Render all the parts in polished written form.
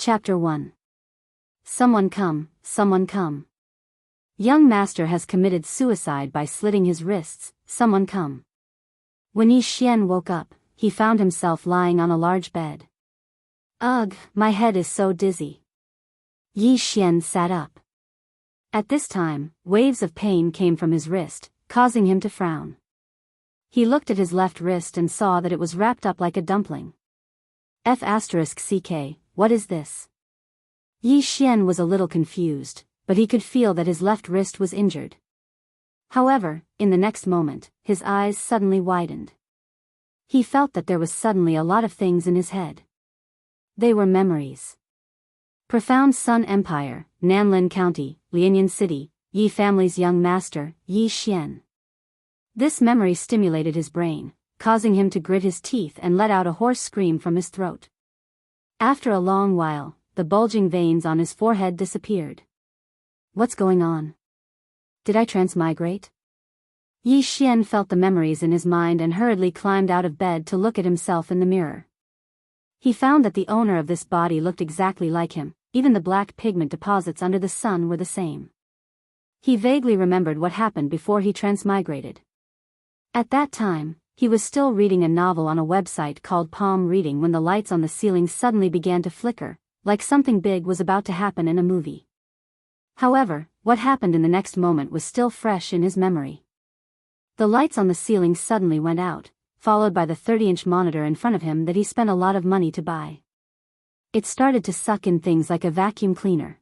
Chapter 1. Someone come, someone come. Young master has committed suicide by slitting his wrists, someone come. When Yi Xian woke up, he found himself lying on a large bed. Ugh, my head is so dizzy. Yi Xian sat up. At this time, waves of pain came from his wrist, causing him to frown. He looked at his left wrist and saw that it was wrapped up like a dumpling. F***ck, what is this? Yi Xian was a little confused, but he could feel that his left wrist was injured. However, in the next moment, his eyes suddenly widened. He felt that there was suddenly a lot of things in his head. They were memories. Profound Sun Empire, Nanlin County, Lianyan City, Yi family's young master, Yi Xian. This memory stimulated his brain, causing him to grit his teeth and let out a hoarse scream from his throat. After a long while, the bulging veins on his forehead disappeared. What's going on? Did I transmigrate? Yi Xian felt the memories in his mind and hurriedly climbed out of bed to look at himself in the mirror. He found that the owner of this body looked exactly like him, even the black pigment deposits under the sun were the same. He vaguely remembered what happened before he transmigrated. At that time, he was still reading a novel on a website called Palm Reading when the lights on the ceiling suddenly began to flicker, like something big was about to happen in a movie. However, what happened in the next moment was still fresh in his memory. The lights on the ceiling suddenly went out, followed by the 30-inch monitor in front of him that he spent a lot of money to buy. It started to suck in things like a vacuum cleaner.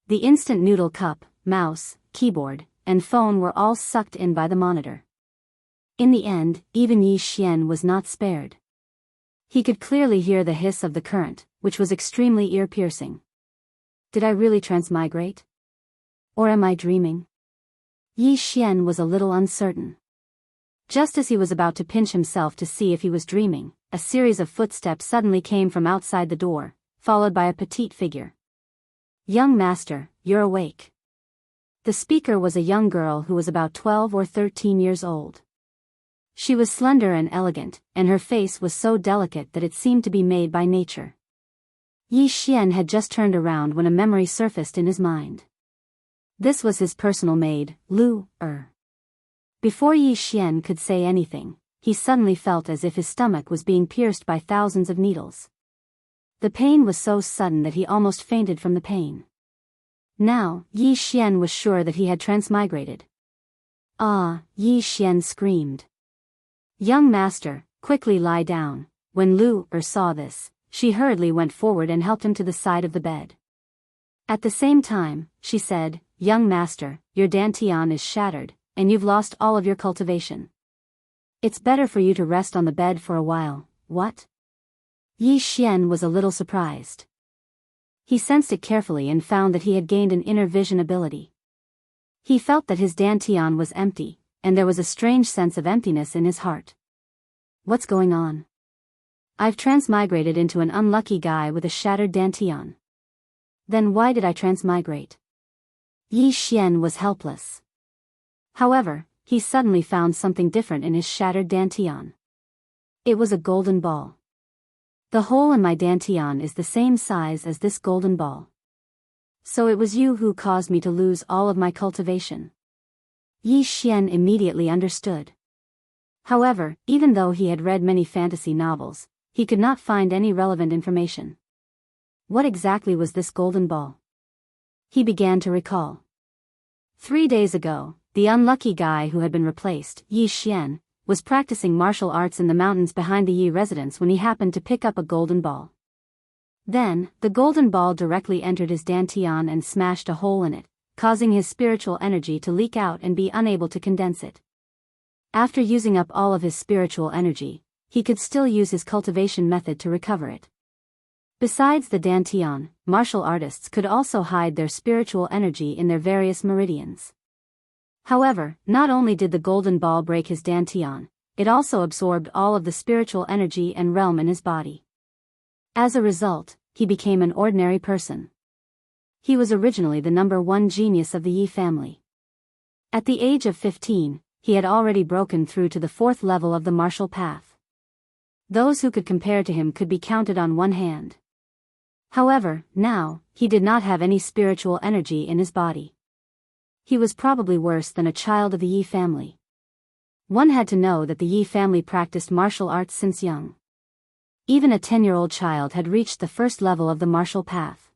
The instant noodle cup, mouse, keyboard, and phone were all sucked in by the monitor. In the end, even Yi Xian was not spared. He could clearly hear the hiss of the current, which was extremely ear-piercing. Did I really transmigrate? Or am I dreaming? Yi Xian was a little uncertain. Just as he was about to pinch himself to see if he was dreaming, a series of footsteps suddenly came from outside the door, followed by a petite figure. Young master, you're awake. The speaker was a young girl who was about 12 or 13 years old. She was slender and elegant, and her face was so delicate that it seemed to be made by nature. Yi Xian had just turned around when a memory surfaced in his mind. This was his personal maid, Lu Er. Before Yi Xian could say anything, he suddenly felt as if his stomach was being pierced by thousands of needles. The pain was so sudden that he almost fainted from the pain. Now, Yi Xian was sure that he had transmigrated. Ah, Yi Xian screamed. Young master, quickly lie down. When Lu Er saw this, she hurriedly went forward and helped him to the side of the bed. At the same time, she said, Young master, your dantian is shattered, and you've lost all of your cultivation. It's better for you to rest on the bed for a while, what? Yi Xian was a little surprised. He sensed it carefully and found that he had gained an inner vision ability. He felt that his dantian was empty, and there was a strange sense of emptiness in his heart. What's going on? I've transmigrated into an unlucky guy with a shattered dantian. Then why did I transmigrate? Yi Xian was helpless. However, he suddenly found something different in his shattered dantian. It was a golden ball. The hole in my dantian is the same size as this golden ball. So it was you who caused me to lose all of my cultivation. Yi Xian immediately understood. However, even though he had read many fantasy novels, he could not find any relevant information. What exactly was this golden ball? He began to recall. 3 days ago, the unlucky guy who had been replaced, Yi Xian, was practicing martial arts in the mountains behind the Yi residence when he happened to pick up a golden ball. Then, the golden ball directly entered his dantian and smashed a hole in it, causing his spiritual energy to leak out and be unable to condense it. After using up all of his spiritual energy, he could still use his cultivation method to recover it. Besides the dantian, martial artists could also hide their spiritual energy in their various meridians. However, not only did the golden ball break his dantian, it also absorbed all of the spiritual energy and realm in his body. As a result, he became an ordinary person. He was originally the #1 genius of the Yi family. At the age of 15, he had already broken through to the 4th level of the martial path. Those who could compare to him could be counted on one hand. However, now, he did not have any spiritual energy in his body. He was probably worse than a child of the Yi family. One had to know that the Yi family practiced martial arts since young. Even a 10-year-old child had reached the first level of the martial path.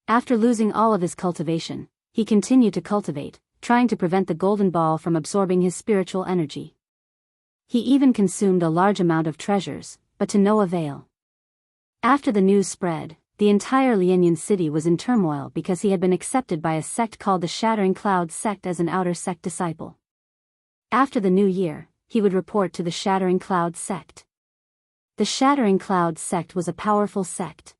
After losing all of his cultivation, he continued to cultivate, trying to prevent the golden ball from absorbing his spiritual energy. He even consumed a large amount of treasures, but to no avail. After the news spread, the entire Lianyan city was in turmoil because he had been accepted by a sect called the Shattering Cloud sect as an outer sect disciple. After the new year, he would report to the Shattering Cloud sect. The Shattering Cloud sect was a powerful sect.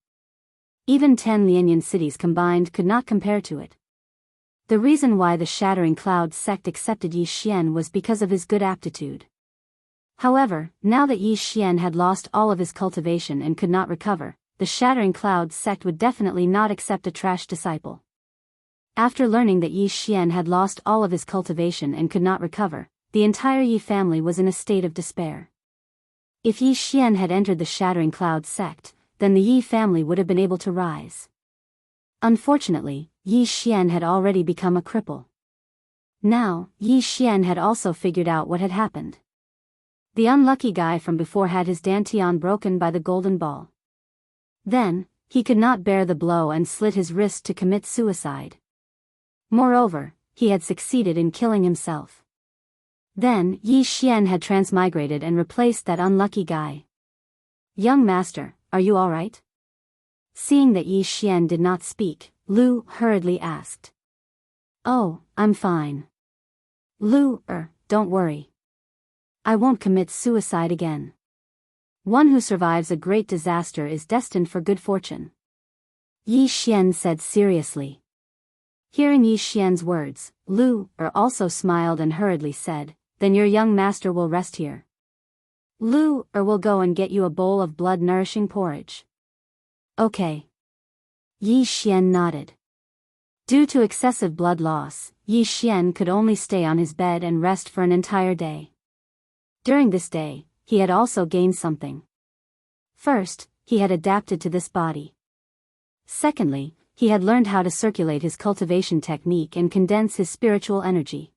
Even 10 Lianyan cities combined could not compare to it. The reason why the Shattering Cloud sect accepted Yi Xian was because of his good aptitude. However, now that Yi Xian had lost all of his cultivation and could not recover, the Shattering Cloud sect would definitely not accept a trash disciple. After learning that Yi Xian had lost all of his cultivation and could not recover, the entire Yi family was in a state of despair. If Yi Xian had entered the Shattering Cloud sect, then the Yi family would have been able to rise. Unfortunately, Yi Xian had already become a cripple. Now, Yi Xian had also figured out what had happened. The unlucky guy from before had his dantian broken by the golden ball. Then, he could not bear the blow and slit his wrist to commit suicide. Moreover, he had succeeded in killing himself. Then, Yi Xian had transmigrated and replaced that unlucky guy. "Young master, are you all right?" Seeing that Yi Xian did not speak, Lu hurriedly asked. "Oh, I'm fine. Lu, don't worry. I won't commit suicide again. One who survives a great disaster is destined for good fortune," Yi Xian said seriously. Hearing Yi Xian's words, Lu also smiled and hurriedly said, "Then your young master will rest here. Lu will go and get you a bowl of blood-nourishing porridge." "Okay." Yi Xian nodded. Due to excessive blood loss, Yi Xian could only stay on his bed and rest for an entire day. During this day, he had also gained something. First, he had adapted to this body. Secondly, he had learned how to circulate his cultivation technique and condense his spiritual energy.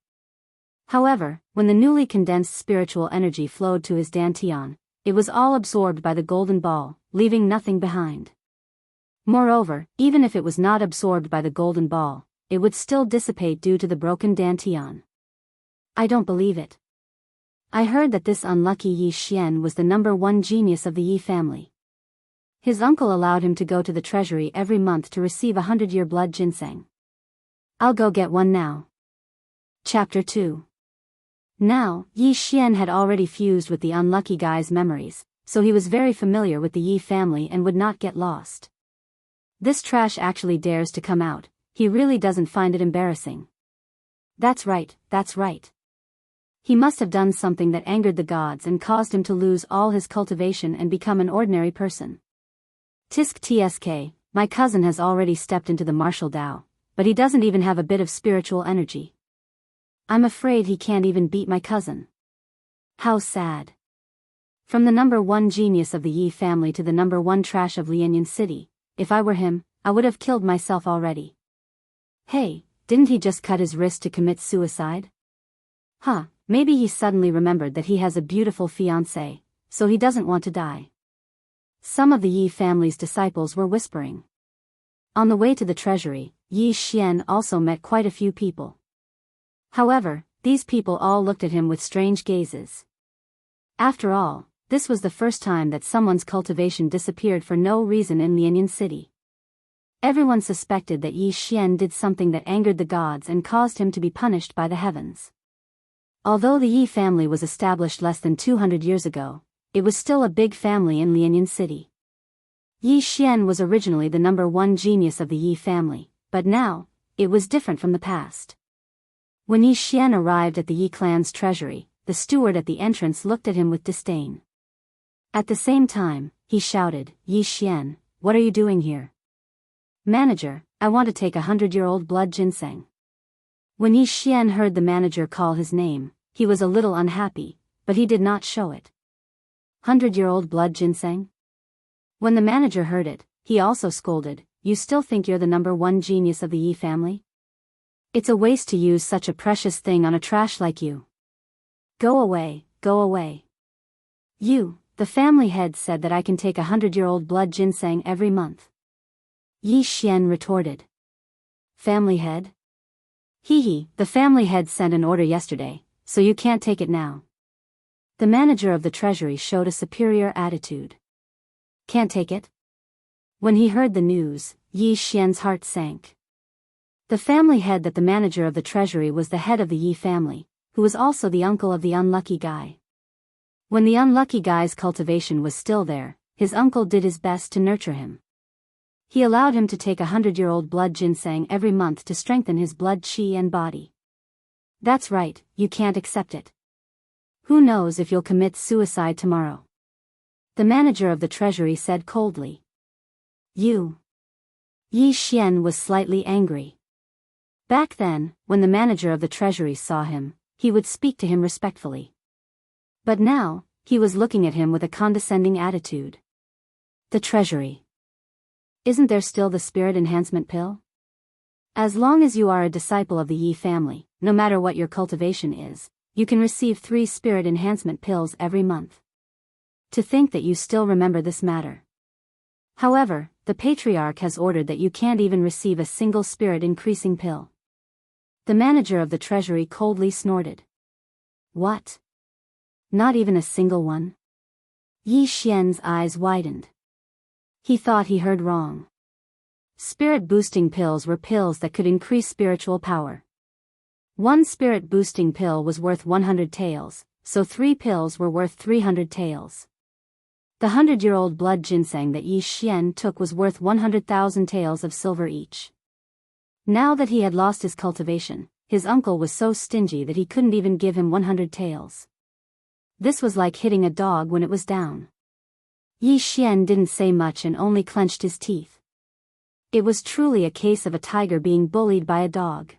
However, when the newly condensed spiritual energy flowed to his dantian, it was all absorbed by the golden ball, leaving nothing behind. Moreover, even if it was not absorbed by the golden ball, it would still dissipate due to the broken dantian. "I don't believe it. I heard that this unlucky Yi Xian was the #1 genius of the Yi family. His uncle allowed him to go to the treasury every month to receive 100-year blood ginseng. I'll go get one now." Chapter 2. Now, Yi Xian had already fused with the unlucky guy's memories, so he was very familiar with the Yi family and would not get lost. This trash actually dares to come out, he really doesn't find it embarrassing. That's right, that's right. He must have done something that angered the gods and caused him to lose all his cultivation and become an ordinary person. Tsk, my cousin has already stepped into the martial Tao, but he doesn't even have a bit of spiritual energy. I'm afraid he can't even beat my cousin. How sad. From the #1 genius of the Yi family to the #1 trash of Lianyan City, if I were him, I would have killed myself already. Hey, didn't he just cut his wrist to commit suicide? Huh. Maybe he suddenly remembered that he has a beautiful fiancée, so he doesn't want to die. Some of the Yi family's disciples were whispering. On the way to the treasury, Yi Xian also met quite a few people. However, these people all looked at him with strange gazes. After all, this was the first time that someone's cultivation disappeared for no reason in Lianyan City. Everyone suspected that Yi Xian did something that angered the gods and caused him to be punished by the heavens. Although the Yi family was established less than 200 years ago, it was still a big family in Lianyan City. Yi Xian was originally the #1 genius of the Yi family, but now, it was different from the past. When Yi Xian arrived at the Yi clan's treasury, the steward at the entrance looked at him with disdain. At the same time, he shouted, "Yi Xian, what are you doing here?" "Manager, I want to take 100-year-old blood ginseng." When Yi Xian heard the manager call his name, he was a little unhappy, but he did not show it. 100-year-old blood ginseng? When the manager heard it, He also scolded, "You still think you're the number one genius of the Yi family? It's a waste to use such a precious thing on a trash like you. Go away, go away." The family head said that I can take 100-year-old blood ginseng every month. Yi Xian retorted. Family head? The family head sent an order yesterday, so you can't take it now. The manager of the treasury showed a superior attitude. Can't take it? When he heard the news, Yi Xian's heart sank. The family head that the manager of the treasury was the head of the Yi family, who was also the uncle of the unlucky guy. When the unlucky guy's cultivation was still there, his uncle did his best to nurture him. He allowed him to take 100-year-old blood ginseng every month to strengthen his blood qi and body. That's right, you can't accept it. Who knows if you'll commit suicide tomorrow? The manager of the treasury said coldly. Yi Xian was slightly angry. Back then, when the manager of the treasury saw him, he would speak to him respectfully. But now, he was looking at him with a condescending attitude. The treasury. Isn't there still the spirit enhancement pill? As long as you are a disciple of the Yi family, no matter what your cultivation is, you can receive 3 spirit enhancement pills every month. To think that you still remember this matter. However, the patriarch has ordered that you can't even receive a single spirit increasing pill. The manager of the treasury coldly snorted. What? Not even a single one? Yi Xian's eyes widened. He thought he heard wrong. Spirit-boosting pills were pills that could increase spiritual power. 1 spirit-boosting pill was worth 100 taels, so 3 pills were worth 300 taels. The 100-year-old blood ginseng that Yi Xian took was worth 100,000 taels of silver each. Now that he had lost his cultivation, his uncle was so stingy that he couldn't even give him 100 taels. This was like hitting a dog when it was down. Yi Xian didn't say much and only clenched his teeth. It was truly a case of a tiger being bullied by a dog.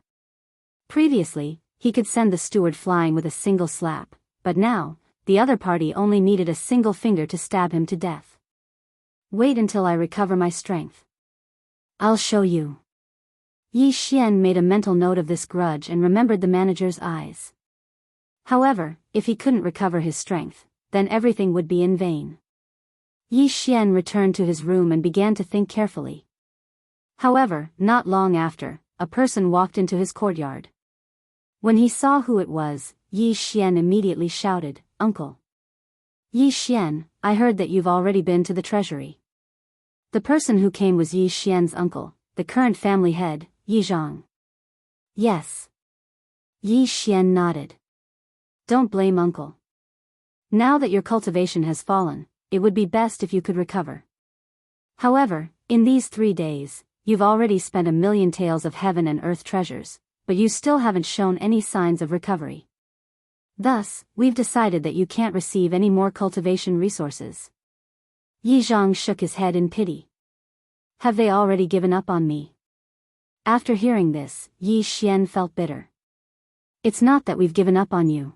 Previously, he could send the steward flying with a single slap, but now, the other party only needed a single finger to stab him to death. Wait until I recover my strength. I'll show you. Yi Xian made a mental note of this grudge and remembered the manager's eyes. However, if he couldn't recover his strength, then everything would be in vain. Yi Xian returned to his room and began to think carefully. However, not long after, a person walked into his courtyard. When he saw who it was, Yi Xian immediately shouted, "Uncle!" Yi Xian, I heard that you've already been to the treasury. The person who came was Yi Xian's uncle, the current family head, Yi Zhang. Yes. Yi Xian nodded. Don't blame uncle. Now that your cultivation has fallen, it would be best if you could recover. However, in these 3 days, you've already spent 1,000,000 taels of heaven and earth treasures, but you still haven't shown any signs of recovery. Thus, we've decided that you can't receive any more cultivation resources. Yi Zhang shook his head in pity. Have they already given up on me? After hearing this, Yi Xian felt bitter. It's not that we've given up on you.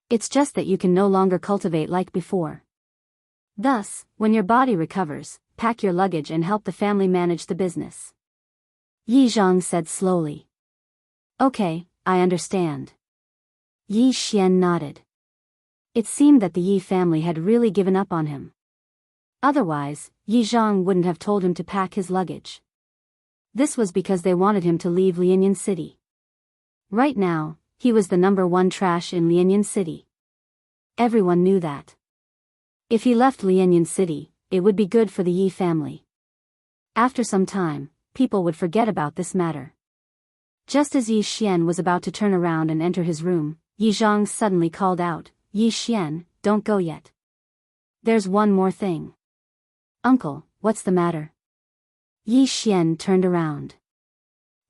It's just that you can no longer cultivate like before. Thus, when your body recovers, pack your luggage and help the family manage the business. Yi Zhang said slowly. Okay, I understand. Yi Xian nodded. It seemed that the Yi family had really given up on him. Otherwise, Yi Zhang wouldn't have told him to pack his luggage. This was because they wanted him to leave Lianyan City. Right now, he was the number 1 trash in Lianyan City. Everyone knew that. If he left Lianyan City, it would be good for the Yi family. After some time, people would forget about this matter. Just as Yi Xian was about to turn around and enter his room, Yi Zhang suddenly called out, Yi Xian, don't go yet. There's one more thing. Uncle, what's the matter? Yi Xian turned around.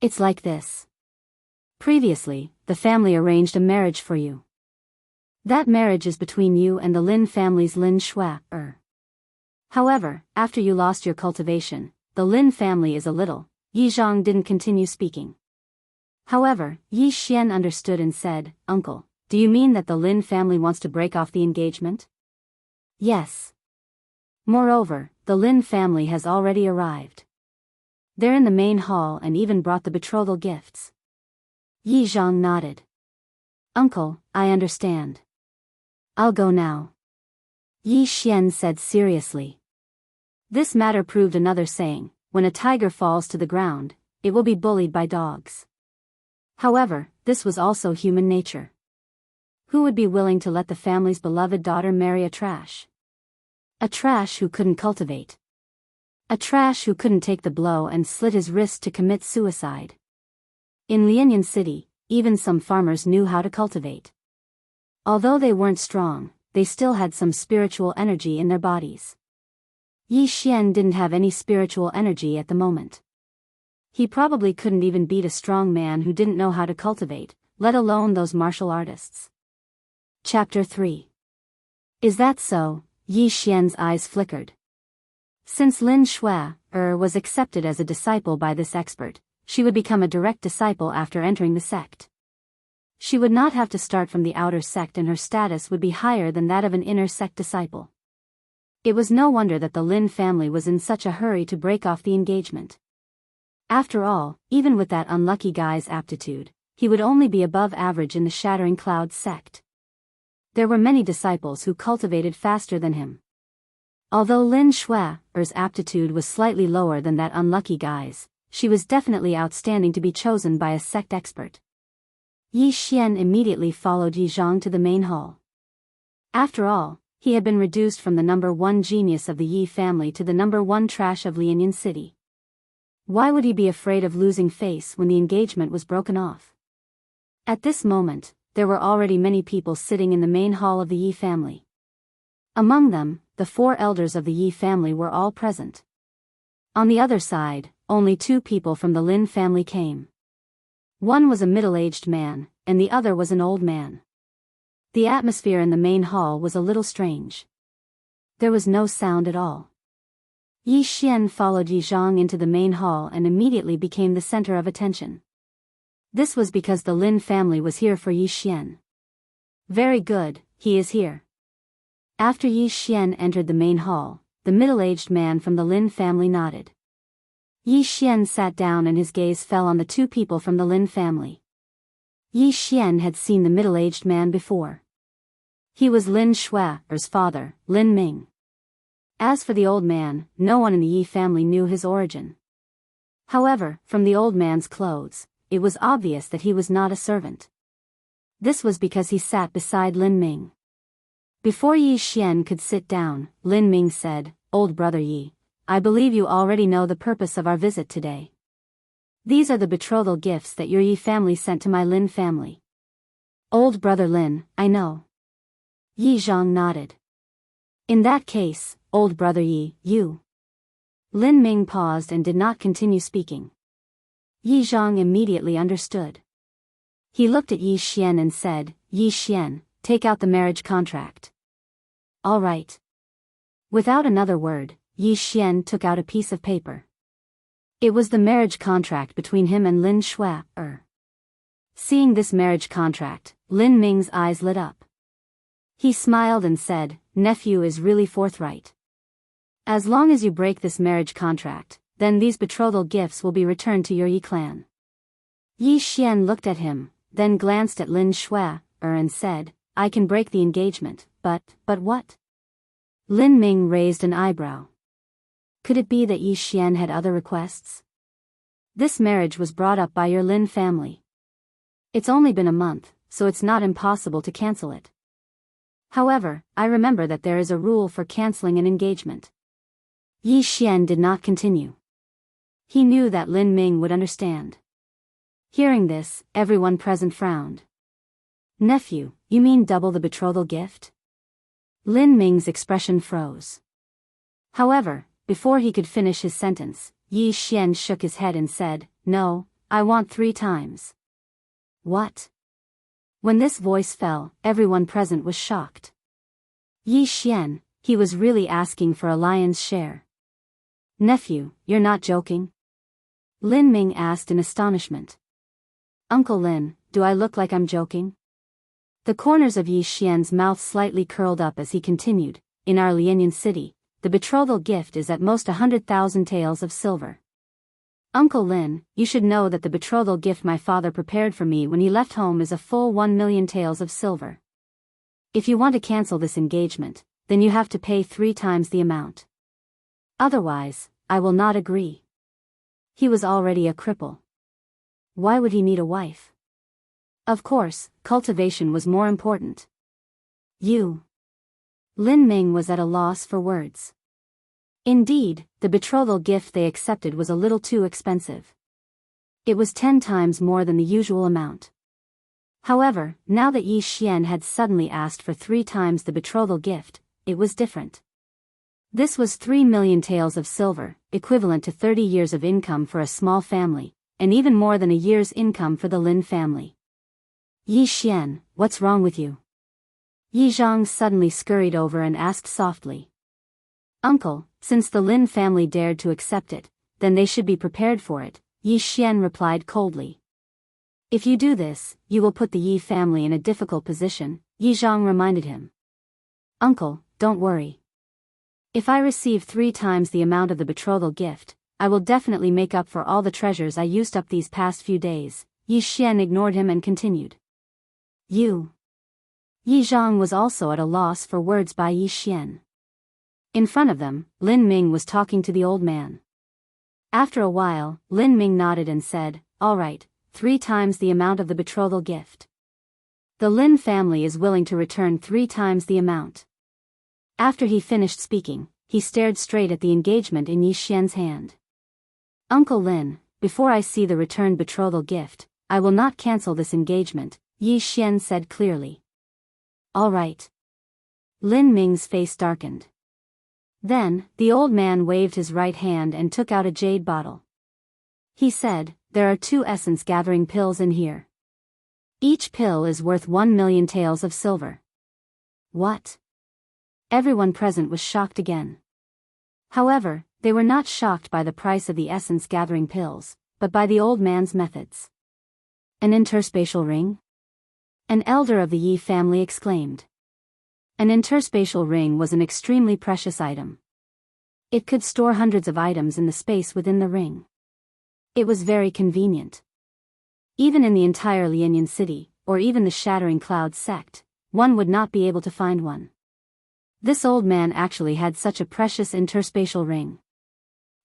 It's like this. Previously, the family arranged a marriage for you. That marriage is between you and the Lin family's Lin Shui. However, after you lost your cultivation, the Lin family is a little. Yi Zhang didn't continue speaking. However, Yi Xian understood and said, Uncle, do you mean that the Lin family wants to break off the engagement? Yes. Moreover, the Lin family has already arrived. They're in the main hall and even brought the betrothal gifts. Yi Zhang nodded. Uncle, I understand. I'll go now. Yi Xian said seriously. This matter proved another saying, when a tiger falls to the ground, it will be bullied by dogs. However, this was also human nature. Who would be willing to let the family's beloved daughter marry a trash? A trash who couldn't cultivate. A trash who couldn't take the blow and slit his wrist to commit suicide. In Lianyan City, even some farmers knew how to cultivate. Although they weren't strong, they still had some spiritual energy in their bodies. Yi Xian didn't have any spiritual energy at the moment. He probably couldn't even beat a strong man who didn't know how to cultivate, let alone those martial artists. Chapter 3. Is that so? Yi Xian's eyes flickered. Since Lin Shui was accepted as a disciple by this expert, she would become a direct disciple after entering the sect. She would not have to start from the outer sect and her status would be higher than that of an inner sect disciple. It was no wonder that the Lin family was in such a hurry to break off the engagement. After all, even with that unlucky guy's aptitude, he would only be above average in the Shattering Clouds sect. There were many disciples who cultivated faster than him. Although Lin Shui's aptitude was slightly lower than that unlucky guy's, she was definitely outstanding to be chosen by a sect expert. Yi Xian immediately followed Yi Zhang to the main hall. After all, he had been reduced from the number 1 genius of the Yi family to the number 1 trash of Lianyan City. Why would he be afraid of losing face when the engagement was broken off? At this moment, there were already many people sitting in the main hall of the Yi family. Among them, the 4 elders of the Yi family were all present. On the other side, only 2 people from the Lin family came. One was a middle-aged man, and the other was an old man. The atmosphere in the main hall was a little strange. There was no sound at all. Yi Xian followed Yi Zhang into the main hall and immediately became the center of attention. This was because the Lin family was here for Yi Xian. Very good, he is here. After Yi Xian entered the main hall, the middle-aged man from the Lin family nodded. Yi Xian sat down and his gaze fell on the 2 people from the Lin family. Yi Xian had seen the middle-aged man before. He was Lin Shui's father, Lin Ming. As for the old man, no one in the Yi family knew his origin. However, from the old man's clothes, it was obvious that he was not a servant. This was because he sat beside Lin Ming. Before Yi Xian could sit down, Lin Ming said, "Old brother Yi, I believe you already know the purpose of our visit today. These are the betrothal gifts that your Yi family sent to my Lin family." "Old brother Lin, I know." Yi Zhang nodded. "In that case, old brother Yi, you." Lin Ming paused and did not continue speaking. Yi Zhang immediately understood. He looked at Yi Xian and said, "Yi Xian, take out the marriage contract." "All right." Without another word, Yi Xian took out a piece of paper. It was the marriage contract between him and Lin Shui. Seeing this marriage contract, Lin Ming's eyes lit up. He smiled and said, "Nephew is really forthright. As long as you break this marriage contract, then these betrothal gifts will be returned to your Yi clan." Yi Xian looked at him, then glanced at Lin Shui and said, "I can break the engagement, but what?" Lin Ming raised an eyebrow. Could it be that Yi Xian had other requests? "This marriage was brought up by your Lin family. It's only been a month, so it's not impossible to cancel it. However, I remember that there is a rule for canceling an engagement." Yi Xian did not continue. He knew that Lin Ming would understand. Hearing this, everyone present frowned. "Nephew, you mean double the betrothal gift?" Lin Ming's expression froze. However, before he could finish his sentence, Yi Xian shook his head and said, "No, I want 3 times. "What?" When this voice fell, everyone present was shocked. Yi Xian, he was really asking for a lion's share. "Nephew, you're not joking?" Lin Ming asked in astonishment. "Uncle Lin, do I look like I'm joking?" The corners of Yi Xian's mouth slightly curled up as he continued, "In our Lianyan city, the betrothal gift is at most 100,000 taels of silver. Uncle Lin, you should know that the betrothal gift my father prepared for me when he left home is a full 1 million taels of silver. If you want to cancel this engagement, then you have to pay 3 times the amount. Otherwise, I will not agree. He was already a cripple. Why would he need a wife? Of course, cultivation was more important. Lin Ming was at a loss for words. Indeed, the betrothal gift they accepted was a little too expensive. It was 10 times more than the usual amount. However, now that Yi Xian had suddenly asked for 3 times the betrothal gift, it was different. This was 3 million taels of silver, equivalent to 30 years of income for a small family, and even more than a year's income for the Lin family. Yi Xian, what's wrong with you? Yi Zhang suddenly scurried over and asked softly. Uncle, since the Lin family dared to accept it, then they should be prepared for it, Yi Xian replied coldly. If you do this, you will put the Yi family in a difficult position, Yi Zhang reminded him. Uncle, don't worry. If I receive 3 times the amount of the betrothal gift, I will definitely make up for all the treasures I used up these past few days. Yi Xian ignored him and continued. Yi Zhang was also at a loss for words by Yi Xian. In front of them, Lin Ming was talking to the old man. After a while, Lin Ming nodded and said, all right, 3 times the amount of the betrothal gift. The Lin family is willing to return 3 times the amount. After he finished speaking, he stared straight at the engagement in Yi Xian's hand. Uncle Lin, before I see the returned betrothal gift, I will not cancel this engagement, Yi Xian said clearly. All right. Lin Ming's face darkened. Then, the old man waved his right hand and took out a jade bottle. He said, there are 2 essence-gathering pills in here. Each pill is worth 1 million taels of silver. What? Everyone present was shocked again. However, they were not shocked by the price of the essence-gathering pills, but by the old man's methods. An interspatial ring? An elder of the Yi family exclaimed. An interspatial ring was an extremely precious item. It could store hundreds of items in the space within the ring. It was very convenient. Even in the entire Lianyan city, or even the Shattering Cloud sect, one would not be able to find one. This old man actually had such a precious interspatial ring.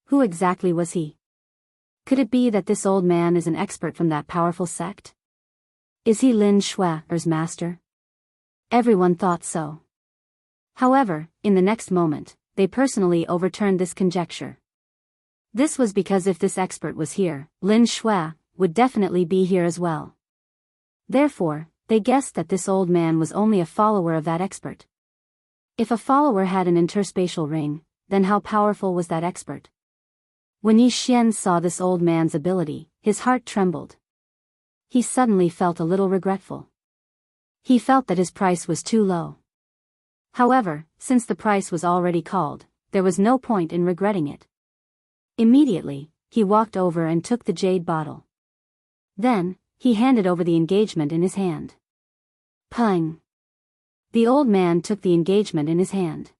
Who exactly was he? Could it be that this old man is an expert from that powerful sect? Is he Lin Shuai's master? Everyone thought so. However, in the next moment, they personally overturned this conjecture. This was because if this expert was here, Lin Shuai would definitely be here as well. Therefore, they guessed that this old man was only a follower of that expert. If a follower had an interspatial ring, then how powerful was that expert? When Yi Xian saw this old man's ability, his heart trembled. He suddenly felt a little regretful. He felt that his price was too low. However, since the price was already called, there was no point in regretting it. Immediately, he walked over and took the jade bottle. Then, he handed over the engagement in his hand. Pang! The old man took the engagement in his hand.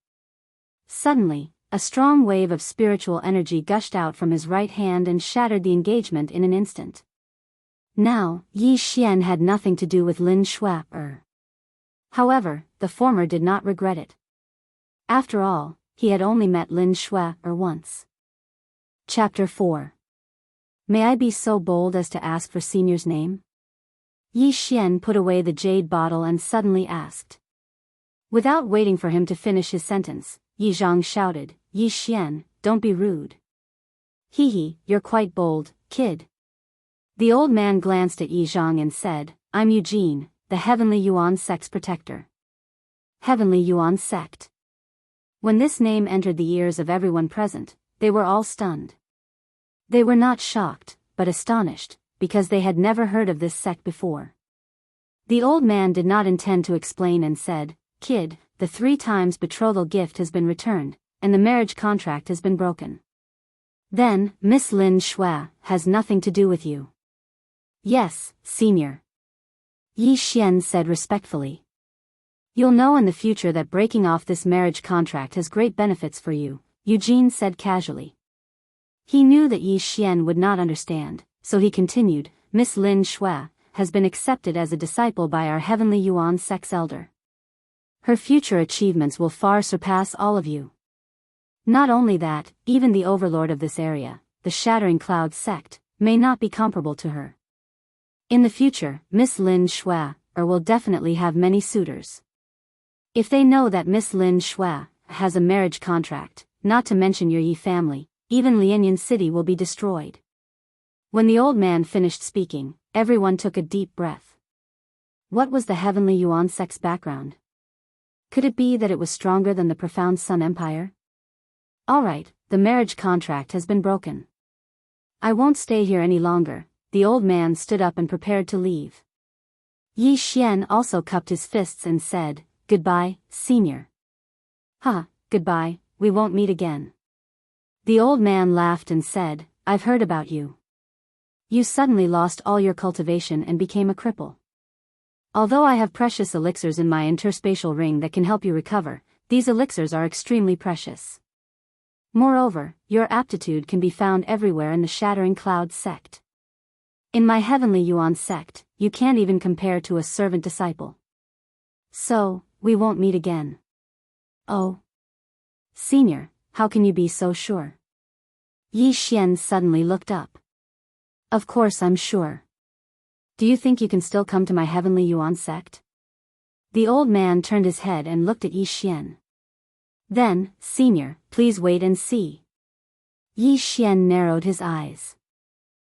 Suddenly, a strong wave of spiritual energy gushed out from his right hand and shattered the engagement in an instant. Now, Yi Xian had nothing to do with Lin Shuai. However, the former did not regret it. After all, he had only met Lin Shuai once. Chapter 4. May I be so bold as to ask for Senior's name? Yi Xian put away the jade bottle and suddenly asked. Without waiting for him to finish his sentence, Yi Zhang shouted, Yi Xian, don't be rude. Hee, you're quite bold, kid. The old man glanced at Yi Zhang and said, I'm Eugene, the Heavenly Yuan Sect's protector. Heavenly Yuan Sect. When this name entered the ears of everyone present, they were all stunned. They were not shocked, but astonished, because they had never heard of this sect before. The old man did not intend to explain and said, Kid, the 3 times betrothal gift has been returned, and the marriage contract has been broken. Then, Miss Lin Shuai has nothing to do with you. Yes, Senior. Yi Xian said respectfully. You'll know in the future that breaking off this marriage contract has great benefits for you, Eugene said casually. He knew that Yi Xian would not understand, so he continued, Miss Lin Shui has been accepted as a disciple by our heavenly Yuan sect's elder. Her future achievements will far surpass all of you. Not only that, even the overlord of this area, the Shattering Cloud sect, may not be comparable to her. In the future, Miss Lin Shui will definitely have many suitors. If they know that Miss Lin Shui has a marriage contract, not to mention your Yi family, even Lianyan City will be destroyed. When the old man finished speaking, everyone took a deep breath. What was the heavenly Yuan sect's background? Could it be that it was stronger than the profound Sun Empire? Alright, the marriage contract has been broken. I won't stay here any longer. The old man stood up and prepared to leave. Yi Xian also cupped his fists and said, Goodbye, senior. Goodbye, we won't meet again. The old man laughed and said, I've heard about you. You suddenly lost all your cultivation and became a cripple. Although I have precious elixirs in my interspatial ring that can help you recover, these elixirs are extremely precious. Moreover, your aptitude can be found everywhere in the Shattering Cloud sect. In my heavenly Yuan sect, you can't even compare to a servant disciple. So, we won't meet again. Oh. Senior, how can you be so sure? Yi Xian suddenly looked up. Of course I'm sure. Do you think you can still come to my heavenly Yuan sect? The old man turned his head and looked at Yi Xian. Then, senior, please wait and see. Yi Xian narrowed his eyes.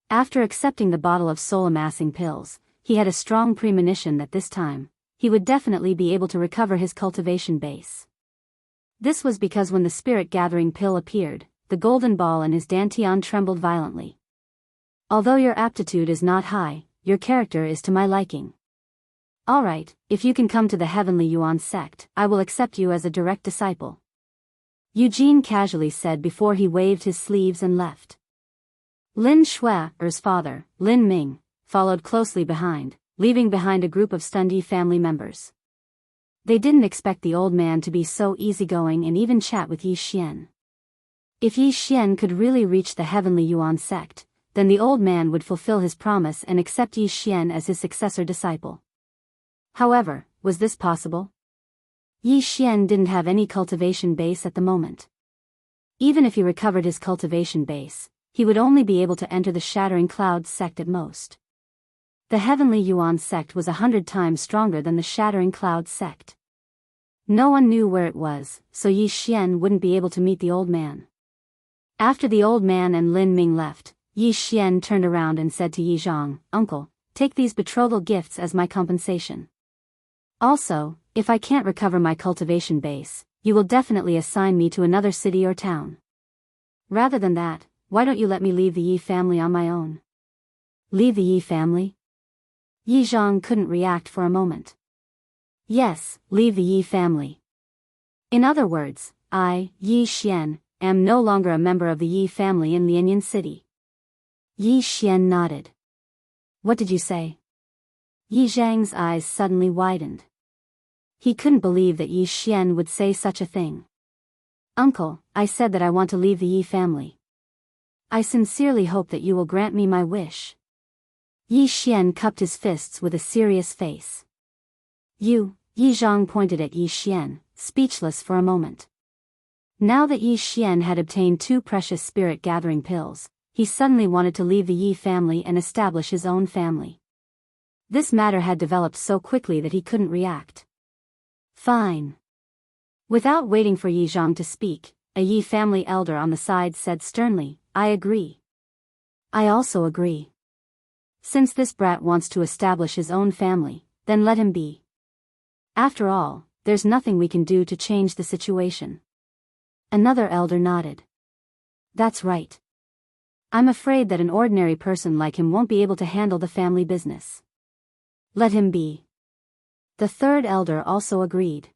After accepting the bottle of soul-amassing pills, he had a strong premonition that this time, he would definitely be able to recover his cultivation base. This was because when the spirit-gathering pill appeared, the golden ball in his dantian trembled violently. Although your aptitude is not high, your character is to my liking. Alright, if you can come to the heavenly Yuan sect, I will accept you as a direct disciple. Eugene casually said before he waved his sleeves and left. Lin Shui's father, Lin Ming, followed closely behind, leaving behind a group of stunned Yi family members. They didn't expect the old man to be so easygoing and even chat with Yi Xian. If Yi Xian could really reach the heavenly Yuan sect, then the old man would fulfill his promise and accept Yi Xian as his successor disciple. However, was this possible? Yi Xian didn't have any cultivation base at the moment. Even if he recovered his cultivation base, he would only be able to enter the Shattering Cloud sect at most. The heavenly Yuan sect was 100 times stronger than the Shattering Cloud sect. No one knew where it was, so Yi Xian wouldn't be able to meet the old man. After the old man and Lin Ming left, Yi Xian turned around and said to Yi Zhang, Uncle, take these betrothal gifts as my compensation. Also, if I can't recover my cultivation base, you will definitely assign me to another city or town. Rather than that, why don't you let me leave the Yi family on my own? Leave the Yi family? Yi Zhang couldn't react for a moment. Yes, leave the Yi family. In other words, I, Yi Xian, am no longer a member of the Yi family in Lianyan City. Yi Xian nodded. What did you say? Yi Zhang's eyes suddenly widened. He couldn't believe that Yi Xian would say such a thing. Uncle, I said that I want to leave the Yi family. I sincerely hope that you will grant me my wish. Yi Xian cupped his fists with a serious face. You, Yi Zhang pointed at Yi Xian, speechless for a moment. Now that Yi Xian had obtained 2 precious spirit-gathering pills, he suddenly wanted to leave the Yi family and establish his own family. This matter had developed so quickly that he couldn't react. Fine. Without waiting for Yi Zhang to speak, a Yi family elder on the side said sternly, I agree. I also agree. Since this brat wants to establish his own family, then let him be. After all, there's nothing we can do to change the situation. Another elder nodded. That's right. I'm afraid that an ordinary person like him won't be able to handle the family business. Let him be. The third elder also agreed.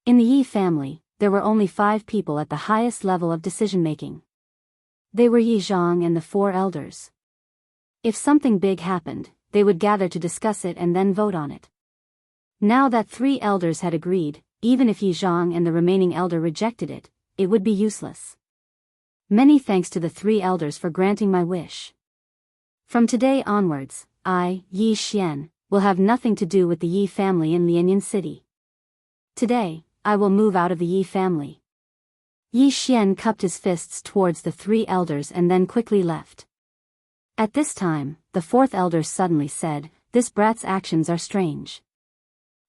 In the Yi family, there were only 5 people at the highest level of decision-making. They were Yi Zhang and the 4 elders. If something big happened, they would gather to discuss it and then vote on it. Now that 3 elders had agreed, even if Yi Zhang and the remaining elder rejected it, it would be useless. Many thanks to the 3 elders for granting my wish. From today onwards, I, Yi Xian, will have nothing to do with the Yi family in Lianyan City. Today, I will move out of the Yi family. Yi Xian cupped his fists towards the 3 elders and then quickly left. At this time, the 4th elder suddenly said, "This brat's actions are strange.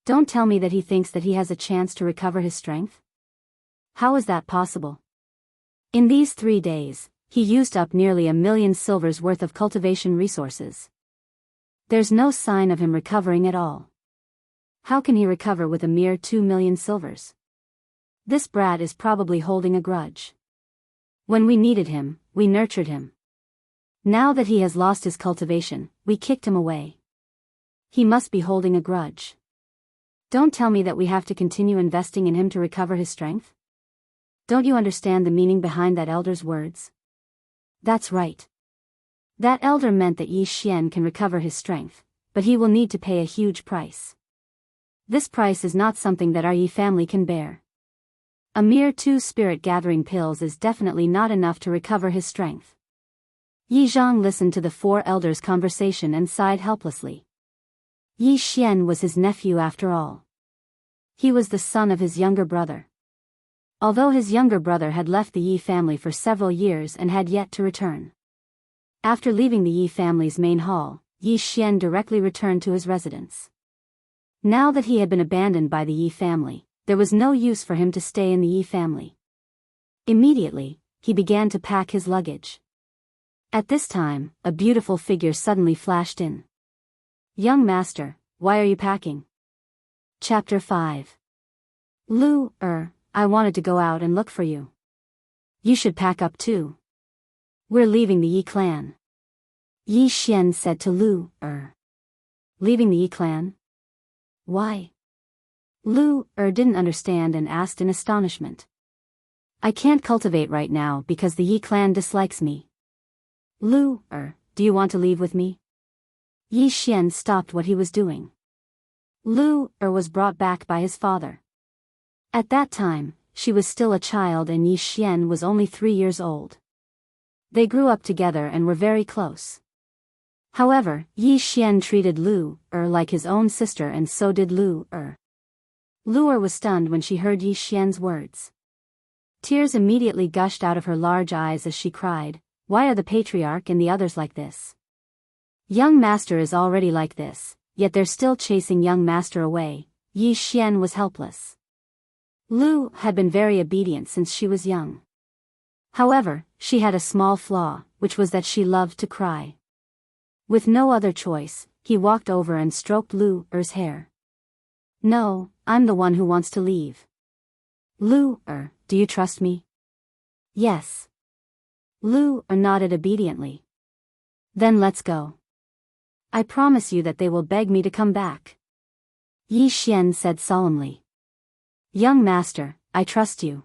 Don't tell me that he thinks that he has a chance to recover his strength? How is that possible? In these 3 days, he used up nearly 1,000,000 silvers worth of cultivation resources. There's no sign of him recovering at all. How can he recover with a mere 2,000,000 silvers? This brat is probably holding a grudge. When we needed him, we nurtured him. Now that he has lost his cultivation, we kicked him away. He must be holding a grudge. Don't tell me that we have to continue investing in him to recover his strength? Don't you understand the meaning behind that elder's words?" That's right. That elder meant that Yi Xian can recover his strength, but he will need to pay a huge price. This price is not something that our Yi family can bear. A mere 2 spirit-gathering pills is definitely not enough to recover his strength. Yi Zhang listened to the 4 elders' conversation and sighed helplessly. Yi Xian was his nephew after all. He was the son of his younger brother. Although his younger brother had left the Yi family for several years and had yet to return. After leaving the Yi family's main hall, Yi Xian directly returned to his residence. Now that he had been abandoned by the Yi family, there was no use for him to stay in the Yi family. Immediately, he began to pack his luggage. At this time, a beautiful figure suddenly flashed in. "Young master, why are you packing?" Chapter 5. Lu, I wanted to go out and look for you. You should pack up too. We're leaving the Yi clan. Yi Xian said to Lu, Leaving the Yi clan? Why? Lu didn't understand and asked in astonishment. I can't cultivate right now because the Yi clan dislikes me. Lu, do you want to leave with me? Yi Xian stopped what he was doing. Lu was brought back by his father. At that time, she was still a child and Yi Xian was only 3 years old. They grew up together and were very close. However, Yi Xian treated Lu like his own sister and so did Lu. Lu was stunned when she heard Yi Xian's words. Tears immediately gushed out of her large eyes as she cried, "Why are the patriarch and the others like this? Young master is already like this, yet they're still chasing young master away." Yi Xian was helpless. Lu had been very obedient since she was young. However, she had a small flaw, which was that she loved to cry. With no other choice, he walked over and stroked Lu's hair. "No, I'm the one who wants to leave." "Lu, do you trust me?" "Yes." Lu nodded obediently. "Then let's go. I promise you that they will beg me to come back." Yi Xian said solemnly. "Young master, I trust you."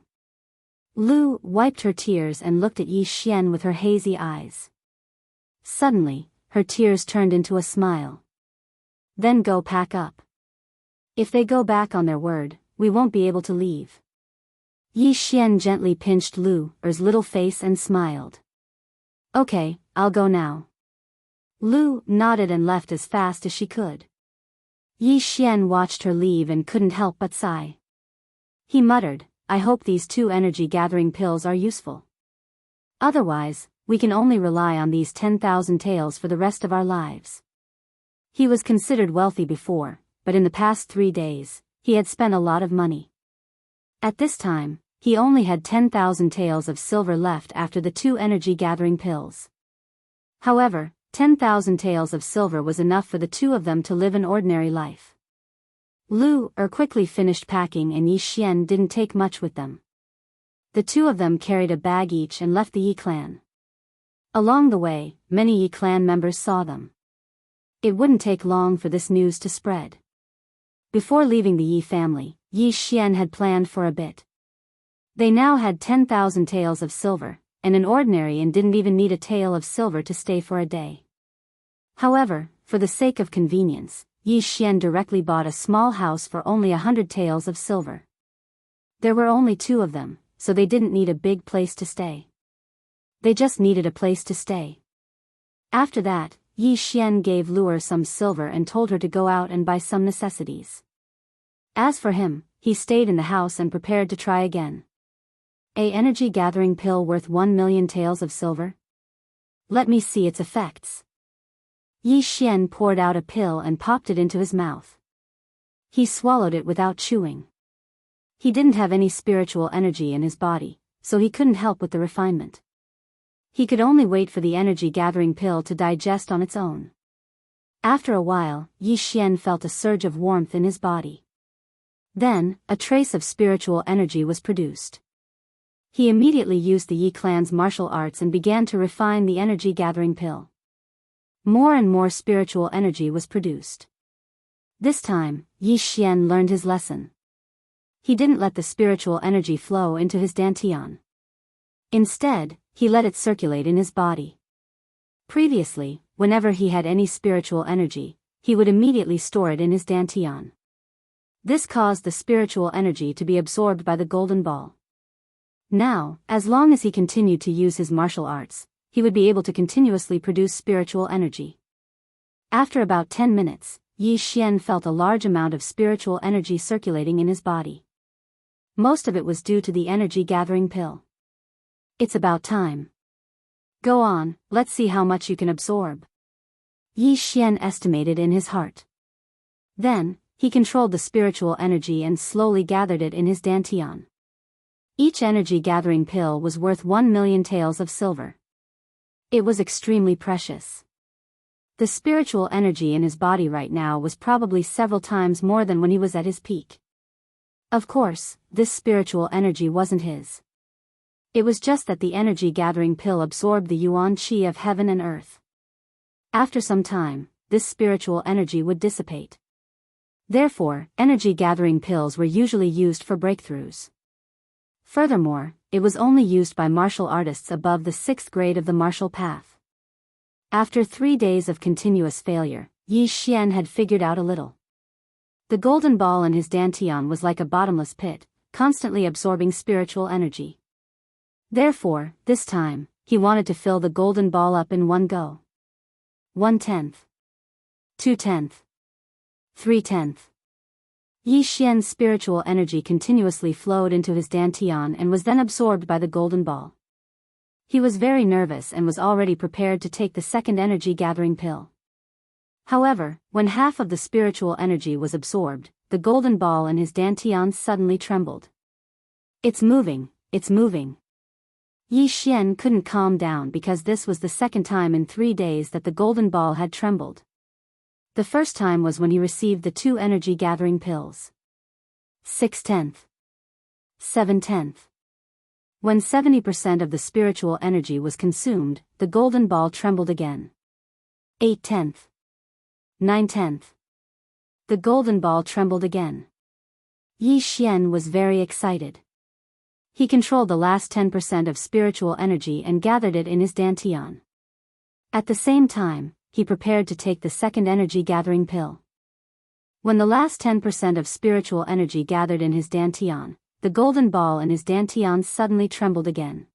Lu wiped her tears and looked at Yi Xian with her hazy eyes. Suddenly, her tears turned into a smile. "Then go pack up. If they go back on their word, we won't be able to leave." Yi Xian gently pinched Lu's little face and smiled. "Okay, I'll go now." Lu nodded and left as fast as she could. Yi Xian watched her leave and couldn't help but sigh. He muttered, "I hope these 2 energy-gathering pills are useful. Otherwise, we can only rely on these 10,000 taels for the rest of our lives." He was considered wealthy before, but in the past 3 days, he had spent a lot of money. At this time, he only had 10,000 taels of silver left after the 2 energy-gathering pills. However, 10,000 taels of silver was enough for the 2 of them to live an ordinary life. Lu quickly finished packing and Yi Xian didn't take much with them. The 2 of them carried a bag each and left the Yi clan. Along the way, many Yi clan members saw them. It wouldn't take long for this news to spread. Before leaving the Yi family, Yi Xian had planned for a bit. They now had 10,000 taels of silver, and an ordinary and didn't even need a tael of silver to stay for a day. However, for the sake of convenience, Yi Xian directly bought a small house for only 100 taels of silver. There were only 2 of them, so they didn't need a big place to stay. They just needed a place to stay. After that, Yi Xian gave Luer some silver and told her to go out and buy some necessities. As for him, he stayed in the house and prepared to try again. A energy gathering pill worth 1 million taels of silver? Let me see its effects. Yi Xian poured out a pill and popped it into his mouth. He swallowed it without chewing. He didn't have any spiritual energy in his body, so he couldn't help with the refinement. He could only wait for the energy gathering pill to digest on its own. After a while, Yi Xian felt a surge of warmth in his body. Then, a trace of spiritual energy was produced. He immediately used the Yi clan's martial arts and began to refine the energy gathering pill. More and more spiritual energy was produced. This time, Yi Xian learned his lesson. He didn't let the spiritual energy flow into his dantian. Instead, he let it circulate in his body. Previously, whenever he had any spiritual energy, he would immediately store it in his dantian. This caused the spiritual energy to be absorbed by the golden ball. Now, as long as he continued to use his martial arts, he would be able to continuously produce spiritual energy. After about 10 minutes, Yi Xian felt a large amount of spiritual energy circulating in his body. Most of it was due to the energy gathering pill. It's about time. Go on, let's see how much you can absorb. Yi Xian estimated in his heart. Then, he controlled the spiritual energy and slowly gathered it in his dantian. Each energy gathering pill was worth 1 million taels of silver. It was extremely precious. The spiritual energy in his body right now was probably several times more than when he was at his peak. Of course, this spiritual energy wasn't his. It was just that the energy gathering pill absorbed the yuan qi of heaven and earth. After some time, this spiritual energy would dissipate. Therefore, energy gathering pills were usually used for breakthroughs. Furthermore, it was only used by martial artists above the 6th grade of the martial path. After 3 days of continuous failure, Yi Xian had figured out a little. The golden ball in his dantian was like a bottomless pit, constantly absorbing spiritual energy. Therefore, this time, he wanted to fill the golden ball up in one go. 1/10. 2/10. 3/10. Yi Xian's spiritual energy continuously flowed into his dantian and was then absorbed by the golden ball. He was very nervous and was already prepared to take the second energy gathering pill. However, when half of the spiritual energy was absorbed, the golden ball in his dantian suddenly trembled. It's moving, it's moving. Yi Xian couldn't calm down because this was the second time in 3 days that the golden ball had trembled. The first time was when he received the 2 energy gathering pills. 6/10. 7/10. When 70% of the spiritual energy was consumed, the golden ball trembled again. 8/10. 9/10. The golden ball trembled again. Yi Xian was very excited. He controlled the last 10% of spiritual energy and gathered it in his dantian. At the same time, he prepared to take the second energy gathering pill. When the last 10% of spiritual energy gathered in his dantian, the golden ball in his dantian suddenly trembled again.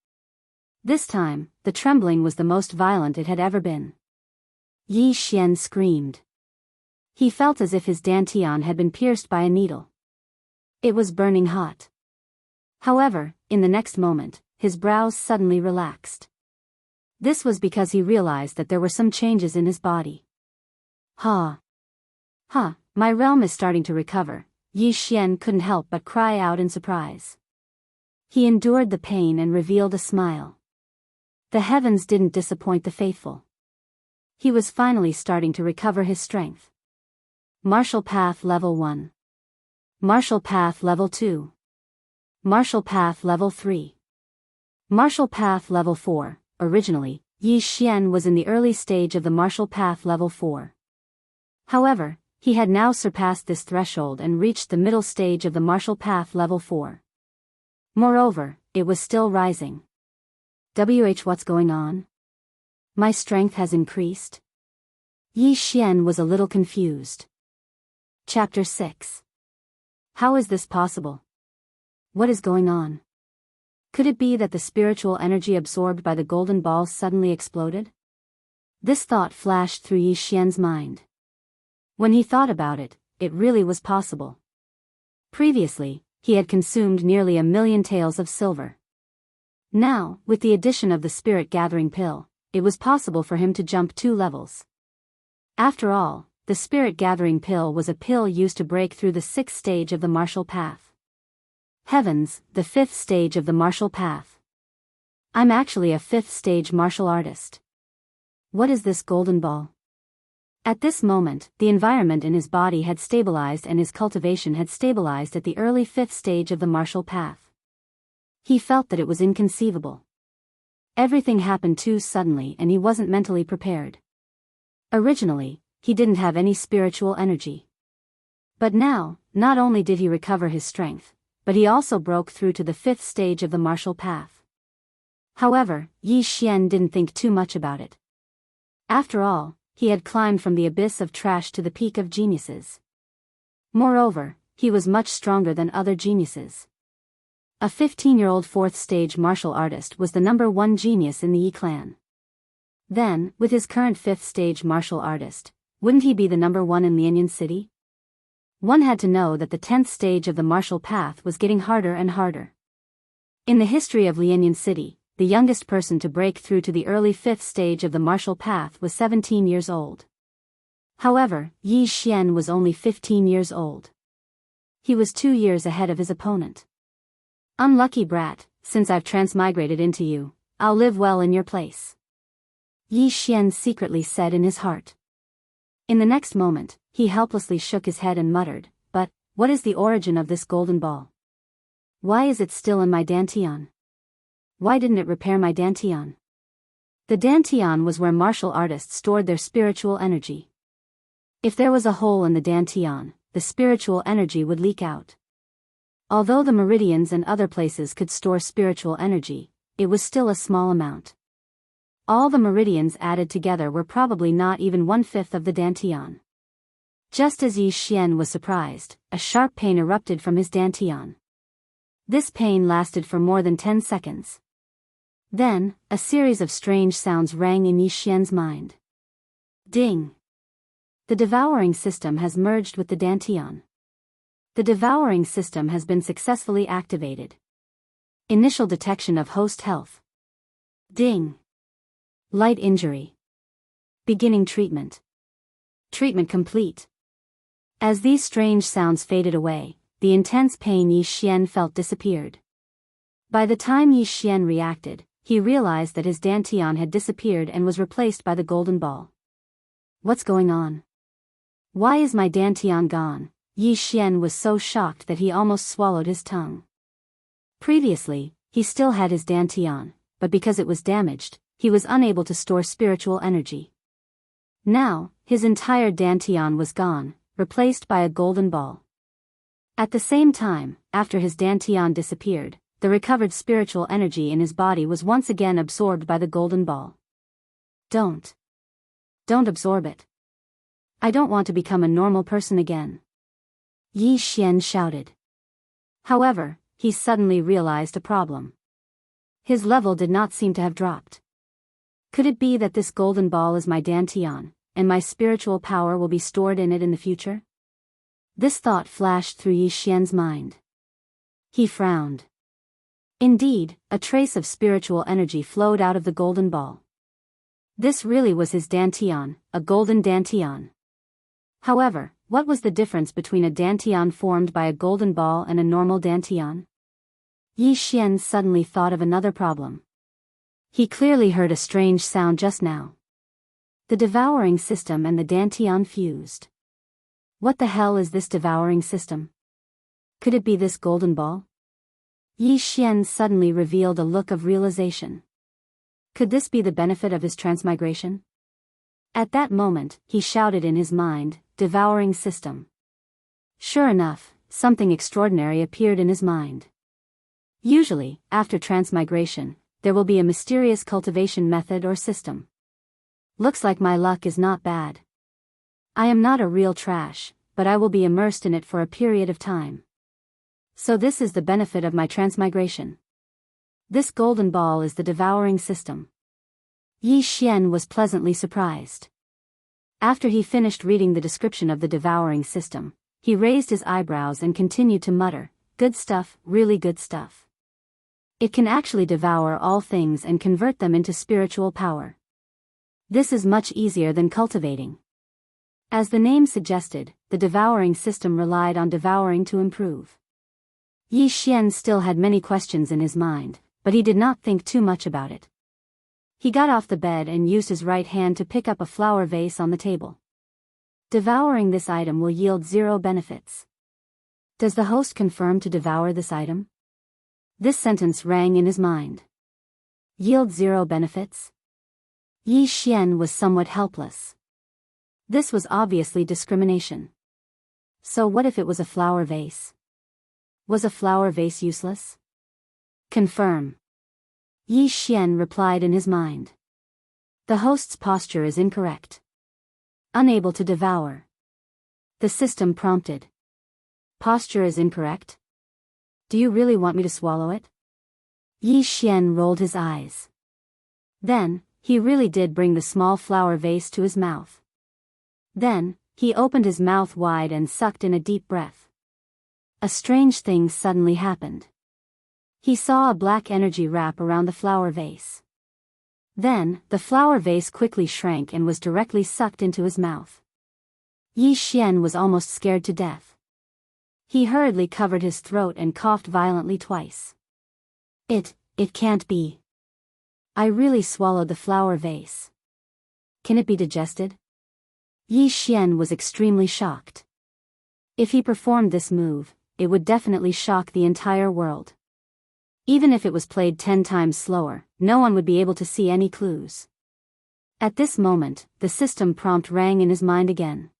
This time, the trembling was the most violent it had ever been. Yi Xian screamed. He felt as if his dantian had been pierced by a needle. It was burning hot. However, in the next moment, his brows suddenly relaxed. This was because he realized that there were some changes in his body. Ha! Ha! My realm is starting to recover. Yi Xian couldn't help but cry out in surprise. He endured the pain and revealed a smile. The heavens didn't disappoint the faithful. He was finally starting to recover his strength. Martial Path Level 1. Martial Path Level 2. Martial Path Level 3. Martial Path Level 4. Originally, Yi Xian was in the early stage of the Martial Path Level 4. However, he had now surpassed this threshold and reached the middle stage of the Martial Path Level 4. Moreover, it was still rising. What's going on? My strength has increased? Yi Xian was a little confused. Chapter 6. How is this possible? What is going on? Could it be that the spiritual energy absorbed by the golden ball suddenly exploded? This thought flashed through Yi Xian's mind. When he thought about it, it really was possible. Previously, he had consumed nearly 1,000,000 taels of silver. Now, with the addition of the spirit-gathering pill, it was possible for him to jump 2 levels. After all, the spirit-gathering pill was a pill used to break through the 6th stage of the martial path. Heavens, the 5th stage of the martial path. I'm actually a 5th stage martial artist. What is this golden ball? At this moment, the environment in his body had stabilized and his cultivation had stabilized at the early 5th stage of the martial path. He felt that it was inconceivable. Everything happened too suddenly and he wasn't mentally prepared. Originally, he didn't have any spiritual energy. But now, not only did he recover his strength, but he also broke through to the 5th stage of the martial path. However, Yi Xian didn't think too much about it. After all, he had climbed from the abyss of trash to the peak of geniuses. Moreover, he was much stronger than other geniuses. A 15-year-old 4th stage martial artist was the #1 genius in the Yi clan. Then, with his current 5th stage martial artist, wouldn't he be the #1 in Lianyan City? One had to know that the 10th stage of the martial path was getting harder and harder. In the history of Lianyan City, the youngest person to break through to the early 5th stage of the martial path was 17 years old. However, Yi Xian was only 15 years old. He was 2 years ahead of his opponent. Unlucky brat, since I've transmigrated into you, I'll live well in your place. Yi Xian secretly said in his heart. In the next moment, he helplessly shook his head and muttered, "But, what is the origin of this golden ball? Why is it still in my dantian? Why didn't it repair my dantian?" The dantian was where martial artists stored their spiritual energy. If there was a hole in the dantian, the spiritual energy would leak out. Although the meridians and other places could store spiritual energy, it was still a small amount. All the meridians added together were probably not even 1/5 of the dantian. Just as Yi Xian was surprised, a sharp pain erupted from his dantian. This pain lasted for more than 10 seconds. Then, a series of strange sounds rang in Yi Xian's mind. Ding! The devouring system has merged with the dantian. The devouring system has been successfully activated. Initial detection of host health. Ding! Light injury. Beginning treatment. Treatment complete. As these strange sounds faded away, the intense pain Yi Xian felt disappeared. By the time Yi Xian reacted, he realized that his dantian had disappeared and was replaced by the golden ball. What's going on? Why is my dantian gone? Yi Xian was so shocked that he almost swallowed his tongue. Previously, he still had his dantian, but because it was damaged, he was unable to store spiritual energy. Now, his entire dantian was gone, replaced by a golden ball. At the same time, after his dantian disappeared, the recovered spiritual energy in his body was once again absorbed by the golden ball. Don't absorb it. I don't want to become a normal person again. Yi Xian shouted. However, he suddenly realized a problem. His level did not seem to have dropped. Could it be that this golden ball is my dantian, and my spiritual power will be stored in it in the future? This thought flashed through Yi Xian's mind. He frowned. Indeed, a trace of spiritual energy flowed out of the golden ball. This really was his dantian, a golden dantian. However, what was the difference between a dantian formed by a golden ball and a normal dantian? Yi Xian suddenly thought of another problem. He clearly heard a strange sound just now. The devouring system and the dantian fused. What the hell is this devouring system? Could it be this golden ball? Yi Xian suddenly revealed a look of realization. Could this be the benefit of his transmigration? At that moment, he shouted in his mind, "Devouring system." Sure enough, something extraordinary appeared in his mind. Usually, after transmigration, there will be a mysterious cultivation method or system. Looks like my luck is not bad. I am not a real trash, but I will be immersed in it for a period of time. So this is the benefit of my transmigration. This golden ball is the devouring system. Yi Xian was pleasantly surprised. After he finished reading the description of the devouring system, he raised his eyebrows and continued to mutter, "Good stuff, really good stuff. It can actually devour all things and convert them into spiritual power. This is much easier than cultivating." As the name suggested, the devouring system relied on devouring to improve. Yi Xian still had many questions in his mind, but he did not think too much about it. He got off the bed and used his right hand to pick up a flower vase on the table. Devouring this item will yield 0 benefits. Does the host confirm to devour this item? This sentence rang in his mind. Yield 0 benefits? Yi Xian was somewhat helpless. This was obviously discrimination. So what if it was a flower vase? Was a flower vase useless? Confirm. Yi Xian replied in his mind. The host's posture is incorrect. Unable to devour. The system prompted. Posture is incorrect? Do you really want me to swallow it? Yi Xian rolled his eyes. Then, he really did bring the small flower vase to his mouth. Then, he opened his mouth wide and sucked in a deep breath. A strange thing suddenly happened. He saw a black energy wrap around the flower vase. Then, the flower vase quickly shrank and was directly sucked into his mouth. Yi Xian was almost scared to death. He hurriedly covered his throat and coughed violently twice. It can't be. I really swallowed the flower vase. Can it be digested? Yi Xian was extremely shocked. If he performed this move, it would definitely shock the entire world. Even if it was played 10 times slower, no one would be able to see any clues. At this moment, the system prompt rang in his mind again.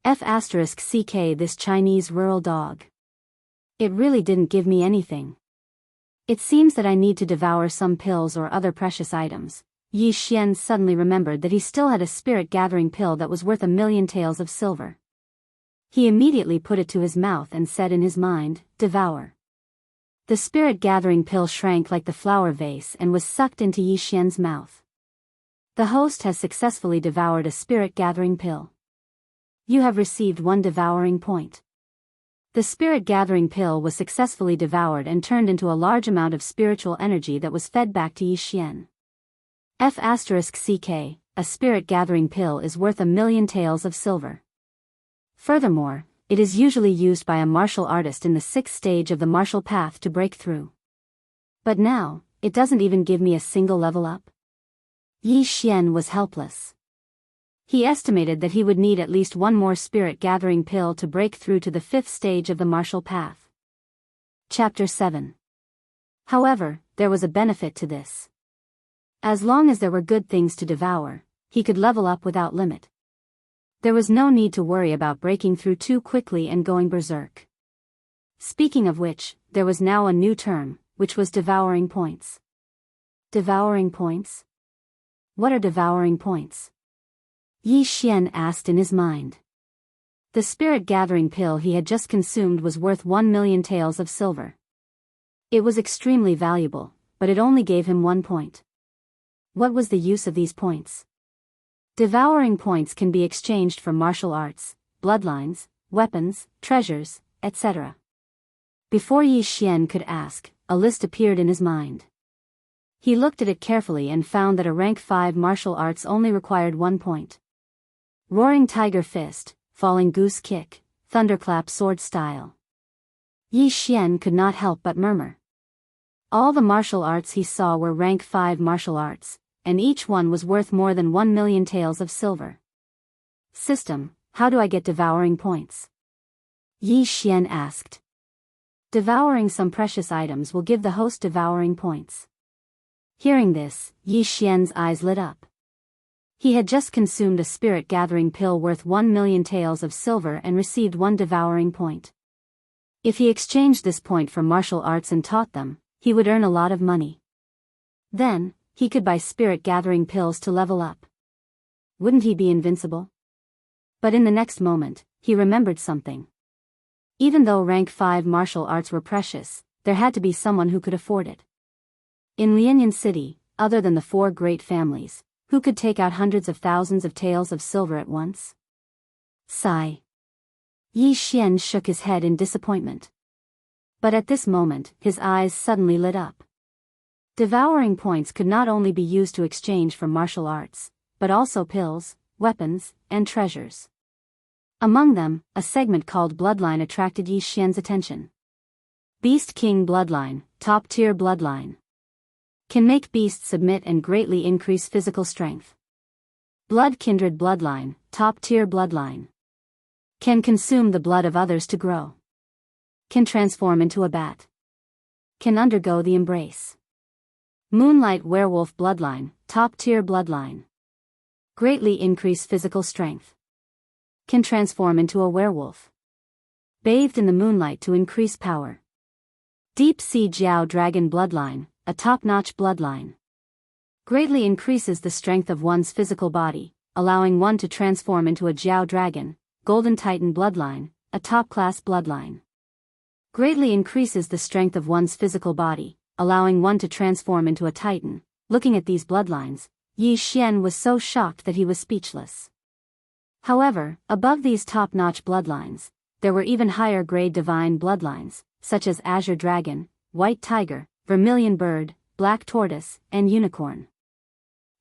F***ck this Chinese rural dog. It really didn't give me anything. It seems that I need to devour some pills or other precious items. Yi Xian suddenly remembered that he still had a spirit-gathering pill that was worth 1,000,000 taels of silver. He immediately put it to his mouth and said in his mind, "Devour." The spirit-gathering pill shrank like the flower vase and was sucked into Yi Xian's mouth. The host has successfully devoured a spirit-gathering pill. You have received 1 devouring point. The spirit-gathering pill was successfully devoured and turned into a large amount of spiritual energy that was fed back to Yi Xian. F***ck, a spirit-gathering pill is worth 1,000,000 taels of silver. Furthermore, it is usually used by a martial artist in the 6th stage of the martial path to break through. But now, it doesn't even give me a single level up. Yi Xian was helpless. He estimated that he would need at least 1 more spirit-gathering pill to break through to the 5th stage of the martial path. Chapter 7. However, there was a benefit to this. As long as there were good things to devour, he could level up without limit. There was no need to worry about breaking through too quickly and going berserk. Speaking of which, there was now a new term, which was devouring points. Devouring points? What are devouring points? Yi Xian asked in his mind. The spirit-gathering pill he had just consumed was worth 1,000,000 taels of silver. It was extremely valuable, but it only gave him 1 point. What was the use of these points? Devouring points can be exchanged for martial arts, bloodlines, weapons, treasures, etc. Before Yi Xian could ask, a list appeared in his mind. He looked at it carefully and found that a rank 5 martial arts only required 1 point. Roaring Tiger Fist, Falling Goose Kick, Thunderclap Sword Style. Yi Xian could not help but murmur. All the martial arts he saw were rank 5 martial arts, and each one was worth more than 1,000,000 taels of silver. System, how do I get devouring points? Yi Xian asked. Devouring some precious items will give the host devouring points. Hearing this, Yi Xian's eyes lit up. He had just consumed a spirit-gathering pill worth 1,000,000 taels of silver and received 1 devouring point. If he exchanged this point for martial arts and taught them, he would earn a lot of money. Then, he could buy spirit-gathering pills to level up. Wouldn't he be invincible? But in the next moment, he remembered something. Even though rank 5 martial arts were precious, there had to be someone who could afford it. In Lianyan City, other than the 4 great families, who could take out hundreds of thousands of taels of silver at once? Sigh. Yi Xian shook his head in disappointment. But at this moment, his eyes suddenly lit up. Devouring points could not only be used to exchange for martial arts, but also pills, weapons, and treasures. Among them, a segment called Bloodline attracted Yi Xian's attention. Beast King Bloodline, top-tier bloodline. Can make beasts submit and greatly increase physical strength. Blood Kindred Bloodline, top-tier bloodline. Can consume the blood of others to grow. Can transform into a bat. Can undergo the embrace. Moonlight Werewolf Bloodline, top-tier bloodline. Greatly increase physical strength. Can transform into a werewolf. Bathed in the moonlight to increase power. Deep Sea Jiao Dragon Bloodline, a top-notch bloodline. Greatly increases the strength of one's physical body, allowing one to transform into a Jiao Dragon. Golden Titan Bloodline, a top-class bloodline. Greatly increases the strength of one's physical body, allowing one to transform into a titan. Looking at these bloodlines, Yi Xian was so shocked that he was speechless. However, above these top-notch bloodlines, there were even higher-grade divine bloodlines, such as Azure Dragon, White Tiger, Vermilion Bird, Black Tortoise, and Unicorn.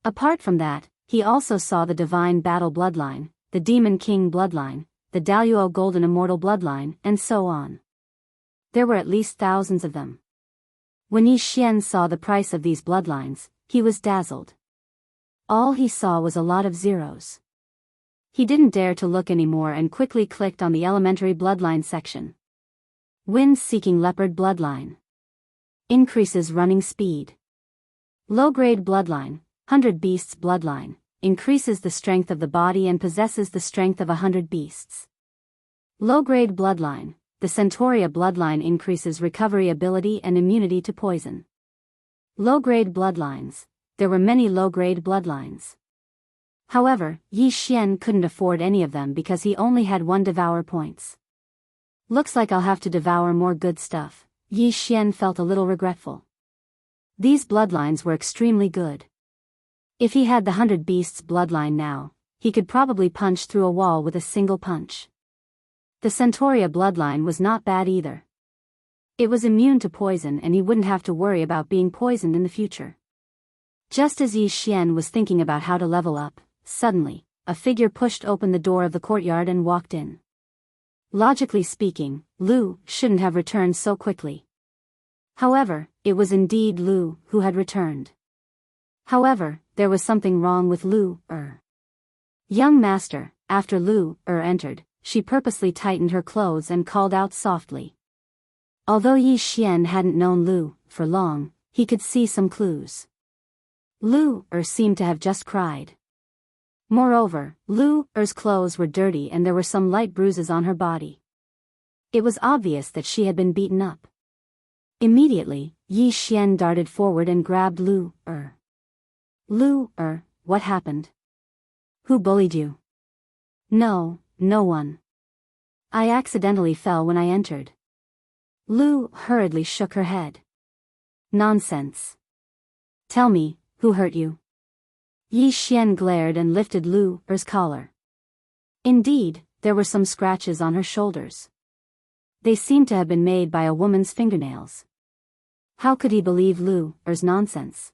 Apart from that, he also saw the Divine Battle Bloodline, the Demon King Bloodline, the Daoist Golden Immortal Bloodline, and so on. There were at least thousands of them. When Yi Xian saw the price of these bloodlines, he was dazzled. All he saw was a lot of zeros. He didn't dare to look anymore and quickly clicked on the Elementary Bloodline section. Wind-Seeking Leopard Bloodline. Increases running speed. Low-grade Bloodline, 100 Beasts Bloodline. Increases the strength of the body and possesses the strength of 100 beasts. Low-grade Bloodline, the Centauria Bloodline increases recovery ability and immunity to poison. Low-grade Bloodlines, there were many low-grade Bloodlines. However, Yi Xian couldn't afford any of them because he only had 1 devour points. Looks like I'll have to devour more good stuff. Yi Xian felt a little regretful. These bloodlines were extremely good. If he had the 100 Beasts bloodline now, he could probably punch through a wall with a single punch. The Centauria bloodline was not bad either. It was immune to poison and he wouldn't have to worry about being poisoned in the future. Just as Yi Xian was thinking about how to level up, suddenly, a figure pushed open the door of the courtyard and walked in. Logically speaking, Lu shouldn't have returned so quickly. However, it was indeed Lu who had returned. However, there was something wrong with Lu. Young master, after Lu entered, she purposely tightened her clothes and called out softly. Although Yi Xian hadn't known Lu for long, he could see some clues. Lu seemed to have just cried. Moreover, Lu's clothes were dirty and there were some light bruises on her body. It was obvious that she had been beaten up. Immediately, Yi Xian darted forward and grabbed Lu. What happened? Who bullied you? No, no one. I accidentally fell when I entered. Lu hurriedly shook her head. Nonsense. Tell me, who hurt you? Yi Xian glared and lifted Lu's collar. Indeed, there were some scratches on her shoulders. They seemed to have been made by a woman's fingernails. How could he believe Lu's nonsense?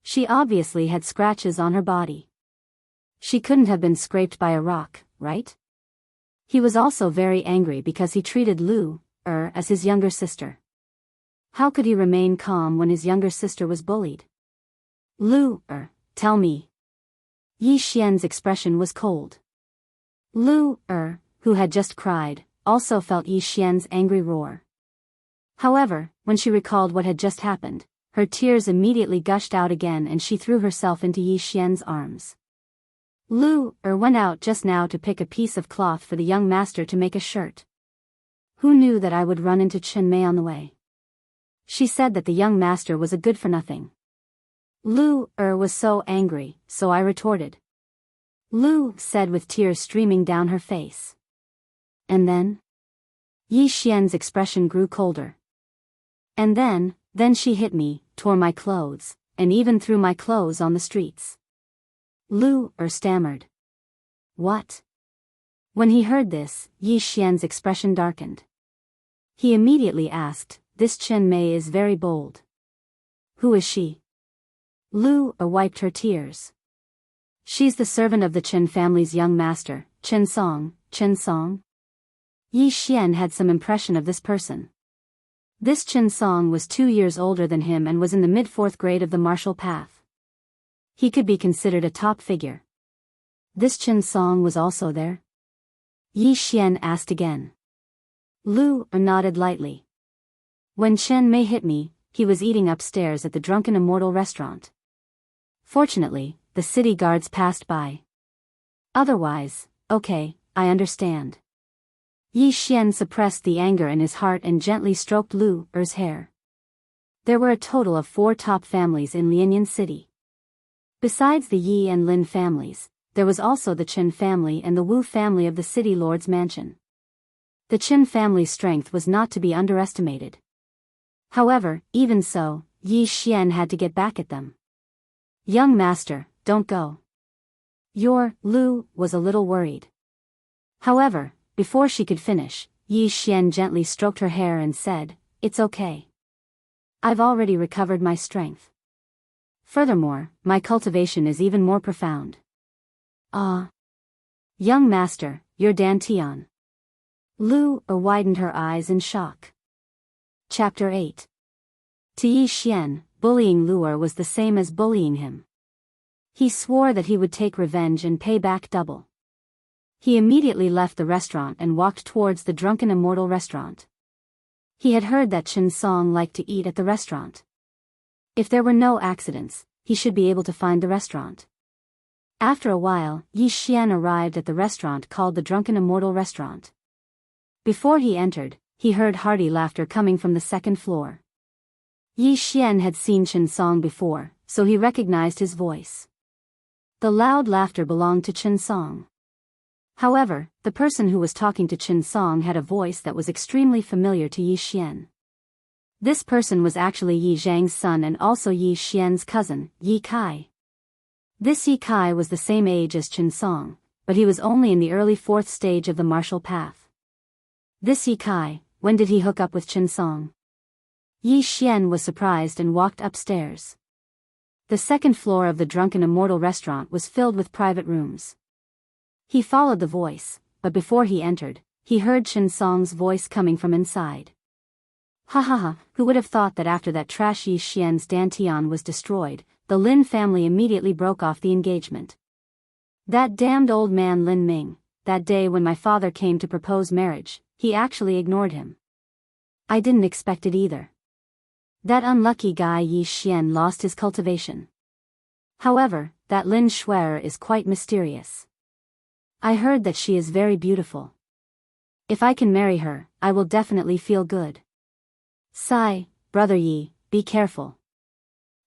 She obviously had scratches on her body. She couldn't have been scraped by a rock, right? He was also very angry because he treated Lu as his younger sister. How could he remain calm when his younger sister was bullied? Lu tell me. Yi Xian's expression was cold. Lu who had just cried, also felt Yi Xian's angry roar. However, when she recalled what had just happened, her tears immediately gushed out again and she threw herself into Yi Xian's arms. Lu went out just now to pick a piece of cloth for the young master to make a shirt. Who knew that I would run into Chen Mei on the way? She said that the young master was a good-for-nothing. Lu was so angry, so I retorted. Lu said with tears streaming down her face. And then? Yi Xian's expression grew colder. And then she hit me, tore my clothes, and even threw my clothes on the streets. Lu stammered. What? When he heard this, Yi Xian's expression darkened. He immediately asked, "This Chen Mei is very bold. Who is she?" Lu wiped her tears. She's the servant of the Chen family's young master, Chen Song. Yi Xian had some impression of this person. This Chen Song was 2 years older than him and was in the mid-4th grade of the martial path. He could be considered a top figure. This Chen Song was also there? Yi Xian asked again. Lu nodded lightly. When Chen Mei hit me, he was eating upstairs at the Drunken Immortal restaurant. Fortunately, the city guards passed by. Otherwise, okay, I understand. Yi Xian suppressed the anger in his heart and gently stroked Lu's hair. There were a total of 4 top families in Lianyan City. Besides the Yi and Lin families, there was also the Chen family and the Wu family of the city lord's mansion. The Chen family's strength was not to be underestimated. However, even so, Yi Xian had to get back at them. Young master, don't go. Lu was a little worried. However, before she could finish, Yi Xian gently stroked her hair and said, "It's okay. I've already recovered my strength. Furthermore, my cultivation is even more profound." Ah. Young master, you're Dan Tian. Lu widened her eyes in shock. Chapter 8. To Yi Xian, bullying Lu'er was the same as bullying him. He swore that he would take revenge and pay back double. He immediately left the restaurant and walked towards the Drunken Immortal restaurant. He had heard that Chen Song liked to eat at the restaurant. If there were no accidents, he should be able to find the restaurant. After a while, Yi Xian arrived at the restaurant called the Drunken Immortal restaurant. Before he entered, he heard hearty laughter coming from the 2nd floor. Yi Xian had seen Chen Song before, so he recognized his voice. The loud laughter belonged to Chen Song. However, the person who was talking to Chen Song had a voice that was extremely familiar to Yi Xian. This person was actually Yi Zhang's son and also Yi Xian's cousin, Yi Kai. This Yi Kai was the same age as Chen Song, but he was only in the early 4th stage of the martial path. This Yi Kai, when did he hook up with Chen Song? Yi Xian was surprised and walked upstairs. The 2nd floor of the Drunken Immortal restaurant was filled with private rooms. He followed the voice, but before he entered, he heard Chen Song's voice coming from inside. Ha ha ha, who would have thought that after that trash Yi Xian's Dantian was destroyed, the Lin family immediately broke off the engagement. That damned old man Lin Ming, that day when my father came to propose marriage, he actually ignored him. I didn't expect it either. That unlucky guy Yi Xian lost his cultivation. However, that Lin Shuer is quite mysterious. I heard that she is very beautiful. If I can marry her, I will definitely feel good. Sigh, brother Yi, be careful.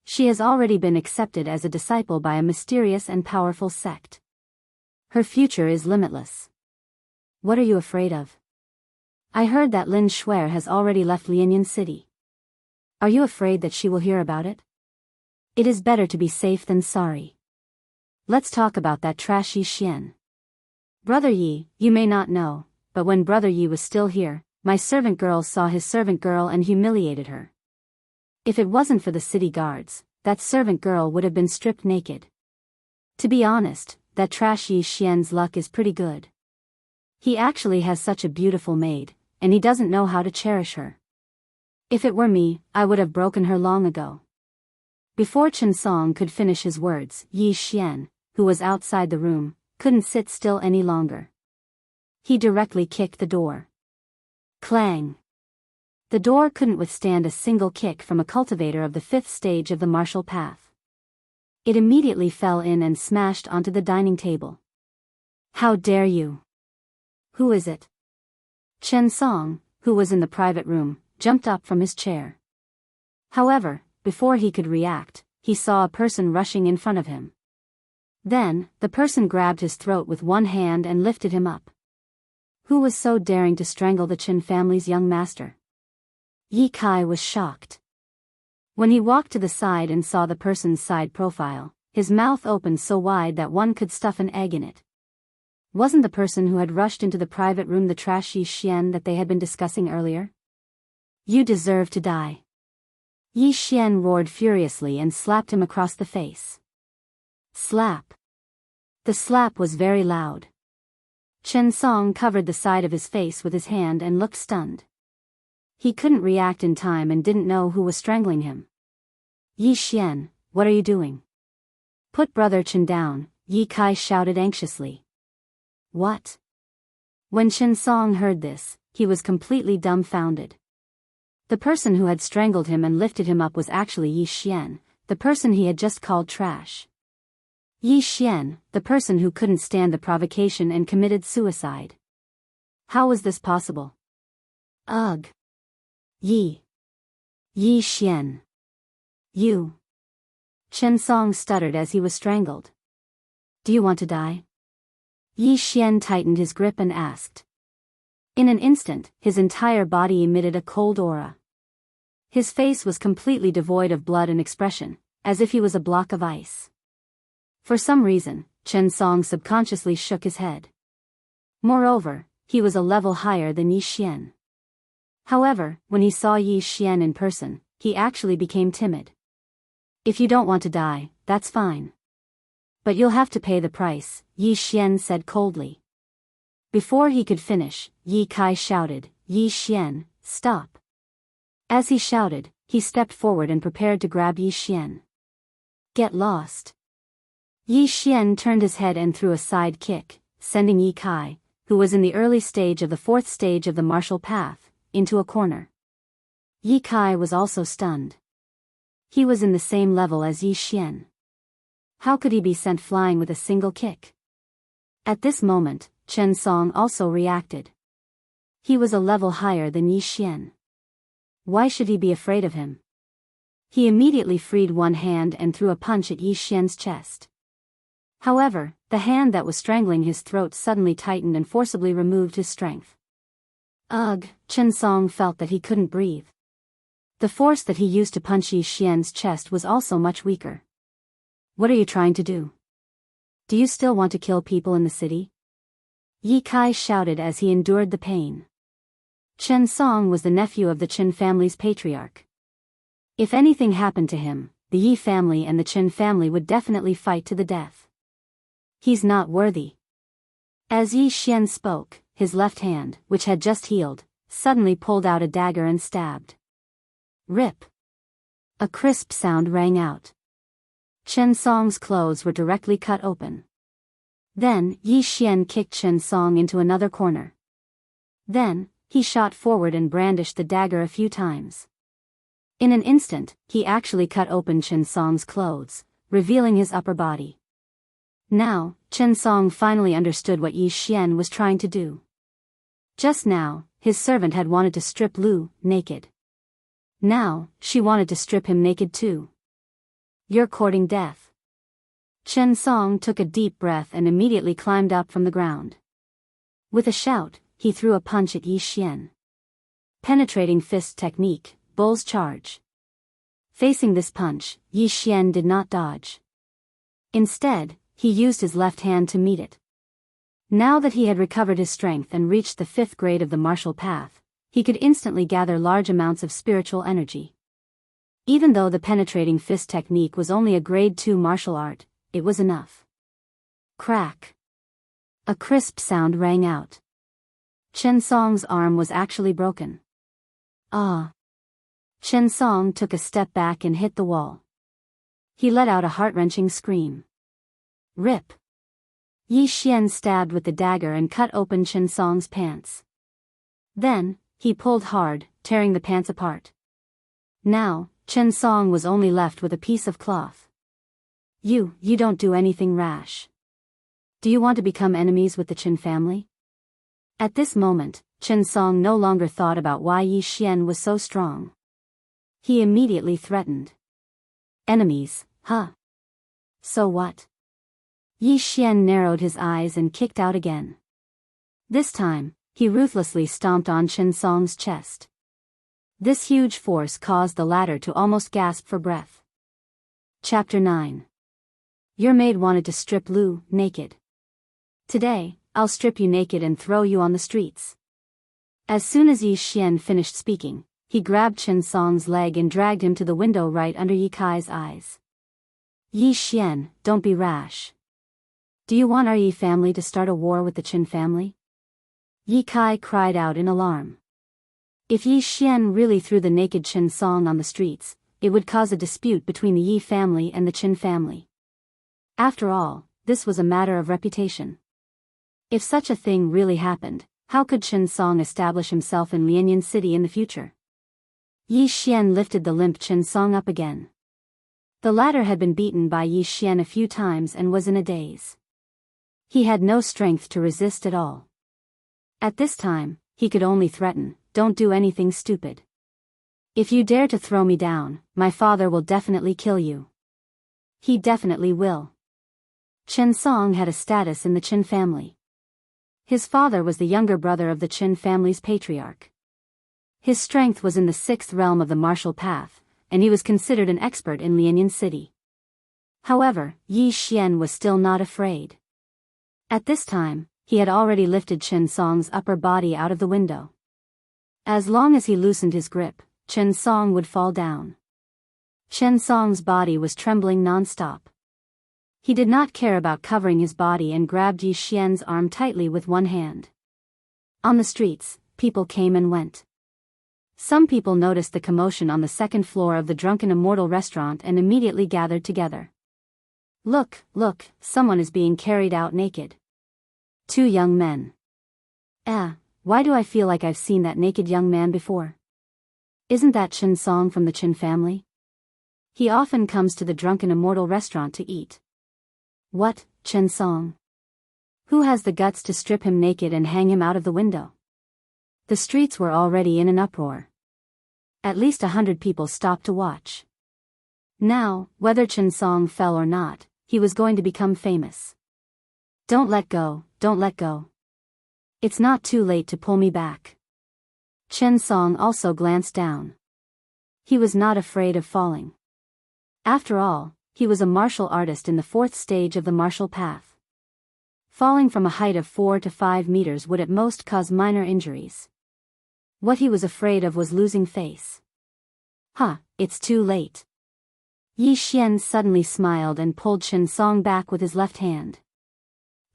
She has already been accepted as a disciple by a mysterious and powerful sect. Her future is limitless. What are you afraid of? I heard that Lin Shuer has already left Lianyan City. Are you afraid that she will hear about it? It is better to be safe than sorry. Let's talk about that trash Yi Xian. Brother Yi, you may not know, but when Brother Yi was still here, my servant girl saw his servant girl and humiliated her. If it wasn't for the city guards, that servant girl would have been stripped naked. To be honest, that trash Yi Xian's luck is pretty good. He actually has such a beautiful maid, and he doesn't know how to cherish her. If it were me, I would have broken her long ago. Before Chen Song could finish his words, Yi Xian, who was outside the room, couldn't sit still any longer. He directly kicked the door. Clang! The door couldn't withstand a single kick from a cultivator of the 5th stage of the martial path. It immediately fell in and smashed onto the dining table. How dare you? Who is it? Chen Song, who was in the private room, jumped up from his chair. However, before he could react, he saw a person rushing in front of him. Then, the person grabbed his throat with one hand and lifted him up. Who was so daring to strangle the Qin family's young master? Ye Kai was shocked. When he walked to the side and saw the person's side profile, his mouth opened so wide that one could stuff an egg in it. Wasn't the person who had rushed into the private room the trashy Xian that they had been discussing earlier? You deserve to die. Yi Xian roared furiously and slapped him across the face. Slap. The slap was very loud. Chen Song covered the side of his face with his hand and looked stunned. He couldn't react in time and didn't know who was strangling him. Yi Xian, what are you doing? Put Brother Chen down, Yi Kai shouted anxiously. What? When Chen Song heard this, he was completely dumbfounded. The person who had strangled him and lifted him up was actually Yi Xian, the person he had just called trash. Yi Xian, the person who couldn't stand the provocation and committed suicide. How was this possible? Ugh. Yi Xian. You. Chen Song stuttered as he was strangled. Do you want to die? Yi Xian tightened his grip and asked. In an instant, his entire body emitted a cold aura. His face was completely devoid of blood and expression, as if he was a block of ice. For some reason, Chen Song subconsciously shook his head. Moreover, he was a level higher than Yi Xian. However, when he saw Yi Xian in person, he actually became timid. If you don't want to die, that's fine. But you'll have to pay the price, Yi Xian said coldly. Before he could finish, Yi Kai shouted, Yi Xian, stop. As he shouted, he stepped forward and prepared to grab Yi Xian. Get lost. Yi Xian turned his head and threw a side kick, sending Yi Kai, who was in the early stage of the fourth stage of the martial path, into a corner. Yi Kai was also stunned. He was in the same level as Yi Xian. How could he be sent flying with a single kick? At this moment, Chen Song also reacted. He was a level higher than Yi Xian. Why should he be afraid of him? He immediately freed one hand and threw a punch at Yi Xian's chest. However, the hand that was strangling his throat suddenly tightened and forcibly removed his strength. Ugh, Chen Song felt that he couldn't breathe. The force that he used to punch Yi Xian's chest was also much weaker. What are you trying to do? Do you still want to kill people in the city? Yi Kai shouted as he endured the pain. Chen Song was the nephew of the Qin family's patriarch. If anything happened to him, the Yi family and the Qin family would definitely fight to the death. He's not worthy. As Yi Xian spoke, his left hand, which had just healed, suddenly pulled out a dagger and stabbed. Rip. A crisp sound rang out. Chen Song's clothes were directly cut open. Then, Yi Xian kicked Chen Song into another corner. Then, he shot forward and brandished the dagger a few times. In an instant, he actually cut open Chen Song's clothes, revealing his upper body. Now, Chen Song finally understood what Yi Xian was trying to do. Just now, his servant had wanted to strip Lu naked. Now, she wanted to strip him naked too. You're courting death. Chen Song took a deep breath and immediately climbed up from the ground. With a shout, he threw a punch at Yi Xian. Penetrating fist technique, bull's charge. Facing this punch, Yi Xian did not dodge. Instead, he used his left hand to meet it. Now that he had recovered his strength and reached the 5th grade of the martial path, he could instantly gather large amounts of spiritual energy. Even though the penetrating fist technique was only a grade 2 martial art, it was enough. Crack. A crisp sound rang out. Chen Song's arm was actually broken. Ah. Chen Song took a step back and hit the wall. He let out a heart-wrenching scream. Rip. Yi Xian stabbed with the dagger and cut open Chen Song's pants. Then, he pulled hard, tearing the pants apart. Now, Chen Song was only left with a piece of cloth. You don't do anything rash. Do you want to become enemies with the Qin family? At this moment, Chen Song no longer thought about why Yi Xian was so strong. He immediately threatened. Enemies, huh? So what? Yi Xian narrowed his eyes and kicked out again. This time, he ruthlessly stomped on Chen Song's chest. This huge force caused the latter to almost gasp for breath. Chapter 9. Your maid wanted to strip Lu naked. Today, I'll strip you naked and throw you on the streets. As soon as Yi Xian finished speaking, he grabbed Chen Song's leg and dragged him to the window right under Yi Kai's eyes. Yi Xian, don't be rash. Do you want our Yi family to start a war with the Chen family? Yi Kai cried out in alarm. If Yi Xian really threw the naked Chen Song on the streets, it would cause a dispute between the Yi family and the Chen family. After all, this was a matter of reputation. If such a thing really happened, how could Chen Song establish himself in Lianyan City in the future? Yi Xian lifted the limp Chen Song up again. The latter had been beaten by Yi Xian a few times and was in a daze. He had no strength to resist at all. At this time, he could only threaten, "Don't do anything stupid. If you dare to throw me down, my father will definitely kill you." He definitely will. Chen Song had a status in the Chen family. His father was the younger brother of the Chen family's patriarch. His strength was in the 6th realm of the martial path, and he was considered an expert in Lianyan City. However, Yi Xian was still not afraid. At this time, he had already lifted Chen Song's upper body out of the window. As long as he loosened his grip, Chen Song would fall down. Chen Song's body was trembling non-stop. He did not care about covering his body and grabbed Yi Xian's arm tightly with one hand. On the streets, people came and went. Some people noticed the commotion on the 2nd floor of the Drunken Immortal restaurant and immediately gathered together. Look, someone is being carried out naked. 2 young men. Why do I feel like I've seen that naked young man before? Isn't that Chen Song from the Chen family? He often comes to the Drunken Immortal restaurant to eat. What, Chen Song? Who has the guts to strip him naked and hang him out of the window? The streets were already in an uproar. At least 100 people stopped to watch. Now, whether Chen Song fell or not, he was going to become famous. Don't let go. It's not too late to pull me back. Chen Song also glanced down. He was not afraid of falling. After all, he was a martial artist in the 4th stage of the martial path. Falling from a height of 4 to 5 meters would at most cause minor injuries. What he was afraid of was losing face. It's too late. Yi Xian suddenly smiled and pulled Chen Song back with his left hand.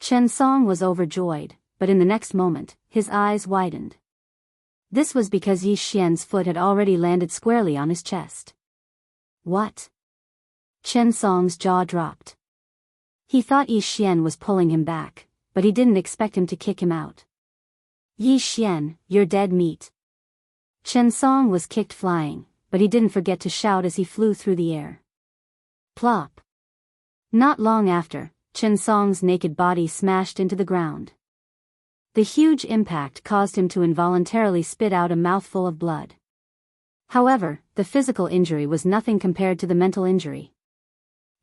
Chen Song was overjoyed, but in the next moment, his eyes widened. This was because Yi Xian's foot had already landed squarely on his chest. What? Chen Song's jaw dropped. He thought Yi Xian was pulling him back, but he didn't expect him to kick him out. Yi Xian, you're dead meat. Chen Song was kicked flying, but he didn't forget to shout as he flew through the air. Plop. Not long after, Chen Song's naked body smashed into the ground. The huge impact caused him to involuntarily spit out a mouthful of blood. However, the physical injury was nothing compared to the mental injury.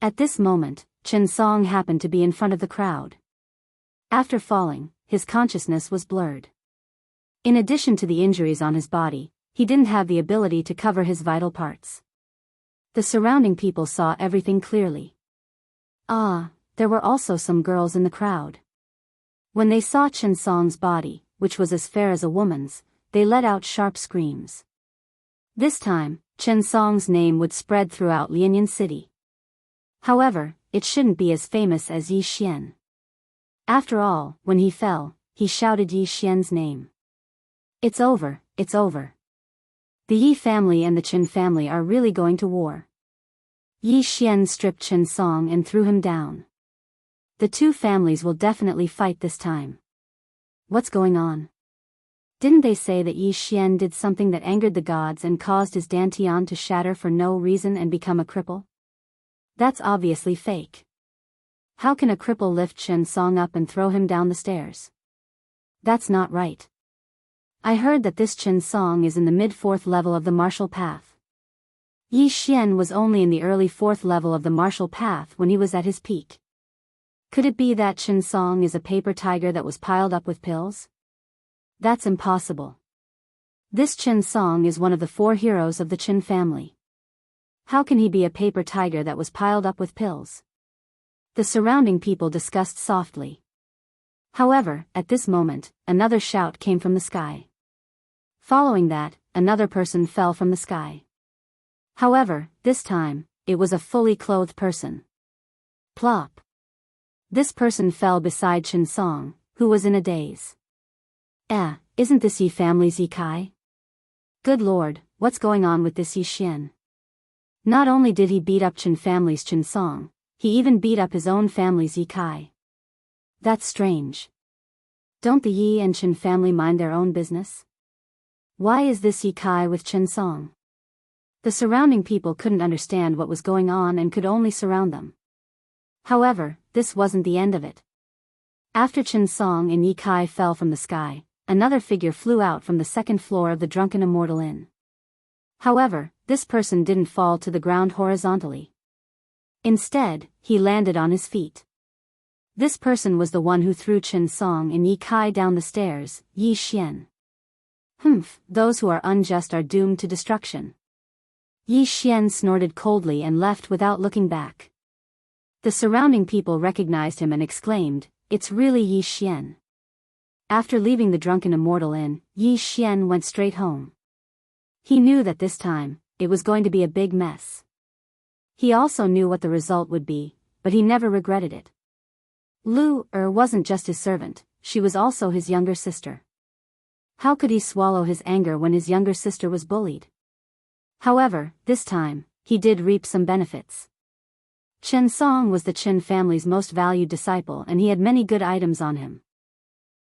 At this moment, Chen Song happened to be in front of the crowd. After falling, his consciousness was blurred. In addition to the injuries on his body, he didn't have the ability to cover his vital parts. The surrounding people saw everything clearly. There were also some girls in the crowd. When they saw Chen Song's body, which was as fair as a woman's, they let out sharp screams. This time, Chen Song's name would spread throughout Lianyan City. However, it shouldn't be as famous as Yi Xian. After all, when he fell, he shouted Yi Xian's name. It's over. The Yi family and the Chen family are really going to war. Yi Xian stripped Chen Song and threw him down. The 2 families will definitely fight this time. What's going on? Didn't they say that Yi Xian did something that angered the gods and caused his dantian to shatter for no reason and become a cripple? That's obviously fake. How can a cripple lift Chen Song up and throw him down the stairs? That's not right. I heard that this Chen Song is in the mid-4th level of the martial path. Yi Xian was only in the early 4th level of the martial path when he was at his peak. Could it be that Chen Song is a paper tiger that was piled up with pills? That's impossible. This Chen Song is one of the 4 heroes of the Chen family. How can he be a paper tiger that was piled up with pills? The surrounding people discussed softly. However, at this moment, another shout came from the sky. Following that, another person fell from the sky. However, this time, it was a fully clothed person. Plop. This person fell beside Chen Song, who was in a daze. Isn't this Yi family's Yi Kai? Good lord, what's going on with this Yi Xian? Not only did he beat up Chen family's Chen Song, he even beat up his own family's Yi Kai. That's strange. Don't the Yi and Chen family mind their own business? Why is this Yi Kai with Chen Song? The surrounding people couldn't understand what was going on and could only surround them. However, this wasn't the end of it. After Chen Song and Yi Kai fell from the sky, another figure flew out from the second floor of the Drunken Immortal Inn. However, this person didn't fall to the ground horizontally. Instead, he landed on his feet. This person was the one who threw Chen Song and Yi Kai down the stairs, Yi Xian. Those who are unjust are doomed to destruction. Yi Xian snorted coldly and left without looking back. The surrounding people recognized him and exclaimed, "It's really Yi Xian." After leaving the Drunken Immortal Inn, Yi Xian went straight home. He knew that this time, it was going to be a big mess. He also knew what the result would be, but he never regretted it. Lu wasn't just his servant, she was also his younger sister. How could he swallow his anger when his younger sister was bullied? However, this time, he did reap some benefits. Chen Song was the Chen family's most valued disciple and he had many good items on him.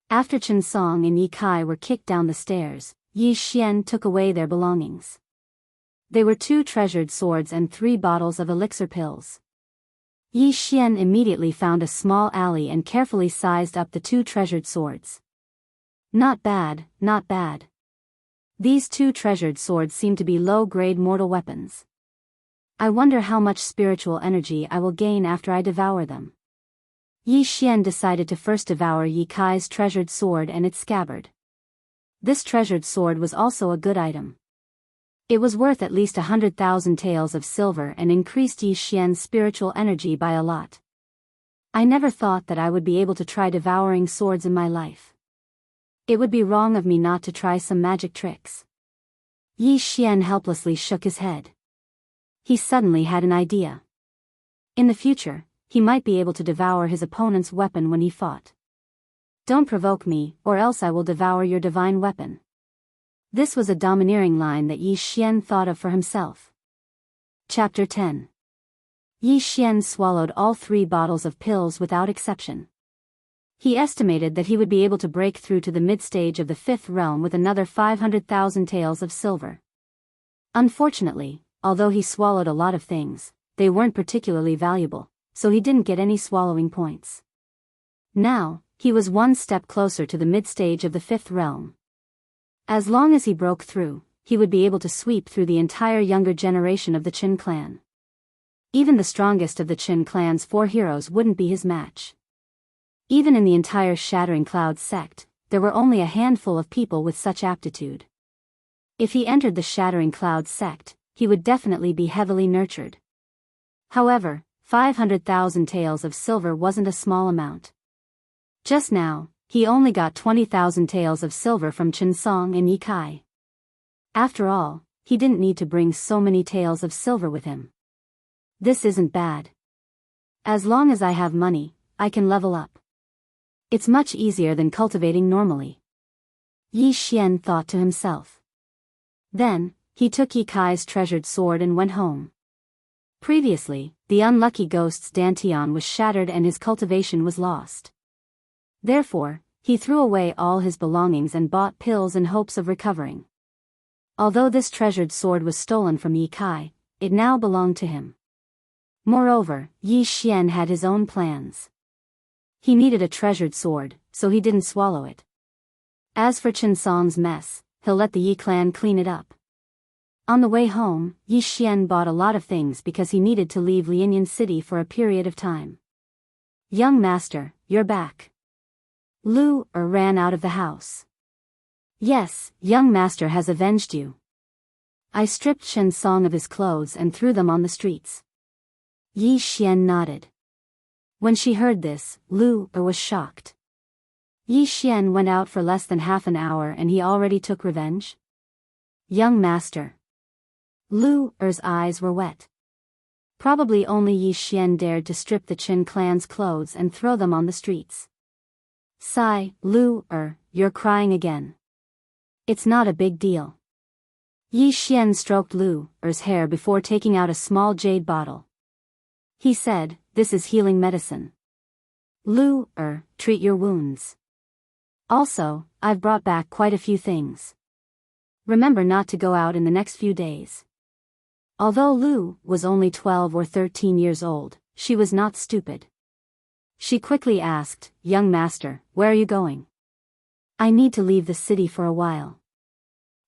After Chen Song and Yi Kai were kicked down the stairs, Yi Xian took away their belongings. They were 2 treasured swords and 3 bottles of elixir pills. Yi Xian immediately found a small alley and carefully sized up the 2 treasured swords. Not bad, not bad. These 2 treasured swords seem to be low-grade mortal weapons. I wonder how much spiritual energy I will gain after I devour them. Yi Xian decided to first devour Yi Kai's treasured sword and its scabbard. This treasured sword was also a good item. It was worth at least 100,000 taels of silver and increased Yi Xian's spiritual energy by a lot. I never thought that I would be able to try devouring swords in my life. It would be wrong of me not to try some magic tricks. Yi Xian helplessly shook his head. He suddenly had an idea. In the future, he might be able to devour his opponent's weapon when he fought. Don't provoke me, or else I will devour your divine weapon. This was a domineering line that Yi Xian thought of for himself. Chapter 10. Yi Xian swallowed all 3 bottles of pills without exception. He estimated that he would be able to break through to the mid-stage of the 5th realm with another 500,000 taels of silver. Unfortunately, although he swallowed a lot of things, they weren't particularly valuable, so he didn't get any swallowing points. Now, he was 1 step closer to the mid-stage of the 5th realm. As long as he broke through, he would be able to sweep through the entire younger generation of the Qin clan. Even the strongest of the Qin clan's 4 heroes wouldn't be his match. Even in the entire Shattering Cloud sect, there were only a handful of people with such aptitude. If he entered the Shattering Cloud sect, he would definitely be heavily nurtured. However, 500,000 taels of silver wasn't a small amount. Just now, he only got 20,000 taels of silver from Chen Song and Yi Kai. After all, he didn't need to bring so many taels of silver with him. This isn't bad. As long as I have money, I can level up. It's much easier than cultivating normally. Yi Xian thought to himself. Then, he took Yi Kai's treasured sword and went home. Previously, the unlucky ghost's dantian was shattered and his cultivation was lost. Therefore, he threw away all his belongings and bought pills in hopes of recovering. Although this treasured sword was stolen from Yi Kai, it now belonged to him. Moreover, Yi Xian had his own plans. He needed a treasured sword, so he didn't swallow it. As for Chen Song's mess, he'll let the Yi clan clean it up. On the way home, Yi Xian bought a lot of things because he needed to leave Lianyan City for a period of time. Young master, you're back. Lu ran out of the house. Yes, young master has avenged you. I stripped Shen Song of his clothes and threw them on the streets. Yi Xian nodded. When she heard this, Lu was shocked. Yi Xian went out for less than half an hour and he already took revenge? Young master. Lu's eyes were wet. Probably only Yi Xian dared to strip the Qin clan's clothes and throw them on the streets. Sigh, Lu, you're crying again. It's not a big deal. Yi Xian stroked Lu's hair before taking out a small jade bottle. He said, this is healing medicine. Lu, treat your wounds. Also, I've brought back quite a few things. Remember not to go out in the next few days. Although Lu was only 12 or 13 years old, she was not stupid. She quickly asked, young master, where are you going? I need to leave the city for a while.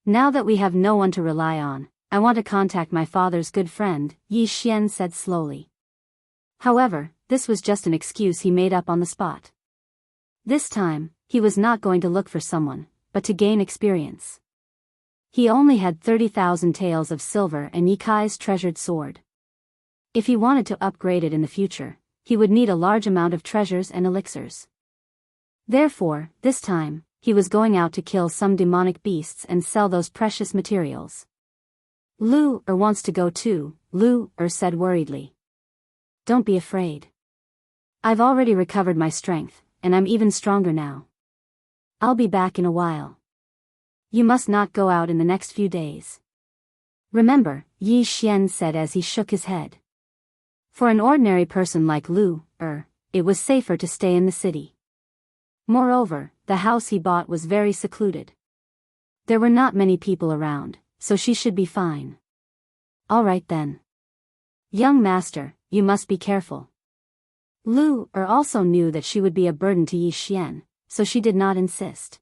Now that we have no one to rely on, I want to contact my father's good friend, Yi Xian said slowly. However, this was just an excuse he made up on the spot. This time, he was not going to look for someone, but to gain experience. He only had 30,000 taels of silver and Ye Kai's treasured sword. If he wanted to upgrade it in the future, he would need a large amount of treasures and elixirs. Therefore, this time, he was going out to kill some demonic beasts and sell those precious materials. Lu wants to go too, Lu said worriedly. Don't be afraid. I've already recovered my strength, and I'm even stronger now. I'll be back in a while. You must not go out in the next few days. Remember, Yi Xian said as he shook his head. For an ordinary person like Lu, it was safer to stay in the city. Moreover, the house he bought was very secluded. There were not many people around, so she should be fine. All right then. Young master, you must be careful. Lu also knew that she would be a burden to Yi Xian, so she did not insist.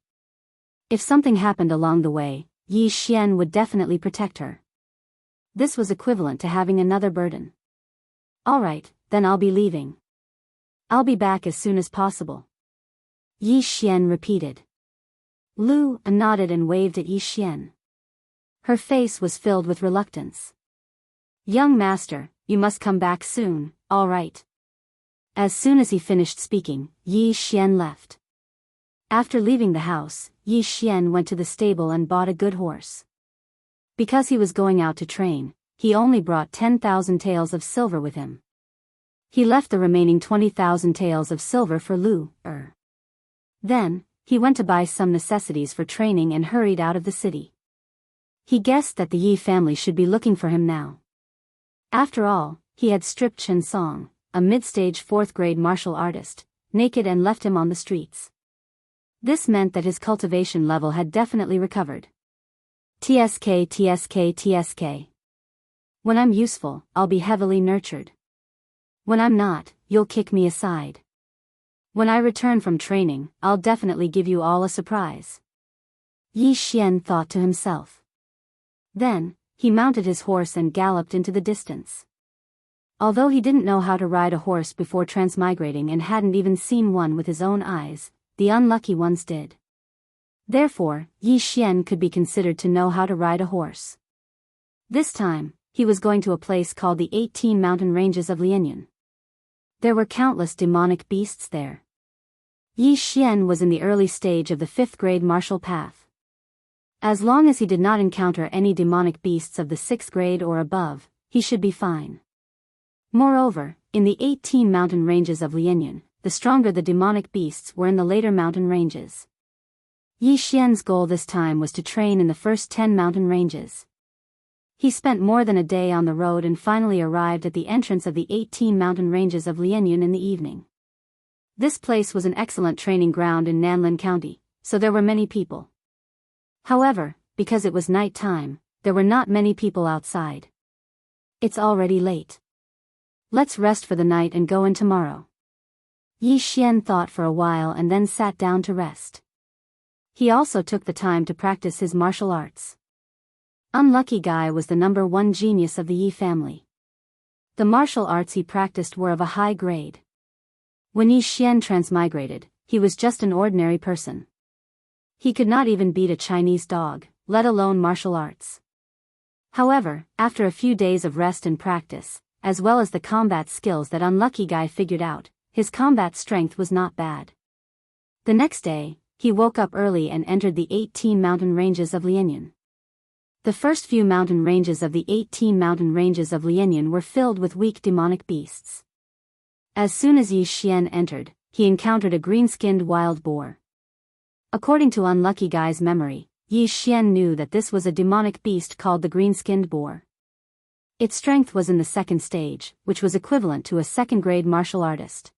If something happened along the way, Yi Xian would definitely protect her. This was equivalent to having another burden. All right, then I'll be leaving. I'll be back as soon as possible. Yi Xian repeated. Lu nodded and waved at Yi Xian. Her face was filled with reluctance. Young master, you must come back soon, all right. As soon as he finished speaking, Yi Xian left. After leaving the house, Yi Xian went to the stable and bought a good horse. Because he was going out to train, he only brought 10,000 taels of silver with him. He left the remaining 20,000 taels of silver for Lu. Then, he went to buy some necessities for training and hurried out of the city. He guessed that the Yi family should be looking for him now. After all, he had stripped Chen Song, a mid-stage 4th-grade martial artist, naked and left him on the streets. This meant that his cultivation level had definitely recovered. TSK TSK TSK. When I'm useful, I'll be heavily nurtured. When I'm not, you'll kick me aside. When I return from training, I'll definitely give you all a surprise. Yi Xian thought to himself. Then, he mounted his horse and galloped into the distance. Although he didn't know how to ride a horse before transmigrating and hadn't even seen one with his own eyes, the unlucky ones did. Therefore, Yi Xian could be considered to know how to ride a horse. This time, he was going to a place called the 18 mountain ranges of Lianyun. There were countless demonic beasts there. Yi Xian was in the early stage of the 5th-grade martial path. As long as he did not encounter any demonic beasts of the 6th grade or above, he should be fine. Moreover, in the 18 mountain ranges of Lianyun, the stronger the demonic beasts were in the later mountain ranges. Yi Xian's goal this time was to train in the first 10 mountain ranges. He spent more than a day on the road and finally arrived at the entrance of the 18 mountain ranges of Lianyun in the evening. This place was an excellent training ground in Nanlin County, so there were many people. However, because it was night time, there were not many people outside. It's already late. Let's rest for the night and go in tomorrow. Yi Xian thought for a while and then sat down to rest. He also took the time to practice his martial arts. Unlucky Guy was the #1 genius of the Yi family. The martial arts he practiced were of a high grade. When Yi Xian transmigrated, he was just an ordinary person. He could not even beat a Chinese dog, let alone martial arts. However, after a few days of rest and practice, as well as the combat skills that unlucky guy figured out, his combat strength was not bad. The next day, he woke up early and entered the 18 mountain ranges of Lianyan. The first few mountain ranges of the 18 mountain ranges of Lianyan were filled with weak demonic beasts. As soon as Yi Xian entered, he encountered a green-skinned wild boar. According to Unlucky Guy's memory, Yi Xian knew that this was a demonic beast called the green-skinned boar. Its strength was in the second stage, which was equivalent to a second-grade martial artist.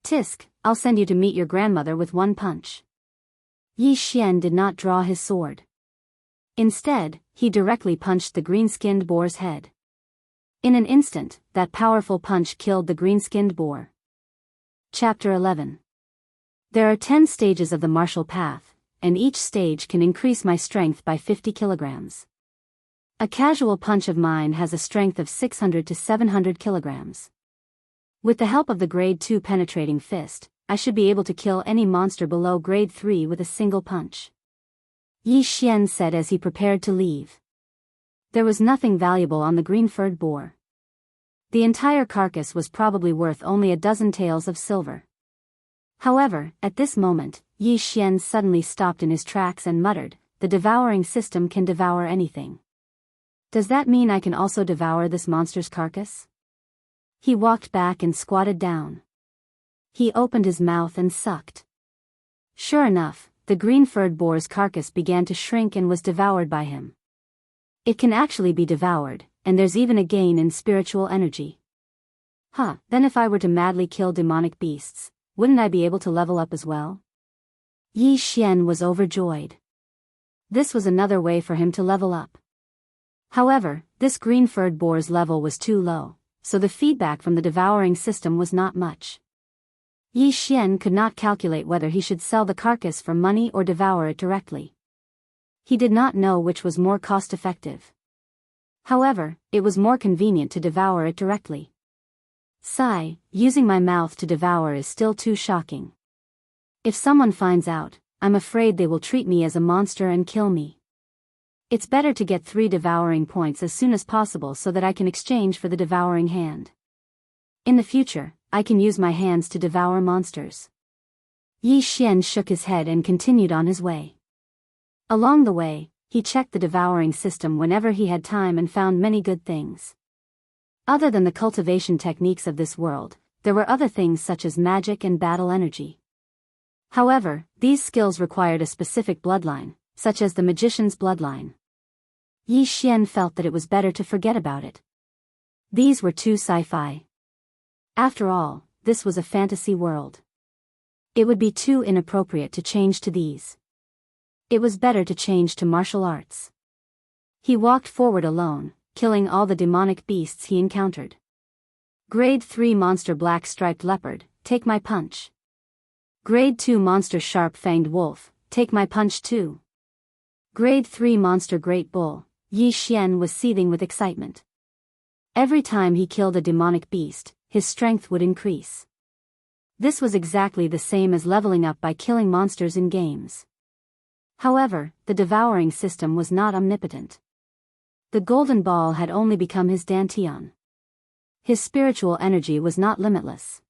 Tisk, I'll send you to meet your grandmother with one punch. Yi Xian did not draw his sword. Instead, he directly punched the green-skinned boar's head. In an instant, that powerful punch killed the green-skinned boar. Chapter 11. There are 10 stages of the martial path, and each stage can increase my strength by 50 kilograms. A casual punch of mine has a strength of 600 to 700 kilograms. With the help of the grade 2 penetrating fist, I should be able to kill any monster below grade 3 with a single punch. Yi Xian said as he prepared to leave. There was nothing valuable on the green-furred boar. The entire carcass was probably worth only a dozen taels of silver. However, at this moment, Yi Xian suddenly stopped in his tracks and muttered, "The devouring system can devour anything. Does that mean I can also devour this monster's carcass?" He walked back and squatted down. He opened his mouth and sucked. Sure enough, the green-furred boar's carcass began to shrink and was devoured by him. It can actually be devoured, and there's even a gain in spiritual energy. Then if I were to madly kill demonic beasts, wouldn't I be able to level up as well? Yi Xian was overjoyed. This was another way for him to level up. However, this green-furred boar's level was too low, so the feedback from the devouring system was not much. Yi Xian could not calculate whether he should sell the carcass for money or devour it directly. He did not know which was more cost-effective. However, it was more convenient to devour it directly. Sigh, using my mouth to devour is still too shocking. If someone finds out, I'm afraid they will treat me as a monster and kill me. It's better to get 3 devouring points as soon as possible so that I can exchange for the devouring hand. In the future, I can use my hands to devour monsters. Yi Xian shook his head and continued on his way. Along the way, he checked the devouring system whenever he had time and found many good things. Other than the cultivation techniques of this world, there were other things such as magic and battle energy. However, these skills required a specific bloodline, such as the magician's bloodline. Yi Xian felt that it was better to forget about it. These were too sci-fi. After all, this was a fantasy world. It would be too inappropriate to change to these. It was better to change to martial arts. He walked forward alone, killing all the demonic beasts he encountered. Grade 3 monster black striped leopard, take my punch. Grade 2 monster sharp-fanged wolf, take my punch too. Grade 3 monster great bull. Yi Xian was seething with excitement. Every time he killed a demonic beast, his strength would increase. This was exactly the same as leveling up by killing monsters in games. However, the devouring system was not omnipotent. The golden ball had only become his dantian. His spiritual energy was not limitless.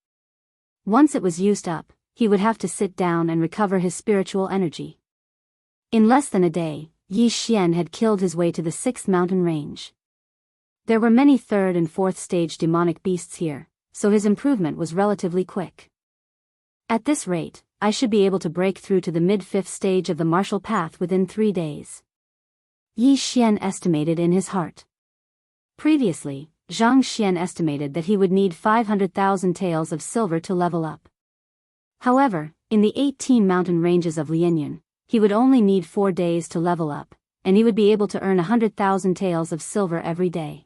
Once it was used up, he would have to sit down and recover his spiritual energy. In less than a day, Yi Xian had killed his way to the 6th mountain range. There were many 3rd and 4th stage demonic beasts here, so his improvement was relatively quick. At this rate, I should be able to break through to the mid-5th stage of the martial path within 3 days. Yi Xian estimated in his heart. Previously, Zhang Xian estimated that he would need 500,000 taels of silver to level up. However, in the 18 mountain ranges of Lianyan, he would only need 4 days to level up, and he would be able to earn 100,000 taels of silver every day.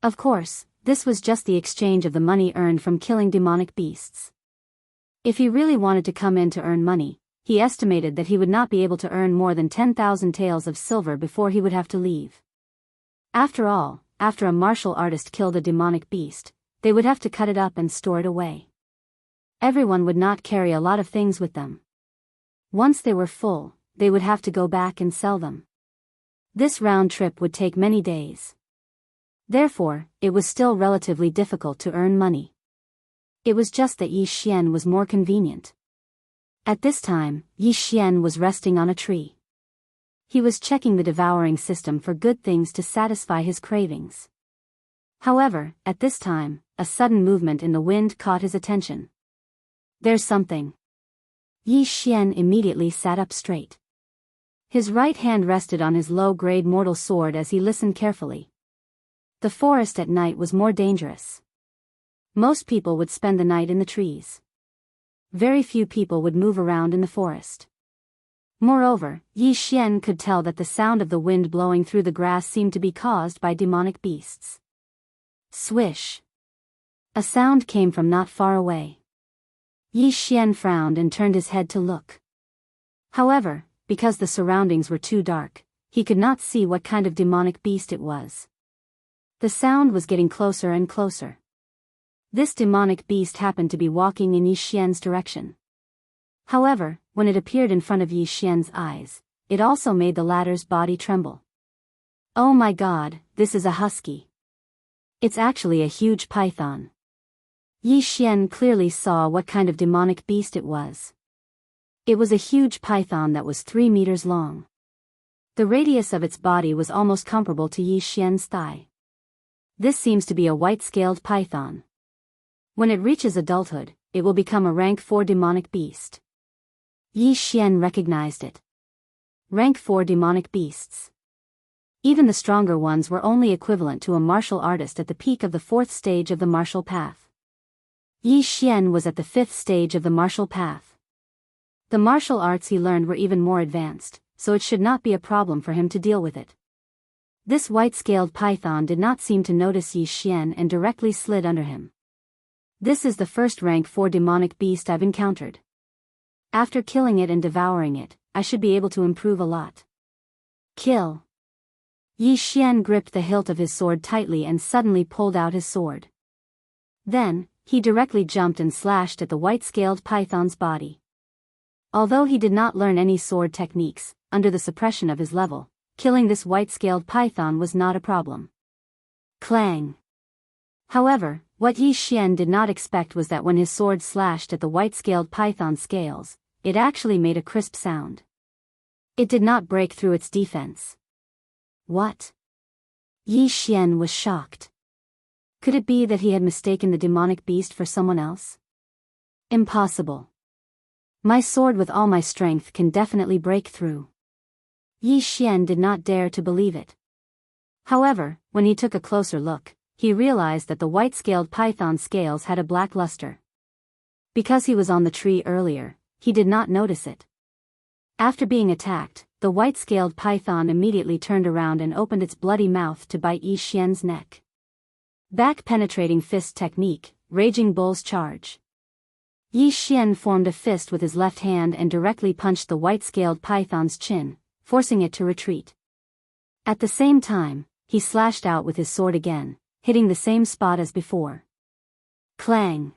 Of course, this was just the exchange of the money earned from killing demonic beasts. If he really wanted to come in to earn money, he estimated that he would not be able to earn more than 10,000 taels of silver before he would have to leave. After all, after a martial artist killed a demonic beast, they would have to cut it up and store it away. Everyone would not carry a lot of things with them. Once they were full, they would have to go back and sell them. This round trip would take many days. Therefore, it was still relatively difficult to earn money. It was just that Yi Xian was more convenient. At this time, Yi Xian was resting on a tree. He was checking the devouring system for good things to satisfy his cravings. However, at this time, a sudden movement in the wind caught his attention. There's something. Yi Xian immediately sat up straight. His right hand rested on his low-grade mortal sword as he listened carefully. The forest at night was more dangerous. Most people would spend the night in the trees. Very few people would move around in the forest. Moreover, Yi Xian could tell that the sound of the wind blowing through the grass seemed to be caused by demonic beasts. Swish! A sound came from not far away. Yi Xian frowned and turned his head to look. However, because the surroundings were too dark, he could not see what kind of demonic beast it was. The sound was getting closer and closer. This demonic beast happened to be walking in Yi Xian's direction. However, when it appeared in front of Yi Xian's eyes, it also made the latter's body tremble. Oh my god, this is a husky. It's actually a huge python. Yi Xian clearly saw what kind of demonic beast it was. It was a huge python that was 3 meters long. The radius of its body was almost comparable to Yi Xian's thigh. This seems to be a white-scaled python. When it reaches adulthood, it will become a rank 4 demonic beast. Yi Xian recognized it. Rank 4 demonic beasts. Even the stronger ones were only equivalent to a martial artist at the peak of the 4th stage of the martial path. Yi Xian was at the 5th stage of the martial path. The martial arts he learned were even more advanced, so it should not be a problem for him to deal with it. This white-scaled python did not seem to notice Yi Xian and directly slid under him. This is the first rank 4 demonic beast I've encountered. After killing it and devouring it, I should be able to improve a lot. Kill. Yi Xian gripped the hilt of his sword tightly and suddenly pulled out his sword. Then, he directly jumped and slashed at the white-scaled python's body. Although he did not learn any sword techniques, under the suppression of his level, killing this white-scaled python was not a problem. Clang! However, what Yi Xian did not expect was that when his sword slashed at the white-scaled python's scales, it actually made a crisp sound. It did not break through its defense. What? Yi Xian was shocked. Could it be that he had mistaken the demonic beast for someone else? Impossible. My sword with all my strength can definitely break through. Yi Xian did not dare to believe it. However, when he took a closer look, he realized that the white-scaled python's scales had a black luster. Because he was on the tree earlier, he did not notice it. After being attacked, the white-scaled python immediately turned around and opened its bloody mouth to bite Yi Xian's neck. Back-penetrating fist technique, Raging Bull's charge. Yi Xian formed a fist with his left hand and directly punched the white-scaled python's chin, forcing it to retreat. At the same time, he slashed out with his sword again, hitting the same spot as before. Clang!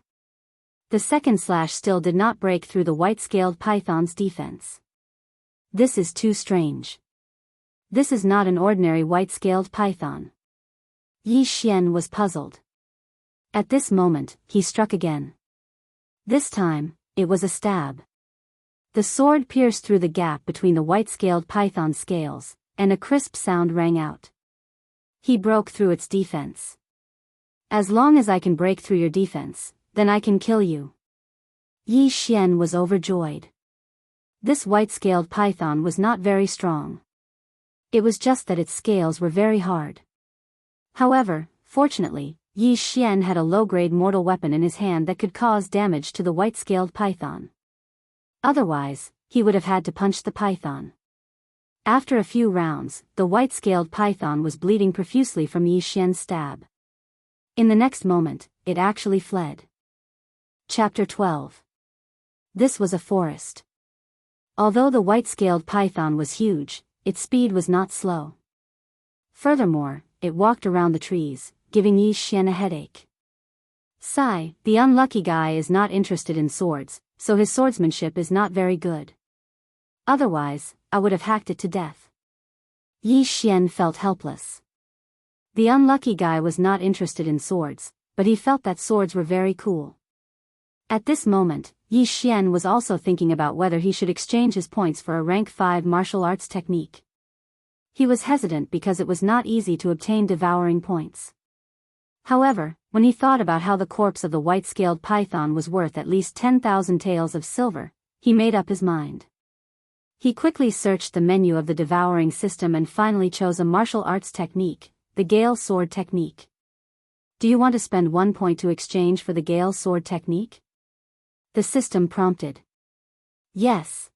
The second slash still did not break through the white-scaled python's defense. This is too strange. This is not an ordinary white-scaled python. Yi Xian was puzzled. At this moment, he struck again. This time, it was a stab. The sword pierced through the gap between the white-scaled python's scales, and a crisp sound rang out. He broke through its defense. As long as I can break through your defense, then I can kill you. Yi Xian was overjoyed. This white-scaled python was not very strong. It was just that its scales were very hard. However, fortunately, Yi Xian had a low-grade mortal weapon in his hand that could cause damage to the white-scaled python. Otherwise, he would have had to punch the python. After a few rounds, the white-scaled python was bleeding profusely from Yi Xian's stab. In the next moment, it actually fled. Chapter 12. This was a forest. Although the white-scaled python was huge, its speed was not slow. Furthermore, it walked around the trees, giving Yi Xian a headache. Sigh, the unlucky guy is not interested in swords, so his swordsmanship is not very good. Otherwise, I would have hacked it to death. Yi Xian felt helpless. The unlucky guy was not interested in swords, but he felt that swords were very cool. At this moment, Yi Xian was also thinking about whether he should exchange his points for a rank 5 martial arts technique. He was hesitant because it was not easy to obtain devouring points. However, when he thought about how the corpse of the white-scaled python was worth at least 10,000 taels of silver, he made up his mind. He quickly searched the menu of the devouring system and finally chose a martial arts technique, the Gale Sword Technique. Do you want to spend 1 point to exchange for the Gale Sword Technique? The system prompted. Yes.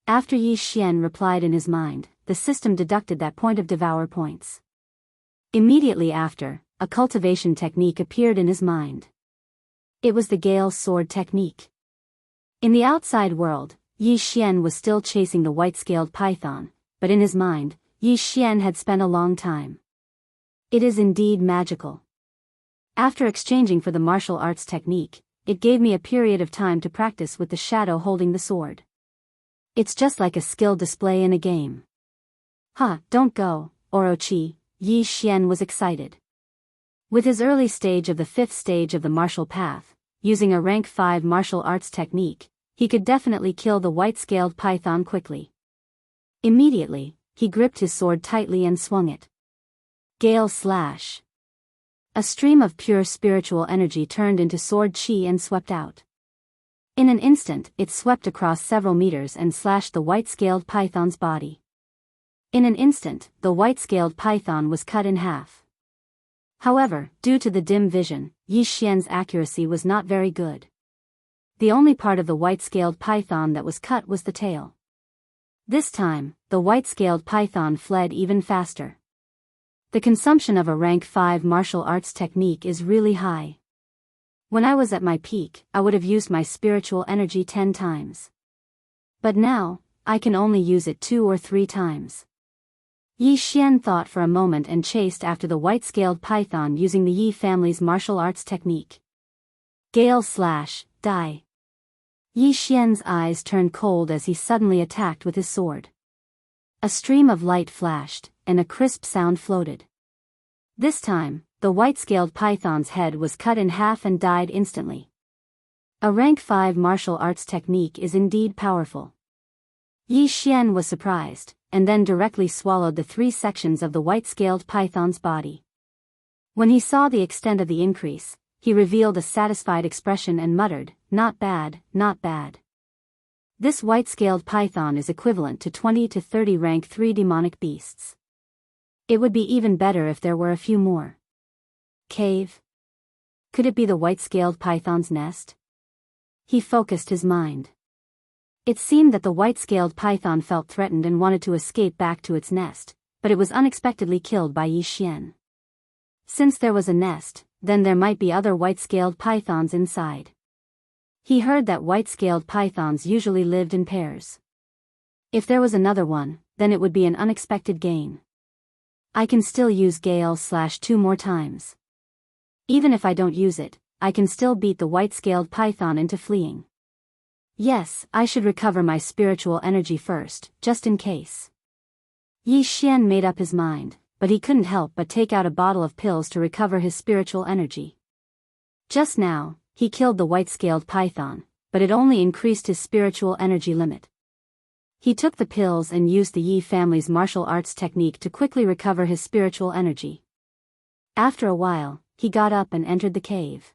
After Yi Xian replied in his mind, the system deducted that point of devour points. Immediately after, a cultivation technique appeared in his mind. It was the Gale Sword Technique. In the outside world, Yi Xian was still chasing the white-scaled python, but in his mind, Yi Xian had spent a long time. It is indeed magical. After exchanging for the martial arts technique, it gave me a period of time to practice with the shadow holding the sword. It's just like a skill display in a game. Don't go, Orochi, Yi Xian was excited. With his early stage of the 5th stage of the martial path, using a rank 5 martial arts technique, he could definitely kill the white-scaled python quickly. Immediately, he gripped his sword tightly and swung it. Gale Slash. A stream of pure spiritual energy turned into sword chi and swept out. In an instant, it swept across several meters and slashed the white-scaled python's body. In an instant, the white-scaled python was cut in half. However, due to the dim vision, Yi Xian's accuracy was not very good. The only part of the white-scaled python that was cut was the tail. This time, the white-scaled python fled even faster. The consumption of a rank 5 martial arts technique is really high. When I was at my peak, I would have used my spiritual energy 10 times. But now, I can only use it 2 or 3 times. Yi Xian thought for a moment and chased after the white-scaled python using the Yi family's martial arts technique. Gale Slash, Die. Yi Xian's eyes turned cold as he suddenly attacked with his sword. A stream of light flashed, and a crisp sound floated. This time, the white-scaled python's head was cut in half and died instantly. A rank 5 martial arts technique is indeed powerful. Yi Xian was surprised, and then directly swallowed the 3 sections of the white-scaled python's body. When he saw the extent of the increase, he revealed a satisfied expression and muttered, "Not bad, not bad." This white-scaled python is equivalent to 20 to 30 rank 3 demonic beasts. It would be even better if there were a few more. Cave? Could it be the white-scaled python's nest? He focused his mind. It seemed that the white-scaled python felt threatened and wanted to escape back to its nest, but it was unexpectedly killed by Yi Xian. Since there was a nest, then there might be other white-scaled pythons inside. He heard that white-scaled pythons usually lived in pairs. If there was another one, then it would be an unexpected gain. I can still use Gale Slash 2 more times. Even if I don't use it, I can still beat the white-scaled python into fleeing. Yes, I should recover my spiritual energy first, just in case. Yi Xian made up his mind, but he couldn't help but take out a bottle of pills to recover his spiritual energy. Just now, he killed the white-scaled python, but it only increased his spiritual energy limit. He took the pills and used the Yi family's martial arts technique to quickly recover his spiritual energy. After a while, he got up and entered the cave.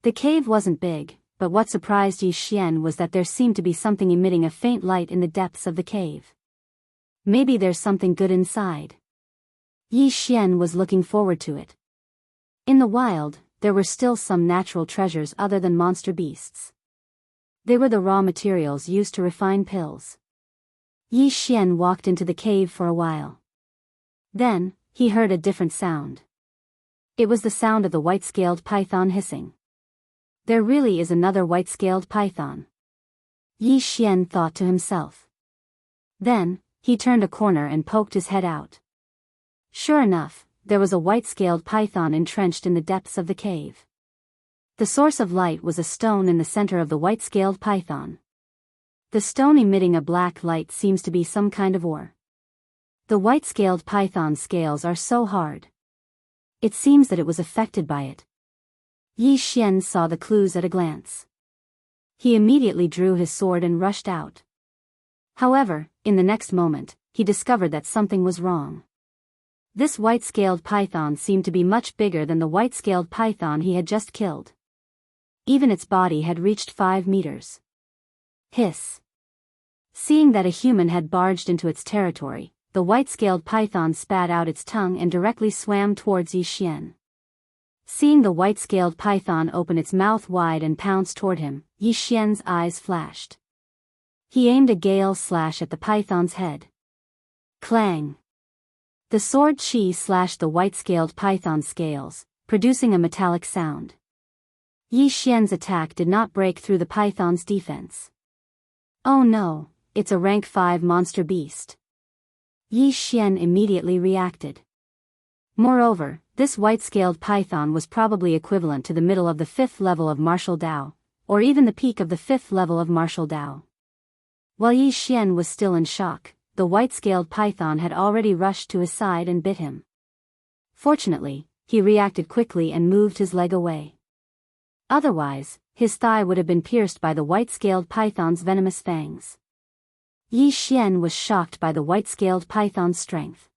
The cave wasn't big, but what surprised Yi Xian was that there seemed to be something emitting a faint light in the depths of the cave. Maybe there's something good inside. Yi Xian was looking forward to it. In the wild, there were still some natural treasures other than monster beasts. They were the raw materials used to refine pills. Yi Xian walked into the cave for a while. Then, he heard a different sound. It was the sound of the white-scaled python hissing. There really is another white-scaled python. Yi Xian thought to himself. Then, he turned a corner and poked his head out. Sure enough, there was a white-scaled python entrenched in the depths of the cave. The source of light was a stone in the center of the white-scaled python. The stone emitting a black light seems to be some kind of ore. The white-scaled python's scales are so hard. It seems that it was affected by it. Yi Xian saw the clues at a glance. He immediately drew his sword and rushed out. However, in the next moment, he discovered that something was wrong. This white-scaled python seemed to be much bigger than the white-scaled python he had just killed. Even its body had reached 5 meters. Hiss. Seeing that a human had barged into its territory, the white-scaled python spat out its tongue and directly swam towards Yi Xian. Seeing the white-scaled python open its mouth wide and pounce toward him, Yi Xian's eyes flashed. He aimed a gale slash at the python's head. Clang! The sword chi slashed the white-scaled python's scales, producing a metallic sound. Yi Xian's attack did not break through the python's defense. Oh no, it's a rank 5 monster beast. Yi Xian immediately reacted. Moreover, this white-scaled python was probably equivalent to the middle of the 5th level of martial Dao, or even the peak of the 5th level of martial Dao. While Yi Xian was still in shock, the white-scaled python had already rushed to his side and bit him. Fortunately, he reacted quickly and moved his leg away. Otherwise, his thigh would have been pierced by the white-scaled python's venomous fangs. Yi Xian was shocked by the white-scaled python's strength.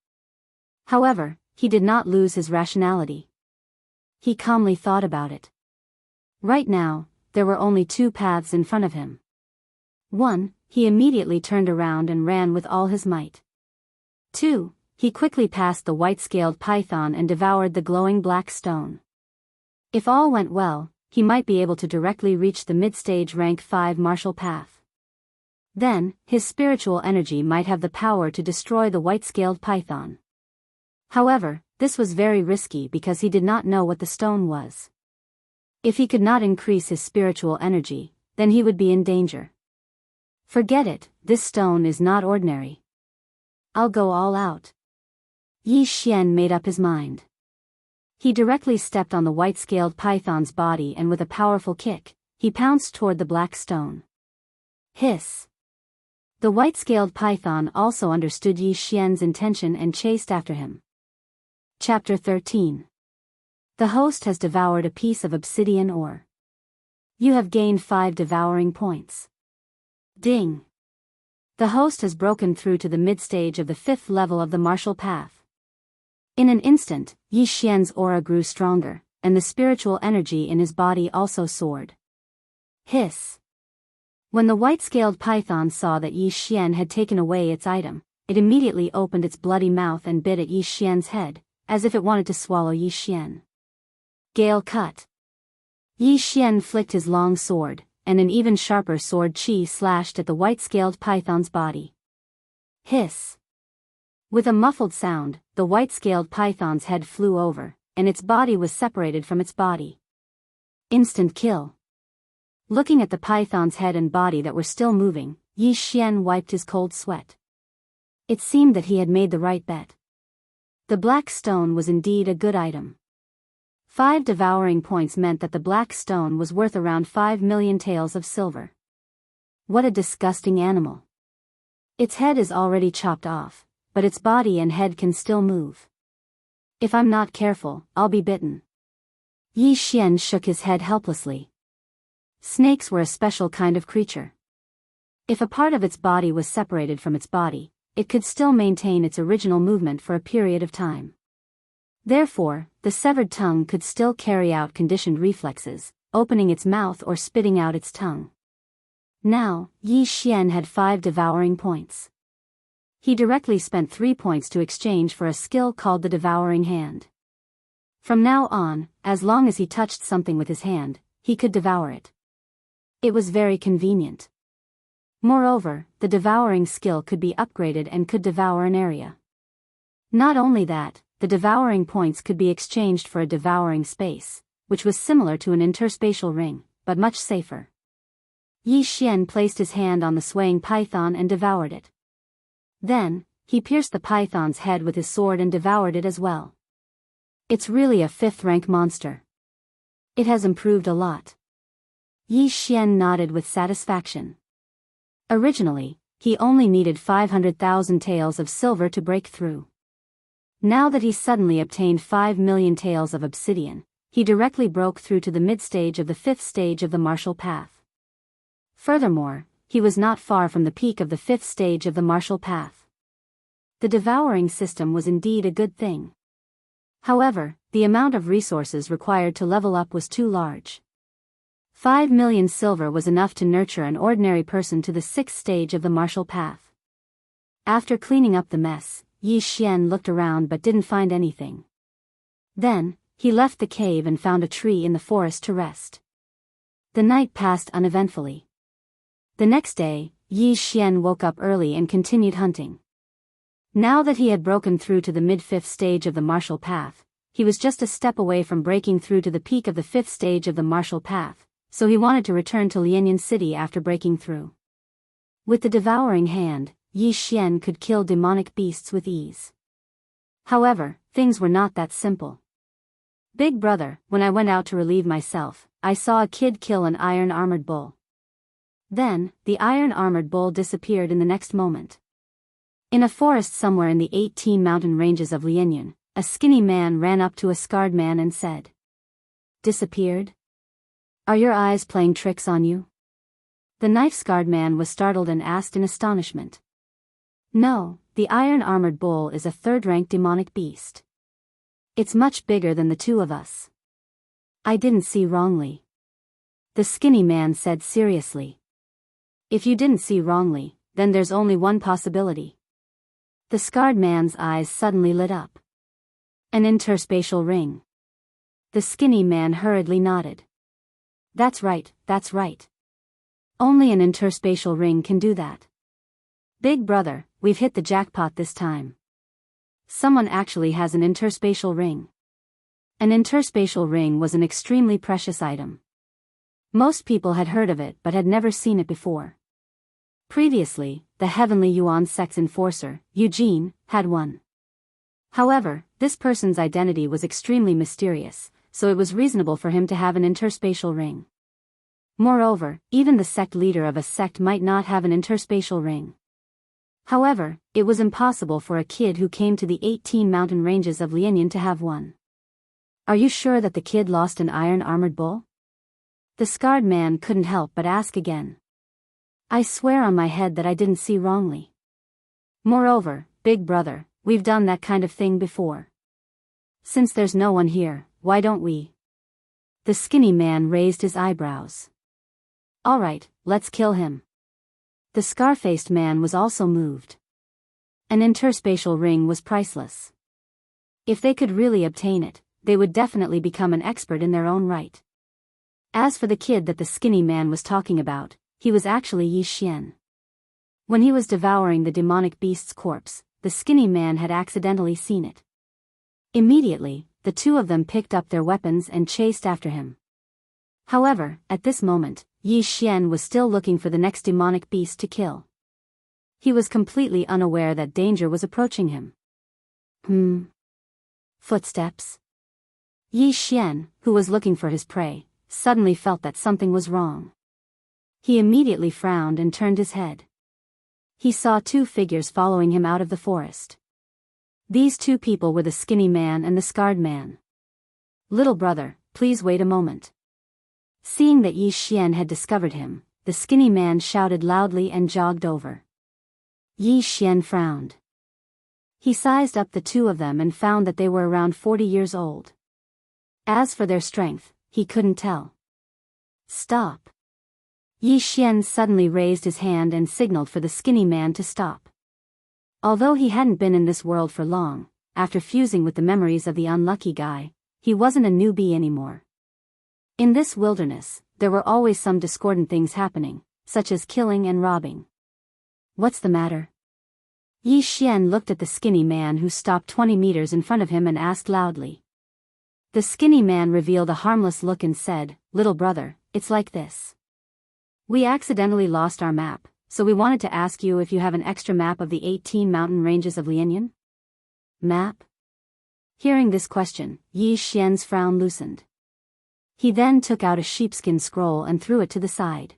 However, he did not lose his rationality. He calmly thought about it. Right now, there were only 2 paths in front of him. 1, he immediately turned around and ran with all his might. 2, he quickly passed the white-scaled python and devoured the glowing black stone. If all went well, he might be able to directly reach the mid-stage rank 5 martial path. Then, his spiritual energy might have the power to destroy the white-scaled python. However, this was very risky because he did not know what the stone was. If he could not increase his spiritual energy, then he would be in danger. Forget it, this stone is not ordinary. I'll go all out. Yi Xian made up his mind. He directly stepped on the white-scaled python's body and with a powerful kick, he pounced toward the black stone. Hiss. The white-scaled python also understood Yi Xian's intention and chased after him. Chapter 13. The host has devoured a piece of obsidian ore. You have gained 5 devouring points. Ding. The host has broken through to the mid-stage of the 5th level of the martial path. In an instant, Yi Xian's aura grew stronger, and the spiritual energy in his body also soared. Hiss. When the white-scaled python saw that Yi Xian had taken away its item, it immediately opened its bloody mouth and bit at Yi Xian's head, as if it wanted to swallow Yi Xian. Gale cut. Yi Xian flicked his long sword, and an even sharper sword chi slashed at the white-scaled python's body. Hiss. With a muffled sound, the white-scaled python's head flew over, and its body was separated from its body. Instant kill. Looking at the python's head and body that were still moving, Yi Xian wiped his cold sweat. It seemed that he had made the right bet. The black stone was indeed a good item. 5 devouring points meant that the black stone was worth around 5 million taels of silver. What a disgusting animal. Its head is already chopped off, but its body and head can still move. If I'm not careful, I'll be bitten. Yi Xian shook his head helplessly. Snakes were a special kind of creature. If a part of its body was separated from its body, it could still maintain its original movement for a period of time. Therefore, the severed tongue could still carry out conditioned reflexes, opening its mouth or spitting out its tongue. Now, Yi Xian had 5 devouring points. He directly spent 3 points to exchange for a skill called the Devouring Hand. From now on, as long as he touched something with his hand, he could devour it. It was very convenient. Moreover, the devouring skill could be upgraded and could devour an area. Not only that, the devouring points could be exchanged for a devouring space, which was similar to an interspatial ring, but much safer. Yi Xian placed his hand on the swaying python and devoured it. Then, he pierced the python's head with his sword and devoured it as well. It's really a 5th rank monster. It has improved a lot. Yi Xian nodded with satisfaction. Originally, he only needed 500,000 taels of silver to break through. Now that he suddenly obtained 5 million taels of obsidian, he directly broke through to the mid-stage of the 5th stage of the martial path. Furthermore, he was not far from the peak of the 5th stage of the martial path. The devouring system was indeed a good thing. However, the amount of resources required to level up was too large. 5 million silver was enough to nurture an ordinary person to the 6th stage of the martial path. After cleaning up the mess, Yi Xian looked around but didn't find anything. Then, he left the cave and found a tree in the forest to rest. The night passed uneventfully. The next day, Yi Xian woke up early and continued hunting. Now that he had broken through to the mid-5th stage of the martial path, he was just a step away from breaking through to the peak of the 5th stage of the martial path, so he wanted to return to Lianyan City after breaking through. With the devouring hand, Yi Xian could kill demonic beasts with ease. However, things were not that simple. Big brother, when I went out to relieve myself, I saw a kid kill an iron-armored bull. Then, the iron-armored bull disappeared in the next moment. In a forest somewhere in the 18 mountain ranges of Lianyan, a skinny man ran up to a scarred man and said, "Disappeared? Are your eyes playing tricks on you?" The knife-scarred man was startled and asked in astonishment. "No, the iron-armored bull is a 3rd-rank demonic beast. It's much bigger than the two of us." "I didn't see wrongly," the skinny man said seriously. "If you didn't see wrongly, then there's only one possibility." The scarred man's eyes suddenly lit up. "An interspatial ring." The skinny man hurriedly nodded. That's right. Only an interspatial ring can do that. Big brother, we've hit the jackpot this time. Someone actually has an interspatial ring." An interspatial ring was an extremely precious item. Most people had heard of it but had never seen it before. Previously, the Heavenly Yuan Sect's enforcer, Eugene, had one. However, this person's identity was extremely mysterious, so it was reasonable for him to have an interspatial ring. Moreover, even the sect leader of a sect might not have an interspatial ring. However, it was impossible for a kid who came to the 18 mountain ranges of Lianyan to have one. "Are you sure that the kid lost an iron-armored bull?" The scarred man couldn't help but ask again. "I swear on my head that I didn't see wrongly. Moreover, big brother, we've done that kind of thing before. Since there's no one here, why don't we?" The skinny man raised his eyebrows. "All right, let's kill him." The scar-faced man was also moved. An interspatial ring was priceless. If they could really obtain it, they would definitely become an expert in their own right. As for the kid that the skinny man was talking about, he was actually Yi Xian. When he was devouring the demonic beast's corpse, the skinny man had accidentally seen it. Immediately, the two of them picked up their weapons and chased after him. However, at this moment, Yi Xian was still looking for the next demonic beast to kill. He was completely unaware that danger was approaching him. Footsteps. Yi Xian, who was looking for his prey, suddenly felt that something was wrong. He immediately frowned and turned his head. He saw 2 figures following him out of the forest. These 2 people were the skinny man and the scarred man. "Little brother, please wait a moment." Seeing that Yi Xian had discovered him, the skinny man shouted loudly and jogged over. Yi Xian frowned. He sized up the 2 of them and found that they were around 40 years old. As for their strength, he couldn't tell. "Stop." Yi Xian suddenly raised his hand and signaled for the skinny man to stop. Although he hadn't been in this world for long, after fusing with the memories of the unlucky guy, he wasn't a newbie anymore. In this wilderness, there were always some discordant things happening, such as killing and robbing. "What's the matter?" Yi Xian looked at the skinny man who stopped 20 meters in front of him and asked loudly. The skinny man revealed a harmless look and said, "Little brother, it's like this. We accidentally lost our map, so we wanted to ask you if you have an extra map of the 18 mountain ranges of Lianyan." "Map?" Hearing this question, Yi Xian's frown loosened. He then took out a sheepskin scroll and threw it to the side.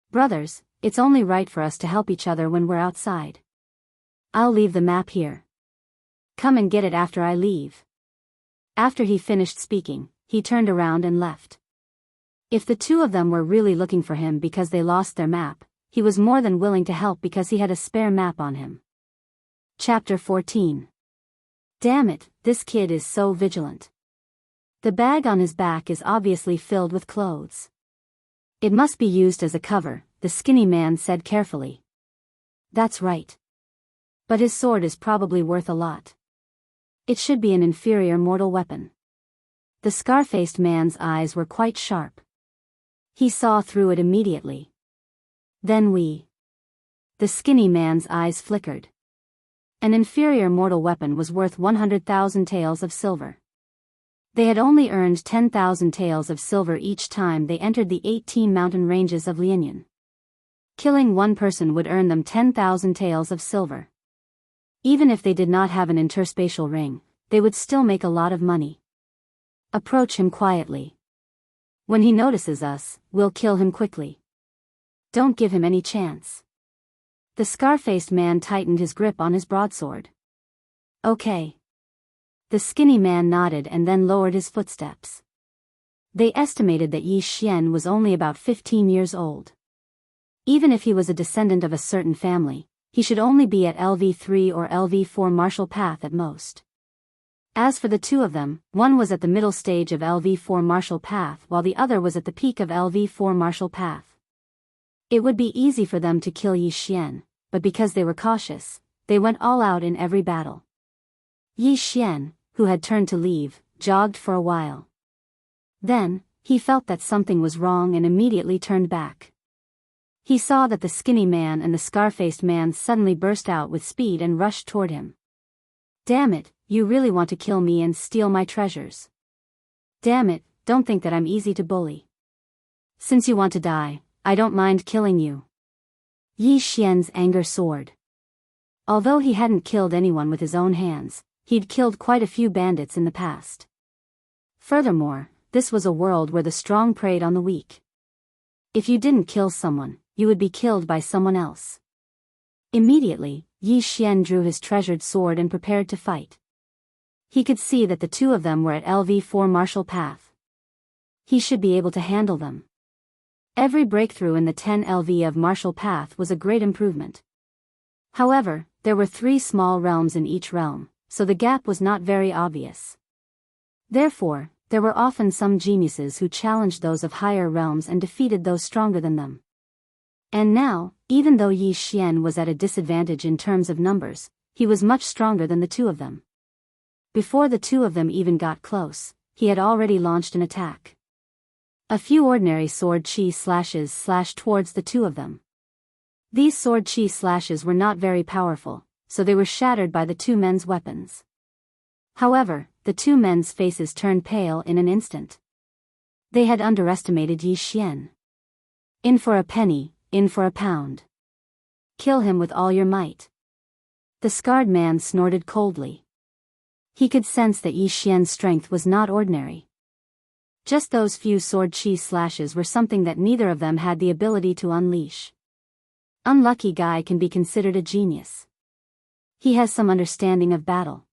Brothers, it's only right for us to help each other when we're outside. I'll leave the map here. Come and get it after I leave. After he finished speaking, he turned around and left. If the two of them were really looking for him because they lost their map, he was more than willing to help because he had a spare map on him. Chapter 14. Damn it, this kid is so vigilant. The bag on his back is obviously filled with clothes. It must be used as a cover, the skinny man said carefully. That's right. But his sword is probably worth a lot. It should be an inferior mortal weapon. The scar-faced man's eyes were quite sharp. He saw through it immediately. Then The skinny man's eyes flickered. An inferior mortal weapon was worth 100,000 taels of silver. They had only earned 10,000 taels of silver each time they entered the 18 mountain ranges of Lianyan. Killing one person would earn them 10,000 taels of silver. Even if they did not have an interspatial ring, they would still make a lot of money. Approach him quietly. When he notices us, we'll kill him quickly. Don't give him any chance. The scar-faced man tightened his grip on his broadsword. Okay. The skinny man nodded and then lowered his footsteps. They estimated that Yi Xian was only about 15 years old. Even if he was a descendant of a certain family, he should only be at LV3 or LV4 martial path at most. As for the two of them, one was at the middle stage of LV4 martial path while the other was at the peak of LV4 martial path. It would be easy for them to kill Yi Xian, but because they were cautious, they went all out in every battle. Yi Xian, who had turned to leave, jogged for a while. Then, he felt that something was wrong and immediately turned back. He saw that the skinny man and the scar-faced man suddenly burst out with speed and rushed toward him. Damn it, you really want to kill me and steal my treasures. Damn it, don't think that I'm easy to bully. Since you want to die, I don't mind killing you. Yi Xian's anger soared. Although he hadn't killed anyone with his own hands, he'd killed quite a few bandits in the past. Furthermore, this was a world where the strong preyed on the weak. If you didn't kill someone, you would be killed by someone else. Immediately, Yi Xian drew his treasured sword and prepared to fight. He could see that the two of them were at LV4 martial path. He should be able to handle them. Every breakthrough in the 10 LV of martial path was a great improvement. However, there were 3 small realms in each realm, so the gap was not very obvious. Therefore, there were often some geniuses who challenged those of higher realms and defeated those stronger than them. And now, even though Yi Xian was at a disadvantage in terms of numbers, he was much stronger than the two of them. Before the two of them even got close, he had already launched an attack. A few ordinary sword chi slashes slashed towards the two of them. These sword chi slashes were not very powerful, so they were shattered by the two men's weapons. However, the two men's faces turned pale in an instant. They had underestimated Yi Xian. In for a penny, in for a pound. Kill him with all your might. The scarred man snorted coldly. He could sense that Yi Xian's strength was not ordinary. Just those few sword chi slashes were something that neither of them had the ability to unleash. Unlucky guy can be considered a genius. He has some understanding of battle.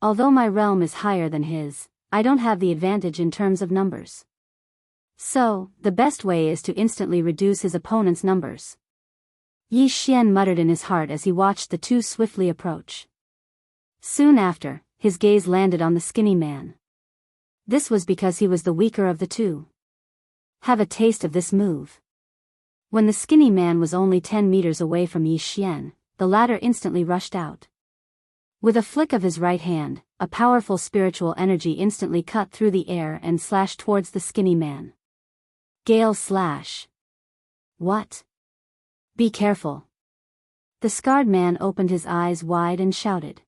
Although my realm is higher than his, I don't have the advantage in terms of numbers. So, the best way is to instantly reduce his opponent's numbers. Yi Xian muttered in his heart as he watched the two swiftly approach. Soon after, his gaze landed on the skinny man. This was because he was the weaker of the two. Have a taste of this move. When the skinny man was only 10 meters away from Yi Xian, the latter instantly rushed out. With a flick of his right hand, a powerful spiritual energy instantly cut through the air and slashed towards the skinny man. Gale slash. What? Be careful. The scarred man opened his eyes wide and shouted.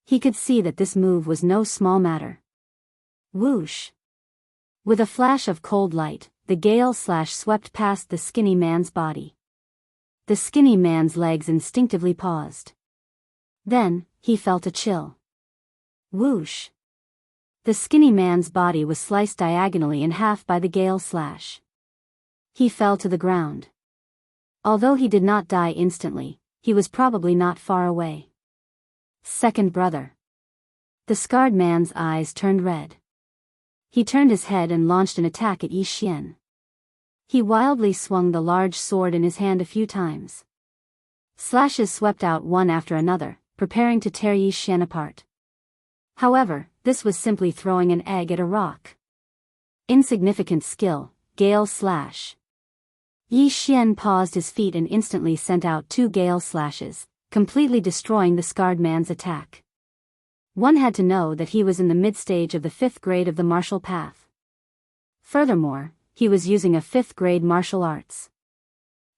He could see that this move was no small matter. Whoosh. With a flash of cold light, the gale slash swept past the skinny man's body. The skinny man's legs instinctively paused. Then, he felt a chill. Whoosh. The skinny man's body was sliced diagonally in half by the gale slash. He fell to the ground. Although he did not die instantly, he was probably not far away. Second brother. The scarred man's eyes turned red. He turned his head and launched an attack at Yi Xian. He wildly swung the large sword in his hand a few times. Slashes swept out one after another, preparing to tear Yi Xian apart. However, this was simply throwing an egg at a rock. Insignificant skill, gale slash. Yi Xian paused his feet and instantly sent out 2 gale slashes, completely destroying the scarred man's attack. One had to know that he was in the mid-stage of the 5th grade of the martial path. Furthermore, he was using a 5th grade martial arts.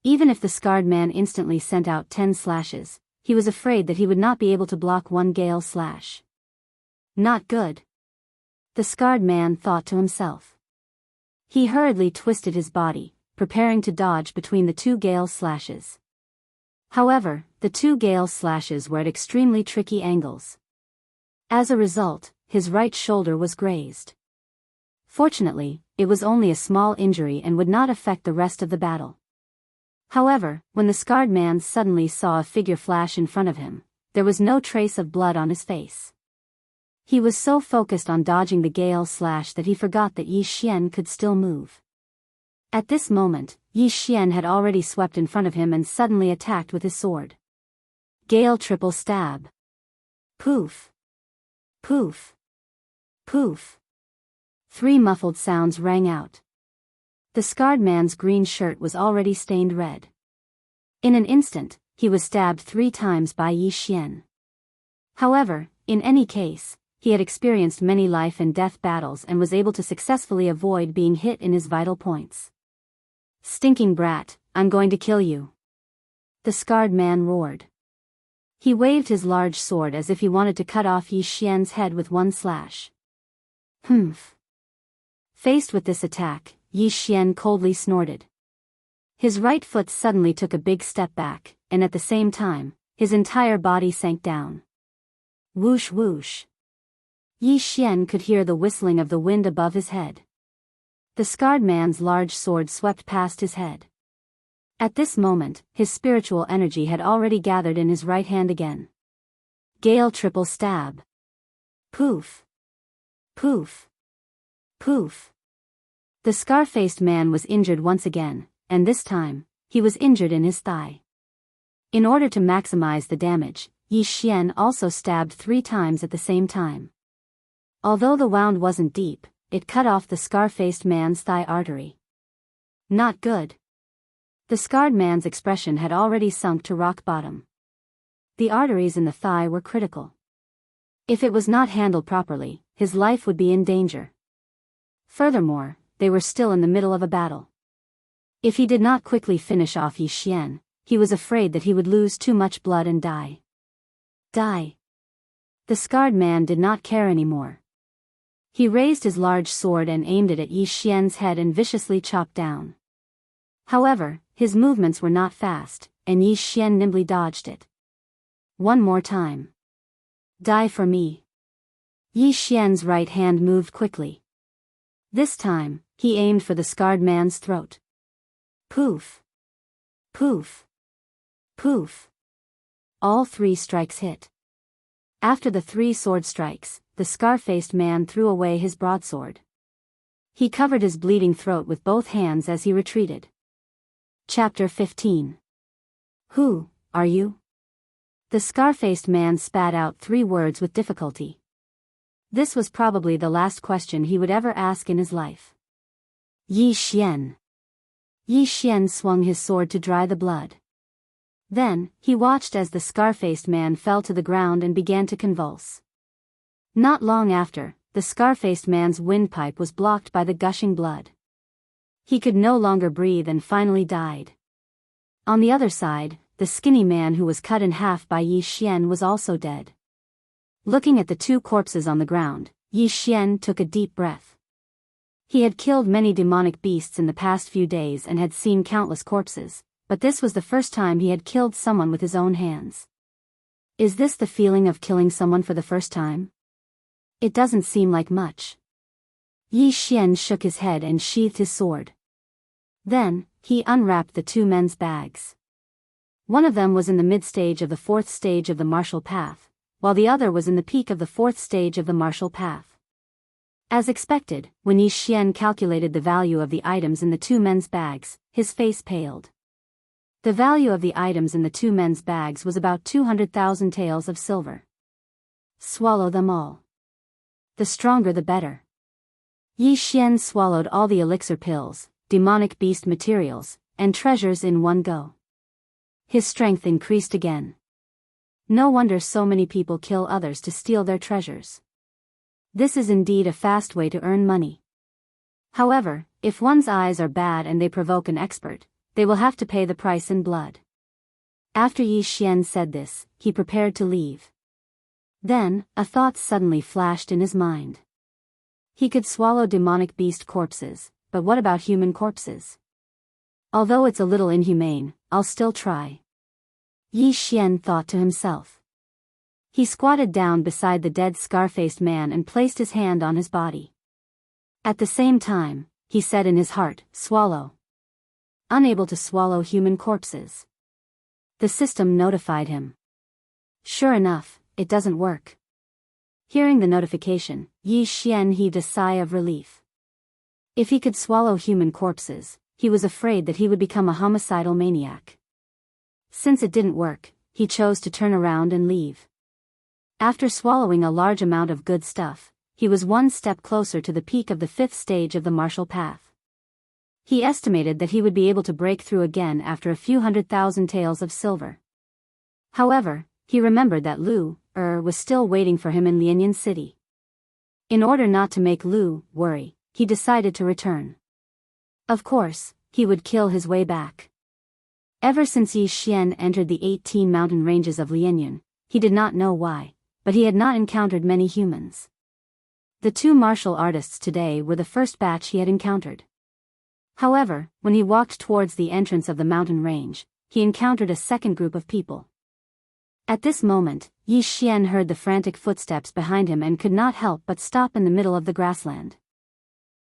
Even if the scarred man instantly sent out 10 slashes, he was afraid that he would not be able to block 1 gale slash. Not good. The scarred man thought to himself. He hurriedly twisted his body, preparing to dodge between the 2 gale slashes. However, the 2 gale slashes were at extremely tricky angles. As a result, his right shoulder was grazed. Fortunately, it was only a small injury and would not affect the rest of the battle. However, when the scarred man suddenly saw a figure flash in front of him, there was no trace of blood on his face. He was so focused on dodging the gale slash that he forgot that Yi Xian could still move. At this moment, Yi Xian had already swept in front of him and suddenly attacked with his sword. Gale triple stab. Poof. Poof. Poof. 3 muffled sounds rang out. The scarred man's green shirt was already stained red. In an instant, he was stabbed 3 times by Yi Xian. However, in any case, he had experienced many life and death battles and was able to successfully avoid being hit in his vital points. Stinking brat, I'm going to kill you. The scarred man roared. He waved his large sword as if he wanted to cut off Yi Xian's head with 1 slash. Humph. Faced with this attack, Yi Xian coldly snorted. His right foot suddenly took a big step back, and at the same time, his entire body sank down. Whoosh whoosh. Yi Xian could hear the whistling of the wind above his head. The scarred man's large sword swept past his head. At this moment, his spiritual energy had already gathered in his right hand again. Gale triple stab. Poof. Poof. Poof. The scar-faced man was injured once again, and this time, he was injured in his thigh. In order to maximize the damage, Yi Xian also stabbed 3 times at the same time. Although the wound wasn't deep, it cut off the scar-faced man's thigh artery. Not good. The scarred man's expression had already sunk to rock bottom. The arteries in the thigh were critical. If it was not handled properly, his life would be in danger. Furthermore, they were still in the middle of a battle. If he did not quickly finish off Yi Xian, he was afraid that he would lose too much blood and die. Die. The scarred man did not care anymore. He raised his large sword and aimed it at Yi Xian's head and viciously chopped down. However, his movements were not fast, and Yi Xian nimbly dodged it. One more time. Die for me. Yi Xian's right hand moved quickly. This time, he aimed for the scarred man's throat. Poof. Poof. Poof. All 3 strikes hit. After the 3 sword strikes, the scar-faced man threw away his broadsword. He covered his bleeding throat with both hands as he retreated. Chapter 15. Who are you? The scar-faced man spat out 3 words with difficulty. This was probably the last question he would ever ask in his life. Yi Xian. Yi Xian swung his sword to dry the blood. Then, he watched as the scar-faced man fell to the ground and began to convulse. Not long after, the scar-faced man's windpipe was blocked by the gushing blood. He could no longer breathe and finally died. On the other side, the skinny man who was cut in half by Yi Xian was also dead. Looking at the 2 corpses on the ground, Yi Xian took a deep breath. He had killed many demonic beasts in the past few days and had seen countless corpses, but this was the first time he had killed someone with his own hands. Is this the feeling of killing someone for the first time? It doesn't seem like much. Yi Xian shook his head and sheathed his sword. Then, he unwrapped the two men's bags. One of them was in the mid-stage of the fourth stage of the martial path, while the other was in the peak of the fourth stage of the martial path. As expected, when Yi Xian calculated the value of the items in the two men's bags, his face paled. The value of the items in the two men's bags was about 200,000 taels of silver. Swallow them all. The stronger the better. Yi Xian swallowed all the elixir pills, demonic beast materials, and treasures in one go. His strength increased again. No wonder so many people kill others to steal their treasures. This is indeed a fast way to earn money. However, if one's eyes are bad and they provoke an expert, they will have to pay the price in blood. After Yi Xian said this, he prepared to leave. Then, a thought suddenly flashed in his mind. He could swallow demonic beast corpses, but what about human corpses? Although it's a little inhumane, I'll still try. Yi Xian thought to himself. He squatted down beside the dead scar-faced man and placed his hand on his body. At the same time, he said in his heart, swallow. Unable to swallow human corpses. The system notified him. Sure enough, it doesn't work. Hearing the notification, Yi Xian heaved a sigh of relief. If he could swallow human corpses, he was afraid that he would become a homicidal maniac. Since it didn't work, he chose to turn around and leave. After swallowing a large amount of good stuff, he was one step closer to the peak of the fifth stage of the martial path. He estimated that he would be able to break through again after a few 100,000 taels of silver. However, he remembered that Lu was still waiting for him in Lianyan City. In order not to make Lu worry, he decided to return. Of course, he would kill his way back. Ever since Yi Xian entered the 18 mountain ranges of Lianyan, he did not know why, but he had not encountered many humans. The two martial artists today were the first batch he had encountered. However, when he walked towards the entrance of the mountain range, he encountered a second group of people. At this moment, Yi Xian heard the frantic footsteps behind him and could not help but stop in the middle of the grassland.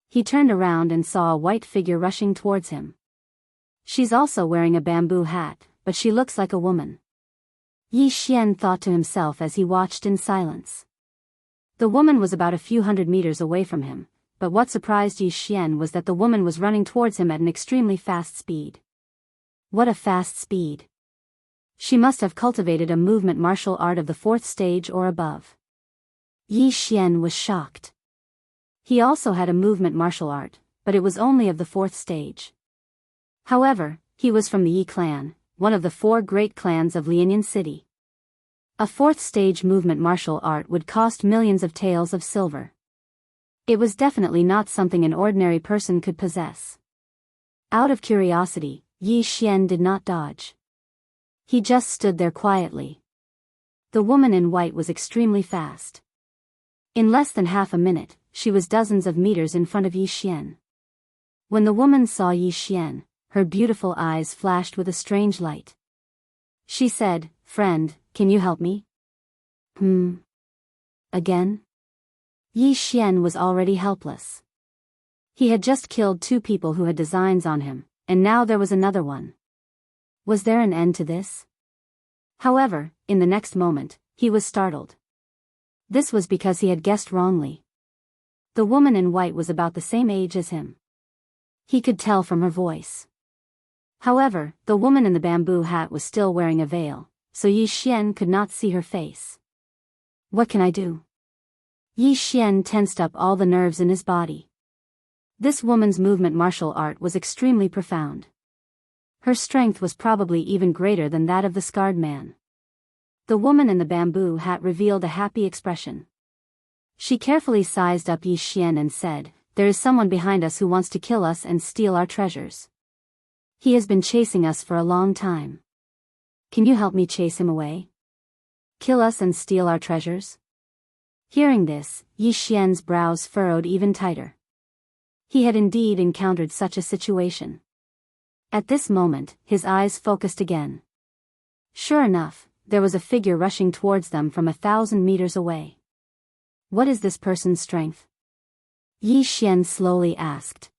He turned around and saw a white figure rushing towards him. She's also wearing a bamboo hat, but she looks like a woman. Yi Xian thought to himself as he watched in silence. The woman was about a few 100 meters away from him, but what surprised Yi Xian was that the woman was running towards him at an extremely fast speed. What a fast speed! She must have cultivated a movement martial art of the fourth stage or above. Yi Xian was shocked. He also had a movement martial art, but it was only of the fourth stage. However, he was from the Yi clan, one of the four great clans of Lianyan City. A fourth stage movement martial art would cost millions of taels of silver. It was definitely not something an ordinary person could possess. Out of curiosity, Yi Xian did not dodge. He just stood there quietly. The woman in white was extremely fast. In less than half a minute, she was dozens of meters in front of Yi Xian. When the woman saw Yi Xian, her beautiful eyes flashed with a strange light. She said, "Friend, can you help me?" Again? Yi Xian was already helpless. He had just killed two people who had designs on him, and now there was another one. Was there an end to this? However, in the next moment, he was startled. This was because he had guessed wrongly. The woman in white was about the same age as him. He could tell from her voice. However, the woman in the bamboo hat was still wearing a veil, so Yi Xian could not see her face. What can I do? Yi Xian tensed up all the nerves in his body. This woman's movement martial art was extremely profound. Her strength was probably even greater than that of the scarred man. The woman in the bamboo hat revealed a happy expression. She carefully sized up Yi Xian and said, "There is someone behind us who wants to kill us and steal our treasures. He has been chasing us for a long time. Can you help me chase him away? Kill us and steal our treasures?" Hearing this, Yi Xian's brows furrowed even tighter. He had indeed encountered such a situation. At this moment, his eyes focused again. Sure enough, there was a figure rushing towards them from 1,000 meters away. What is this person's strength? Yi Xian slowly asked.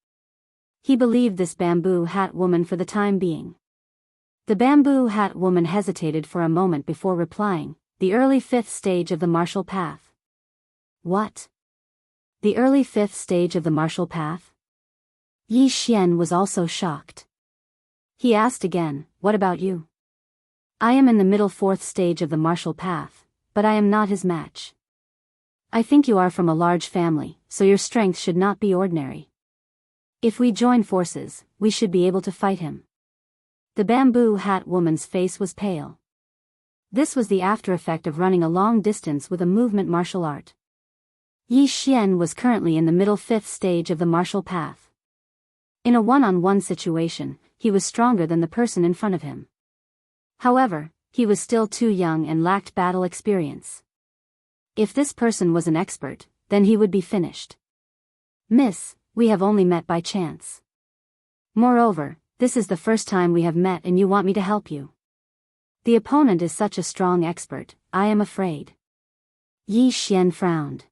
He believed this bamboo hat woman for the time being. The bamboo hat woman hesitated for a moment before replying, the early 5th stage of the martial path. What? The early 5th stage of the martial path? Yi Xian was also shocked. He asked again, what about you? I am in the middle 4th stage of the martial path, but I am not his match. I think you are from a large family, so your strength should not be ordinary. If we join forces, we should be able to fight him. The bamboo hat woman's face was pale. This was the after effect of running a long distance with a movement martial art. Yi Xian was currently in the middle 5th stage of the martial path. In a one-on-one situation, he was stronger than the person in front of him. However, he was still too young and lacked battle experience. If this person was an expert, then he would be finished. Miss, we have only met by chance. Moreover, this is the first time we have met and you want me to help you. The opponent is such a strong expert, I am afraid. Yi Xian frowned.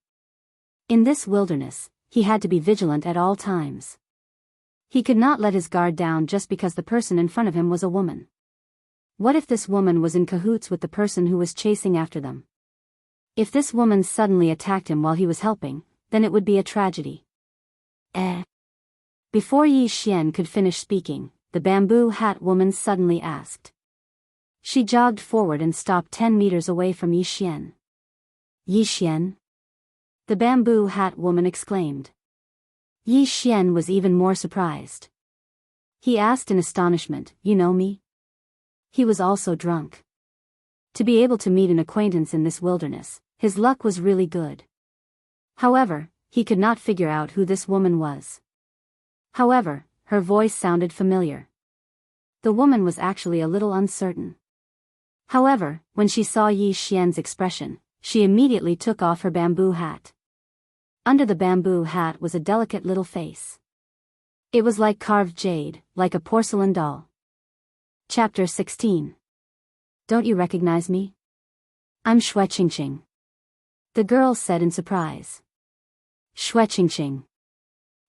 In this wilderness, he had to be vigilant at all times. He could not let his guard down just because the person in front of him was a woman. What if this woman was in cahoots with the person who was chasing after them? If this woman suddenly attacked him while he was helping, then it would be a tragedy. Before Yi Xian could finish speaking, the bamboo hat woman suddenly asked. She jogged forward and stopped 10 meters away from Yi Xian. Yi Xian? The bamboo hat woman exclaimed. Yi Xian was even more surprised. He asked in astonishment, you know me? He was also drunk. To be able to meet an acquaintance in this wilderness, his luck was really good. However, he could not figure out who this woman was. However, her voice sounded familiar. The woman was actually a little uncertain. However, when she saw Yi Xian's expression, she immediately took off her bamboo hat. Under the bamboo hat was a delicate little face. It was like carved jade, like a porcelain doll. Chapter 16. Don't you recognize me? I'm Xue Qingqing. The girl said in surprise. Xue Qingqing.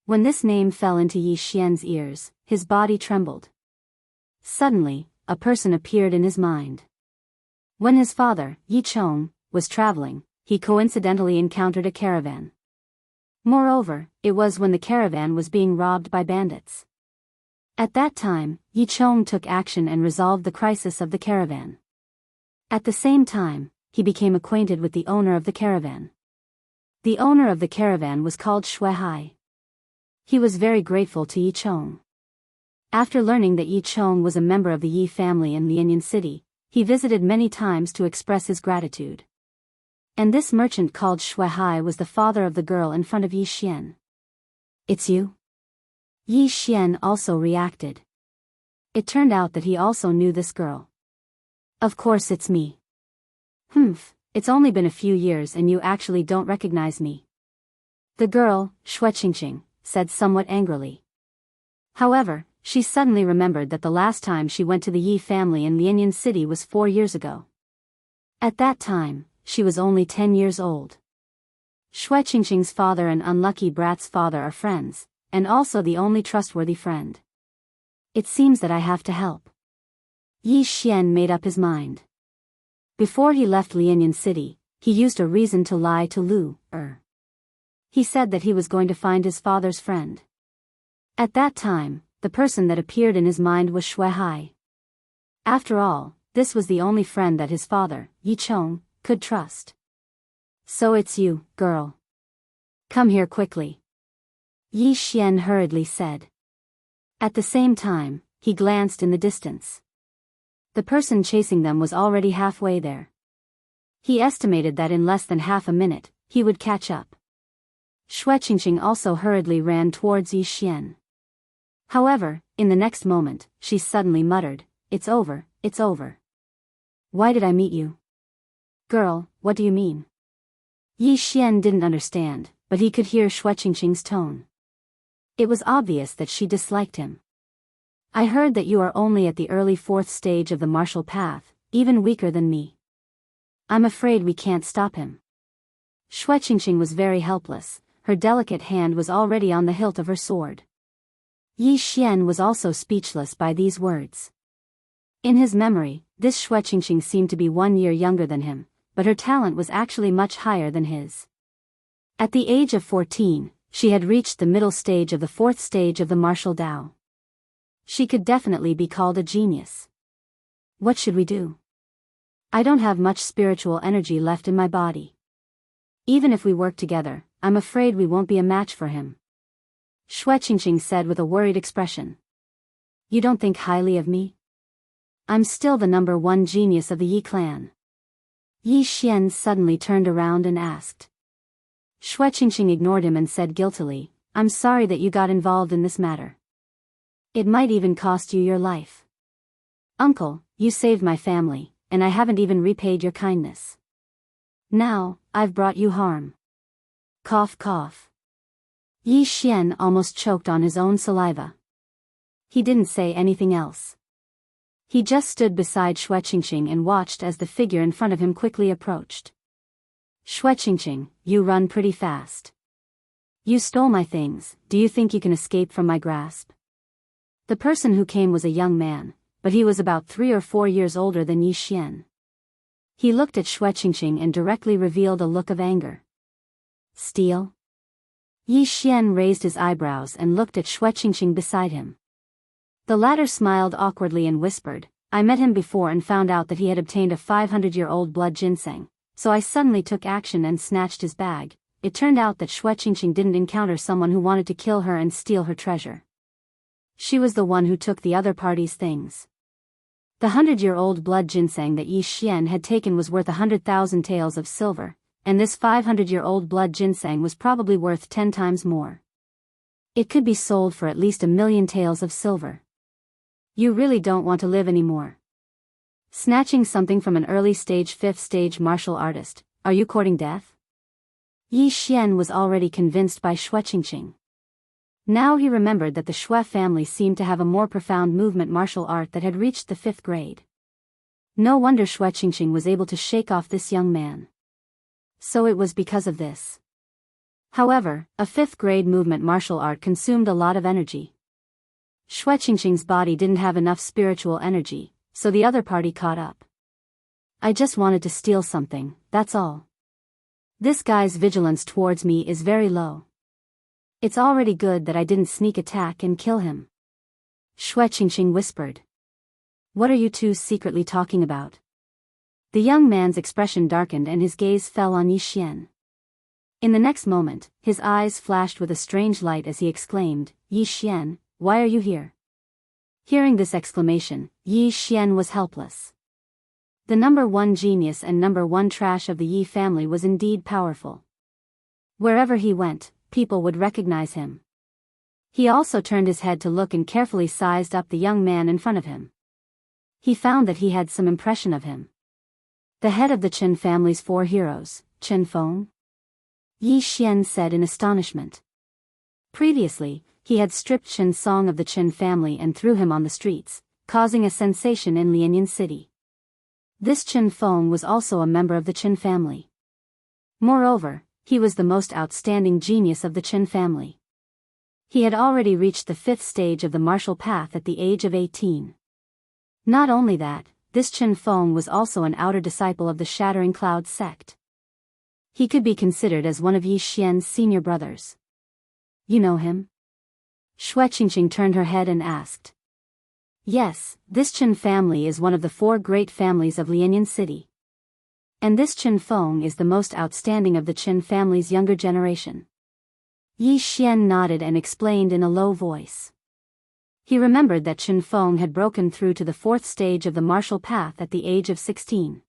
When this name fell into Yi Xian's ears, his body trembled. Suddenly, a person appeared in his mind. When his father, Yi Chong, was traveling, he coincidentally encountered a caravan. Moreover, it was when the caravan was being robbed by bandits. At that time, Yi Chong took action and resolved the crisis of the caravan. At the same time, he became acquainted with the owner of the caravan. The owner of the caravan was called Shui Hai. He was very grateful to Yi Chong. After learning that Yi Chong was a member of the Yi family in Lianyan City, he visited many times to express his gratitude. And this merchant called Shui Hai was the father of the girl in front of Yi Xian. It's you? Yi Xian also reacted. It turned out that he also knew this girl. Of course it's me. It's only been a few years and you actually don't recognize me. The girl, Xue Qingqing, said somewhat angrily. However, she suddenly remembered that the last time she went to the Yi family in Lianyan City was 4 years ago. At that time, she was only 10 years old. Xue Qingqing's father and Unlucky Brat's father are friends, and also the only trustworthy friend. It seems that I have to help. Yi Xian made up his mind. Before he left Lianyan City, he used a reason to lie to Lu Er. He said that he was going to find his father's friend. At that time, the person that appeared in his mind was Shui Hai. After all, this was the only friend that his father, Yi Chong, could trust. So it's you, girl. Come here quickly. Yi Xian hurriedly said. At the same time, he glanced in the distance. The person chasing them was already halfway there. He estimated that in less than half a minute, he would catch up. Xue Qingqing also hurriedly ran towards Yi Xian. However, in the next moment, she suddenly muttered, It's over, it's over. Why did I meet you? Girl, what do you mean? Yi Xian didn't understand, but he could hear Xue Qingqing's tone. It was obvious that she disliked him. I heard that you are only at the early 4th stage of the martial path, even weaker than me. I'm afraid we can't stop him. Qingqing was very helpless, her delicate hand was already on the hilt of her sword. Yi Xian was also speechless by these words. In his memory, this Qingqing seemed to be 1 year younger than him, but her talent was actually much higher than his. At the age of 14, she had reached the middle stage of the 4th stage of the martial Dao. She could definitely be called a genius. What should we do? I don't have much spiritual energy left in my body. Even if we work together, I'm afraid we won't be a match for him. Qingqing said with a worried expression. You don't think highly of me? I'm still the number 1 genius of the Yi clan. Yi Xian suddenly turned around and asked. Qingqing ignored him and said guiltily, I'm sorry that you got involved in this matter. It might even cost you your life. Uncle, you saved my family, and I haven't even repaid your kindness. Now, I've brought you harm. Cough cough. Yi Xian almost choked on his own saliva. He didn't say anything else. He just stood beside Qingqing and watched as the figure in front of him quickly approached. Qingqing, you run pretty fast. You stole my things, do you think you can escape from my grasp? The person who came was a young man, but he was about 3 or 4 years older than Yi Xian. He looked at Qingqing and directly revealed a look of anger. Steal? Yi Xian raised his eyebrows and looked at Qingqing beside him. The latter smiled awkwardly and whispered, I met him before and found out that he had obtained a 500-year-old blood ginseng, so I suddenly took action and snatched his bag. It turned out that Qingqing didn't encounter someone who wanted to kill her and steal her treasure. She was the one who took the other party's things. The 100-year-old blood ginseng that Yi Xian had taken was worth 100,000 taels of silver, and this 500-year-old blood ginseng was probably worth 10 times more. It could be sold for at least 1,000,000 taels of silver. You really don't want to live anymore. Snatching something from an early-stage 5th-stage martial artist, are you courting death? Yi Xian was already convinced by Qingqing. Now he remembered that the Xue family seemed to have a more profound movement martial art that had reached the 5th grade. No wonder Qingqing was able to shake off this young man. So it was because of this. However, a 5th grade movement martial art consumed a lot of energy. Qingqing's body didn't have enough spiritual energy, so the other party caught up. I just wanted to steal something, that's all. This guy's vigilance towards me is very low. It's already good that I didn't sneak attack and kill him. Qingqing whispered. What are you two secretly talking about? The young man's expression darkened and his gaze fell on Yi Xian. In the next moment, his eyes flashed with a strange light as he exclaimed, Yi Xian, why are you here? Hearing this exclamation, Yi Xian was helpless. The number 1 genius and number 1 trash of the Yi family was indeed powerful. Wherever he went, people would recognize him. He also turned his head to look and carefully sized up the young man in front of him. He found that he had some impression of him. The head of the Qin family's 4 heroes, Qin Feng? Yi Xian said in astonishment. Previously, he had stripped Qin Song of the Qin family and threw him on the streets, causing a sensation in Lianyan City. This Qin Feng was also a member of the Qin family. Moreover, he was the most outstanding genius of the Qin family. He had already reached the 5th stage of the martial path at the age of 18. Not only that, this Qin Feng was also an outer disciple of the Shattering Cloud sect. He could be considered as one of Yi Xian's senior brothers. You know him? Qingqing turned her head and asked. Yes, this Qin family is one of the 4 great families of Lianyan City. And this Qin Feng is the most outstanding of the Qin family's younger generation. Yi Xian nodded and explained in a low voice. He remembered that Qin Feng had broken through to the 4th stage of the martial path at the age of 16.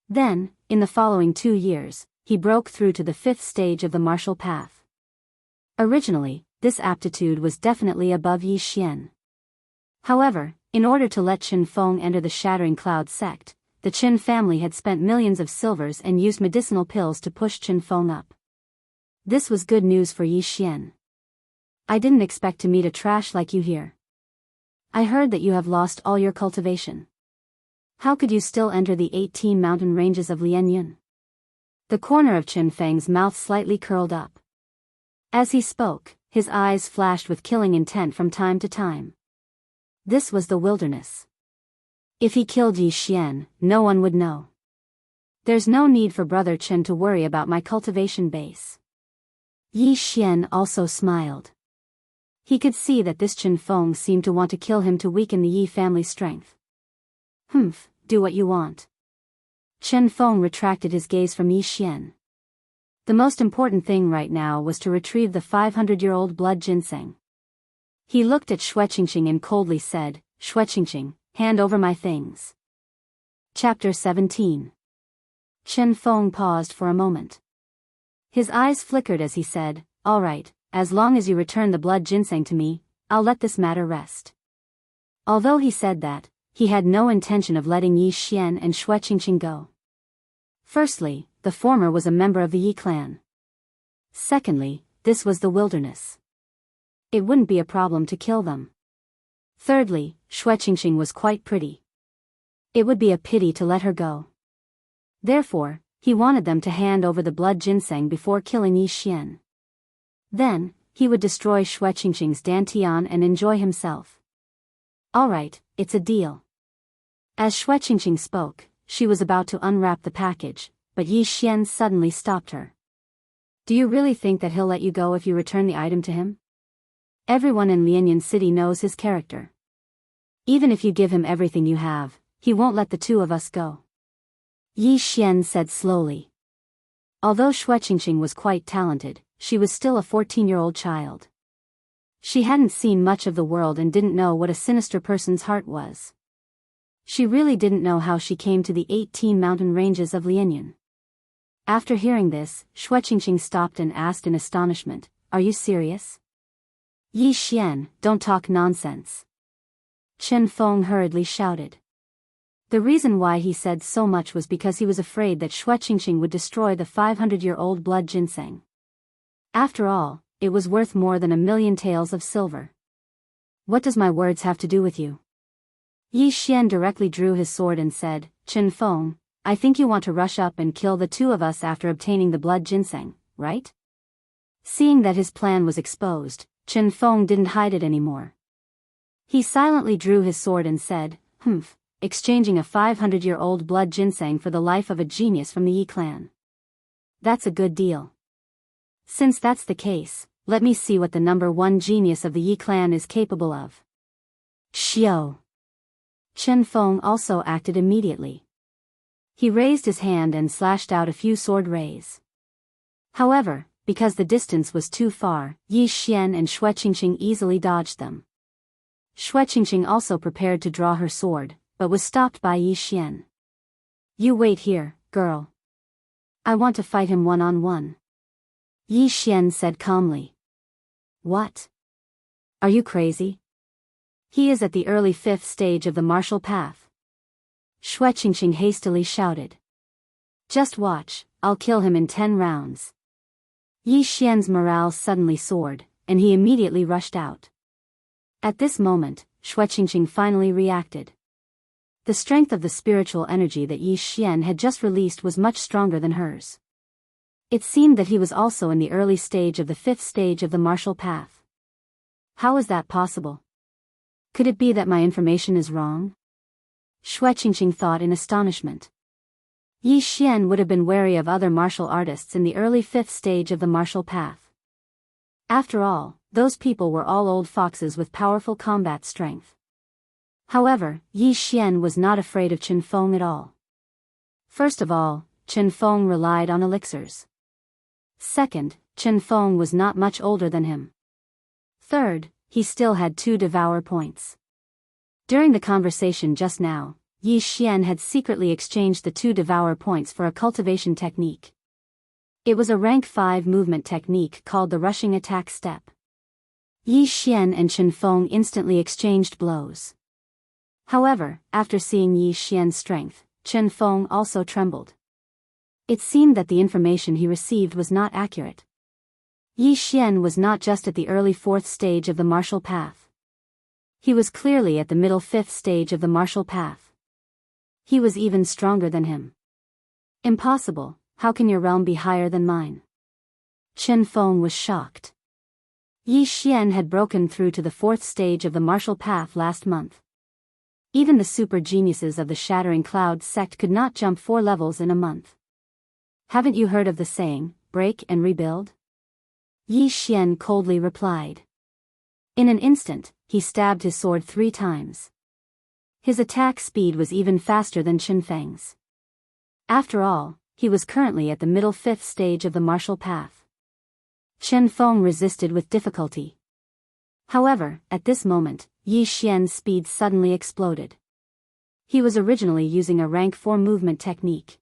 Then, in the following 2 years, he broke through to the 5th stage of the martial path. Originally, this aptitude was definitely above Yi Xian. However, in order to let Qin Feng enter the Shattering Cloud sect, the Qin family had spent millions of silvers and used medicinal pills to push Qin Feng up. This was good news for Yi Xian. I didn't expect to meet a trash like you here. I heard that you have lost all your cultivation. How could you still enter the 18 mountain ranges of Lianyan? The corner of Chen Feng's mouth slightly curled up. As he spoke, his eyes flashed with killing intent from time to time. This was the wilderness. If he killed Yi Xian, no one would know. There's no need for Brother Chen to worry about my cultivation base. Yi Xian also smiled. He could see that this Chen Feng seemed to want to kill him to weaken the Yi family's strength. Humph, do what you want. Chen Feng retracted his gaze from Yi Xian. The most important thing right now was to retrieve the 500-year-old blood ginseng. He looked at Xue Qingqing and coldly said, Xue Qingqing, hand over my things. Chapter 17. Chen Feng paused for a moment. His eyes flickered as he said, all right, as long as you return the blood ginseng to me, I'll let this matter rest. Although he said that, he had no intention of letting Yi Xian and Xue Qingqing go. Firstly, the former was a member of the Yi clan. Secondly, this was the wilderness. It wouldn't be a problem to kill them. Thirdly, Xue Qingqing was quite pretty. It would be a pity to let her go. Therefore, he wanted them to hand over the blood ginseng before killing Yi Xian. Then, he would destroy Xue Qingqing's dantian and enjoy himself. All right, it's a deal. As Xue Qingqing spoke, she was about to unwrap the package, but Yi Xian suddenly stopped her. Do you really think that he'll let you go if you return the item to him? Everyone in Lianyan City knows his character. Even if you give him everything you have, he won't let the two of us go. Yi Xian said slowly. Although Xue Qingqing was quite talented, she was still a 14-year-old child. She hadn't seen much of the world and didn't know what a sinister person's heart was. She really didn't know how she came to the 18 mountain ranges of Lianyan. After hearing this, Xue Qingqing stopped and asked in astonishment, are you serious? Yi Xian, don't talk nonsense. Chen Feng hurriedly shouted. The reason why he said so much was because he was afraid that Xue Qingqing would destroy the 500-year-old blood ginseng. After all, it was worth more than 1,000,000 taels of silver. What does my words have to do with you? Yi Xian directly drew his sword and said, Chen Feng, I think you want to rush up and kill the two of us after obtaining the blood ginseng, right? Seeing that his plan was exposed, Chen Feng didn't hide it anymore. He silently drew his sword and said, exchanging a 500-year-old blood ginseng for the life of a genius from the Yi clan. That's a good deal. Since that's the case, let me see what the number 1 genius of the Yi clan is capable of. Xiao. Chen Feng also acted immediately. He raised his hand and slashed out a few sword rays. However, because the distance was too far, Yi Xian and Xue Qingqing easily dodged them. Xue Qingqing also prepared to draw her sword, but was stopped by Yi Xian. You wait here, girl. I want to fight him one-on-one. Yi Xian said calmly. What? Are you crazy? He is at the early 5th stage of the martial path. Xue Qingqing hastily shouted. Just watch, I'll kill him in 10 rounds. Yi Xian's morale suddenly soared, and he immediately rushed out. At this moment, Xue Qingqing finally reacted. The strength of the spiritual energy that Yi Xian had just released was much stronger than hers. It seemed that he was also in the early stage of the 5th stage of the martial path. How is that possible? Could it be that my information is wrong? Xue Qingqing thought in astonishment. Yi Xian would have been wary of other martial artists in the early 5th stage of the martial path. After all, those people were all old foxes with powerful combat strength. However, Yi Xian was not afraid of Chen Feng at all. First of all, Chen Feng relied on elixirs. Second, Chen Feng was not much older than him. Third, he still had 2 devour points. During the conversation just now, Yi Xian had secretly exchanged the 2 devour points for a cultivation technique. It was a rank 5 movement technique called the rushing attack step. Yi Xian and Chen Feng instantly exchanged blows. However, after seeing Yi Xian's strength, Chen Feng also trembled. It seemed that the information he received was not accurate. Yi Xian was not just at the early 4th stage of the martial path. He was clearly at the middle 5th stage of the martial path. He was even stronger than him. Impossible, how can your realm be higher than mine? Chen Feng was shocked. Yi Xian had broken through to the 4th stage of the martial path last month. Even the super geniuses of the Shattering Clouds sect could not jump 4 levels in a month. Haven't you heard of the saying, break and rebuild? Yi Xian coldly replied. In an instant, he stabbed his sword 3 times. His attack speed was even faster than Chen Feng's. After all, he was currently at the middle 5th stage of the martial path. Chen Feng resisted with difficulty. However, at this moment, Yi Xian's speed suddenly exploded. He was originally using a rank 4 movement technique.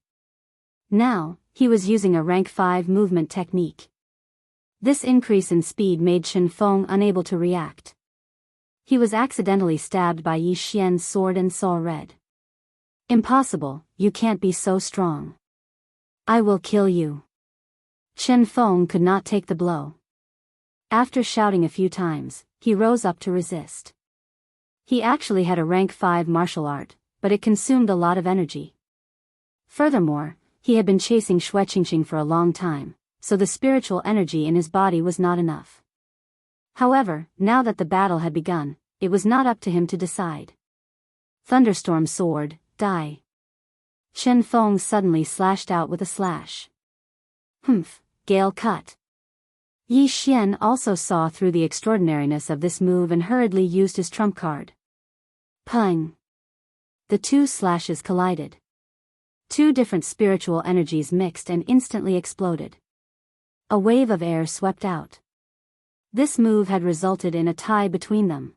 Now, he was using a rank 5 movement technique. This increase in speed made Chen Feng unable to react. He was accidentally stabbed by Yi Xian's sword and saw red. Impossible, you can't be so strong. I will kill you. Chen Feng could not take the blow. After shouting a few times, he rose up to resist. He actually had a rank 5 martial art, but it consumed a lot of energy. Furthermore, he had been chasing Shueqingqing for a long time, so the spiritual energy in his body was not enough. However, now that the battle had begun, it was not up to him to decide. Thunderstorm sword, die. Chen Feng suddenly slashed out with a slash. Humph, gale cut. Yi Xian also saw through the extraordinariness of this move and hurriedly used his trump card. Pung. The 2 slashes collided. 2 different spiritual energies mixed and instantly exploded. A wave of air swept out. This move had resulted in a tie between them.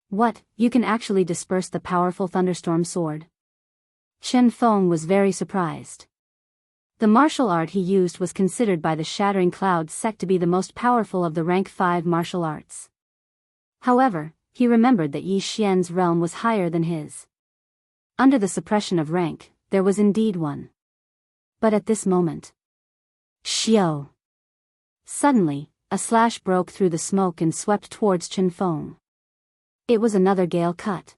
What, you can actually disperse the powerful thunderstorm sword? Chen Feng was very surprised. The martial art he used was considered by the Shattering Clouds sect to be the most powerful of the rank 5 martial arts. However, he remembered that Yi Xian's realm was higher than his. Under the suppression of rank, there was indeed one. But at this moment... Xiao! Suddenly, a slash broke through the smoke and swept towards Chen Feng. It was another gale cut.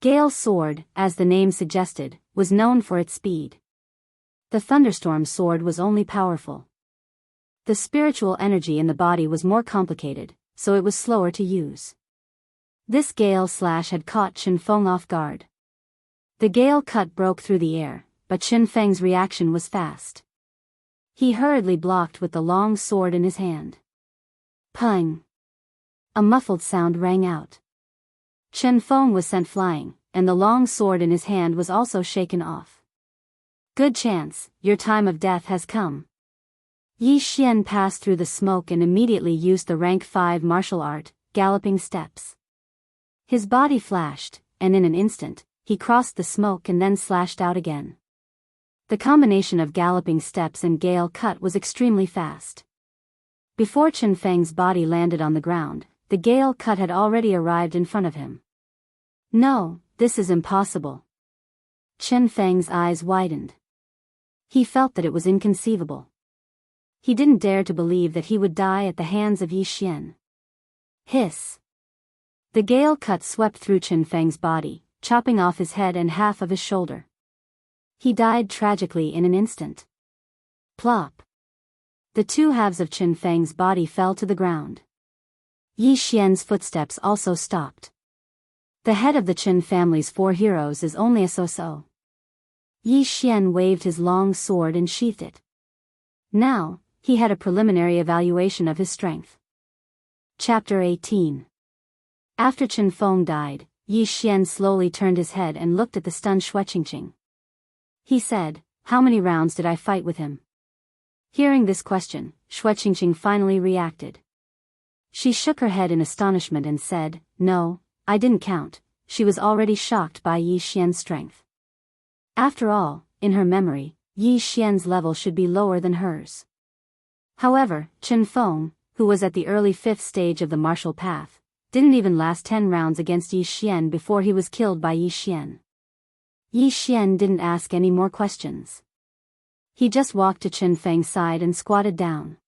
Gale sword, as the name suggested, was known for its speed. The thunderstorm sword was only powerful. The spiritual energy in the body was more complicated, so it was slower to use. This gale slash had caught Chen Feng off guard. The gale cut broke through the air, but Chen Feng's reaction was fast. He hurriedly blocked with the long sword in his hand. Pung! A muffled sound rang out. Chen Feng was sent flying, and the long sword in his hand was also shaken off. Good chance, your time of death has come. Yi Xian passed through the smoke and immediately used the rank 5 martial art, galloping steps. His body flashed, and in an instant, he crossed the smoke and then slashed out again. The combination of galloping steps and gale cut was extremely fast. Before Chen Feng's body landed on the ground, the gale cut had already arrived in front of him. No, this is impossible. Chen Feng's eyes widened. He felt that it was inconceivable. He didn't dare to believe that he would die at the hands of Yi Xian. Hiss! The gale cut swept through Chen Feng's body, chopping off his head and half of his shoulder. He died tragically in an instant. Plop! The 2 halves of Chen Feng's body fell to the ground. Yi Xian's footsteps also stopped. The head of the Chen family's 4 heroes is only a so-so. Yi Xian waved his long sword and sheathed it. Now, he had a preliminary evaluation of his strength. Chapter 18. After Chen Feng died, Yi Xian slowly turned his head and looked at the stunned Shueqingqing. He said, "How many rounds did I fight with him?" Hearing this question, Shueqingqing finally reacted. She shook her head in astonishment and said, "No, I didn't count." She was already shocked by Yi Xian's strength. After all, in her memory, Yi Xian's level should be lower than hers. However, Chen Feng, who was at the early 5th stage of the martial path, didn't even last 10 rounds against Yi Xian before he was killed by Yi Xian. Yi Xian didn't ask any more questions. He just walked to Chen Feng's side and squatted down.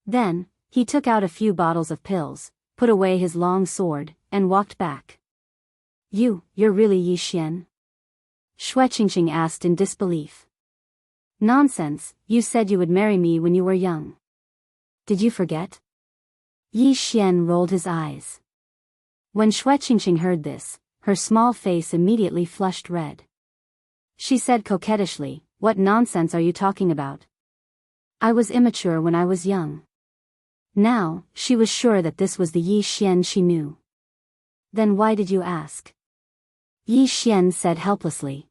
Then, he took out a few bottles of pills, put away his long sword, and walked back. You're really Yi Xian?" Shueqingqing asked in disbelief. Nonsense, you said you would marry me when you were young. Did you forget? Yi Xian rolled his eyes. When Xueqingqing heard this, her small face immediately flushed red. She said coquettishly, "What nonsense are you talking about? I was immature when I was young." Now, she was sure that this was the Yi Xian she knew. Then why did you ask? Yi Xian said helplessly.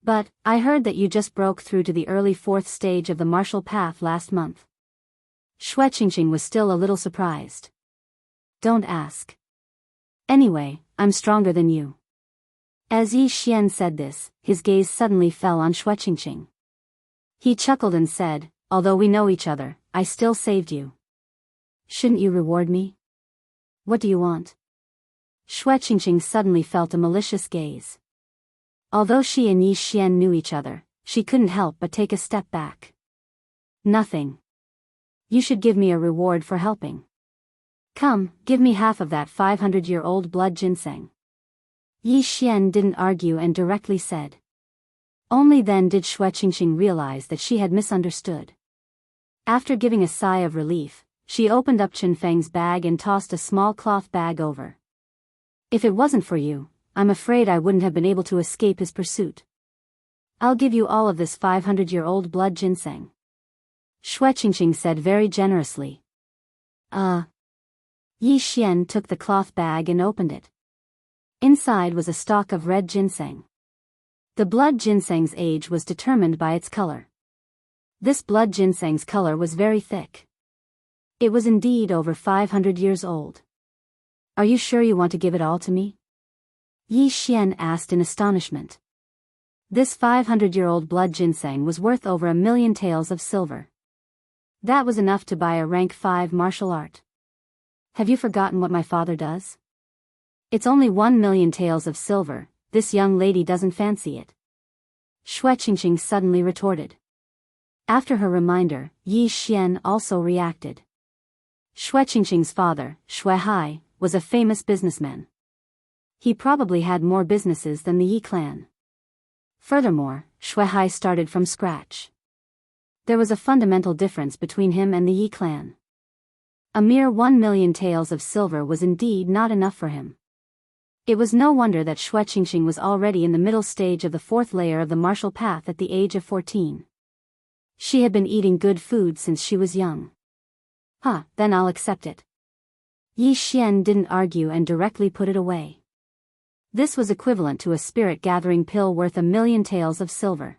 But, I heard that you just broke through to the early 4th stage of the martial path last month. Xueqingqing was still a little surprised. Don't ask. Anyway, I'm stronger than you. As Yi Xian said this, his gaze suddenly fell on Xueqingqing. He chuckled and said, "Although we know each other, I still saved you. Shouldn't you reward me? What do you want?" Xueqingqing suddenly felt a malicious gaze. Although she and Yi Xian knew each other, she couldn't help but take a step back. Nothing. You should give me a reward for helping. Come, give me half of that 500-year-old blood ginseng. Yi Xian didn't argue and directly said. Only then did Xueqingqing realize that she had misunderstood. After giving a sigh of relief, she opened up Qinfeng's bag and tossed a small cloth bag over. If it wasn't for you, I'm afraid I wouldn't have been able to escape his pursuit. I'll give you all of this 500-year-old blood ginseng. Xueqingqing said very generously. Yi Xian took the cloth bag and opened it. Inside was a stalk of red ginseng. The blood ginseng's age was determined by its color. This blood ginseng's color was very thick. It was indeed over 500 years old. Are you sure you want to give it all to me? Yi Xian asked in astonishment. This 500-year-old blood ginseng was worth over 1,000,000 taels of silver. That was enough to buy a rank 5 martial art. Have you forgotten what my father does? It's only 1,000,000 taels of silver, this young lady doesn't fancy it. Xueqingqing suddenly retorted. After her reminder, Yi Xian also reacted. Xueqingqing's father, Xuehai, was a famous businessman. He probably had more businesses than the Yi clan. Furthermore, Xuehai started from scratch. There was a fundamental difference between him and the Yi clan. A mere 1,000,000 taels of silver was indeed not enough for him. It was no wonder that Xueqingqing was already in the middle stage of the 4th layer of the martial path at the age of 14. She had been eating good food since she was young. Then I'll accept it. Yi Xian didn't argue and directly put it away. This was equivalent to a spirit-gathering pill worth 1,000,000 taels of silver.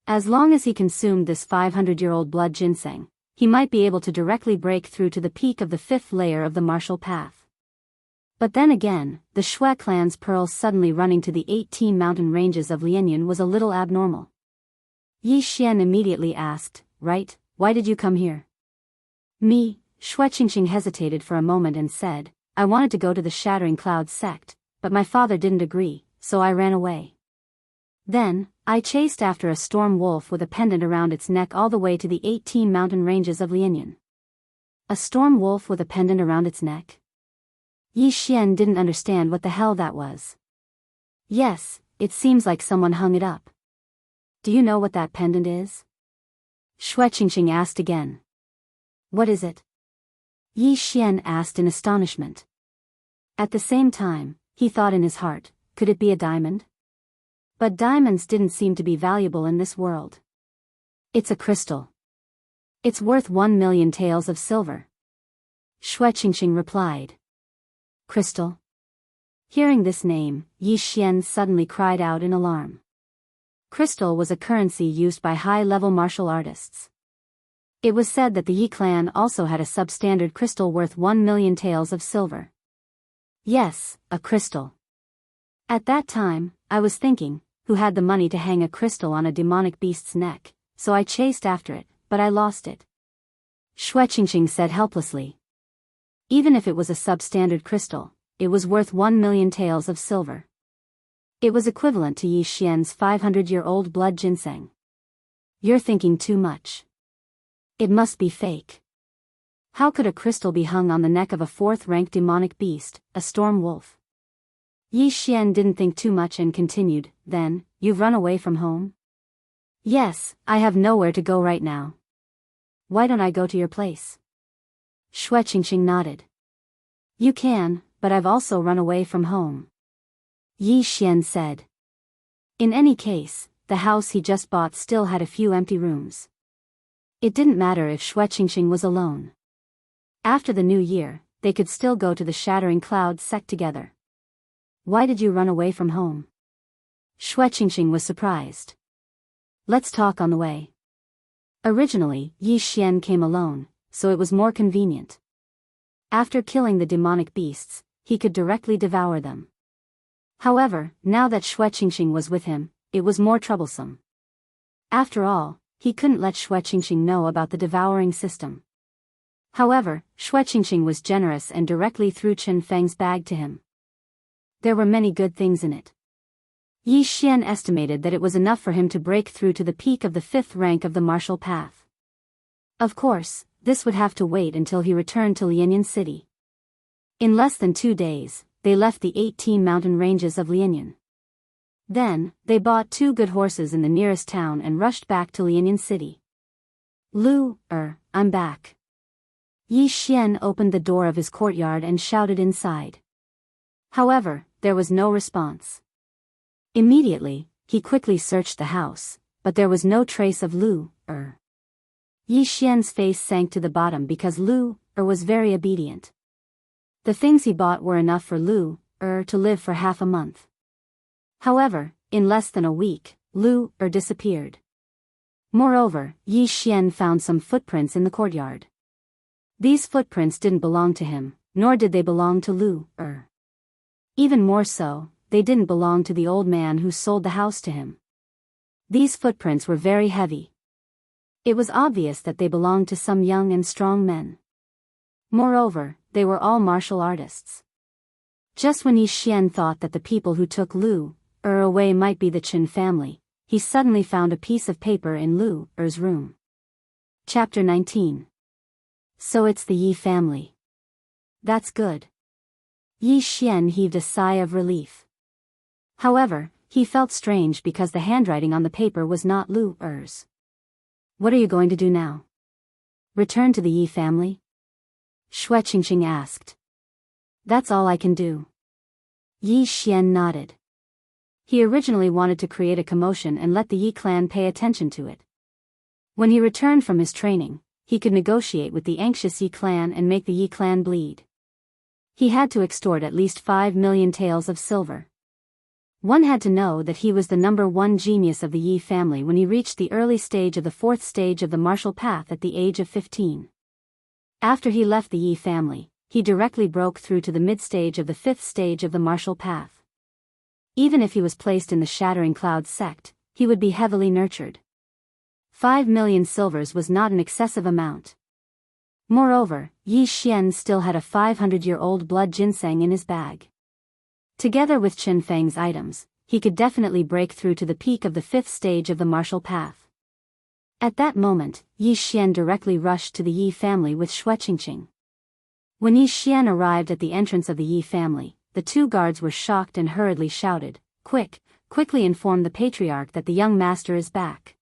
As long as he consumed this 500-year-old blood ginseng, he might be able to directly break through to the peak of the 5th layer of the martial path. But then again, the Xue clan's pearls suddenly running to the 18 mountain ranges of Lianyan was a little abnormal. Yi Xian immediately asked, "Right, why did you come here?" "Me," Xueqingqing hesitated for a moment and said, "I wanted to go to the Shattering Clouds sect, but my father didn't agree, so I ran away. Then, I chased after a storm wolf with a pendant around its neck all the way to the 18 mountain ranges of Lianyan." A storm wolf with a pendant around its neck? Yi Xian didn't understand what the hell that was. "Yes, it seems like someone hung it up. Do you know what that pendant is?" Xueqingqing asked again. "What is it?" Yi Xian asked in astonishment. At the same time, he thought in his heart, could it be a diamond? But diamonds didn't seem to be valuable in this world. "It's a crystal. It's worth 1,000,000 taels of silver," Xueqingqing replied. "Crystal?" Hearing this name, Yi Xian suddenly cried out in alarm. Crystal was a currency used by high-level martial artists. It was said that the Yi clan also had a substandard crystal worth 1,000,000 taels of silver. Yes, a crystal. At that time, I was thinking, who had the money to hang a crystal on a demonic beast's neck, so I chased after it, but I lost it. Xueqingqing said helplessly. Even if it was a substandard crystal, it was worth 1,000,000 taels of silver. It was equivalent to Yi Xian's 500-year-old blood ginseng. You're thinking too much. It must be fake. How could a crystal be hung on the neck of a 4th-ranked demonic beast, a storm wolf? Yi Xian didn't think too much and continued, "Then, you've run away from home?" Yes, I have nowhere to go right now. Why don't I go to your place? Shui Qingqing nodded. You can, but I've also run away from home. Yi Xian said. In any case, the house he just bought still had a few empty rooms. It didn't matter if Shui Qingqing was alone. After the new year, they could still go to the Shattering Cloud sect together. Why did you run away from home? Shui Qingqing was surprised. Let's talk on the way. Originally, Yi Xian came alone, so it was more convenient. After killing the demonic beasts, he could directly devour them. However, now that Shui Qingqing was with him, it was more troublesome. After all, he couldn't let Shui Qingqing know about the devouring system. However, Shui Qingqing was generous and directly threw Chen Feng's bag to him. There were many good things in it. Yi Xian estimated that it was enough for him to break through to the peak of the 5th rank of the martial path. Of course, this would have to wait until he returned to Lianyan City. In less than 2 days, they left the 18 mountain ranges of Lianyan. Then, they bought 2 good horses in the nearest town and rushed back to Lianyan City. I'm back. Yi Xian opened the door of his courtyard and shouted inside. However, there was no response. Immediately, he quickly searched the house, but there was no trace of Yi Xian's face sank to the bottom because was very obedient. The things he bought were enough for to live for half a month. However, in less than a week, disappeared. Moreover, Yi Xian found some footprints in the courtyard. These footprints didn't belong to him, nor did they belong to Even more so, they didn't belong to the old man who sold the house to him. These footprints were very heavy. It was obvious that they belonged to some young and strong men. Moreover, they were all martial artists. Just when Yi Xian thought that the people who took away might be the Qin family, he suddenly found a piece of paper in Lu's room. Chapter 19. So it's the Yi family. That's good. Yi Xian heaved a sigh of relief. However, he felt strange because the handwriting on the paper was not Lu's. What are you going to do now? Return to the Yi family? Shui Qingqing asked. That's all I can do. Yi Xian nodded. He originally wanted to create a commotion and let the Yi clan pay attention to it. When he returned from his training, he could negotiate with the anxious Yi clan and make the Yi clan bleed. He had to extort at least 5 million taels of silver. One had to know that he was the #1 genius of the Yi family when he reached the early stage of the 4th stage of the martial path at the age of 15. After he left the Yi family, he directly broke through to the mid-stage of the 5th stage of the martial path. Even if he was placed in the Shattering Cloud sect, he would be heavily nurtured. 5 million silvers was not an excessive amount. Moreover, Yi Xian still had a 500-year-old blood ginseng in his bag. Together with Chen Feng's items, he could definitely break through to the peak of the 5th stage of the martial path. At that moment, Yi Xian directly rushed to the Yi family with Shui Qingqing. When Yi Xian arrived at the entrance of the Yi family, the 2 guards were shocked and hurriedly shouted, Quickly inform the patriarch that the young master is back.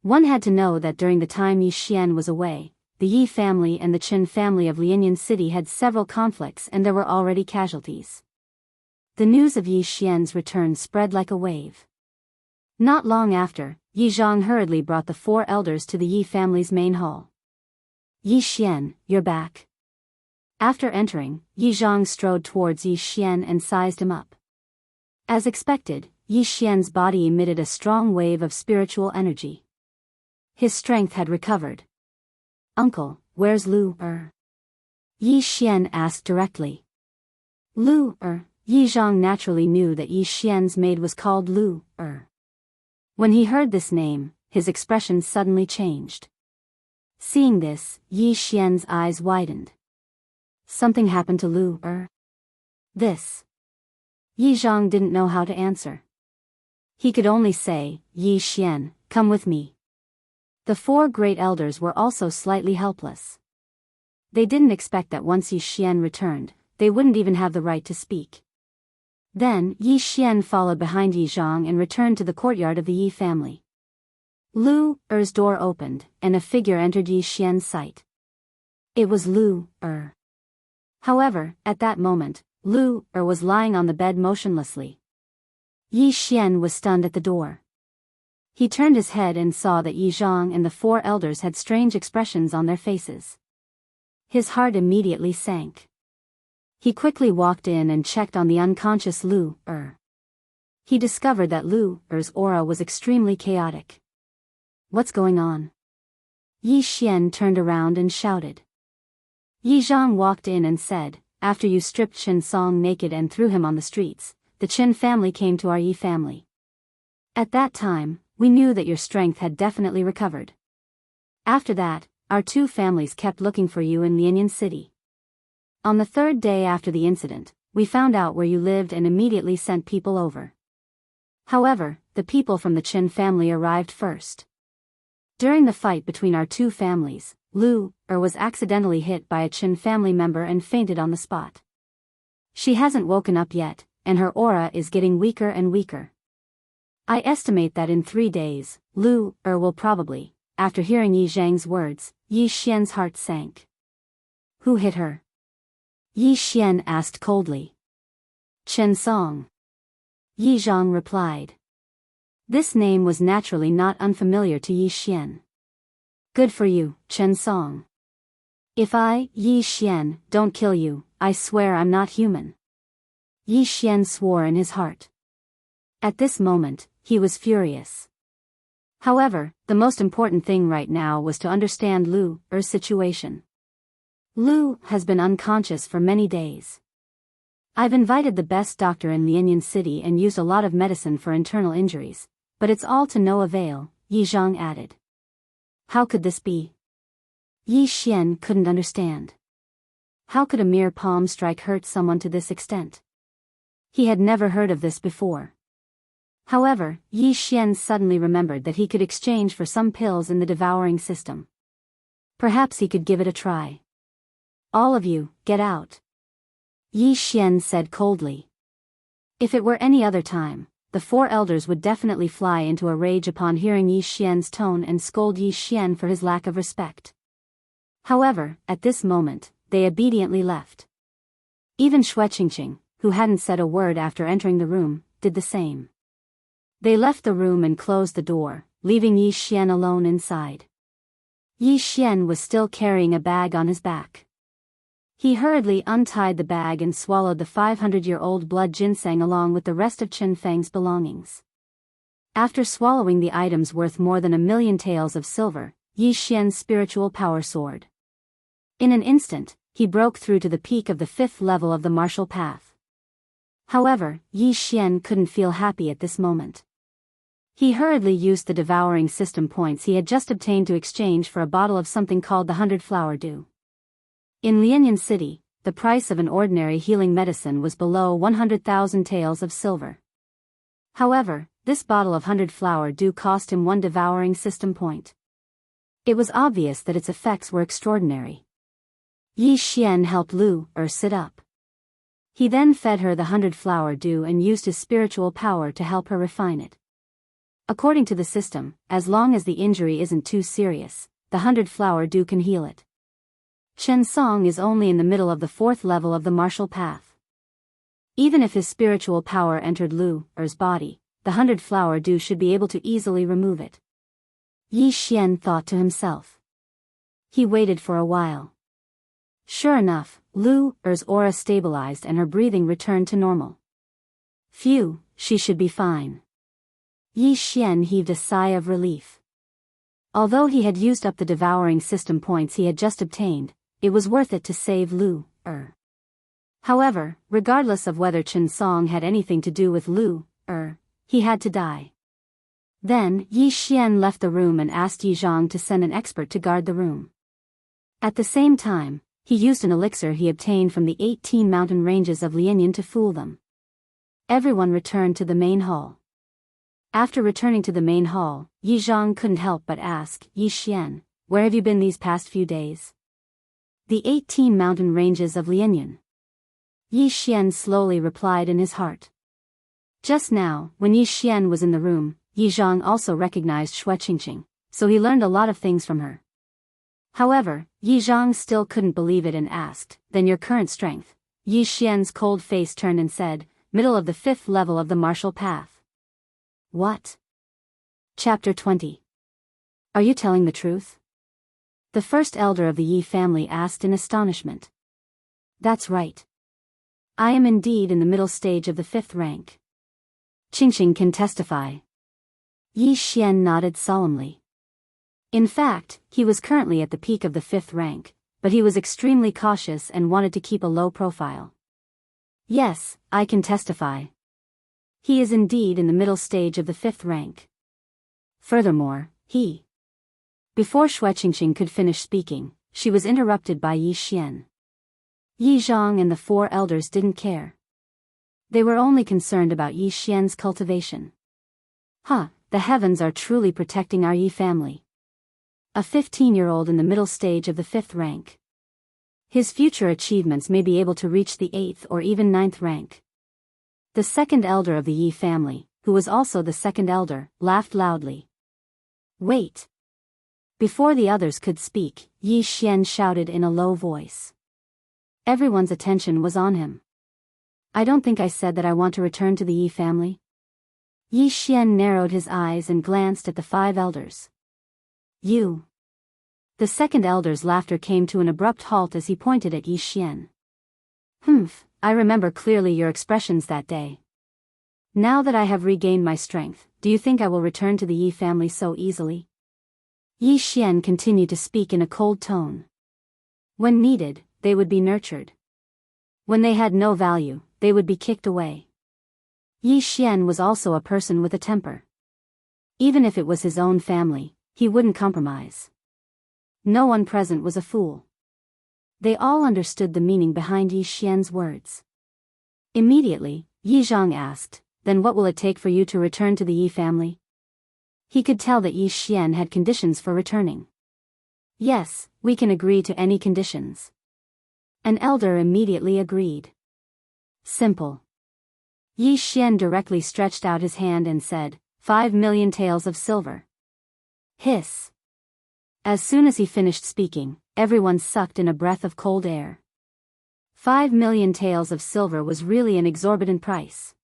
One had to know that during the time Yi Xian was away, the Yi family and the Qin family of Lianyan City had several conflicts and there were already casualties. The news of Yi Xian's return spread like a wave. Not long after, Yi Zhang hurriedly brought the 4 elders to the Yi family's main hall. Yi Xian, you're back. After entering, Yi Zhang strode towards Yi Xian and sized him up. As expected, Yi Xian's body emitted a strong wave of spiritual energy. His strength had recovered. Uncle, where's Yi Xian asked directly. Yi Zhang naturally knew that Yi Xian's maid was called When he heard this name, his expression suddenly changed. Seeing this, Yi Xian's eyes widened. Something happened to This. Yi Zhang didn't know how to answer. He could only say, Yi Xian, come with me. The 4 great elders were also slightly helpless. They didn't expect that once Yi Xian returned, they wouldn't even have the right to speak. Then, Yi Xian followed behind Yi Zhang and returned to the courtyard of the Yi family. Lu Er's door opened, and a figure entered Yi Xian's sight. It was Lu Er. However, at that moment, Lu Er was lying on the bed motionlessly. Yi Xian was stunned at the door. He turned his head and saw that Yi Zhang and the four elders had strange expressions on their faces. His heart immediately sank. He quickly walked in and checked on the unconscious Lu Er. He discovered that Lu Er's aura was extremely chaotic. What's going on? Yi Xian turned around and shouted. Yi Zhang walked in and said, after you stripped Chen Song naked and threw him on the streets, the Chen family came to our Yi family. At that time, we knew that your strength had definitely recovered. After that, our two families kept looking for you in Lianyan City. On the third day after the incident, we found out where you lived and immediately sent people over. However, the people from the Chen family arrived first. During the fight between our two families, Lu Er was accidentally hit by a Chen family member and fainted on the spot. She hasn't woken up yet, and her aura is getting weaker and weaker. I estimate that in 3 days, Lu Er will probably. After hearing Yi Zhang's words, Yi Xian's heart sank. Who hit her? Yi Xian asked coldly. Chen Song. Yi Zhang replied. This name was naturally not unfamiliar to Yi Xian. Good for you, Chen Song. If I, Yi Xian, don't kill you, I swear I'm not human. Yi Xian swore in his heart. At this moment, he was furious. However, the most important thing right now was to understand Lu Er's situation. Lu has been unconscious for many days. I've invited the best doctor in Lianyan City and used a lot of medicine for internal injuries, but it's all to no avail, Yi Zhang added. How could this be? Yi Xian couldn't understand. How could a mere palm strike hurt someone to this extent? He had never heard of this before. However, Yi Xian suddenly remembered that he could exchange for some pills in the devouring system. Perhaps he could give it a try. All of you, get out. Yi Xian said coldly. If it were any other time, the four elders would definitely fly into a rage upon hearing Yi Xian's tone and scold Yi Xian for his lack of respect. However, at this moment, they obediently left. Even Shueqingqing, who hadn't said a word after entering the room, did the same. They left the room and closed the door, leaving Yi Xian alone inside. Yi Xian was still carrying a bag on his back. He hurriedly untied the bag and swallowed the 500-year-old blood ginseng along with the rest of Chen Feng's belongings. After swallowing the items worth more than 1,000,000 taels of silver, Yi Xian's spiritual power soared. In an instant, he broke through to the peak of the 5th level of the martial path. However, Yi Xian couldn't feel happy at this moment. He hurriedly used the devouring system points he had just obtained to exchange for a bottle of something called the 100-flower dew. In Lianyan City, the price of an ordinary healing medicine was below 100,000 taels of silver. However, this bottle of 100-flower dew cost him 1 devouring system point. It was obvious that its effects were extraordinary. Yi Xian helped Lu Er sit up. He then fed her the 100-flower dew and used his spiritual power to help her refine it. According to the system, as long as the injury isn't too serious, the 100-flower dew can heal it. Chen Song is only in the middle of the 4th level of the martial path. Even if his spiritual power entered Lu Er's body, the 100-flower dew should be able to easily remove it. Yi Xian thought to himself. He waited for a while. Sure enough, Lu Er's aura stabilized and her breathing returned to normal. Phew, she should be fine. Yi Xian heaved a sigh of relief. Although he had used up the devouring system points he had just obtained, it was worth it to save Lu Er. However, regardless of whether Chen Song had anything to do with Lu Er, he had to die. Then, Yi Xian left the room and asked Yi Zhang to send an expert to guard the room. At the same time, he used an elixir he obtained from the 18 mountain ranges of Lianyan to fool them. Everyone returned to the main hall. After returning to the main hall, Yi Zhang couldn't help but ask, Yi Xian, where have you been these past few days? The 18 mountain ranges of Lianyan. Yi Xian slowly replied in his heart. Just now, when Yi Xian was in the room, Yi Zhang also recognized Xue Qingqing, so he learned a lot of things from her. However, Yi Zhang still couldn't believe it and asked, "Then your current strength?" Yi Xian's cold face turned and said, "Middle of the 5th level of the martial path." What? Chapter 20. Are you telling the truth? The first elder of the Yi family asked in astonishment. That's right. I am indeed in the middle stage of the 5th rank. Qingqing can testify. Yi Xian nodded solemnly. In fact, he was currently at the peak of the 5th rank, but he was extremely cautious and wanted to keep a low profile. Yes, I can testify. He is indeed in the middle stage of the 5th rank. Furthermore, Before Xue Qingqing could finish speaking, she was interrupted by Yi Xian. Yi Zhang and the 4 elders didn't care. They were only concerned about Yi Xian's cultivation. The heavens are truly protecting our Yi family. A 15-year-old in the middle stage of the 5th rank. His future achievements may be able to reach the 8th or even 9th rank. The second elder of the Yi family, who was also the second elder, laughed loudly. Wait! Before the others could speak, Yi Xian shouted in a low voice. Everyone's attention was on him. I don't think I said that I want to return to the Yi family. Yi Xian narrowed his eyes and glanced at the 5 elders. You. The second elder's laughter came to an abrupt halt as he pointed at Yi Xian. I remember clearly your expressions that day. Now that I have regained my strength, do you think I will return to the Yi family so easily? Yi Xian continued to speak in a cold tone. When needed, they would be nurtured. When they had no value, they would be kicked away. Yi Xian was also a person with a temper. Even if it was his own family, he wouldn't compromise. No one present was a fool. They all understood the meaning behind Yi Xian's words. Immediately, Yi Zhang asked, "Then what will it take for you to return to the Yi family?" He could tell that Yi Xian had conditions for returning. Yes, we can agree to any conditions. An elder immediately agreed. Simple. Yi Xian directly stretched out his hand and said, 5 million taels of silver. Hiss. As soon as he finished speaking, everyone sucked in a breath of cold air. 5 million taels of silver was really an exorbitant price.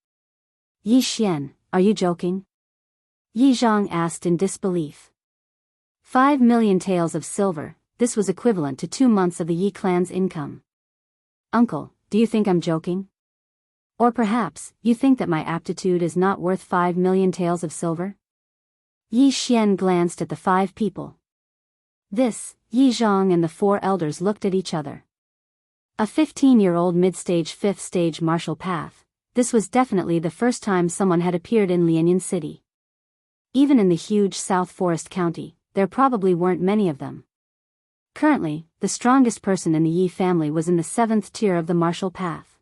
Yi Xian, are you joking? Yi Zhang asked in disbelief. 5 million taels of silver, this was equivalent to 2 months of the Yi clan's income. Uncle, do you think I'm joking? Or perhaps, you think that my aptitude is not worth 5 million taels of silver? Yi Xian glanced at the 5 people. This, Yi Zhang and the 4 elders looked at each other. A 15-year-old mid-stage 5th stage martial path, this was definitely the first time someone had appeared in Lianyan City. Even in the huge South Forest County, there probably weren't many of them. Currently, the strongest person in the Yi family was in the 7th tier of the martial path.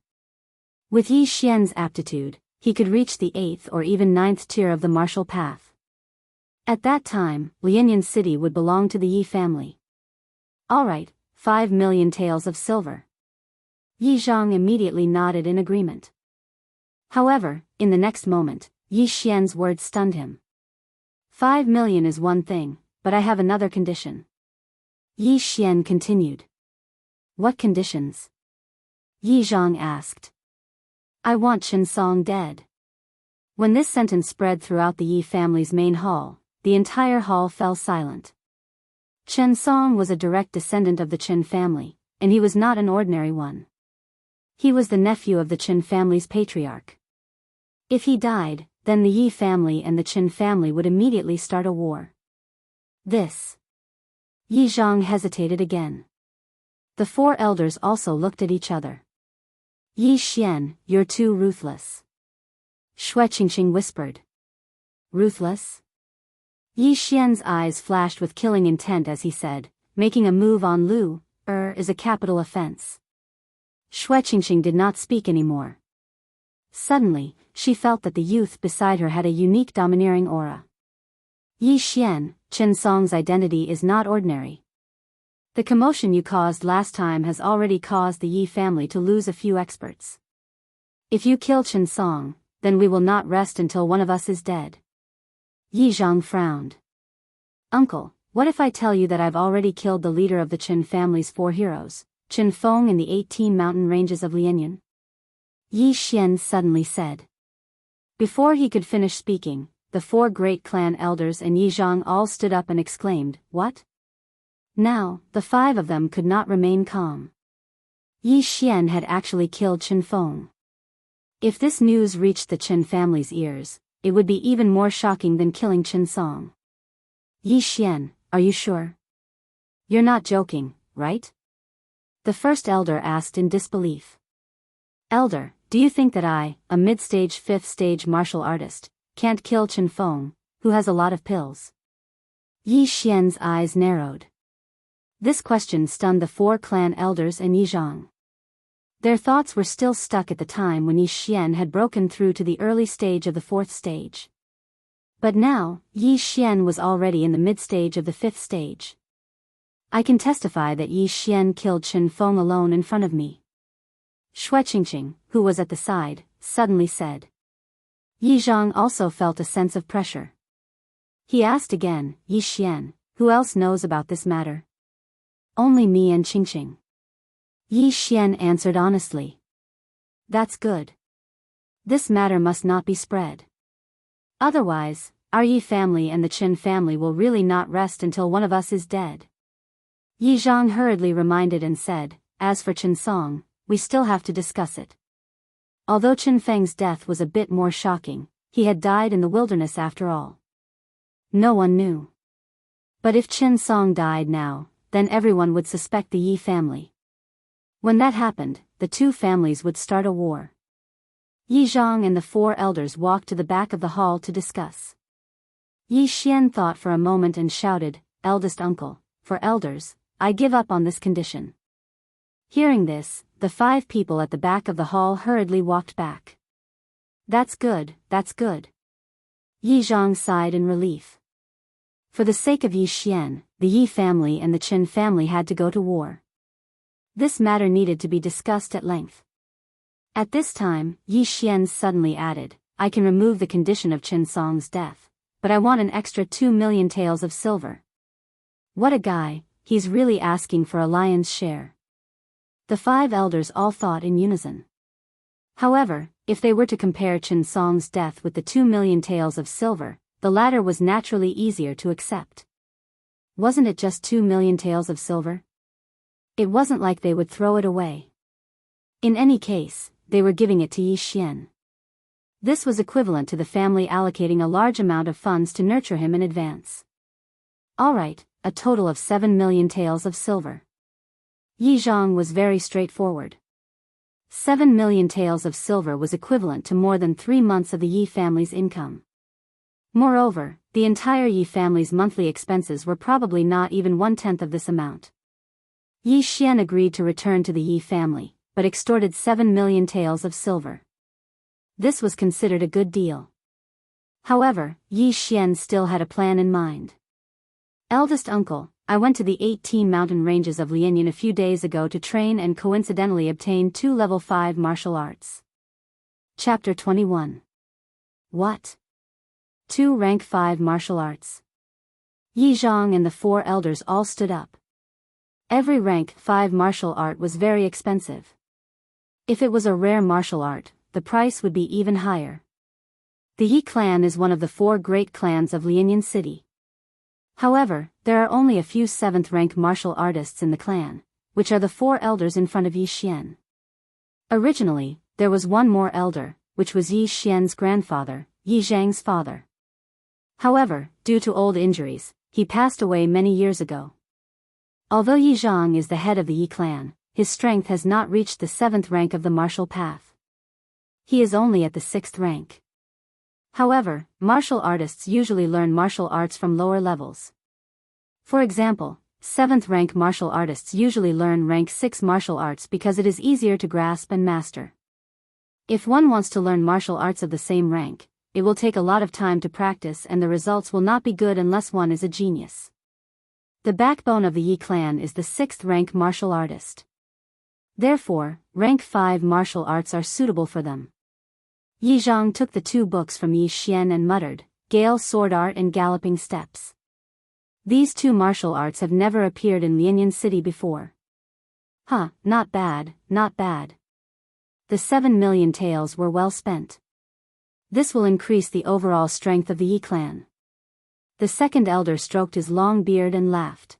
With Yi Xian's aptitude, he could reach the 8th or even 9th tier of the martial path. At that time, Lianyan City would belong to the Yi family. Alright, 5 million taels of silver. Yi Zhang immediately nodded in agreement. However, in the next moment, Yi Xian's words stunned him. 5 million is one thing, but I have another condition. Yi Xian continued. What conditions? Yi Zhang asked. I want Chen Song dead. When this sentence spread throughout the Yi family's main hall, the entire hall fell silent. Chen Song was a direct descendant of the Chen family, and he was not an ordinary one. He was the nephew of the Chen family's patriarch. If he died, then the Yi family and the Chen family would immediately start a war. Yi Zhang hesitated again. The 4 elders also looked at each other. Yi Xian, you're too ruthless. Xue Qingqing whispered. Ruthless? Yi Xian's eyes flashed with killing intent as he said, making a move on Lu, is a capital offense. Xue Qingqing did not speak anymore. Suddenly, she felt that the youth beside her had a unique domineering aura. Yi Xian, Chen Song's identity is not ordinary. The commotion you caused last time has already caused the Yi family to lose a few experts. If you kill Chen Song, then we will not rest until one of us is dead. Yi Zhang frowned. Uncle, what if I tell you that I've already killed the leader of the Qin family's 4 heroes, Qin Feng, in the 18 mountain ranges of Lianyan? Yi Xian suddenly said. Before he could finish speaking, the 4 great clan elders and Yi Zhang all stood up and exclaimed, "What?" Now, the 5 of them could not remain calm. Yi Xian had actually killed Qin Feng. If this news reached the Qin family's ears, it would be even more shocking than killing Qin Song. Yi Xian, are you sure? You're not joking, right? The first elder asked in disbelief. Elder, do you think that I, a mid-stage 5th stage martial artist, can't kill Qin Feng, who has a lot of pills? Yi Xian's eyes narrowed. This question stunned the 4 clan elders and Yi Zhang. Their thoughts were still stuck at the time when Yi Xian had broken through to the early stage of the 4th stage. But now, Yi Xian was already in the mid-stage of the 5th stage. I can testify that Yi Xian killed Qin Feng alone in front of me. Shui Qingqing, who was at the side, suddenly said. Yi Zhang also felt a sense of pressure. He asked again, Yi Xian, who else knows about this matter? Only me and Qingqing. Yi Xian answered honestly. That's good. This matter must not be spread. Otherwise, our Yi family and the Qin family will really not rest until one of us is dead. Yi Zhang hurriedly reminded and said, as for Qin Song, we still have to discuss it. Although Qin Feng's death was a bit more shocking, he had died in the wilderness after all. No one knew. But if Qin Song died now, then everyone would suspect the Yi family. When that happened, the 2 families would start a war. Yi Zhang and the 4 elders walked to the back of the hall to discuss. Yi Xian thought for a moment and shouted, Eldest uncle, for elders, I give up on this condition. Hearing this, the 5 people at the back of the hall hurriedly walked back. That's good, that's good. Yi Zhang sighed in relief. For the sake of Yi Xian, the Yi family and the Qin family had to go to war. This matter needed to be discussed at length. At this time, Yi Xian suddenly added, I can remove the condition of Qin Song's death, but I want an extra 2 million taels of silver. What a guy, he's really asking for a lion's share. The 5 elders all thought in unison. However, if they were to compare Qin Song's death with the 2 million taels of silver, the latter was naturally easier to accept. Wasn't it just 2 million taels of silver? It wasn't like they would throw it away. In any case, they were giving it to Yi Xian. This was equivalent to the family allocating a large amount of funds to nurture him in advance. Alright, a total of 7 million taels of silver. Yi Zhang was very straightforward. 7 million taels of silver was equivalent to more than 3 months of the Yi family's income. Moreover, the entire Yi family's monthly expenses were probably not even 1/10 of this amount. Yi Xian agreed to return to the Yi family, but extorted 7 million taels of silver. This was considered a good deal. However, Yi Xian still had a plan in mind. Eldest uncle, I went to the 18 mountain ranges of Lianyan a few days ago to train and coincidentally obtained 2 level 5 martial arts. Chapter 21. What? 2 rank 5 martial arts. Yi Zhang and the 4 elders all stood up. Every rank 5 martial art was very expensive. If it was a rare martial art, the price would be even higher. The Yi clan is one of the 4 great clans of Lianyan City. However, there are only a few 7th rank martial artists in the clan, which are the 4 elders in front of Yi Xian. Originally, there was one more elder, which was Yi Xian's grandfather, Yi Zhang's father. However, due to old injuries, he passed away many years ago. Although Yi Zhang is the head of the Yi clan, his strength has not reached the 7th rank of the martial path. He is only at the 6th rank. However, martial artists usually learn martial arts from lower levels. For example, 7th rank martial artists usually learn rank 6 martial arts because it is easier to grasp and master. If one wants to learn martial arts of the same rank, it will take a lot of time to practice and the results will not be good unless one is a genius. The backbone of the Yi clan is the 6th rank martial artist. Therefore, rank 5 martial arts are suitable for them. Yi Zhang took the 2 books from Yi Xian and muttered, Gale Sword Art and Galloping Steps. These two martial arts have never appeared in Lianyan City before. Huh, not bad, not bad. The 7 million taels were well spent. This will increase the overall strength of the Yi clan. The second elder stroked his long beard and laughed.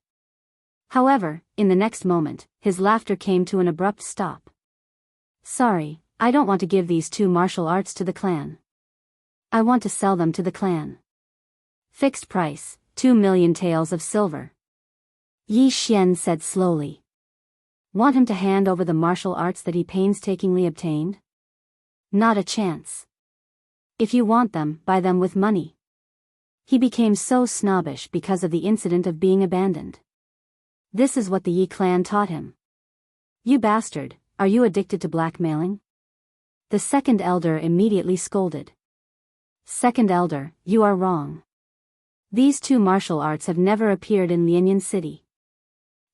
However, in the next moment, his laughter came to an abrupt stop. Sorry, I don't want to give these two martial arts to the clan. I want to sell them to the clan. Fixed price, 2 million taels of silver. Yi Xian said slowly. Want him to hand over the martial arts that he painstakingly obtained? Not a chance. If you want them, buy them with money. He became so snobbish because of the incident of being abandoned. This is what the Yi clan taught him. You bastard, are you addicted to blackmailing? The second elder immediately scolded. Second elder, you are wrong. These two martial arts have never appeared in Lianyan City.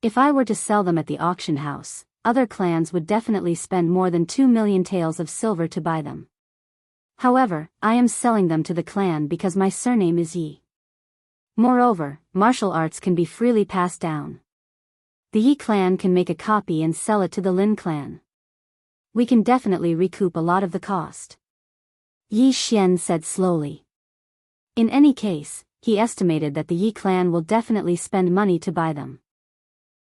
If I were to sell them at the auction house, other clans would definitely spend more than 2 million taels of silver to buy them. However, I am selling them to the clan because my surname is Yi. Moreover, martial arts can be freely passed down. The Yi clan can make a copy and sell it to the Lin clan. We can definitely recoup a lot of the cost. Yi Xian said slowly. In any case, he estimated that the Yi clan will definitely spend money to buy them.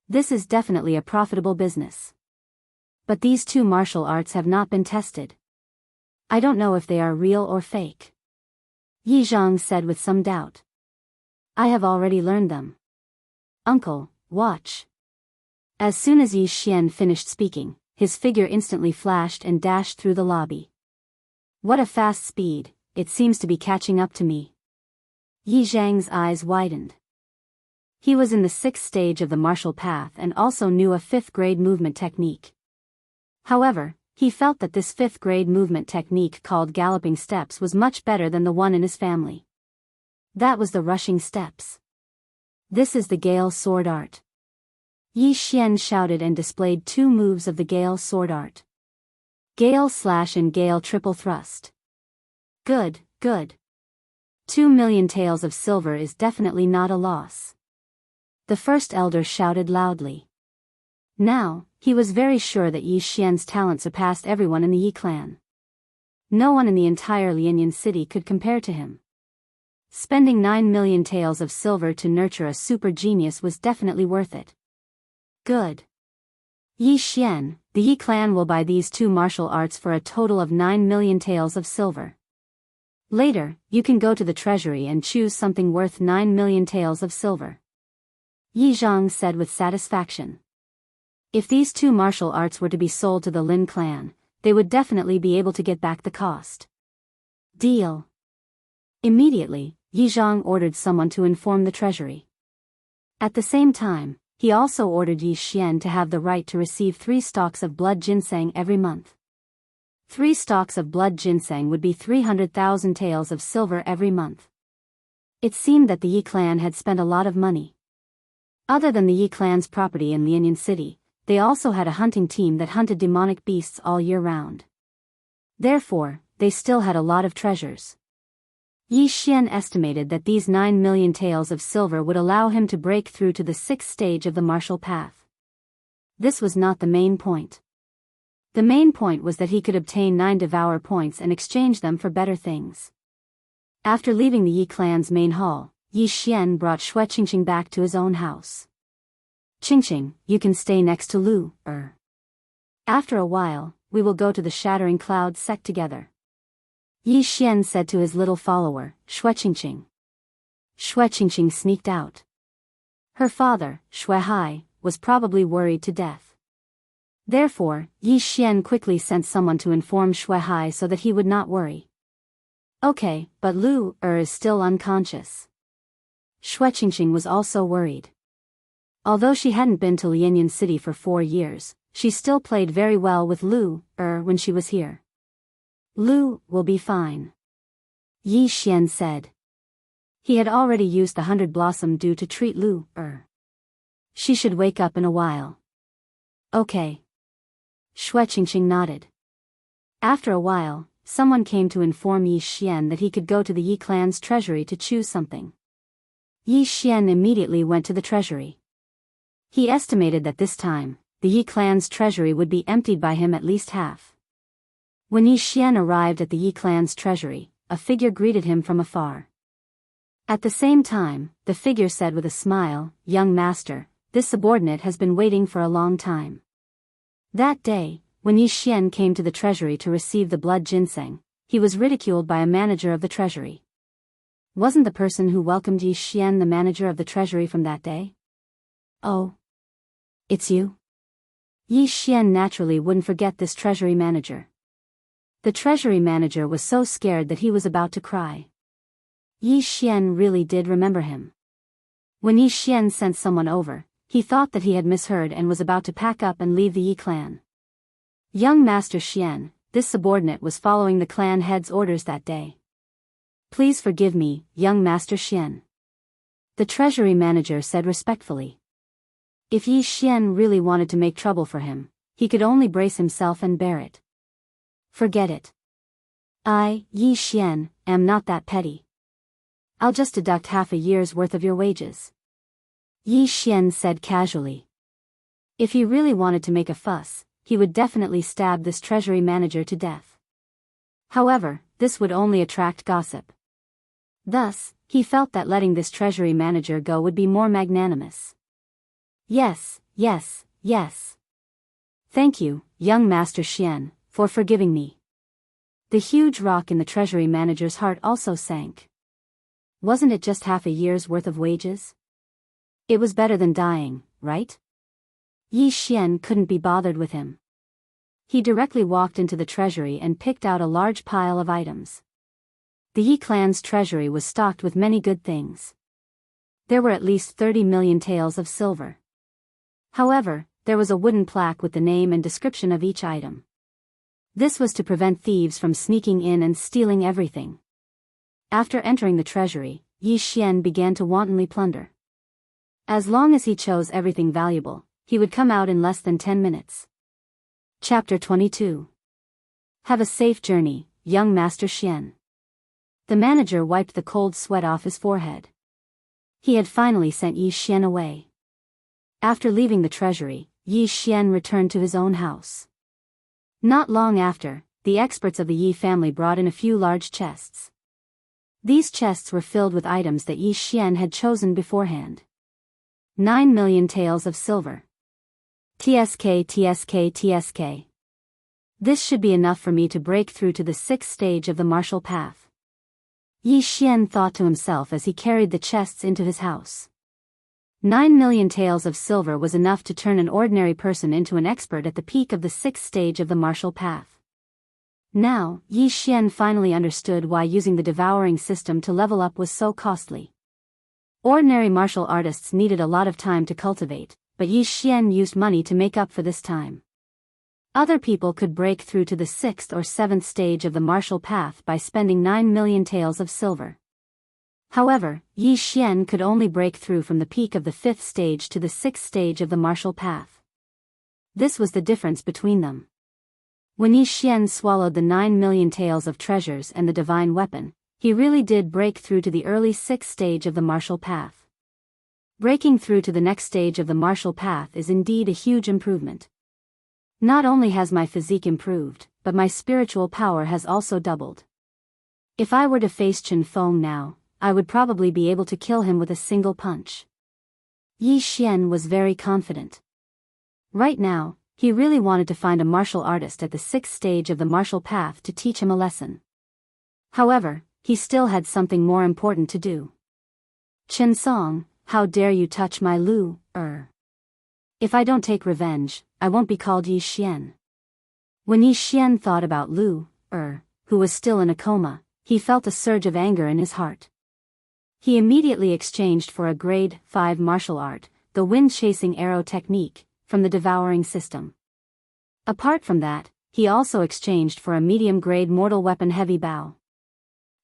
This is definitely a profitable business. But these two martial arts have not been tested. I don't know if they are real or fake. Yi Zhang said with some doubt. I have already learned them. Uncle, watch. As soon as Yi Xian finished speaking, his figure instantly flashed and dashed through the lobby. What a fast speed, it seems to be catching up to me. Yi Zhang's eyes widened. He was in the 6th stage of the martial path and also knew a 5th grade movement technique. However, he felt that this 5th grade movement technique called galloping steps was much better than the one in his family. That was the rushing steps. This is the Gale Sword Art. Yi Xian shouted and displayed 2 moves of the Gale Sword Art. Gale Slash and Gale Triple Thrust. Good, good. 2 million taels of silver is definitely not a loss. The first elder shouted loudly. Now, he was very sure that Yi Xian's talent surpassed everyone in the Yi clan. No one in the entire Lianyan city could compare to him. Spending 9 million taels of silver to nurture a super genius was definitely worth it. Good. Yi Xian, the Yi clan will buy these two martial arts for a total of 9 million taels of silver. Later, you can go to the treasury and choose something worth 9 million taels of silver. Yi Zhang said with satisfaction. If these two martial arts were to be sold to the Lin clan, they would definitely be able to get back the cost. Deal. Immediately, Yi Zhang ordered someone to inform the treasury. At the same time, he also ordered Yi Xian to have the right to receive 3 stalks of blood ginseng every month. 3 stalks of blood ginseng would be 300,000 taels of silver every month. It seemed that the Yi clan had spent a lot of money. Other than the Yi clan's property in Lianyan City, they also had a hunting team that hunted demonic beasts all year round. Therefore, they still had a lot of treasures. Yi Xian estimated that these 9 million taels of silver would allow him to break through to the 6th stage of the martial path. This was not the main point. The main point was that he could obtain 9 devour points and exchange them for better things. After leaving the Yi clan's main hall, Yi Xian brought Xue Qingqing back to his own house. Qingqing, you can stay next to Lu. After a while, we will go to the Shattering Cloud sect together. Yi Xian said to his little follower, Xue Qingqing. Xue Qingqing sneaked out. Her father, Xue Hai, was probably worried to death. Therefore, Yi Xian quickly sent someone to inform Xue Hai so that he would not worry. Okay, but Lu is still unconscious. Xue Qingqing was also worried. Although she hadn't been to Lianyan City for 4 years, she still played very well with Lu when she was here. Lu will be fine. Yi Xian said. He had already used the 100 Blossom Dew to treat Lu She should wake up in a while. Okay. Xue Qingqing nodded. After a while, someone came to inform Yi Xian that he could go to the Yi clan's treasury to choose something. Yi Xian immediately went to the treasury. He estimated that this time, the Yi clan's treasury would be emptied by him at least half. When Yi Xian arrived at the Yi clan's treasury, a figure greeted him from afar. At the same time, the figure said with a smile, "Young master, this subordinate has been waiting for a long time." That day, when Yi Xian came to the treasury to receive the blood ginseng, he was ridiculed by a manager of the treasury. Wasn't the person who welcomed Yi Xian the manager of the treasury from that day? "Oh. It's you?" Yi Xian naturally wouldn't forget this treasury manager. The treasury manager was so scared that he was about to cry. Yi Xian really did remember him. When Yi Xian sent someone over, he thought that he had misheard and was about to pack up and leave the Yi clan. "Young Master Xian, this subordinate was following the clan head's orders that day. Please forgive me, young Master Xian," the treasury manager said respectfully. If Yi Xian really wanted to make trouble for him, he could only brace himself and bear it. "Forget it. I, Yi Xian, am not that petty. I'll just deduct half a year's worth of your wages," Yi Xian said casually. If he really wanted to make a fuss, he would definitely stab this treasury manager to death. However, this would only attract gossip. Thus, he felt that letting this treasury manager go would be more magnanimous. Yes. Thank you, young Master Xian, for forgiving me." The huge rock in the treasury manager's heart also sank. Wasn't it just half a year's worth of wages? It was better than dying, right? Yi Xian couldn't be bothered with him. He directly walked into the treasury and picked out a large pile of items. The Yi clan's treasury was stocked with many good things. There were at least 30 million taels of silver. However, there was a wooden plaque with the name and description of each item. This was to prevent thieves from sneaking in and stealing everything. After entering the treasury, Yi Xian began to wantonly plunder. As long as he chose everything valuable, he would come out in less than 10 minutes. Chapter 22. Have a safe journey, young Master Xian. The manager wiped the cold sweat off his forehead. He had finally sent Yi Xian away. After leaving the treasury, Yi Xian returned to his own house. Not long after, the experts of the Yi family brought in a few large chests. These chests were filled with items that Yi Xian had chosen beforehand. 9 million taels of silver. TSK. This should be enough for me to break through to the 6th stage of the martial path. Yi Xian thought to himself as he carried the chests into his house. 9 million taels of silver was enough to turn an ordinary person into an expert at the peak of the 6th stage of the martial path. Now, Yi Xian finally understood why using the devouring system to level up was so costly. Ordinary martial artists needed a lot of time to cultivate, but Yi Xian used money to make up for this time. Other people could break through to the 6th or 7th stage of the martial path by spending 9 million taels of silver. However, Yi Xian could only break through from the peak of the 5th stage to the 6th stage of the martial path. This was the difference between them. When Yi Xian swallowed the 9 million taels of treasures and the divine weapon, he really did break through to the early 6th stage of the martial path. Breaking through to the next stage of the martial path is indeed a huge improvement. Not only has my physique improved, but my spiritual power has also doubled. If I were to face Chen Feng now, I would probably be able to kill him with a single punch. Yi Xian was very confident. Right now, he really wanted to find a martial artist at the 6th stage of the martial path to teach him a lesson. However, he still had something more important to do. "Chen Song, how dare you touch my Lu, If I don't take revenge, I won't be called Yi Xian." When Yi Xian thought about Lu, who was still in a coma, he felt a surge of anger in his heart. He immediately exchanged for a grade 5 martial art, the wind-chasing arrow technique, from the devouring system. Apart from that, he also exchanged for a medium-grade mortal weapon heavy bow.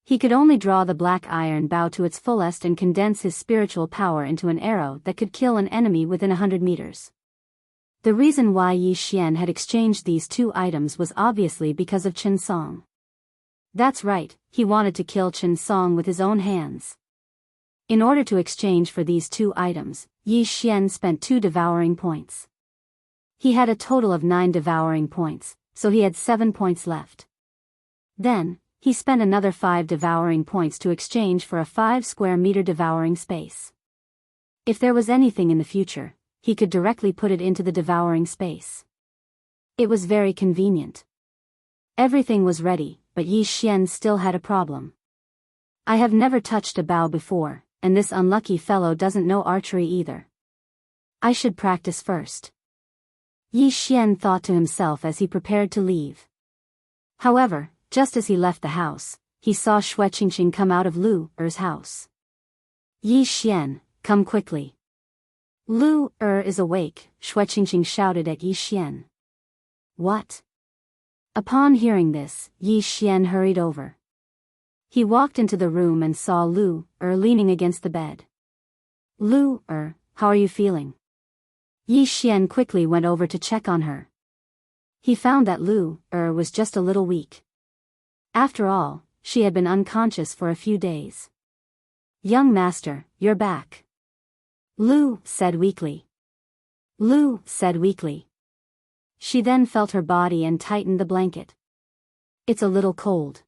He could only draw the black iron bow to its fullest and condense his spiritual power into an arrow that could kill an enemy within 100 meters. The reason why Yi Xian had exchanged these two items was obviously because of Chen Song. That's right, he wanted to kill Chen Song with his own hands. In order to exchange for these 2 items, Yi Xian spent 2 devouring points. He had a total of 9 devouring points, so he had 7 points left. Then, he spent another 5 devouring points to exchange for a 5 square meter devouring space. If there was anything in the future, he could directly put it into the devouring space. It was very convenient. Everything was ready, but Yi Xian still had a problem. I have never touched a bow before, and this unlucky fellow doesn't know archery either. I should practice first. Yi Xian thought to himself as he prepared to leave. However, just as he left the house, he saw Shui Qingqing come out of Lu Er's house. Yi Xian, come quickly. Lu Er is awake, Shui Qingqing shouted at Yi Xian. What? Upon hearing this, Yi Xian hurried over. He walked into the room and saw Lu Er leaning against the bed. Lu Er, how are you feeling? Yi Xian quickly went over to check on her. He found that Lu Er was just a little weak. After all, she had been unconscious for a few days. Young master, you're back. Lu said weakly. Lu said weakly. She then felt her body and tightened the blanket. It's a little cold.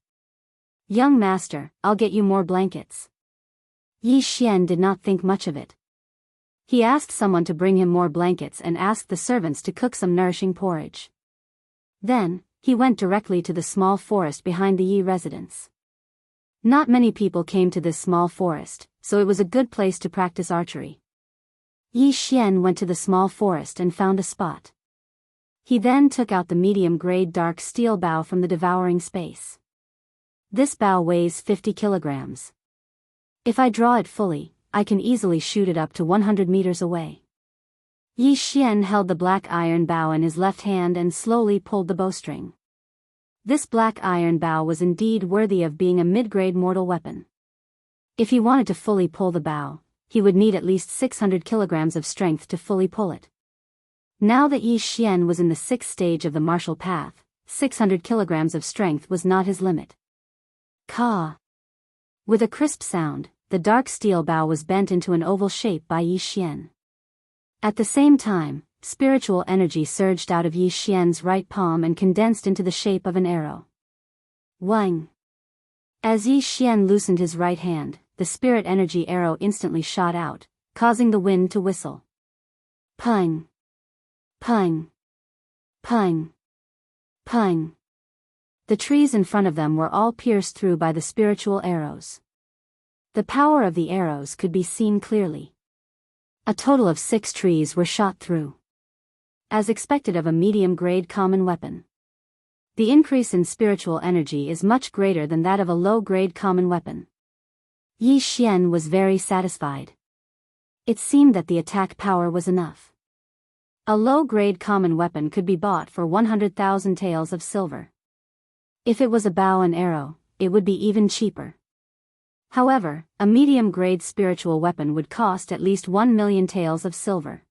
Young master, I'll get you more blankets. Yi Xian did not think much of it. He asked someone to bring him more blankets and asked the servants to cook some nourishing porridge. Then, he went directly to the small forest behind the Yi residence. Not many people came to this small forest, so it was a good place to practice archery. Yi Xian went to the small forest and found a spot. He then took out the medium-grade dark steel bow from the devouring space. This bow weighs 50 kilograms. If I draw it fully, I can easily shoot it up to 100 meters away. Yi Xian held the black iron bow in his left hand and slowly pulled the bowstring. This black iron bow was indeed worthy of being a mid-grade mortal weapon. If he wanted to fully pull the bow, he would need at least 600 kilograms of strength to fully pull it. Now that Yi Xian was in the 6th stage of the martial path, 600 kilograms of strength was not his limit. Ka! With a crisp sound, the dark steel bow was bent into an oval shape by Yi Xian. At the same time, spiritual energy surged out of Yi Xian's right palm and condensed into the shape of an arrow. Wang! As Yi Xian loosened his right hand, the spirit energy arrow instantly shot out, causing the wind to whistle. Pung! Pung! Pung! Pung! The trees in front of them were all pierced through by the spiritual arrows. The power of the arrows could be seen clearly. A total of 6 trees were shot through. As expected of a medium-grade common weapon. The increase in spiritual energy is much greater than that of a low-grade common weapon. Yi Xian was very satisfied. It seemed that the attack power was enough. A low-grade common weapon could be bought for 100,000 taels of silver. If it was a bow and arrow, it would be even cheaper. However, a medium-grade spiritual weapon would cost at least 1 million taels of silver.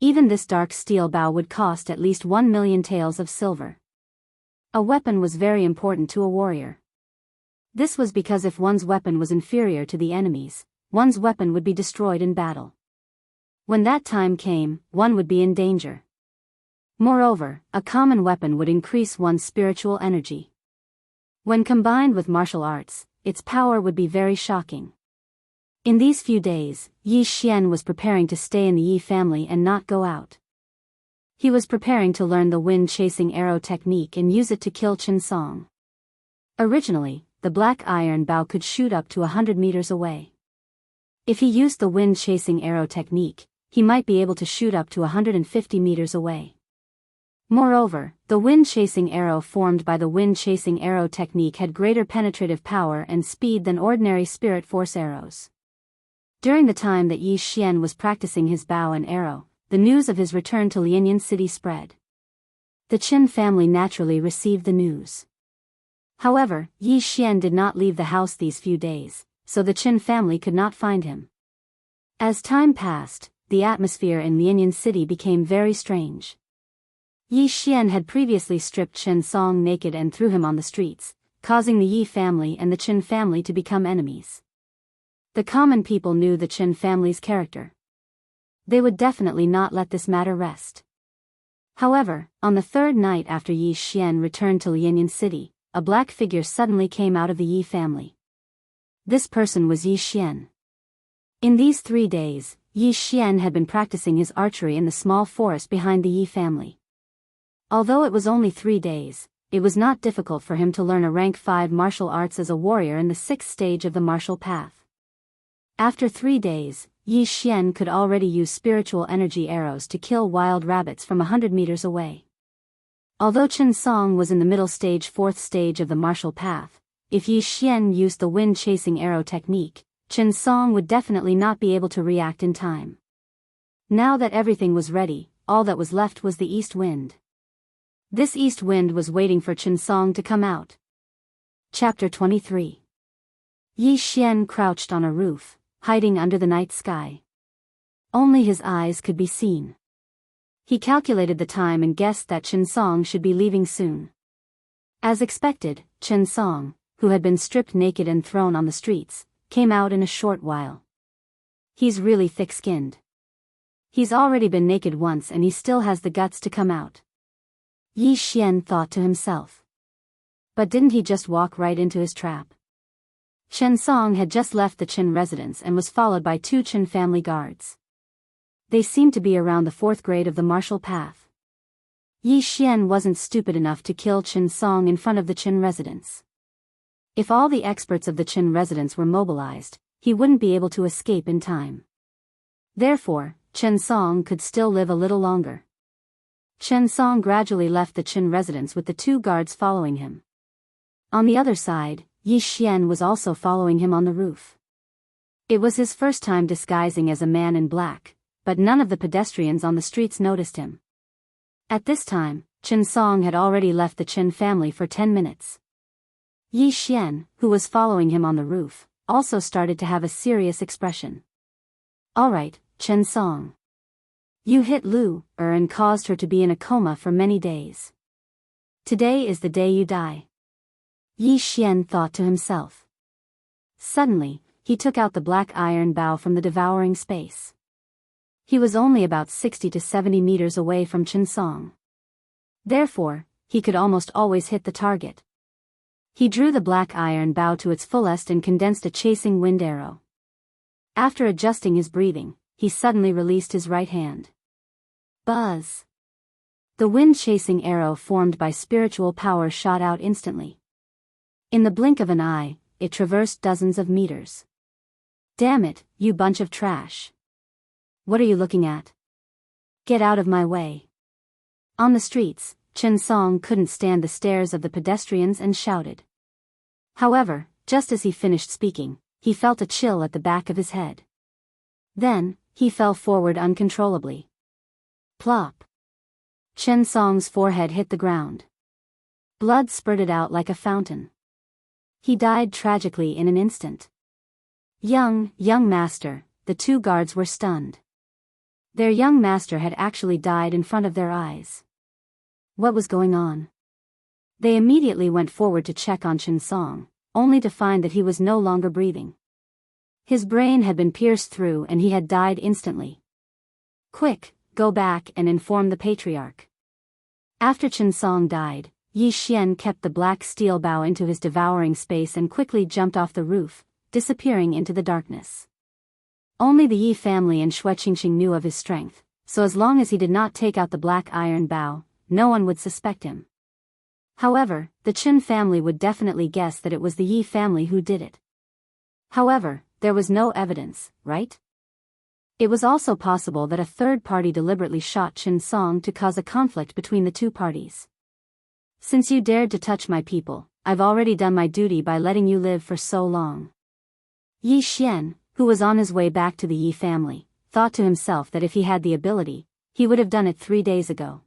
Even this dark steel bow would cost at least 1 million taels of silver. A weapon was very important to a warrior. This was because if one's weapon was inferior to the enemy's, one's weapon would be destroyed in battle. When that time came, one would be in danger. Moreover, a common weapon would increase one's spiritual energy. When combined with martial arts, its power would be very shocking. In these few days, Yi Xian was preparing to stay in the Yi family and not go out. He was preparing to learn the wind-chasing arrow technique and use it to kill Chen Song. Originally, the black iron bow could shoot up to 100 meters away. If he used the wind-chasing arrow technique, he might be able to shoot up to 150 meters away. Moreover, the wind-chasing arrow formed by the wind-chasing arrow technique had greater penetrative power and speed than ordinary spirit force arrows. During the time that Yi Xian was practicing his bow and arrow, the news of his return to Lianyan City spread. The Qin family naturally received the news. However, Yi Xian did not leave the house these few days, so the Qin family could not find him. As time passed, the atmosphere in Lianyan City became very strange. Yi Xian had previously stripped Chen Song naked and threw him on the streets, causing the Yi family and the Qin family to become enemies. The common people knew the Qin family's character. They would definitely not let this matter rest. However, on the third night after Yi Xian returned to Lianyan City, a black figure suddenly came out of the Yi family. This person was Yi Xian. In these 3 days, Yi Xian had been practicing his archery in the small forest behind the Yi family. Although it was only 3 days, it was not difficult for him to learn a rank 5 martial arts as a warrior in the 6th stage of the martial path. After 3 days, Yi Xian could already use spiritual energy arrows to kill wild rabbits from 100 meters away. Although Chen Song was in the middle stage 4th stage of the martial path, if Yi Xian used the wind-chasing arrow technique, Chen Song would definitely not be able to react in time. Now that everything was ready, all that was left was the east wind. This east wind was waiting for Chen Song to come out. Chapter 23. Yi Xian crouched on a roof, hiding under the night sky. Only his eyes could be seen. He calculated the time and guessed that Chen Song should be leaving soon. As expected, Chen Song, who had been stripped naked and thrown on the streets, came out in a short while. He's really thick-skinned. He's already been naked once and he still has the guts to come out. Yi Xian thought to himself. But didn't he just walk right into his trap? Chen Song had just left the Qin residence and was followed by 2 Qin family guards. They seemed to be around the 4th grade of the martial path. Yi Xian wasn't stupid enough to kill Chen Song in front of the Qin residence. If all the experts of the Qin residence were mobilized, he wouldn't be able to escape in time. Therefore, Chen Song could still live a little longer. Chen Song gradually left the Qin residence with the 2 guards following him. On the other side, Yi Xian was also following him on the roof. It was his first time disguising as a man in black, but none of the pedestrians on the streets noticed him. At this time, Chen Song had already left the Qin family for 10 minutes. Yi Xian, who was following him on the roof, also started to have a serious expression. Alright, Chen Song. You hit Lu and caused her to be in a coma for many days. Today is the day you die. Yi Xian thought to himself. Suddenly, he took out the black iron bow from the devouring space. He was only about 60 to 70 meters away from Chen Song. Therefore, he could almost always hit the target. He drew the black iron bow to its fullest and condensed a chasing wind arrow. After adjusting his breathing, he suddenly released his right hand. Buzz! The wind-chasing arrow formed by spiritual power shot out instantly. In the blink of an eye, it traversed dozens of meters. Damn it, you bunch of trash. What are you looking at? Get out of my way. On the streets, Chen Song couldn't stand the stares of the pedestrians and shouted. However, just as he finished speaking, he felt a chill at the back of his head. Then, he fell forward uncontrollably. Plop! Chen Song's forehead hit the ground. Blood spurted out like a fountain. He died tragically in an instant. Young master, the 2 guards were stunned. Their young master had actually died in front of their eyes. What was going on? They immediately went forward to check on Chen Song, only to find that he was no longer breathing. His brain had been pierced through and he had died instantly. Quick, go back and inform the patriarch. After Chen Song died, Yi Xian kept the black steel bow into his devouring space and quickly jumped off the roof, disappearing into the darkness. Only the Yi family and Shui Qingxing knew of his strength, so as long as he did not take out the black iron bow, no one would suspect him. However, the Qin family would definitely guess that it was the Yi family who did it. However, there was no evidence, right? It was also possible that a third party deliberately shot Chen Song to cause a conflict between the 2 parties. Since you dared to touch my people, I've already done my duty by letting you live for so long. Yi Xian, who was on his way back to the Yi family, thought to himself that if he had the ability, he would have done it 3 days ago.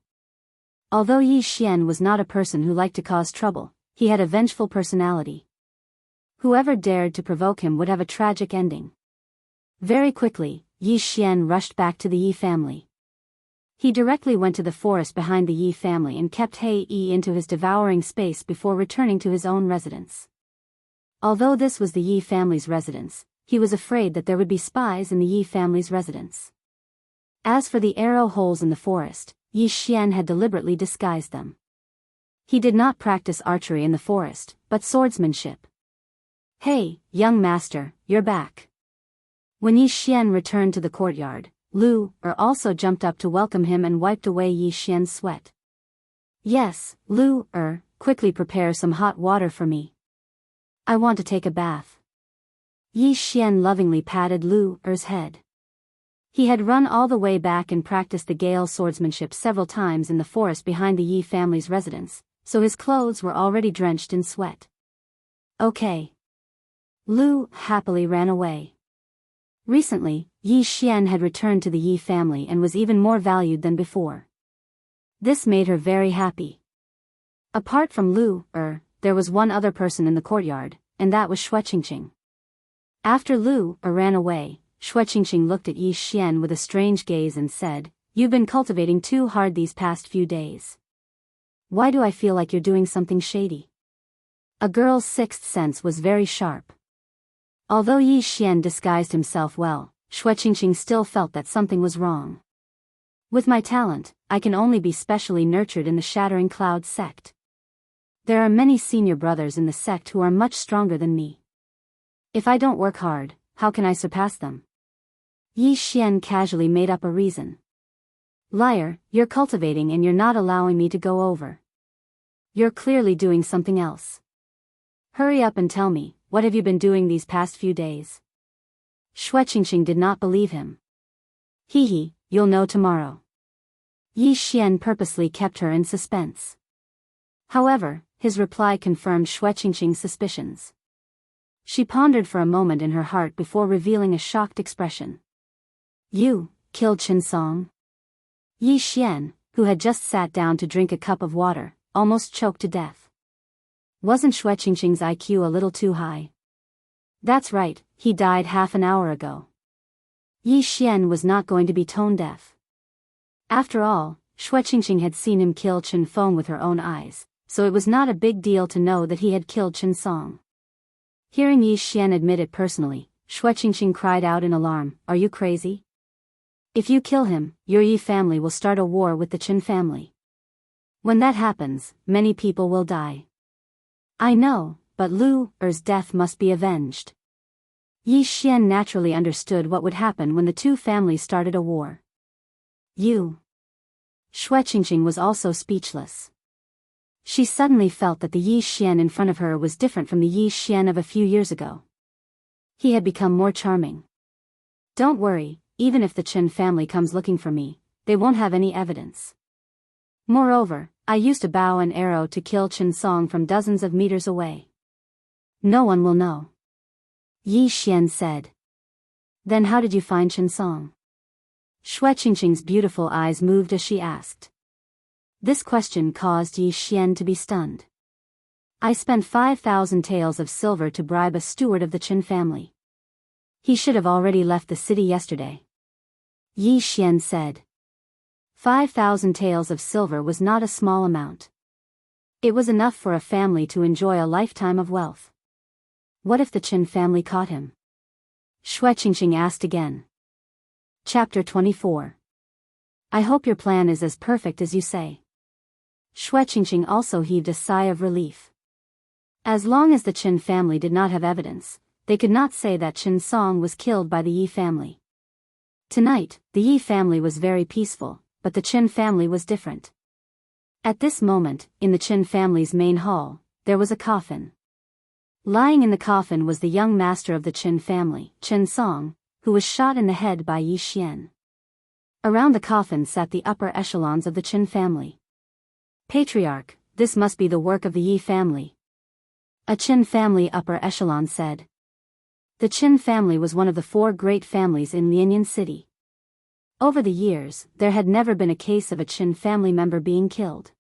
Although Yi Xian was not a person who liked to cause trouble, he had a vengeful personality. Whoever dared to provoke him would have a tragic ending. Very quickly, Yi Xian rushed back to the Yi family. He directly went to the forest behind the Yi family and kept Yi into his devouring space before returning to his own residence. Although this was the Yi family's residence, he was afraid that there would be spies in the Yi family's residence. As for the arrow holes in the forest, Yi Xian had deliberately disguised them. He did not practice archery in the forest, but swordsmanship. "Hey, young master, you're back." When Yi Xian returned to the courtyard, Lu also jumped up to welcome him and wiped away Yi Xian's sweat. "Yes, Lu quickly prepare some hot water for me. I want to take a bath." Yi Xian lovingly patted Lu's head. He had run all the way back and practiced the Gale swordsmanship several times in the forest behind the Yi family's residence, so his clothes were already drenched in sweat. "Okay." Lu happily ran away. Recently, Yi Xian had returned to the Yi family and was even more valued than before. This made her very happy. Apart from Lu there was one other person in the courtyard, and that was Shueqingqing. After Lu ran away, Shueqingqing looked at Yi Xian with a strange gaze and said, "You've been cultivating too hard these past few days. Why do I feel like you're doing something shady?" A girl's sixth sense was very sharp. Although Yi Xian disguised himself well, Shueqingqing still felt that something was wrong. "With my talent, I can only be specially nurtured in the Shattering Cloud sect. There are many senior brothers in the sect who are much stronger than me. If I don't work hard, how can I surpass them?" Yi Xian casually made up a reason. "Liar, you're cultivating and you're not allowing me to go over. You're clearly doing something else. Hurry up and tell me, what have you been doing these past few days?" Shueqingqing did not believe him. "Hee, you'll know tomorrow." Yi Xian purposely kept her in suspense. However, his reply confirmed Shueqingqing's suspicions. She pondered for a moment in her heart before revealing a shocked expression. "You killed Qinsong?" Yi Xian, who had just sat down to drink a cup of water, almost choked to death. Wasn't Shueqingqing's IQ a little too high? "That's right, he died half an hour ago." Yi Xian was not going to be tone deaf. After all, Shueqingqing had seen him kill Chen Feng with her own eyes, so it was not a big deal to know that he had killed Qinsong. Hearing Yi Xian admit it personally, Shueqingqing cried out in alarm, "Are you crazy? If you kill him, your Yi family will start a war with the Chen family. When that happens, many people will die." "I know, but Lu's death must be avenged." Yi Xian naturally understood what would happen when the two families started a war. "You." Shueqingqing was also speechless. She suddenly felt that the Yi Xian in front of her was different from the Yi Xian of a few years ago. He had become more charming. "Don't worry, even if the Chen family comes looking for me, they won't have any evidence. Moreover, I used a bow and arrow to kill Qinsong from dozens of meters away. No one will know." Yi Xian said. "Then how did you find Qinsong?" Shueqingqing's beautiful eyes moved as she asked. This question caused Yi Xian to be stunned. "I spent 5,000 taels of silver to bribe a steward of the Chen family. He should have already left the city yesterday." Yi Xian said. 5,000 taels of silver was not a small amount. It was enough for a family to enjoy a lifetime of wealth. What if the Chen family caught him? Shueqingqing asked again. Chapter 24. I hope your plan is as perfect as you say. Shueqingqing also heaved a sigh of relief. As long as the Chen family did not have evidence, they could not say that Qinsong was killed by the Yi family. Tonight, the Yi family was very peaceful, but the Chen family was different. At this moment, in the Chen family's main hall, there was a coffin. Lying in the coffin was the young master of the Chen family, Qinsong, who was shot in the head by Yi Xian. Around the coffin sat the upper echelons of the Chen family. Patriarch, this must be the work of the Yi family. A Chen family upper echelon said. The Chen family was one of the 4 great families in Lianyan City. Over the years, there had never been a case of a Chen family member being killed.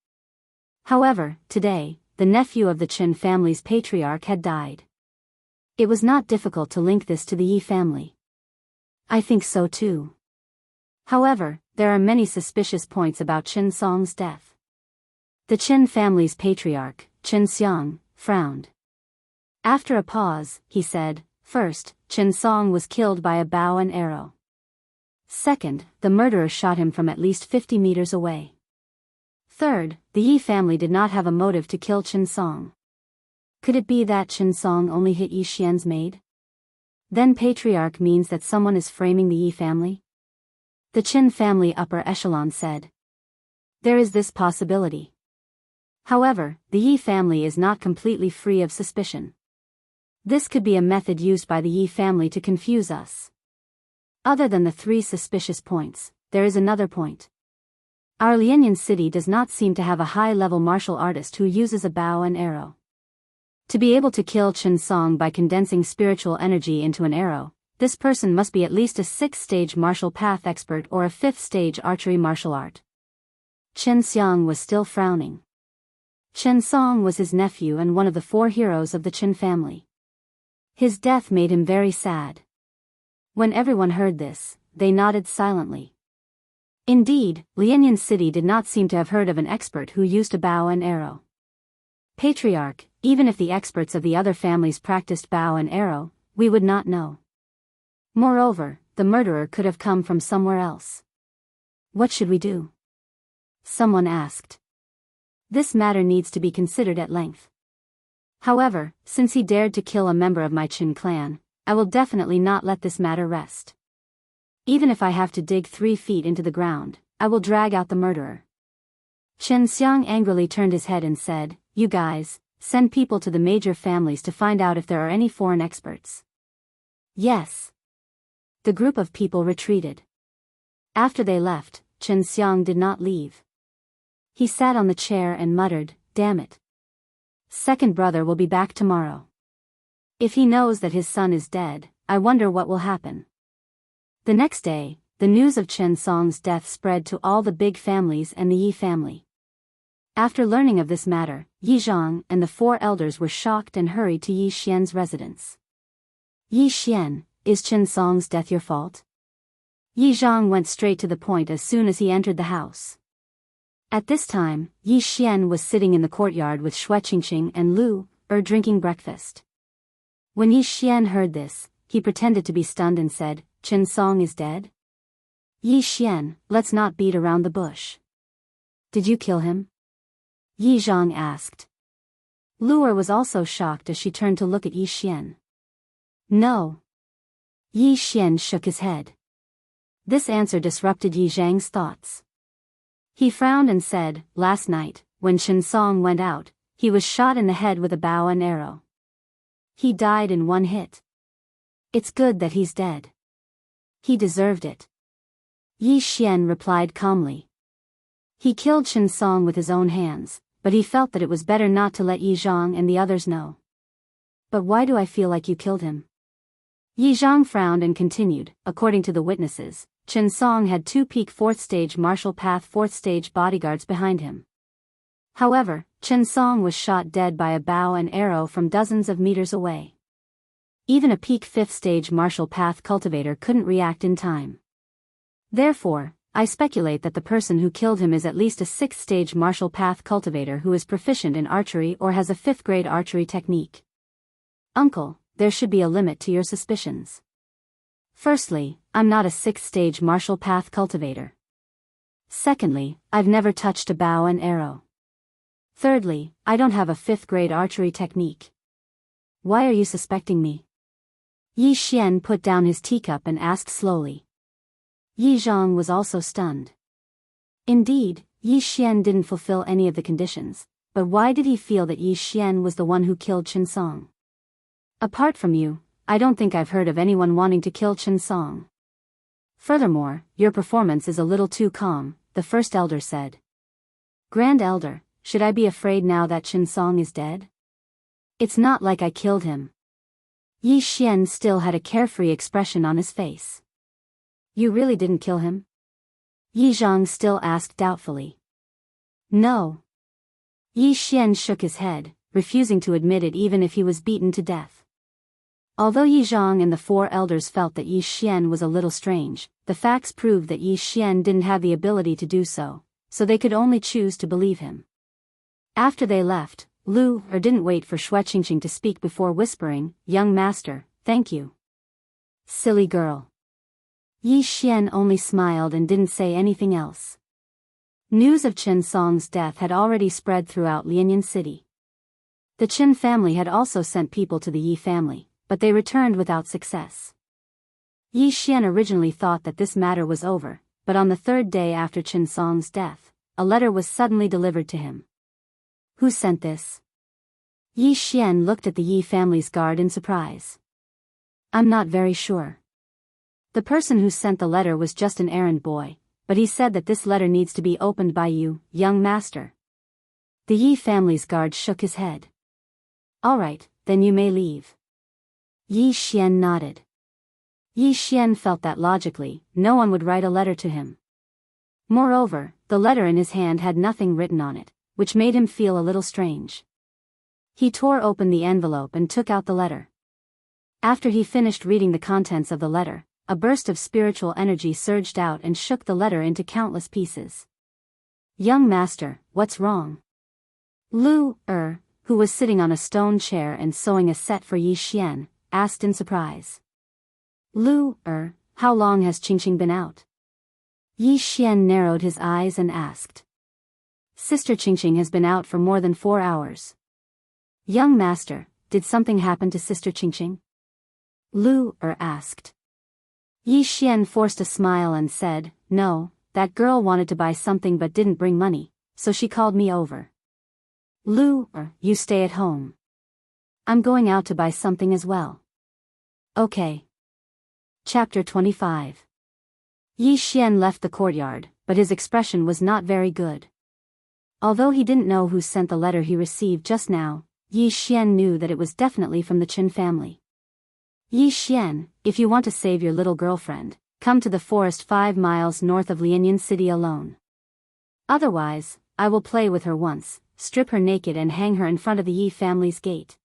However, today, the nephew of the Chen family's patriarch had died. It was not difficult to link this to the Yi family. I think so too. However, there are many suspicious points about Qin Song's death. The Qin family's patriarch, Qin Xiang, frowned. After a pause, he said, "First, Qin Song was killed by a bow and arrow. Second, the murderer shot him from at least 50 meters away. Third, the Yi family did not have a motive to kill Qin Song. Could it be that Qin Song only hit Yi Xian's maid? Then patriarch means that someone is framing the Yi family?" The Qin family upper echelon said. "There is this possibility. However, the Yi family is not completely free of suspicion. This could be a method used by the Yi family to confuse us. Other than the 3 suspicious points, there is another point. Our Lianyan city does not seem to have a high-level martial artist who uses a bow and arrow. To be able to kill Qin Song by condensing spiritual energy into an arrow, this person must be at least a 6th-stage martial path expert or a 5th-stage archery martial art." Qin Xiang was still frowning. Qin Song was his nephew and one of the 4 heroes of the Qin family. His death made him very sad. When everyone heard this, they nodded silently. Indeed, Lianyan City did not seem to have heard of an expert who used a bow and arrow. Patriarch, even if the experts of the other families practiced bow and arrow, we would not know. Moreover, the murderer could have come from somewhere else. "What should we do?" someone asked. "This matter needs to be considered at length. However, since he dared to kill a member of my Qin clan, I will definitely not let this matter rest. Even if I have to dig 3 feet into the ground, I will drag out the murderer." Qin Xiang angrily turned his head and said, "You guys, send people to the major families to find out if there are any foreign experts." "Yes." The group of people retreated. After they left, Qin Xiang did not leave. He sat on the chair and muttered, "Damn it. Second brother will be back tomorrow. If he knows that his son is dead, I wonder what will happen." The next day, the news of Qin Song's death spread to all the big families and the Yi family. After learning of this matter, Yi Zhang and the 4 elders were shocked and hurried to Yi Xian's residence. "Yi Xian, is Qin Song's death your fault?" Yi Zhang went straight to the point as soon as he entered the house. At this time, Yi Xian was sitting in the courtyard with Shui Qingqing and Lu drinking breakfast. When Yi Xian heard this, he pretended to be stunned and said, "Qin Song is dead? Yi Xian, let's not beat around the bush. Did you kill him?" Yi Zhang asked. Lu'er was also shocked as she turned to look at Yi Xian. "No." Yi Xian shook his head. This answer disrupted Yi Zhang's thoughts. He frowned and said, "Last night, when Qin Song went out, he was shot in the head with a bow and arrow. He died in 1 hit. It's good that he's dead. He deserved it." Yi Xian replied calmly. He killed Qin Song with his own hands, but he felt that it was better not to let Yi Zhang and the others know. "But why do I feel like you killed him?" Yi Zhang frowned and continued, "According to the witnesses, Qin Song had 2 peak 4th stage martial path 4th stage bodyguards behind him. However, Qin Song was shot dead by a bow and arrow from dozens of meters away. Even a peak 5th stage martial path cultivator couldn't react in time. Therefore, I speculate that the person who killed him is at least a 6th stage martial path cultivator who is proficient in archery or has a 5th grade archery technique. Uncle, there should be a limit to your suspicions. Firstly, I'm not a 6th stage martial path cultivator. Secondly, I've never touched a bow and arrow. Thirdly, I don't have a 5th grade archery technique. Why are you suspecting me?" Yi Xian put down his teacup and asked slowly. Yi Zhang was also stunned. Indeed, Yi Xian didn't fulfill any of the conditions, but why did he feel that Yi Xian was the one who killed Qin Song? "Apart from you, I don't think I've heard of anyone wanting to kill Qin Song. Furthermore, your performance is a little too calm," the first elder said. "Grand Elder, should I be afraid now that Qin Song is dead? It's not like I killed him." Yi Xian still had a carefree expression on his face. "You really didn't kill him?" Yi Zhang still asked doubtfully. "No." Yi Xian shook his head, refusing to admit it even if he was beaten to death. Although Yi Zhang and the four elders felt that Yi Xian was a little strange, the facts proved that Yi Xian didn't have the ability to do so, so they could only choose to believe him. After they left, Lu didn't wait for Shui Qingqing to speak before whispering, "Young master, thank you." Silly girl. Yi Xian only smiled and didn't say anything else. News of Chen Song's death had already spread throughout Lianyan City. The Chen family had also sent people to the Yi family, but they returned without success. Yi Xian originally thought that this matter was over, but on the third day after Chen Song's death, a letter was suddenly delivered to him. Who sent this? Yi Xian looked at the Yi family's guard in surprise. I'm not very sure. The person who sent the letter was just an errand boy, but he said that this letter needs to be opened by you, young master. The Yi family's guard shook his head. All right, then you may leave. Yi Xian nodded. Yi Xian felt that logically, no one would write a letter to him. Moreover, the letter in his hand had nothing written on it, which made him feel a little strange. He tore open the envelope and took out the letter. After he finished reading the contents of the letter, a burst of spiritual energy surged out and shook the letter into countless pieces. Young master, what's wrong? Lu, who was sitting on a stone chair and sewing a set for Yi Xian, asked in surprise. Lu, how long has Qingqing been out? Yi Xian narrowed his eyes and asked. Sister Qingqing has been out for more than 4 hours. Young master, did something happen to Sister Qingqing? Lu, asked. Yi Xian forced a smile and said, No, that girl wanted to buy something but didn't bring money, so she called me over. Lu, you stay at home. I'm going out to buy something as well. Okay. Chapter 25. Yi Xian left the courtyard, but his expression was not very good. Although he didn't know who sent the letter he received just now, Yi Xian knew that it was definitely from the Qin family. Yi Xian, if you want to save your little girlfriend, come to the forest 5 miles north of Lianyan City alone. Otherwise, I will play with her once, strip her naked and hang her in front of the Yi family's gate.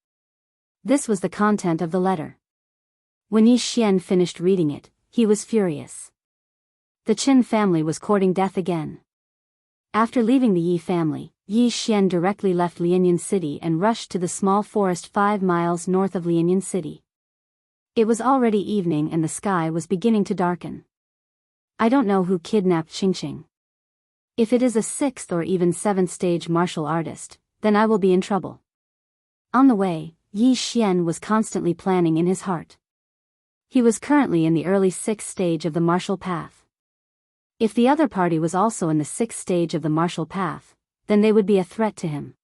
This was the content of the letter. When Yi Xian finished reading it, he was furious. The Qin family was courting death again. After leaving the Yi family, Yi Xian directly left Lianyan City and rushed to the small forest 5 miles north of Lianyan City. It was already evening and the sky was beginning to darken. I don't know who kidnapped Qingqing. If it is a 6th or even 7th stage martial artist, then I will be in trouble. On the way, Yi Xian was constantly planning in his heart. He was currently in the early 6th stage of the martial path. If the other party was also in the 6th stage of the martial path, then they would be a threat to him.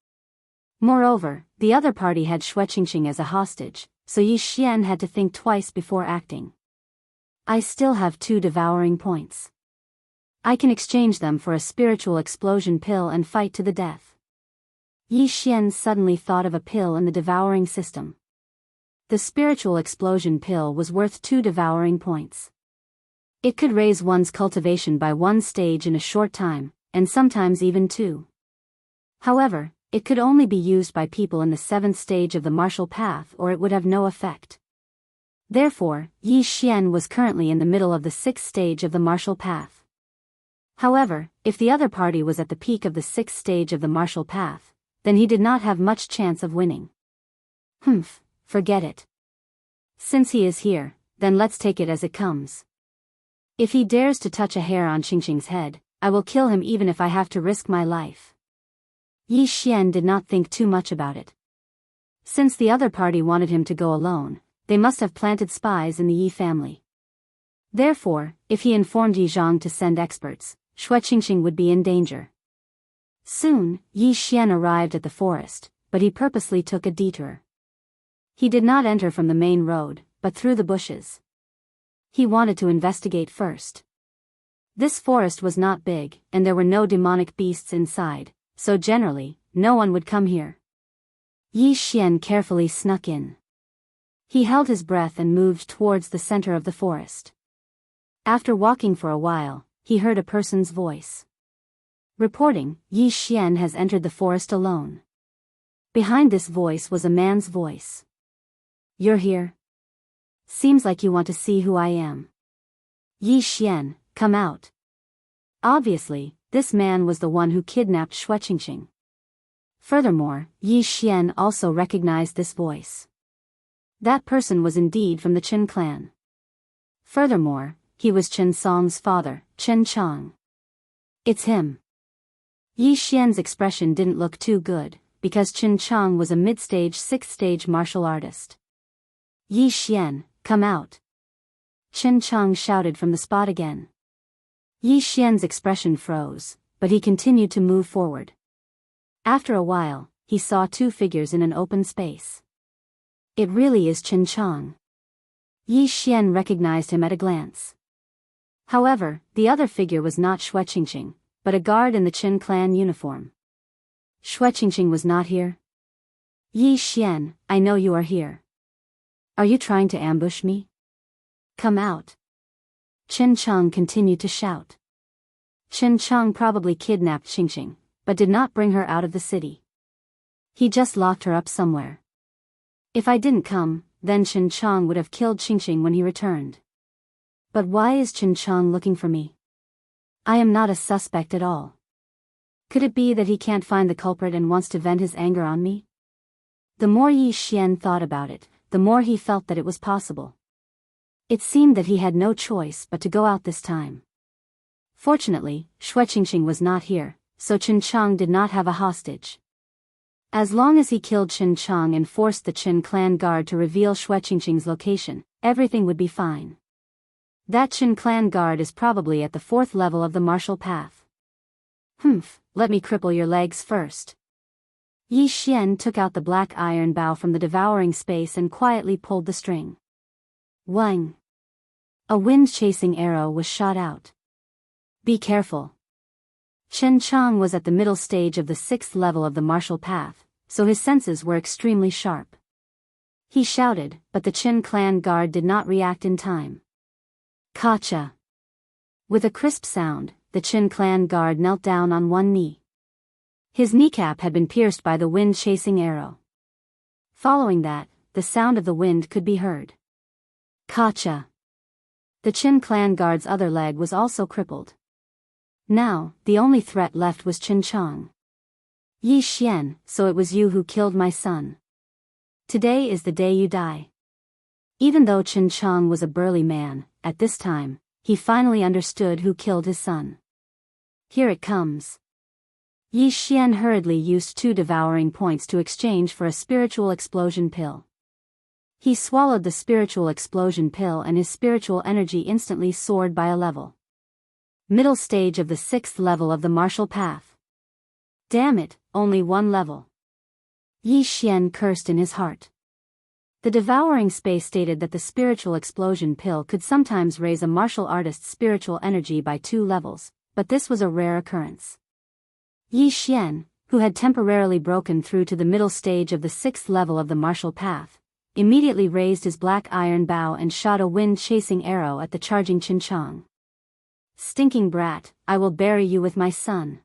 Moreover, the other party had Shui Qingqing as a hostage, so Yi Xian had to think twice before acting. I still have 2 devouring points. I can exchange them for a spiritual explosion pill and fight to the death. Yi Xian suddenly thought of a pill in the devouring system. The spiritual explosion pill was worth 2 devouring points. It could raise one's cultivation by 1 stage in a short time, and sometimes even 2. However, it could only be used by people in the 7th stage of the martial path or it would have no effect. Therefore, Yi Xian was currently in the middle of the 6th stage of the martial path. However, if the other party was at the peak of the 6th stage of the martial path, then he did not have much chance of winning. Forget it. Since he is here, then let's take it as it comes. If he dares to touch a hair on Qingqing's head, I will kill him even if I have to risk my life. Yi Xian did not think too much about it. Since the other party wanted him to go alone, they must have planted spies in the Yi family. Therefore, if he informed Yi Zhang to send experts, Shui Qingqing would be in danger. Soon, Yi Xian arrived at the forest, but he purposely took a detour. He did not enter from the main road, but through the bushes. He wanted to investigate first. This forest was not big, and there were no demonic beasts inside, so generally, no one would come here. Yi Xian carefully snuck in. He held his breath and moved towards the center of the forest. After walking for a while, he heard a person's voice. Reporting, Yi Xian has entered the forest alone. Behind this voice was a man's voice. You're here? Seems like you want to see who I am. Yi Xian, come out. Obviously, this man was the one who kidnapped Shueqingqing. Furthermore, Yi Xian also recognized this voice. That person was indeed from the Qin clan. Furthermore, he was Chen Song's father, Chen Chong. It's him. Yi Xian's expression didn't look too good, because Chen Chong was a mid-stage 6th-stage martial artist. Yi Xian, come out. Chen Chong shouted from the spot again. Yi Xian's expression froze, but he continued to move forward. After a while, he saw two figures in an open space. It really is Chen Chong. Yi Xian recognized him at a glance. However, the other figure was not Shueqingqing, but a guard in the Qin clan uniform. Shueqingqing was not here? Yi Xian, I know you are here. Are you trying to ambush me? Come out. Chen Chong continued to shout. Chen Chong probably kidnapped Qingqing, but did not bring her out of the city. He just locked her up somewhere. If I didn't come, then Chen Chong would have killed Qingqing when he returned. But why is Chen Chong looking for me? I am not a suspect at all. Could it be that he can't find the culprit and wants to vent his anger on me? The more Yi Xian thought about it, the more he felt that it was possible. It seemed that he had no choice but to go out this time. Fortunately, Shueqingqing was not here, so Chen Chong did not have a hostage. As long as he killed Chen Chong and forced the Qin clan guard to reveal Shueqingqing's location, everything would be fine. That Qin clan guard is probably at the 4th level of the martial path. Let me cripple your legs first. Yi Xian took out the black iron bow from the devouring space and quietly pulled the string. Wang! A wind-chasing arrow was shot out. Be careful. Chen Chong was at the middle stage of the 6th level of the martial path, so his senses were extremely sharp. He shouted, but the Qin clan guard did not react in time. Kacha! With a crisp sound, the Qin clan guard knelt down on one knee. His kneecap had been pierced by the wind-chasing arrow. Following that, the sound of the wind could be heard. Kacha! The Qin clan guard's other leg was also crippled. Now, the only threat left was Chen Chong. Yi Xian, so it was you who killed my son. Today is the day you die. Even though Chen Chong was a burly man, at this time, he finally understood who killed his son. Here it comes. Yi Xian hurriedly used 2 devouring points to exchange for a spiritual explosion pill. He swallowed the spiritual explosion pill and his spiritual energy instantly soared by a level. Middle stage of the 6th level of the martial path. Damn it, only 1 level. Yi Xian cursed in his heart. The devouring space stated that the spiritual explosion pill could sometimes raise a martial artist's spiritual energy by 2 levels, but this was a rare occurrence. Yi Xian, who had temporarily broken through to the middle stage of the 6th level of the martial path, immediately raised his black iron bow and shot a wind-chasing arrow at the charging Chen Chong. Stinking brat, I will bury you with my son.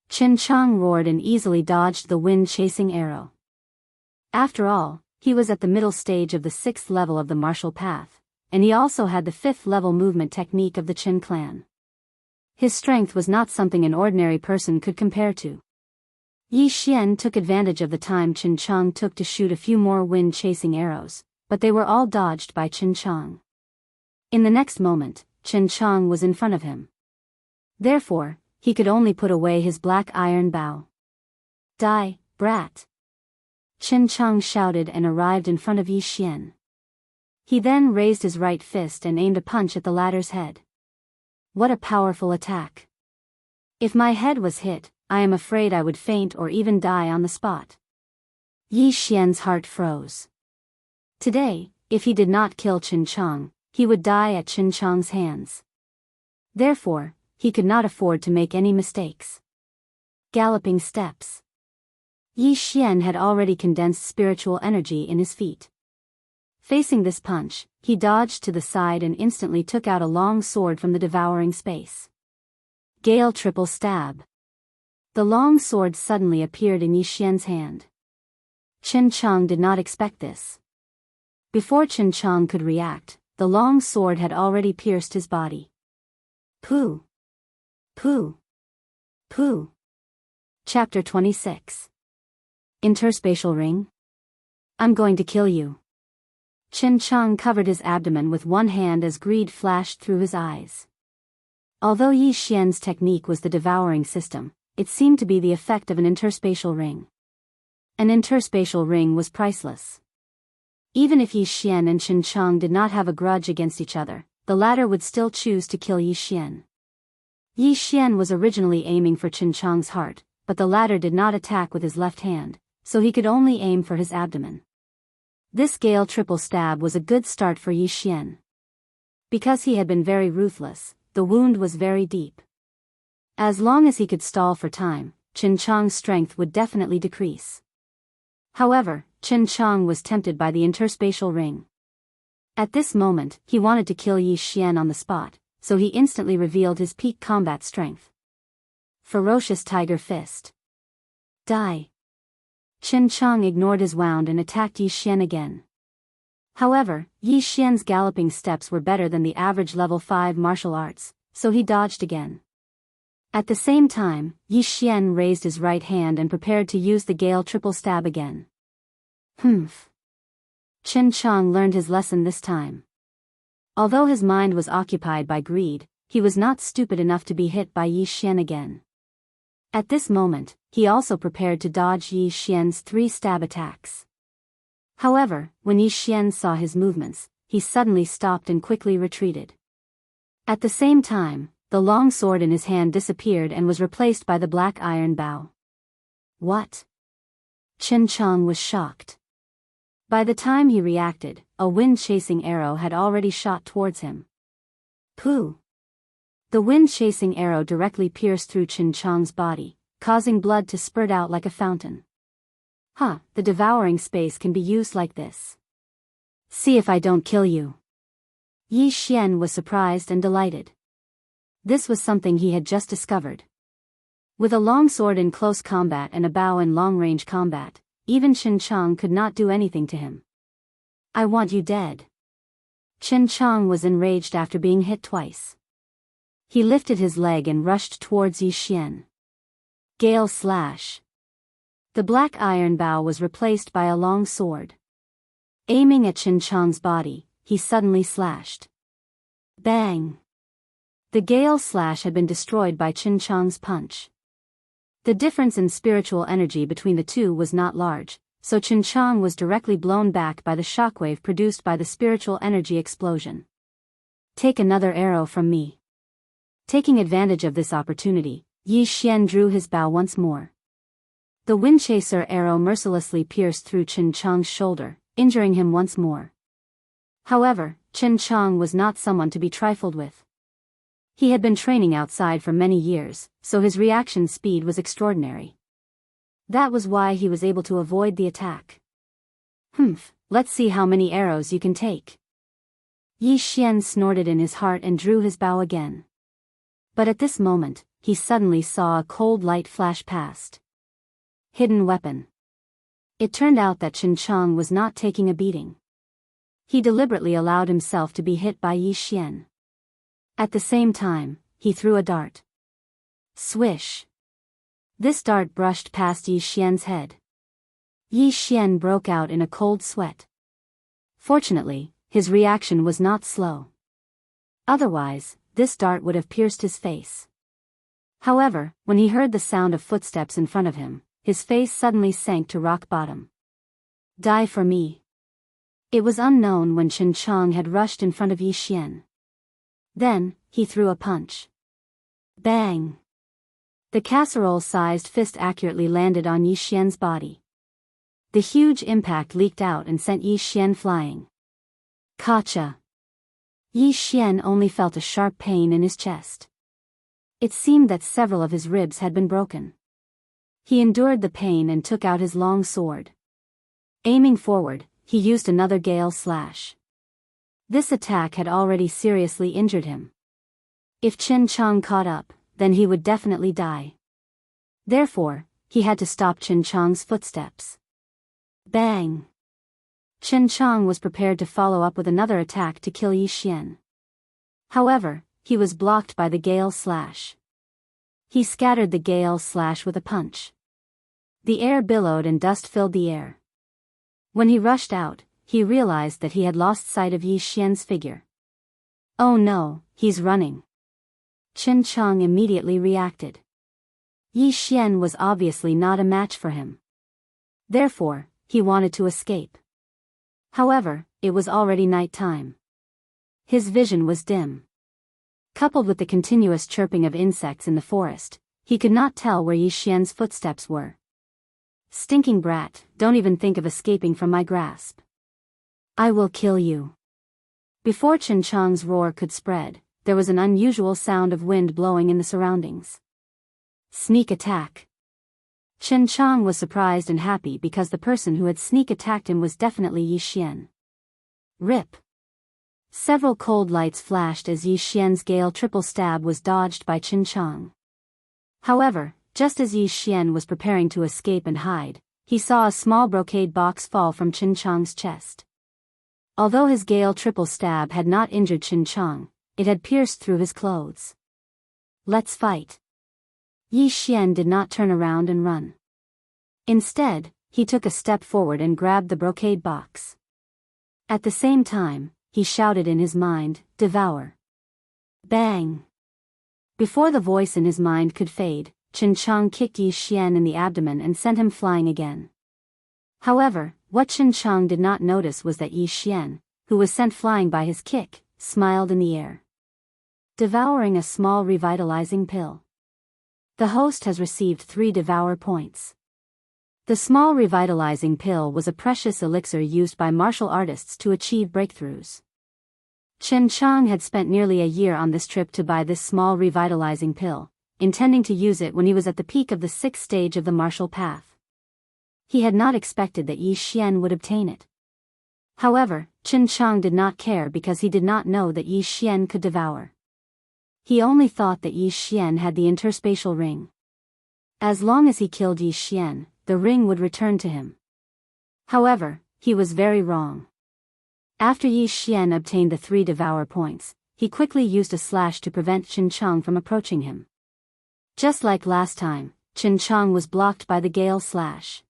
Chen Chong roared and easily dodged the wind-chasing arrow. After all, he was at the middle stage of the 6th level of the martial path, and he also had the 5th level movement technique of the Qin clan. His strength was not something an ordinary person could compare to. Yi Xian took advantage of the time Chen Chong took to shoot a few more wind-chasing arrows, but they were all dodged by Chen Chong. In the next moment, Chen Chong was in front of him. Therefore, he could only put away his black iron bow. Die, brat! Chen Chong shouted and arrived in front of Yi Xian. He then raised his right fist and aimed a punch at the latter's head. What a powerful attack! If my head was hit, I am afraid I would faint or even die on the spot. Yi Xian's heart froze. Today, if he did not kill Chen Chong, he would die at Chen Chong's hands. Therefore, he could not afford to make any mistakes. Galloping steps. Yi Xian had already condensed spiritual energy in his feet. Facing this punch, he dodged to the side and instantly took out a long sword from the devouring space. Gale triple stab. The long sword suddenly appeared in Yi Xian's hand. Chen Chong did not expect this. Before Chen Chang could react, the long sword had already pierced his body. Pooh! Pooh! Pooh! Chapter 26. Interspatial ring? I'm going to kill you. Chen Chang covered his abdomen with one hand as greed flashed through his eyes. Although Yi Xian's technique was the devouring system, it seemed to be the effect of an interspatial ring. An interspatial ring was priceless. Even if Yi Xian and Chen Chang did not have a grudge against each other, the latter would still choose to kill Yi Xian. Yi Xian was originally aiming for Chen Chang's heart, but the latter did not attack with his left hand, so he could only aim for his abdomen. This Gale triple stab was a good start for Yi Xian. Because he had been very ruthless, the wound was very deep. As long as he could stall for time, Chen Chang's strength would definitely decrease. However, Chen Chang was tempted by the interspatial ring. At this moment, he wanted to kill Yi Xian on the spot, so he instantly revealed his peak combat strength. Ferocious Tiger Fist. Die. Chen Chang ignored his wound and attacked Yi Xian again. However, Yi Xian's galloping steps were better than the average level 5 martial arts, so he dodged again. At the same time, Yi Xian raised his right hand and prepared to use the Gale triple stab again. Humph. Chen Chang learned his lesson this time. Although his mind was occupied by greed, he was not stupid enough to be hit by Yi Xian again. At this moment, he also prepared to dodge Yi Xian's 3 stab attacks. However, when Yi Xian saw his movements, he suddenly stopped and quickly retreated. At the same time, the long sword in his hand disappeared and was replaced by the black iron bow. What? Chen Chang was shocked. By the time he reacted, a wind-chasing arrow had already shot towards him. Pooh! The wind-chasing arrow directly pierced through Chen Chang's body, causing blood to spurt out like a fountain. The devouring space can be used like this. See if I don't kill you. Yi Xian was surprised and delighted. This was something he had just discovered. With a long sword in close combat and a bow in long-range combat, even Chen Chang could not do anything to him. I want you dead. Chen Chang was enraged after being hit twice. He lifted his leg and rushed towards Yi Xian. Gale slash. The black iron bow was replaced by a long sword. Aiming at Chen Chang's body, he suddenly slashed. Bang! The Gale slash had been destroyed by Chen Chang's punch. The difference in spiritual energy between the two was not large, so Chen Chang was directly blown back by the shockwave produced by the spiritual energy explosion. Take another arrow from me. Taking advantage of this opportunity, Yi Xian drew his bow once more. The windchaser arrow mercilessly pierced through Chen Chang's shoulder, injuring him once more. However, Chen Chang was not someone to be trifled with. He had been training outside for many years, so his reaction speed was extraordinary. That was why he was able to avoid the attack. Let's see how many arrows you can take. Yi Xian snorted in his heart and drew his bow again. But at this moment, he suddenly saw a cold light flash past. Hidden weapon. It turned out that Chen Chang was not taking a beating. He deliberately allowed himself to be hit by Yi Xian. At the same time, he threw a dart. Swish. This dart brushed past Yi Xian's head. Yi Xian broke out in a cold sweat. Fortunately, his reaction was not slow. Otherwise, this dart would have pierced his face. However, when he heard the sound of footsteps in front of him, his face suddenly sank to rock bottom. Die for me. It was unknown when Chen Chang had rushed in front of Yi Xian. Then, he threw a punch. Bang! The casserole-sized fist accurately landed on Yi Xian's body. The huge impact leaked out and sent Yi Xian flying. Gotcha! Yi Xian only felt a sharp pain in his chest. It seemed that several of his ribs had been broken. He endured the pain and took out his long sword. Aiming forward, he used another Gale slash. This attack had already seriously injured him. If Chen Chang caught up, then he would definitely die. Therefore, he had to stop Chen Chang's footsteps. Bang! Chen Chang was prepared to follow up with another attack to kill Yi Xian. However, he was blocked by the gale slash. He scattered the gale slash with a punch. The air billowed and dust filled the air. When he rushed out, he realized that he had lost sight of Yi Xian's figure. Oh no, he's running. Chen Chang immediately reacted. Yi Xian was obviously not a match for him. Therefore, he wanted to escape. However, it was already night time. His vision was dim. Coupled with the continuous chirping of insects in the forest, he could not tell where Yi Xian's footsteps were. Stinking brat, don't even think of escaping from my grasp. I will kill you. Before Chen Chang's roar could spread, there was an unusual sound of wind blowing in the surroundings. Sneak attack. Chen Chang was surprised and happy because the person who had sneak attacked him was definitely Yi Xian. Rip. Several cold lights flashed as Yi Xian's gale triple stab was dodged by Chen Chang. However, just as Yi Xian was preparing to escape and hide, he saw a small brocade box fall from Chen Chang's chest. Although his gale triple stab had not injured Chen Chang, it had pierced through his clothes. Let's fight. Yi Xian did not turn around and run. Instead, he took a step forward and grabbed the brocade box. At the same time, he shouted in his mind, "Devour." Bang! Before the voice in his mind could fade, Chen Chang kicked Yi Xian in the abdomen and sent him flying again. However, what Chen Chang did not notice was that Yi Xian, who was sent flying by his kick, smiled in the air. Devouring a small revitalizing pill. The host has received 3 devour points. The small revitalizing pill was a precious elixir used by martial artists to achieve breakthroughs. Chen Chang had spent nearly a year on this trip to buy this small revitalizing pill, intending to use it when he was at the peak of the 6th stage of the martial path. He had not expected that Yi Xian would obtain it. However, Chen Chang did not care because he did not know that Yi Xian could devour. He only thought that Yi Xian had the interspatial ring. As long as he killed Yi Xian, the ring would return to him. However, he was very wrong. After Yi Xian obtained the 3 devour points, he quickly used a slash to prevent Chen Chang from approaching him. Just like last time, Chen Chang was blocked by the gale slash.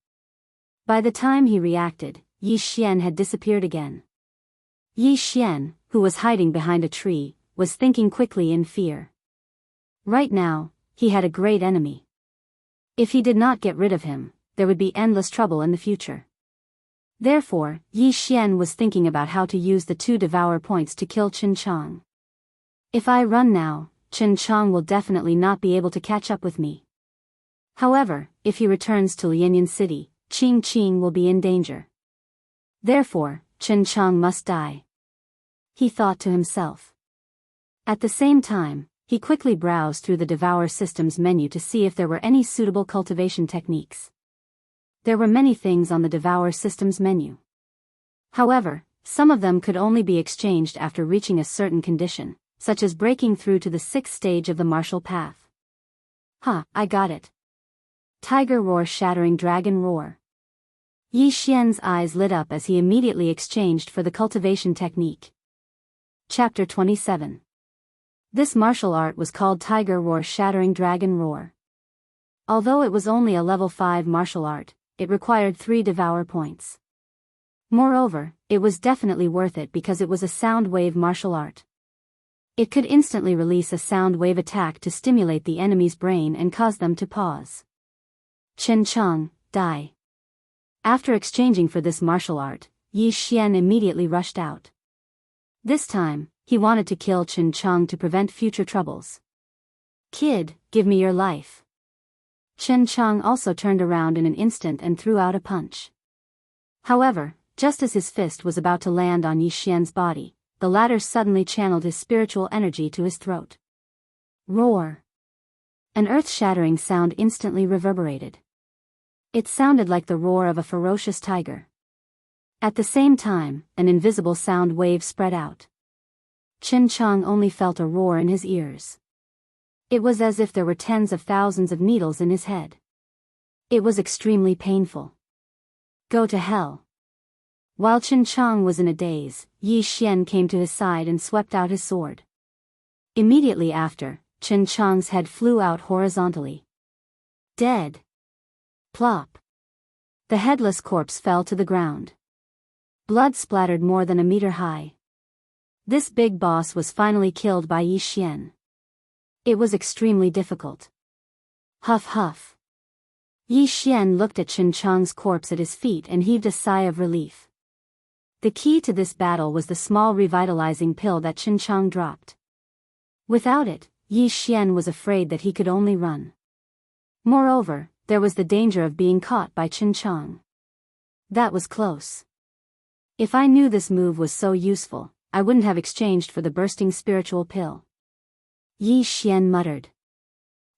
By the time he reacted, Yi Xian had disappeared again. Yi Xian, who was hiding behind a tree, was thinking quickly in fear. Right now, he had a great enemy. If he did not get rid of him, there would be endless trouble in the future. Therefore, Yi Xian was thinking about how to use the 2 devour points to kill Chen Chang. If I run now, Chen Chang will definitely not be able to catch up with me. However, if he returns to Lianyan City, Qing Qing will be in danger. Therefore, Chen Chang must die. He thought to himself. At the same time, he quickly browsed through the Devour Systems menu to see if there were any suitable cultivation techniques. There were many things on the Devour Systems menu. However, some of them could only be exchanged after reaching a certain condition, such as breaking through to the 6th stage of the martial path. I got it. Tiger Roar Shattering Dragon Roar. Yi Xian's eyes lit up as he immediately exchanged for the cultivation technique. Chapter 27. This martial art was called Tiger Roar Shattering Dragon Roar. Although it was only a level 5 martial art, it required 3 devour points. Moreover, it was definitely worth it because it was a sound wave martial art. It could instantly release a sound wave attack to stimulate the enemy's brain and cause them to pause. Chen Chang, die. After exchanging for this martial art, Yi Xian immediately rushed out. This time, he wanted to kill Chen Chang to prevent future troubles. Kid, give me your life. Chen Chang also turned around in an instant and threw out a punch. However, just as his fist was about to land on Yi Xian's body, the latter suddenly channeled his spiritual energy to his throat. Roar! An earth-shattering sound instantly reverberated. It sounded like the roar of a ferocious tiger. At the same time, an invisible sound wave spread out. Chen Chang only felt a roar in his ears. It was as if there were tens of thousands of needles in his head. It was extremely painful. Go to hell. While Qin Chang was in a daze, Yi Xian came to his side and swept out his sword. Immediately after, Qin Chang's head flew out horizontally. Dead. Plop. The headless corpse fell to the ground. Blood splattered more than a meter high. This big boss was finally killed by Yi Xian. It was extremely difficult. Huff huff. Yi Xian looked at Qin Chang's corpse at his feet and heaved a sigh of relief. The key to this battle was the small revitalizing pill that Qin Chang dropped. Without it, Yi Xian was afraid that he could only run. Moreover, there was the danger of being caught by Qin Chang. That was close. If I knew this move was so useful, I wouldn't have exchanged for the bursting spiritual pill. Yi Xian muttered.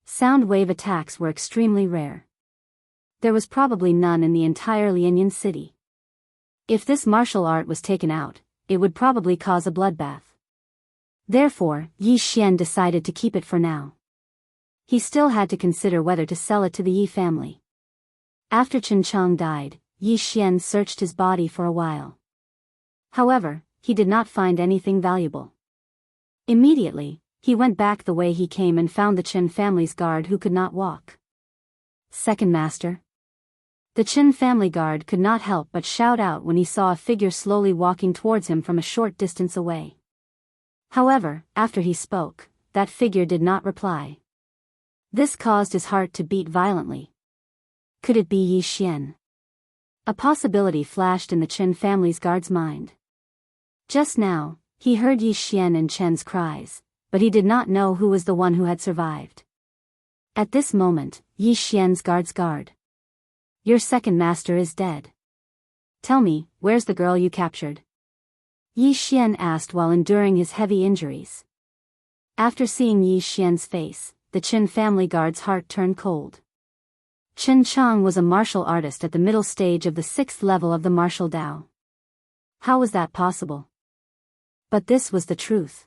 Sound wave attacks were extremely rare. There was probably none in the entire Lianyan city. If this martial art was taken out, it would probably cause a bloodbath. Therefore, Yi Xian decided to keep it for now. He still had to consider whether to sell it to the Yi family. After Qin Chang died, Yi Xian searched his body for a while. However, he did not find anything valuable. Immediately, he went back the way he came and found the Qin family's guard who could not walk. Second master. The Qin family guard could not help but shout out when he saw a figure slowly walking towards him from a short distance away. However, after he spoke, that figure did not reply. This caused his heart to beat violently. Could it be Yi Xian? A possibility flashed in the Qin family's guard's mind. Just now, he heard Yi Xian and Chen's cries, but he did not know who was the one who had survived. At this moment, Yi Xian's guard's guard. Your second master is dead. Tell me, where's the girl you captured? Yi Xian asked while enduring his heavy injuries. After seeing Yi Xian's face, the Qin family guard's heart turned cold. Qin Chang was a martial artist at the middle stage of the 6th level of the martial Dao. How was that possible? But this was the truth.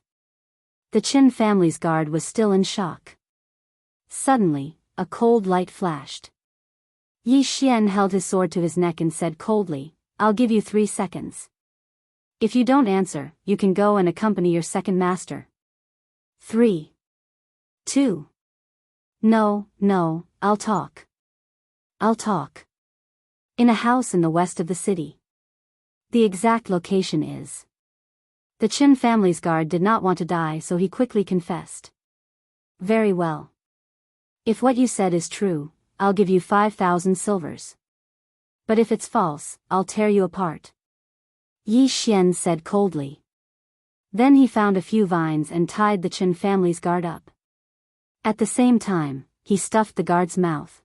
The Qin family's guard was still in shock. Suddenly, a cold light flashed. Yi Xian held his sword to his neck and said coldly, I'll give you 3 seconds. If you don't answer, you can go and accompany your second master. 3. 2. No, I'll talk. I'll talk. In a house in the west of the city. The exact location is. The Qin family's guard did not want to die, so he quickly confessed. Very well. If what you said is true, I'll give you 5,000 silvers. But if it's false, I'll tear you apart. Yi Xian said coldly. Then he found a few vines and tied the Qin family's guard up. At the same time, he stuffed the guard's mouth.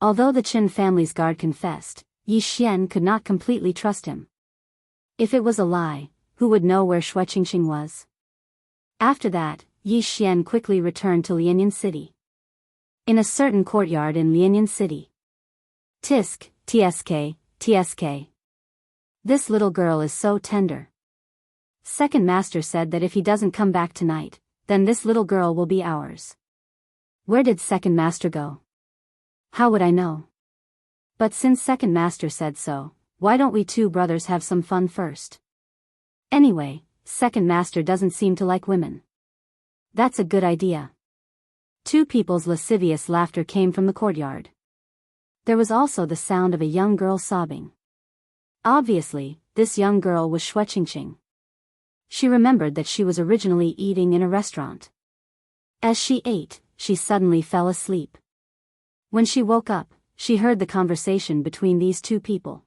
Although the Qin family's guard confessed, Yi Xian could not completely trust him. If it was a lie, who would know where Shui Qingxing was? After that, Yi Xian quickly returned to Lianyan City. In a certain courtyard in Lianyan City. Tisk, tsk, tsk. This little girl is so tender. Second master said that if he doesn't come back tonight, then this little girl will be ours. Where did second master go? How would I know? But since second master said so, why don't we two brothers have some fun first? Anyway, second master doesn't seem to like women. That's a good idea. Two people's lascivious laughter came from the courtyard. There was also the sound of a young girl sobbing. Obviously, this young girl was Shui Qingxing. She remembered that she was originally eating in a restaurant. As she ate, she suddenly fell asleep. When she woke up, she heard the conversation between these two people.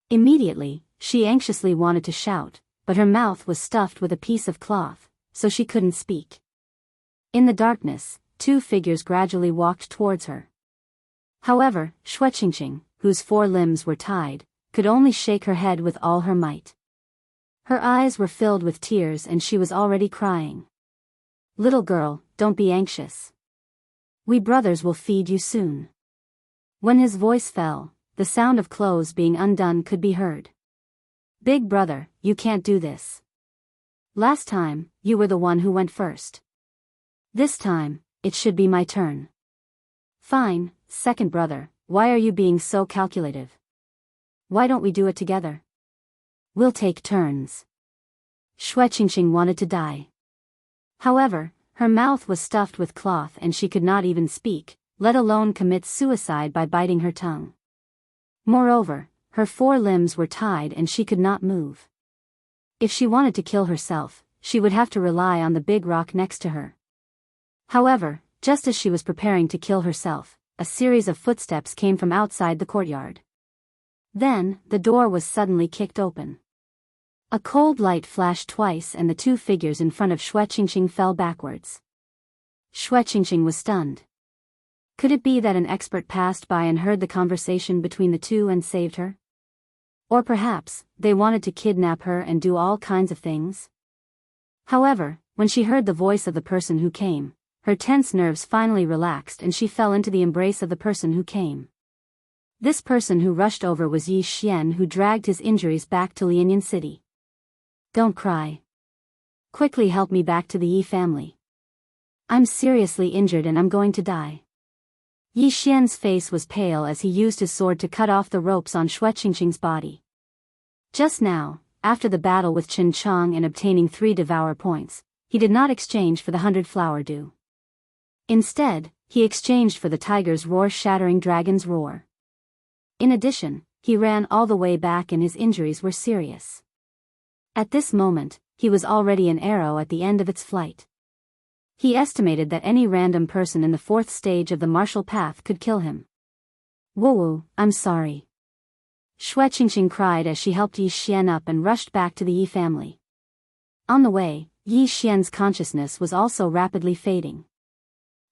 Immediately, she anxiously wanted to shout, but her mouth was stuffed with a piece of cloth, so she couldn't speak. In the darkness, two figures gradually walked towards her. However, Shui Qingxing, whose 4 limbs were tied, could only shake her head with all her might. Her eyes were filled with tears and she was already crying. Little girl, don't be anxious. We brothers will feed you soon. When his voice fell, the sound of clothes being undone could be heard. Big brother, you can't do this. Last time, you were the one who went first. This time, it should be my turn. Fine, second brother, why are you being so calculative? Why don't we do it together? We'll take turns. Xue wanted to die. However, her mouth was stuffed with cloth and she could not even speak, let alone commit suicide by biting her tongue. Moreover, her 4 limbs were tied and she could not move. If she wanted to kill herself, she would have to rely on the big rock next to her. However, just as she was preparing to kill herself, a series of footsteps came from outside the courtyard. Then, the door was suddenly kicked open. A cold light flashed twice and the 2 figures in front of Xue fell backwards. Xue was stunned. Could it be that an expert passed by and heard the conversation between the 2 and saved her? Or perhaps, they wanted to kidnap her and do all kinds of things? However, when she heard the voice of the person who came, her tense nerves finally relaxed and she fell into the embrace of the person who came. This person who rushed over was Yi Xian, who dragged his injuries back to Lianyan City. Don't cry. Quickly help me back to the Yi family. I'm seriously injured and I'm going to die. Yi Xian's face was pale as he used his sword to cut off the ropes on Xue body. Just now, after the battle with Chen Chang and obtaining 3 devour points, he did not exchange for the 100 flower dew. Instead, he exchanged for the tiger's roar, shattering dragon's roar. In addition, he ran all the way back and his injuries were serious. At this moment, he was already an arrow at the end of its flight. He estimated that any random person in the 4th stage of the martial path could kill him. Woo, I'm sorry. Xue cried as she helped Yi Xian up and rushed back to the Yi family. On the way, Yi Xian's consciousness was also rapidly fading.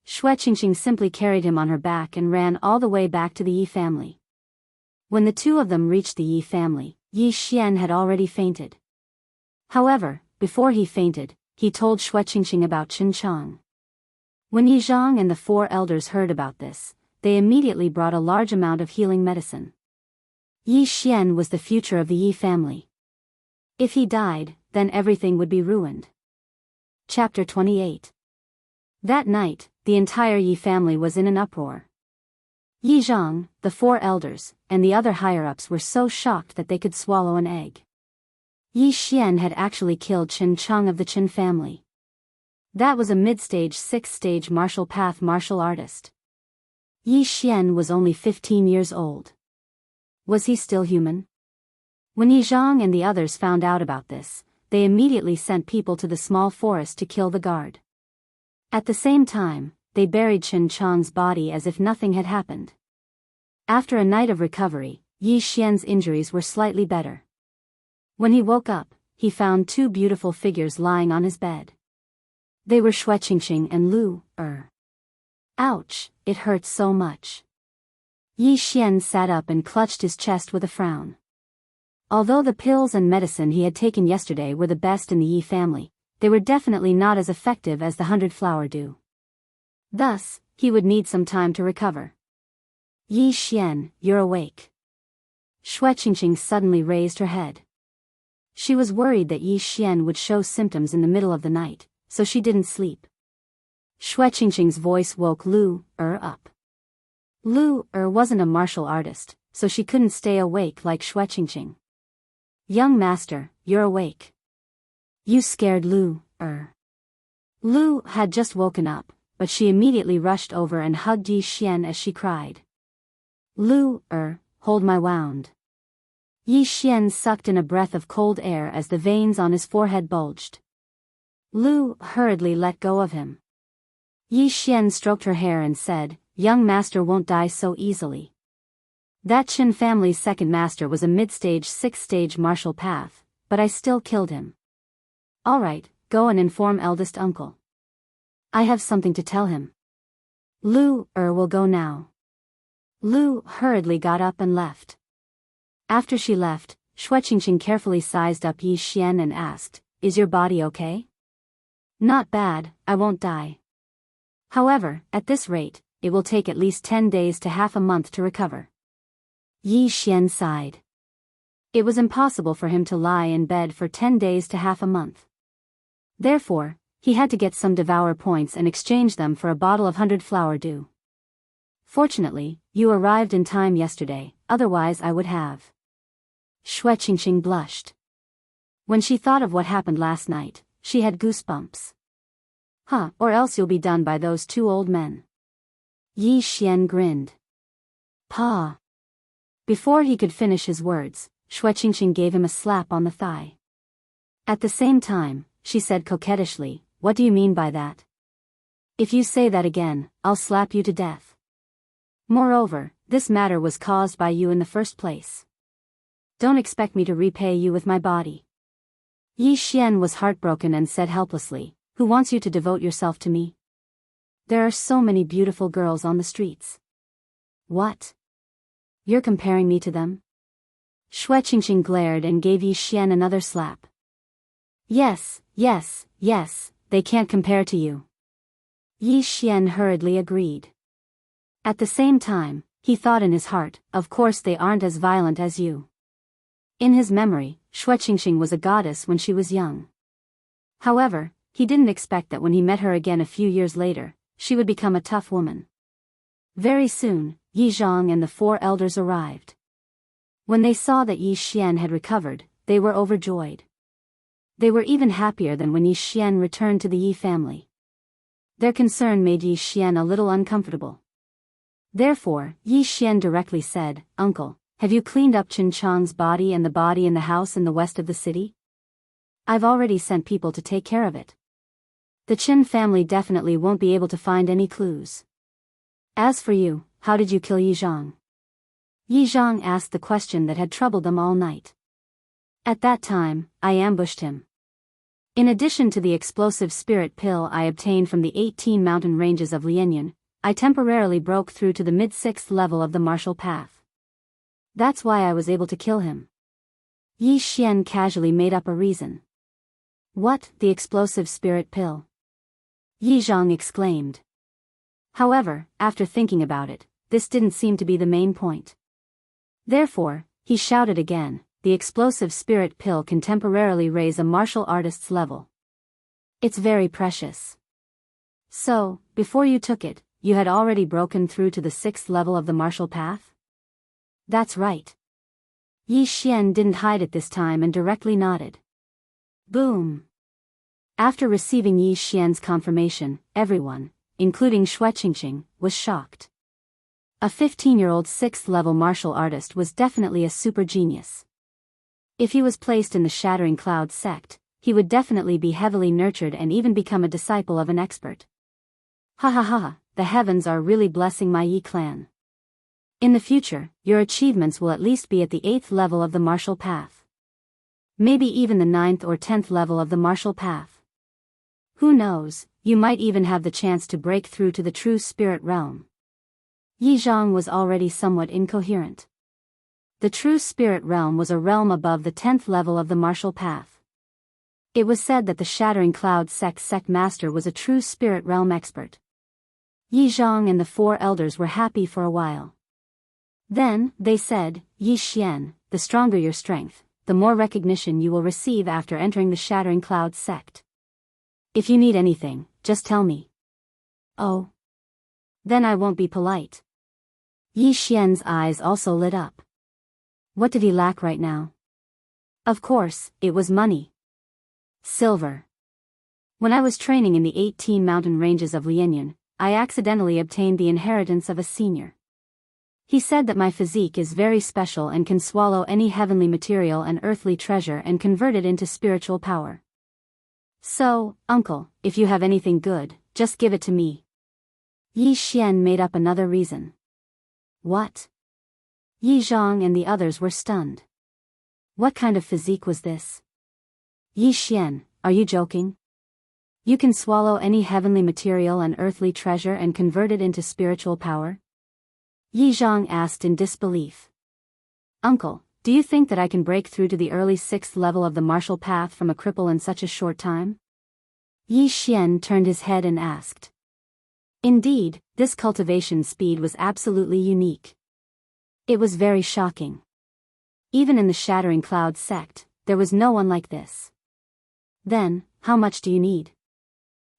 Xue simply carried him on her back and ran all the way back to the Yi family. When the 2 of them reached the Yi family, Yi Xian had already fainted. However, before he fainted, he told Xue about Chen Chang. When Yi Zhang and the 4 elders heard about this, they immediately brought a large amount of healing medicine. Yi Xian was the future of the Yi family. If he died, then everything would be ruined. Chapter 28. That night, the entire Yi family was in an uproar. Yi Zhang, the 4 elders, and the other higher-ups were so shocked that they could swallow an egg. Yi Xian had actually killed Chen Chang of the Chen family. That was a mid-stage 6th-stage martial path martial artist. Yi Xian was only 15 years old. Was he still human? When Yi Zhang and the others found out about this, they immediately sent people to the small forest to kill the guard. At the same time, they buried Chen Chang's body as if nothing had happened. After a night of recovery, Yi Xian's injuries were slightly better. When he woke up, he found 2 beautiful figures lying on his bed. They were Xue and Lu Er. Ouch, it hurts so much. Yi Xian sat up and clutched his chest with a frown. Although the pills and medicine he had taken yesterday were the best in the Yi family, they were definitely not as effective as the 100 flower dew. Thus, he would need some time to recover. Yi Xian, you're awake. Xue suddenly raised her head. She was worried that Yi Xian would show symptoms in the middle of the night, so she didn't sleep. Xue voice woke Lu Er up. Lu Er wasn't a martial artist, so she couldn't stay awake like Xue. Young master, you're awake. You scared Lu Er. Lu had just woken up, but she immediately rushed over and hugged Yi Xian as she cried. Lu Er, hold my wound. Yi Xian sucked in a breath of cold air as the veins on his forehead bulged. Lu hurriedly let go of him. Yi Xian stroked her hair and said, young master won't die so easily. That Chen family's second master was a mid-stage 6th-stage martial path, but I still killed him. Alright, go and inform eldest uncle. I have something to tell him. Lu Er will go now. Lu hurriedly got up and left. After she left, Xue carefully sized up Yi Xian and asked, is your body okay? Not bad, I won't die. However, at this rate, it will take at least 10 days to half a month to recover. Yi Xian sighed. It was impossible for him to lie in bed for 10 days to half a month. Therefore, he had to get some devour points and exchange them for a bottle of 100 flower dew. Fortunately, you arrived in time yesterday, otherwise I would have. Xue blushed. When she thought of what happened last night, she had goosebumps. Huh, or else you'll be done by those two old men. Yi Xian grinned. Pa. Before he could finish his words, Shueqingqing gave him a slap on the thigh. At the same time, she said coquettishly, "What do you mean by that? If you say that again, I'll slap you to death. Moreover, this matter was caused by you in the first place. Don't expect me to repay you with my body." Yi Xian was heartbroken and said helplessly, "Who wants you to devote yourself to me? There are so many beautiful girls on the streets." "What? You're comparing me to them?" Shueqingqing glared and gave Yi Xian another slap. Yes, they can't compare to you." Yi Xian hurriedly agreed. At the same time, he thought in his heart, "Of course they aren't as violent as you." In his memory, Shueqingqing was a goddess when she was young. However, he didn't expect that when he met her again a few years later, she would become a tough woman. Very soon, Yi Zhang and the four elders arrived. When they saw that Yi Xian had recovered, they were overjoyed. They were even happier than when Yi Xian returned to the Yi family. Their concern made Yi Xian a little uncomfortable. Therefore, Yi Xian directly said, "Uncle, have you cleaned up Chen Chang's body and the body in the house in the west of the city? I've already sent people to take care of it. The Chen family definitely won't be able to find any clues. As for you, how did you kill Yi Zhang?" Yi Zhang asked the question that had troubled them all night. "At that time, I ambushed him. In addition to the explosive spirit pill I obtained from the 18 mountain ranges of Lianyan, I temporarily broke through to the mid-6th level of the martial path. That's why I was able to kill him." Yi Xian casually made up a reason. "What, the explosive spirit pill?" Yi Zhang exclaimed. However, after thinking about it, this didn't seem to be the main point. Therefore, he shouted again, "The explosive spirit pill can temporarily raise a martial artist's level. It's very precious. So, before you took it, you had already broken through to the 6th level of the martial path?" "That's right." Yi Xian didn't hide it this time and directly nodded. Boom. After receiving Yi Xian's confirmation, everyone, including Shueqingqing, was shocked. A 15-year-old 6th-level martial artist was definitely a super genius. If he was placed in the Shattering Cloud sect, he would definitely be heavily nurtured and even become a disciple of an expert. Ha ha ha, the heavens are really blessing my Yi clan. In the future, your achievements will at least be at the 8th level of the martial path. Maybe even the 9th or 10th level of the martial path. Who knows, you might even have the chance to break through to the true spirit realm." Yi Zhang was already somewhat incoherent. The true spirit realm was a realm above the 10th level of the martial path. It was said that the Shattering Cloud sect master was a true spirit realm expert. Yi Zhang and the four elders were happy for a while. Then, they said, "Yi Xian, the stronger your strength, the more recognition you will receive after entering the Shattering Cloud sect. If you need anything, just tell me." "Oh. Then I won't be polite." Yi Xian's eyes also lit up. What did he lack right now? Of course, it was money. Silver. When I was training in the 18 mountain ranges of Lianyan, I accidentally obtained the inheritance of a senior. He said that my physique is very special and can swallow any heavenly material and earthly treasure and convert it into spiritual power. So, uncle, if you have anything good, just give it to me." Yi Xian made up another reason. What? Yi Zhang and the others were stunned. What kind of physique was this? Yi Xian, are you joking? You can swallow any heavenly material and earthly treasure and convert it into spiritual power? Yi Zhang asked in disbelief. Uncle, do you think that I can break through to the early 6th level of the martial path from a cripple in such a short time? Yi Xian turned his head and asked. Indeed, this cultivation speed was absolutely unique. It was very shocking. Even in the Shattering Cloud sect, there was no one like this. Then, how much do you need?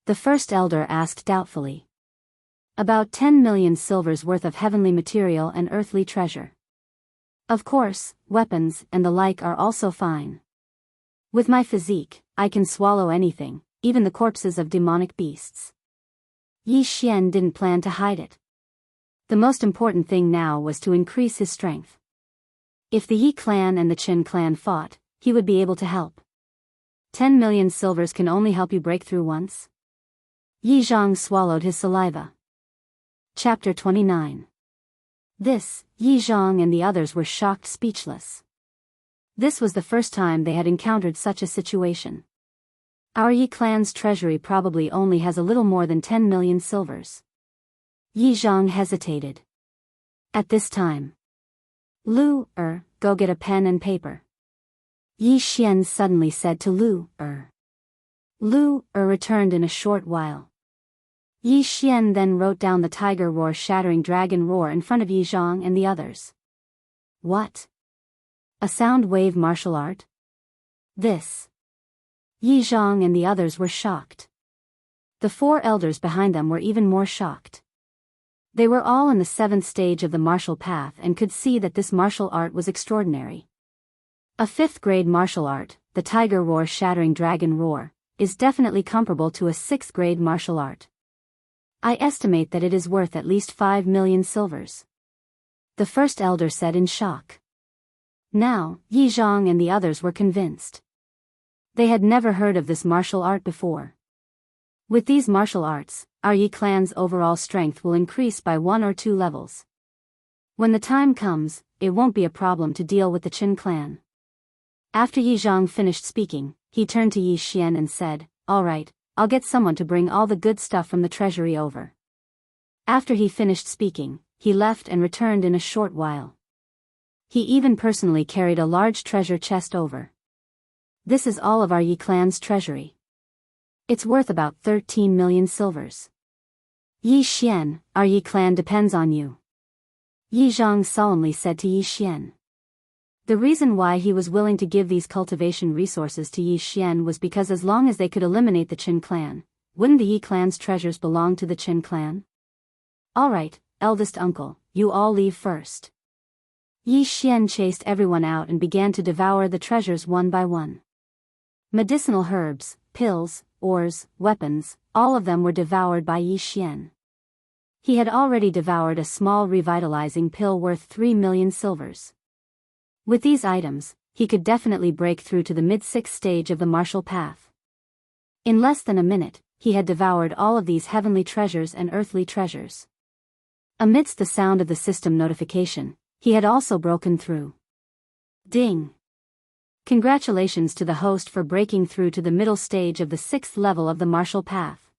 The first elder asked doubtfully. About 10 million silvers worth of heavenly material and earthly treasure. Of course, weapons and the like are also fine. With my physique, I can swallow anything, even the corpses of demonic beasts. Yi Xian didn't plan to hide it. The most important thing now was to increase his strength. If the Yi clan and the Qin clan fought, he would be able to help. 10 million silvers can only help you break through once. Yi Zhang swallowed his saliva. Chapter 29. This, Yi Zhang and the others were shocked speechless. This was the first time they had encountered such a situation. Our Yi clan's treasury probably only has a little more than 10 million silvers. Yi Zhang hesitated. At this time, Lu go get a pen and paper. Yi Xian suddenly said to Lu Lu returned in a short while. Yi Xian then wrote down the tiger roar shattering dragon roar in front of Yi Zhang and the others. What? A sound wave martial art? This. Yi Zhang and the others were shocked. The four elders behind them were even more shocked. They were all in the 7th stage of the martial path and could see that this martial art was extraordinary. A 5th grade martial art, the tiger roar shattering dragon roar, is definitely comparable to a 6th grade martial art. I estimate that it is worth at least 5 million silvers. The first elder said in shock. Now, Yi Zhang and the others were convinced. They had never heard of this martial art before. With these martial arts, our Yi clan's overall strength will increase by 1 or 2 levels. When the time comes, it won't be a problem to deal with the Qin clan. After Yi Zhang finished speaking, he turned to Yi Xian and said, "All right, I'll get someone to bring all the good stuff from the treasury over." After he finished speaking, he left and returned in a short while. He even personally carried a large treasure chest over. This is all of our Yi clan's treasury. It's worth about 13 million silvers. Yi Xian, our Yi clan depends on you. Yi Zhang solemnly said to Yi Xian. The reason why he was willing to give these cultivation resources to Yi Xian was because as long as they could eliminate the Qin clan, wouldn't the Yi clan's treasures belong to the Qin clan? Alright, eldest uncle, you all leave first. Yi Xian chased everyone out and began to devour the treasures one by one. Medicinal herbs, pills, ores, weapons, all of them were devoured by Yi Xian. He had already devoured a small revitalizing pill worth 3 million silvers. With these items, he could definitely break through to the mid-6th stage of the martial path. In less than a minute, he had devoured all of these heavenly treasures and earthly treasures. Amidst the sound of the system notification, he had also broken through. Ding! Congratulations to the host for breaking through to the middle stage of the 6th level of the martial path.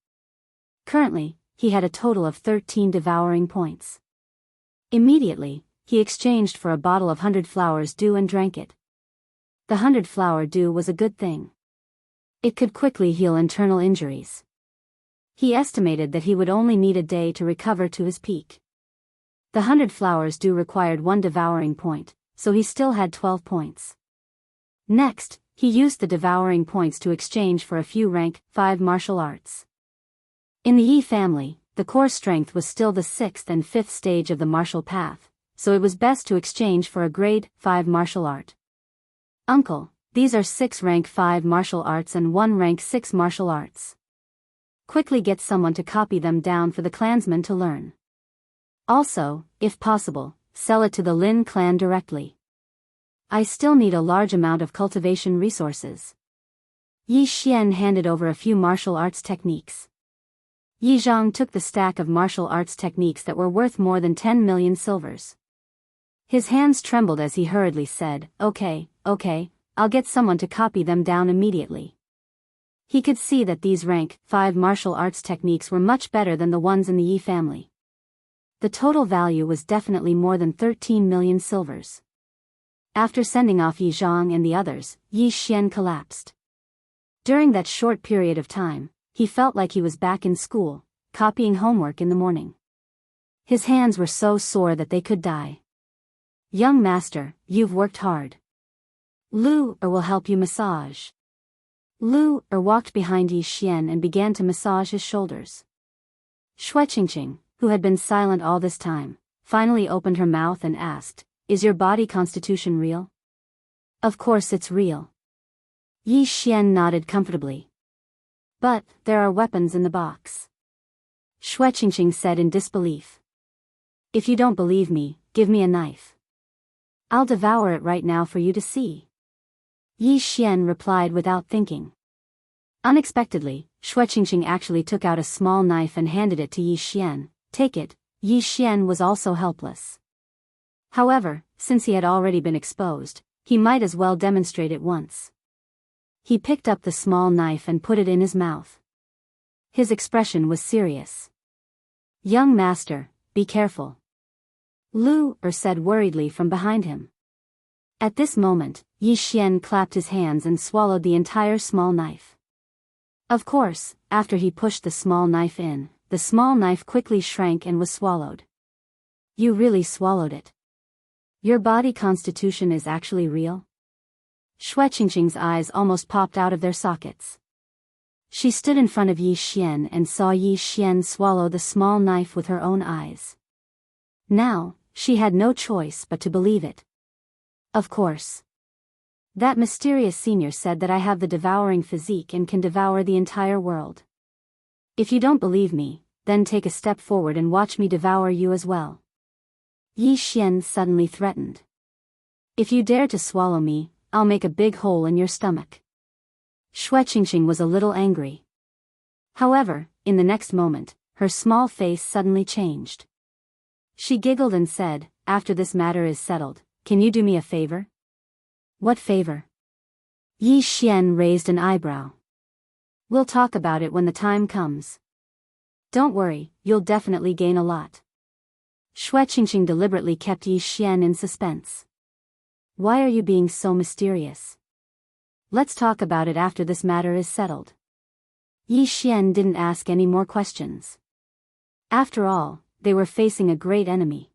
Currently, he had a total of 13 devouring points. Immediately, he exchanged for a bottle of 100 flowers dew and drank it. The 100 flower dew was a good thing. It could quickly heal internal injuries. He estimated that he would only need a day to recover to his peak. The 100 flowers dew required 1 devouring point, so he still had 12 points. Next, he used the devouring points to exchange for a few rank 5 martial arts. In the Yi family, the core strength was still the 6th and 5th stage of the martial path, so it was best to exchange for a grade 5 martial art. Uncle, these are 6 rank 5 martial arts and 1 rank 6 martial arts. Quickly get someone to copy them down for the clansmen to learn. Also, if possible, sell it to the Lin clan directly. I still need a large amount of cultivation resources. Yi Xian handed over a few martial arts techniques. Yi Zhang took the stack of martial arts techniques that were worth more than 10 million silvers. His hands trembled as he hurriedly said, Okay, I'll get someone to copy them down immediately. He could see that these rank 5 martial arts techniques were much better than the ones in the Yi family. The total value was definitely more than 13 million silvers. After sending off Yi Zhang and the others, Yi Xian collapsed. During that short period of time, he felt like he was back in school, copying homework in the morning. His hands were so sore that they could die. Young master, you've worked hard. Lu will help you massage. Lu walked behind Yi Xian and began to massage his shoulders. Shui Qingqing, who had been silent all this time, finally opened her mouth and asked, Is your body constitution real? Of course it's real. Yi Xian nodded comfortably. But, there are weapons in the box. Shui Qingqing said in disbelief. If you don't believe me, give me a knife. I'll devour it right now for you to see. Yi Xian replied without thinking. Unexpectedly, Shui Qingqing actually took out a small knife and handed it to Yi Xian. Take it. Yi Xian was also helpless. However, since he had already been exposed, he might as well demonstrate it once. He picked up the small knife and put it in his mouth. His expression was serious. Young master, be careful. Lu Er said worriedly from behind him. At this moment, Yi Xian clapped his hands and swallowed the entire small knife. Of course, after he pushed the small knife in, the small knife quickly shrank and was swallowed. You really swallowed it. Your body constitution is actually real? Shui Qingqing's eyes almost popped out of their sockets. She stood in front of Yi Xian and saw Yi Xian swallow the small knife with her own eyes. Now, she had no choice but to believe it. Of course. That mysterious senior said that I have the devouring physique and can devour the entire world. If you don't believe me, then take a step forward and watch me devour you as well. Yi Xian suddenly threatened. If you dare to swallow me, I'll make a big hole in your stomach. Shui Qingqing was a little angry. However, in the next moment, her small face suddenly changed. She giggled and said, after this matter is settled, can you do me a favor? What favor? Yi Xian raised an eyebrow. We'll talk about it when the time comes. Don't worry, you'll definitely gain a lot. Shui Qingqing deliberately kept Yi Xian in suspense. Why are you being so mysterious? Let's talk about it after this matter is settled. Yi Xian didn't ask any more questions. After all, they were facing a great enemy.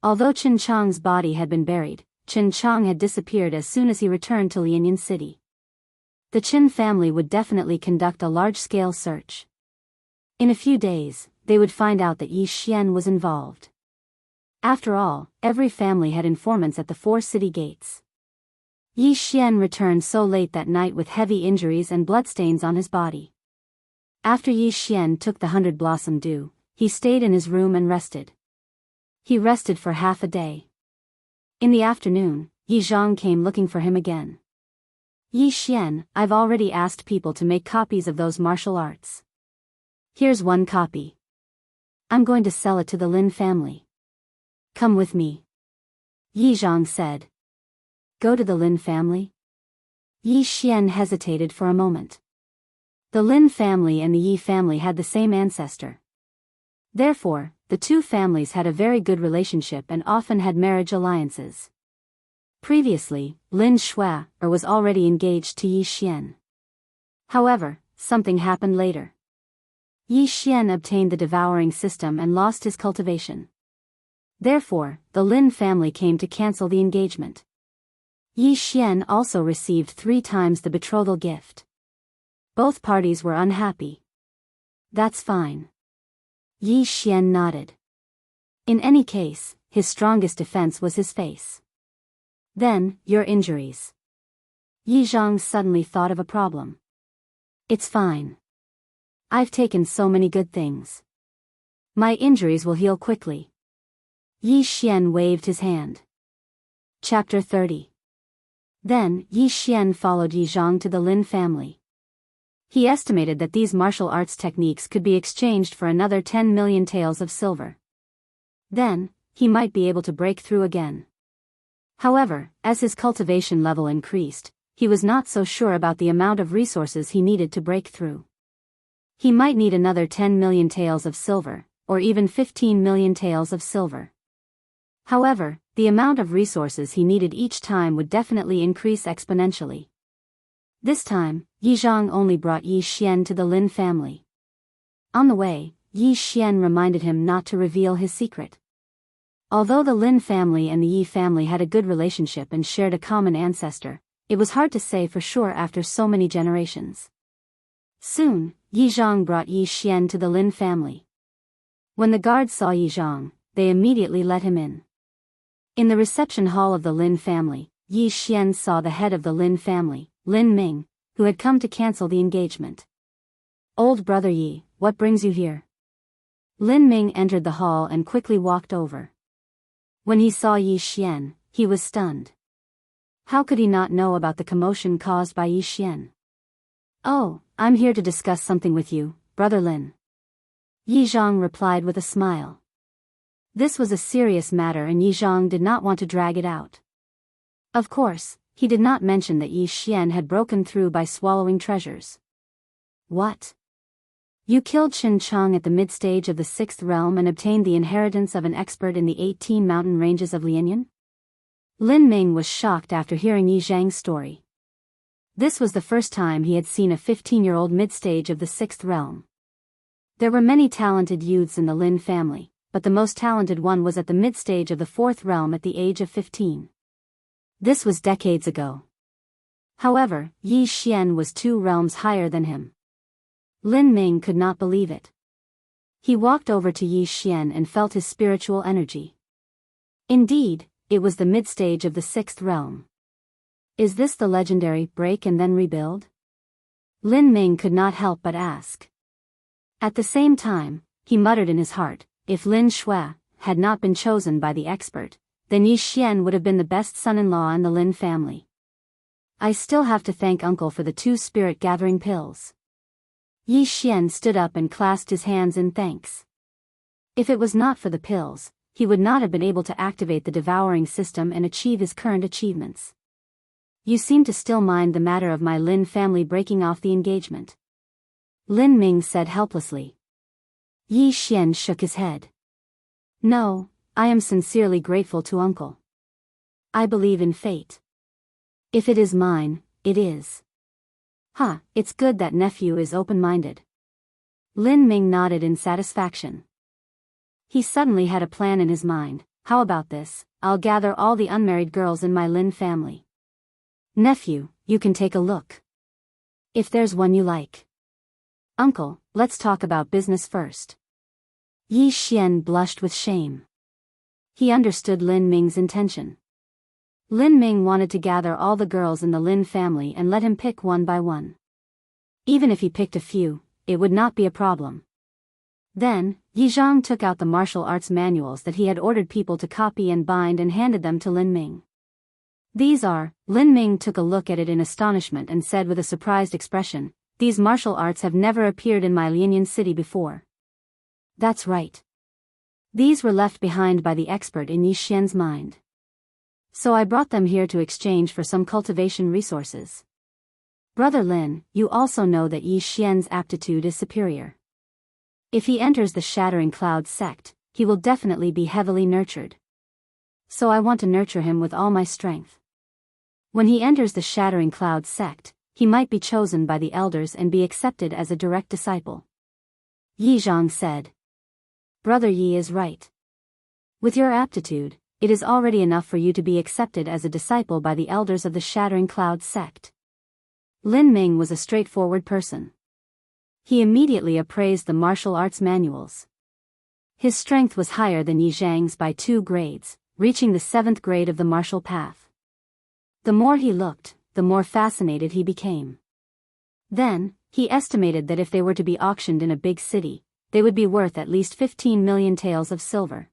Although Qin Chang's body had been buried, Qin Chang had disappeared as soon as he returned to Lianyan City. The Qin family would definitely conduct a large-scale search. In a few days, they would find out that Yi Xian was involved. After all, every family had informants at the 4 city gates. Yi Xian returned so late that night with heavy injuries and bloodstains on his body. After Yi Xian took the 100 Blossom Dew, he stayed in his room and rested. He rested for half a day. In the afternoon, Yi Zhang came looking for him again. Yi Xian, I've already asked people to make copies of those martial arts. Here's one copy. I'm going to sell it to the Lin family. Come with me. Yi Zhang said. Go to the Lin family? Yi Xian hesitated for a moment. The Lin family and the Yi family had the same ancestor. Therefore, the two families had a very good relationship and often had marriage alliances. Previously, Lin Shui was already engaged to Yi Xian. However, something happened later. Yi Xian obtained the devouring system and lost his cultivation. Therefore, the Lin family came to cancel the engagement. Yi Xian also received 3 times the betrothal gift. Both parties were unhappy. That's fine. Yi Xian nodded. In any case, his strongest defense was his face. Then, your injuries. Yi Zhang suddenly thought of a problem. It's fine. I've taken so many good things. My injuries will heal quickly. Yi Xian waved his hand. Chapter 30. Then, Yi Xian followed Yi Zhang to the Lin family. He estimated that these martial arts techniques could be exchanged for another 10 million taels of silver. Then, he might be able to break through again. However, as his cultivation level increased, he was not so sure about the amount of resources he needed to break through. He might need another 10 million taels of silver, or even 15 million taels of silver. However, the amount of resources he needed each time would definitely increase exponentially. This time, Yi Zhang only brought Yi Xian to the Lin family. On the way, Yi Xian reminded him not to reveal his secret. Although the Lin family and the Yi family had a good relationship and shared a common ancestor, it was hard to say for sure after so many generations. Soon, Yi Zhang brought Yi Xian to the Lin family. When the guards saw Yi Zhang, they immediately let him in. In the reception hall of the Lin family, Yi Xian saw the head of the Lin family, Lin Ming, who had come to cancel the engagement. "Old brother Yi, what brings you here?" Lin Ming entered the hall and quickly walked over. When he saw Yi Xian, he was stunned. How could he not know about the commotion caused by Yi Xian? "Oh, I'm here to discuss something with you, brother Lin." Yi Zhang replied with a smile. This was a serious matter and Yi Zhang did not want to drag it out. Of course, he did not mention that Yi Xian had broken through by swallowing treasures. "What? You killed Qin Chang at the mid-stage of the 6th realm and obtained the inheritance of an expert in the 18 mountain ranges of Lianyan?" Lin Ming was shocked after hearing Yi Zhang's story. This was the first time he had seen a 15-year-old mid-stage of the 6th realm. There were many talented youths in the Lin family, but the most talented one was at the mid-stage of the 4th realm at the age of 15. This was decades ago. However, Yi Xian was 2 realms higher than him. Lin Ming could not believe it. He walked over to Yi Xian and felt his spiritual energy. Indeed, it was the mid-stage of the 6th realm. Is this the legendary break and then rebuild? Lin Ming could not help but ask. At the same time, he muttered in his heart, if Lin Shui had not been chosen by the expert, then Yi Xian would have been the best son-in-law in the Lin family. I still have to thank uncle for the 2 spirit-gathering pills. Yi Xian stood up and clasped his hands in thanks. If it was not for the pills, he would not have been able to activate the devouring system and achieve his current achievements. You seem to still mind the matter of my Lin family breaking off the engagement. Lin Ming said helplessly. Yi Xian shook his head. No, I am sincerely grateful to uncle. I believe in fate. If it is mine, it is. It's good that nephew is open-minded. Lin Ming nodded in satisfaction. He suddenly had a plan in his mind. How about this? I'll gather all the unmarried girls in my Lin family. Nephew, you can take a look. If there's one you like. Uncle, let's talk about business first. Yi Xian blushed with shame. He understood Lin Ming's intention. Lin Ming wanted to gather all the girls in the Lin family and let him pick one by one. Even if he picked a few, it would not be a problem. Then, Yi Zhang took out the martial arts manuals that he had ordered people to copy and bind and handed them to Lin Ming. These are, Lin Ming took a look at it in astonishment and said with a surprised expression, these martial arts have never appeared in my Lianyan city before. That's right. These were left behind by the expert in Yi Xian's mind. So I brought them here to exchange for some cultivation resources. Brother Lin, you also know that Yi Xian's aptitude is superior. If he enters the Shattering Cloud sect, he will definitely be heavily nurtured. So I want to nurture him with all my strength. When he enters the Shattering Cloud sect, he might be chosen by the elders and be accepted as a direct disciple. Yi Zhang said. Brother Yi is right. With your aptitude, it is already enough for you to be accepted as a disciple by the elders of the Shattering Cloud sect. Lin Ming was a straightforward person. He immediately appraised the martial arts manuals. His strength was higher than Yi Zhang's by 2 grades, reaching the 7th grade of the martial path. The more he looked, the more fascinated he became. Then, he estimated that if they were to be auctioned in a big city, they would be worth at least 15 million taels of silver.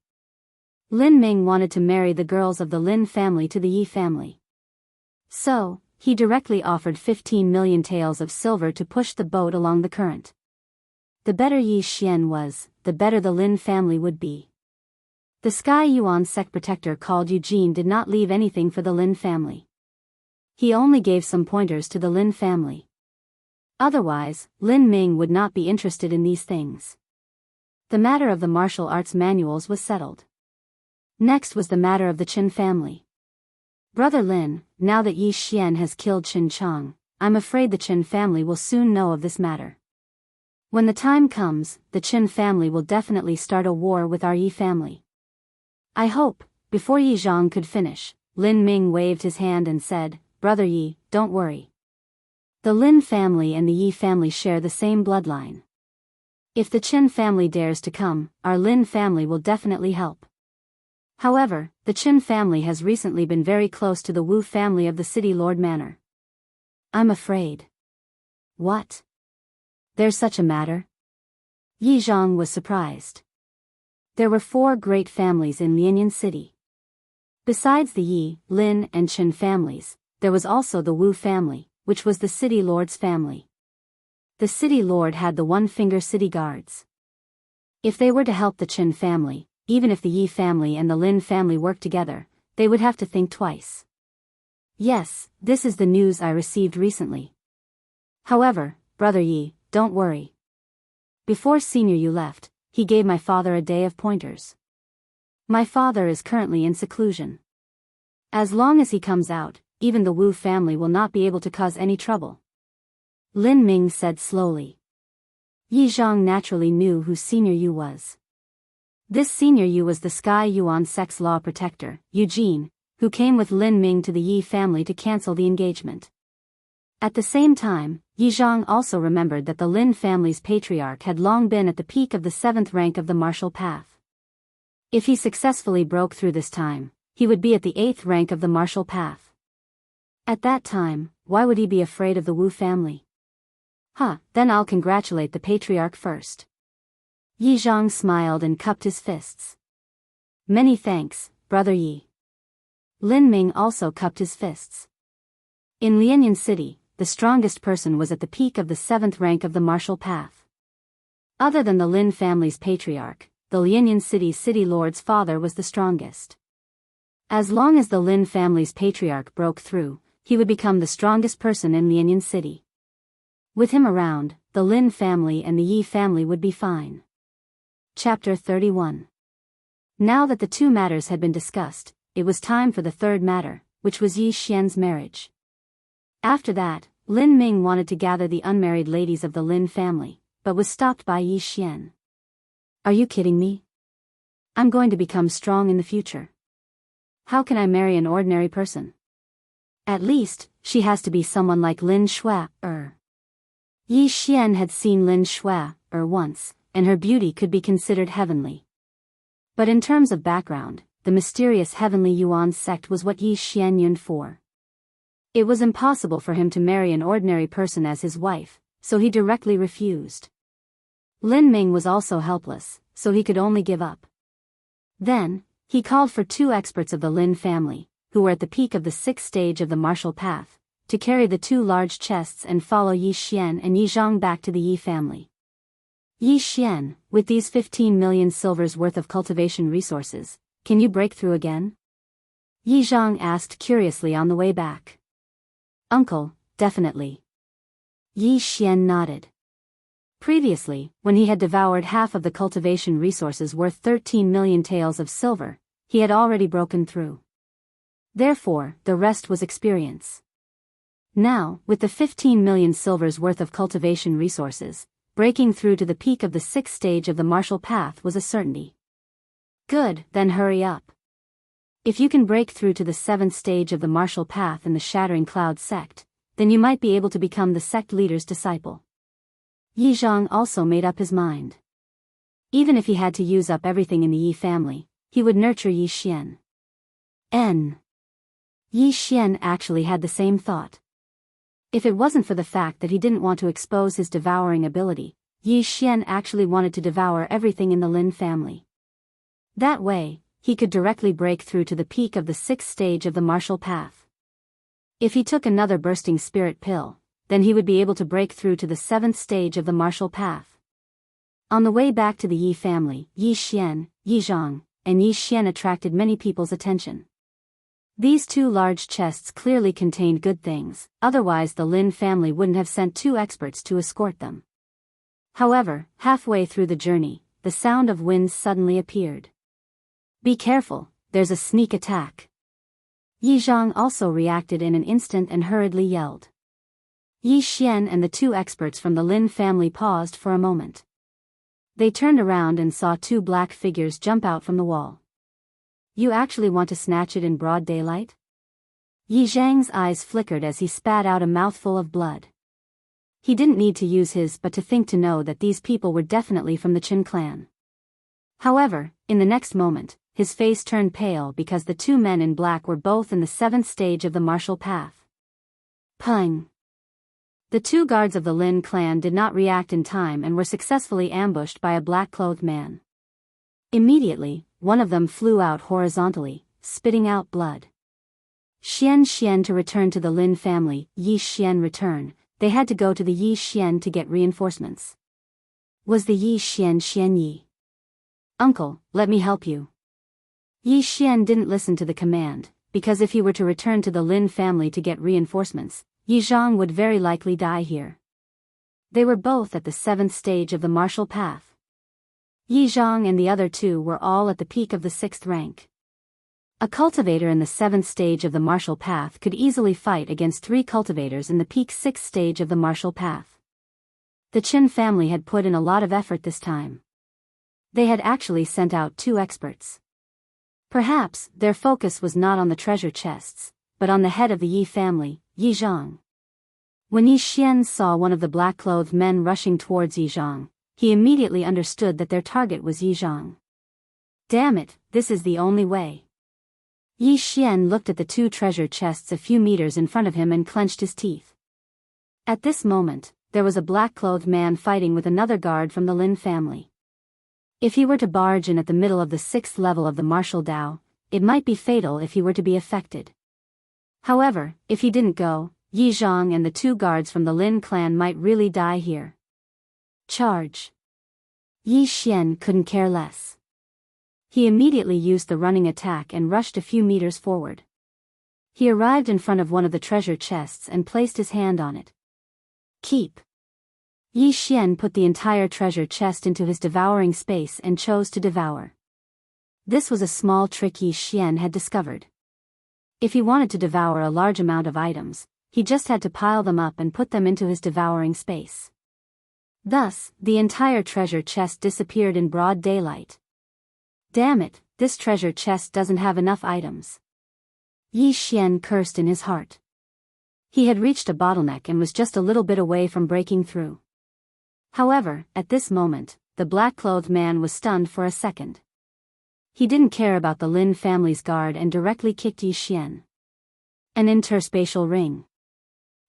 Lin Ming wanted to marry the girls of the Lin family to the Yi family. So, he directly offered 15 million taels of silver to push the boat along the current. The better Yi Xian was, the better the Lin family would be. The Sky Yuan sect protector called Eugene did not leave anything for the Lin family. He only gave some pointers to the Lin family. Otherwise, Lin Ming would not be interested in these things. The matter of the martial arts manuals was settled. Next was the matter of the Qin family. Brother Lin, now that Yi Xian has killed Qin Chang, I'm afraid the Qin family will soon know of this matter. When the time comes, the Qin family will definitely start a war with our Yi family. I hope. Before Yi Zhang could finish, Lin Ming waved his hand and said, Brother Yi, don't worry. The Lin family and the Yi family share the same bloodline. If the Qin family dares to come, our Lin family will definitely help. However, the Qin family has recently been very close to the Wu family of the City Lord Manor. I'm afraid. What? There's such a matter? Yi Zhang was surprised. There were 4 great families in Lianyan City. Besides the Yi, Lin, and Chen families, there was also the Wu family, which was the city lord's family. The city lord had the one-finger city guards. If they were to help the Chen family, even if the Yi family and the Lin family worked together, they would have to think twice. Yes, this is the news I received recently. However, Brother Yi, don't worry. Before Senior Yu left, he gave my father a day of pointers. My father is currently in seclusion. As long as he comes out, even the Wu family will not be able to cause any trouble. Lin Ming said slowly. Yi Zhang naturally knew who Senior Yu was. This Senior Yu was the Sky Yuan sex law protector, Eugene, who came with Lin Ming to the Yi family to cancel the engagement. At the same time, Yi Zhang also remembered that the Lin family's patriarch had long been at the peak of the 7th rank of the martial path. If he successfully broke through this time, he would be at the 8th rank of the martial path. At that time, why would he be afraid of the Wu family? Then I'll congratulate the patriarch first. Yi Zhang smiled and cupped his fists. Many thanks, Brother Yi. Lin Ming also cupped his fists. In Lianyan City, the strongest person was at the peak of the 7th rank of the martial path. Other than the Lin family's patriarch, the Lianyan City's city lord's father was the strongest. As long as the Lin family's patriarch broke through, he would become the strongest person in Lianyan City. With him around, the Lin family and the Yi family would be fine. Chapter 31. Now that the 2 matters had been discussed, it was time for the 3rd matter, which was Yi Xian's marriage. After that, Lin Ming wanted to gather the unmarried ladies of the Lin family, but was stopped by Yi Xian. Are you kidding me? I'm going to become strong in the future. How can I marry an ordinary person? At least, she has to be someone like Lin Shui. Yi Xian had seen Lin Shui once, and her beauty could be considered heavenly. But in terms of background, the mysterious heavenly Yuan sect was what Yi Xian yearned for. It was impossible for him to marry an ordinary person as his wife, so he directly refused. Lin Ming was also helpless, so he could only give up. Then, he called for 2 experts of the Lin family, who were at the peak of the 6th stage of the martial path, to carry the 2 large chests and follow Yi Xian and Yi Zhang back to the Yi family. Yi Xian, with these 15 million silvers worth of cultivation resources, can you break through again? Yi Zhang asked curiously on the way back. Uncle, definitely. Yi Xian nodded. Previously, when he had devoured half of the cultivation resources worth 13 million taels of silver, he had already broken through. Therefore, the rest was experience. Now, with the 15 million silvers worth of cultivation resources, breaking through to the peak of the 6th stage of the martial path was a certainty. Good, then hurry up. If you can break through to the 7th stage of the martial path in the Shattering Cloud sect, then you might be able to become the sect leader's disciple. Yi Zhang also made up his mind. Even if he had to use up everything in the Yi family, he would nurture Yi Xian. Yi Xian actually had the same thought. If it wasn't for the fact that he didn't want to expose his devouring ability, Yi Xian actually wanted to devour everything in the Lin family. That way, he could directly break through to the peak of the 6th stage of the martial path. If he took another bursting spirit pill, then he would be able to break through to the 7th stage of the martial path. On the way back to the Yi family, Yi Xian, Yi Zhang, and Yi Xian attracted many people's attention. These 2 large chests clearly contained good things, otherwise the Lin family wouldn't have sent 2 experts to escort them. However, halfway through the journey, the sound of winds suddenly appeared. Be careful, there's a sneak attack. Yi Zhang also reacted in an instant and hurriedly yelled. Yi Xian and the 2 experts from the Lin family paused for a moment. They turned around and saw 2 black figures jump out from the wall. You actually want to snatch it in broad daylight? Yi Zhang's eyes flickered as he spat out a mouthful of blood. He didn't need to use his but to think to know that these people were definitely from the Qin clan. However, in the next moment, his face turned pale because the 2 men in black were both in the 7th stage of the martial path. Pung! The two guards of the Lin clan did not react in time and were successfully ambushed by a black-clothed man. Immediately, one of them flew out horizontally, spitting out blood. Xian to return to the Lin family, Yi Xian return, they had to go to the Yi Xian to get reinforcements. Was the Yi Xian Yi? Uncle, let me help you. Yi Xian didn't listen to the command, because if he were to return to the Lin family to get reinforcements, Yi Zhang would very likely die here. They were both at the 7th stage of the martial path. Yi Zhang and the other two were all at the peak of the 6th rank. A cultivator in the 7th stage of the martial path could easily fight against 3 cultivators in the peak 6th stage of the martial path. The Qin family had put in a lot of effort this time. They had actually sent out 2 experts. Perhaps their focus was not on the treasure chests, but on the head of the Yi family, Yi Zhang. When Yi Xian saw one of the black-clothed men rushing towards Yi Zhang, he immediately understood that their target was Yi Zhang. Damn it, this is the only way. Yi Xian looked at the 2 treasure chests a few meters in front of him and clenched his teeth. At this moment, there was a black-clothed man fighting with another guard from the Lin family. If he were to barge in at the middle of the 6th level of the martial Dao, it might be fatal if he were to be affected. However, if he didn't go, Yi Zhang and the 2 guards from the Lin clan might really die here. Charge. Yi Xian couldn't care less. He immediately used the running attack and rushed a few meters forward. He arrived in front of one of the treasure chests and placed his hand on it. Keep. Yi Xian put the entire treasure chest into his devouring space and chose to devour. This was a small trick Yi Xian had discovered. If he wanted to devour a large amount of items, he just had to pile them up and put them into his devouring space. Thus, the entire treasure chest disappeared in broad daylight. Damn it, this treasure chest doesn't have enough items. Yi Xian cursed in his heart. He had reached a bottleneck and was just a little bit away from breaking through. However, at this moment, the black-clothed man was stunned for a second. He didn't care about the Lin family's guard and directly kicked Yi Xian. An interspatial ring.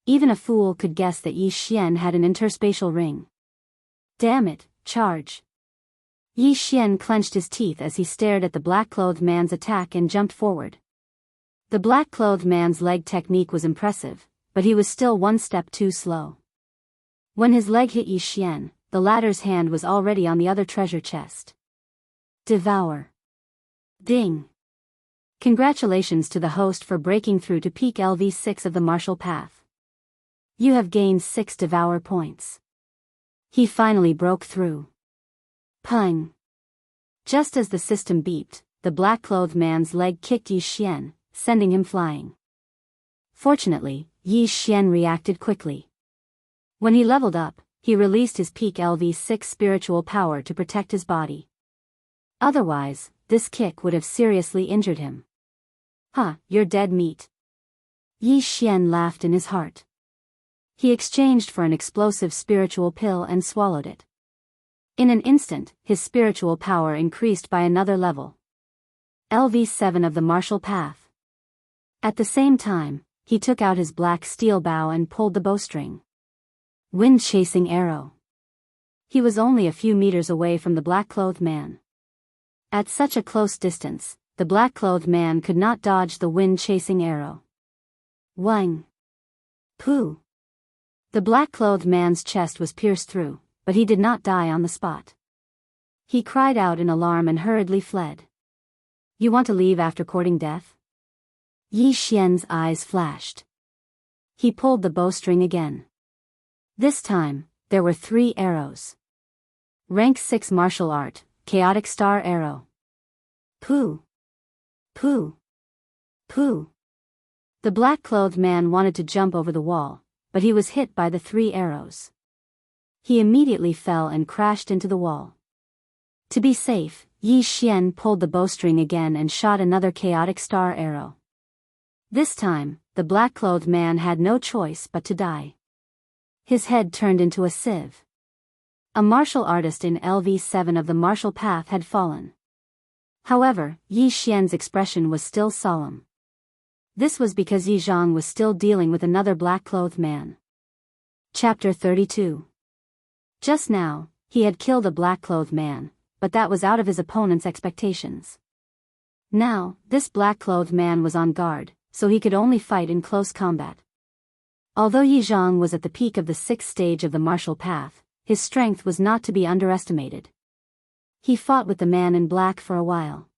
Even a fool could guess that Yi Xian had an interspatial ring. Damn it, charge. Yi Xian clenched his teeth as he stared at the black-clothed man's attack and jumped forward. The black-clothed man's leg technique was impressive, but he was still one step too slow. When his leg hit Yi Xian, the latter's hand was already on the other treasure chest. Devour. Ding. Congratulations to the host for breaking through to peak LV6 of the martial path. You have gained 6 devour points. He finally broke through. Pung. Just as the system beeped, the black-clothed man's leg kicked Yi Xian, sending him flying. Fortunately, Yi Xian reacted quickly. When he leveled up, he released his peak LV6 spiritual power to protect his body. Otherwise, this kick would have seriously injured him. Huh, you're dead meat. Yi Xian laughed in his heart. He exchanged for an explosive spiritual pill and swallowed it. In an instant, his spiritual power increased by another level. LV7 of the martial path. At the same time, he took out his black steel bow and pulled the bowstring. Wind-chasing arrow. He was only a few meters away from the black-clothed man. At such a close distance, the black-clothed man could not dodge the wind-chasing arrow. Wang. Pooh. The black-clothed man's chest was pierced through, but he did not die on the spot. He cried out in alarm and hurriedly fled. You want to leave after courting death? Yi Xian's eyes flashed. He pulled the bowstring again. This time, there were 3 arrows. Rank 6 martial art, chaotic star arrow. Pooh. Pooh. Pooh. The black-clothed man wanted to jump over the wall, but he was hit by the 3 arrows. He immediately fell and crashed into the wall. To be safe, Yi Xian pulled the bowstring again and shot another chaotic star arrow. This time, the black-clothed man had no choice but to die. His head turned into a sieve. A martial artist in LV7 of the martial path had fallen. However, Yi Xian's expression was still solemn. This was because Yi Zhang was still dealing with another black-clothed man. Chapter 32. Just now, he had killed a black-clothed man, but that was out of his opponent's expectations. Now, this black-clothed man was on guard, so he could only fight in close combat. Although Yi Zhang was at the peak of the 6th stage of the martial path, his strength was not to be underestimated. He fought with the man in black for a while.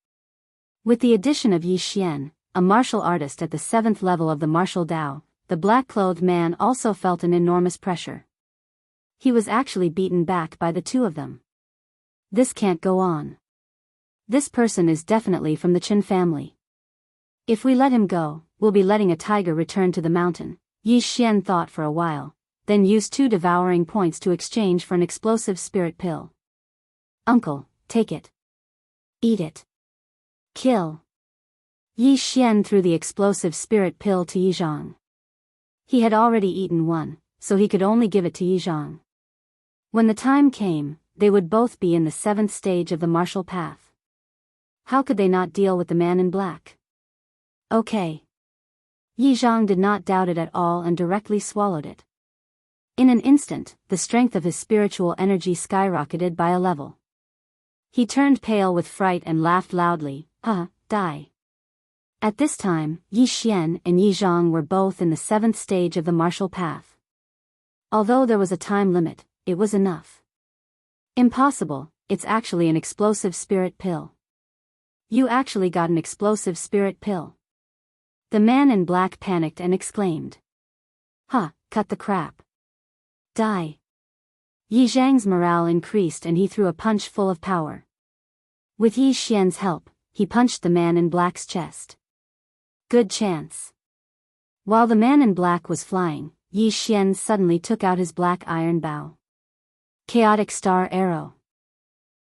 With the addition of Yi Xian, a martial artist at the 7th level of the martial Dao, the black-clothed man also felt an enormous pressure. He was actually beaten back by the two of them. This can't go on. This person is definitely from the Qin family. If we let him go, we'll be letting a tiger return to the mountain, Yi Xian thought for a while, then used 2 devouring points to exchange for an explosive spirit pill. Uncle, take it. Eat it. Kill. Yi Xian threw the explosive spirit pill to Yi Zhang. He had already eaten one, so he could only give it to Yi Zhang. When the time came, they would both be in the 7th stage of the martial path. How could they not deal with the man in black? Okay. Yi Zhang did not doubt it at all and directly swallowed it. In an instant, the strength of his spiritual energy skyrocketed by a level. He turned pale with fright and laughed loudly, die. At this time, Yi Xian and Yi Zhang were both in the 7th stage of the martial path. Although there was a time limit, it was enough. Impossible, it's actually an explosive spirit pill. You actually got an explosive spirit pill. The man in black panicked and exclaimed. Cut the crap. Die. Yi Zhang's morale increased and he threw a punch full of power. With Yi Xian's help, he punched the man in black's chest. Good chance. While the man in black was flying, Yi Xian suddenly took out his black iron bow. Chaotic Star Arrow.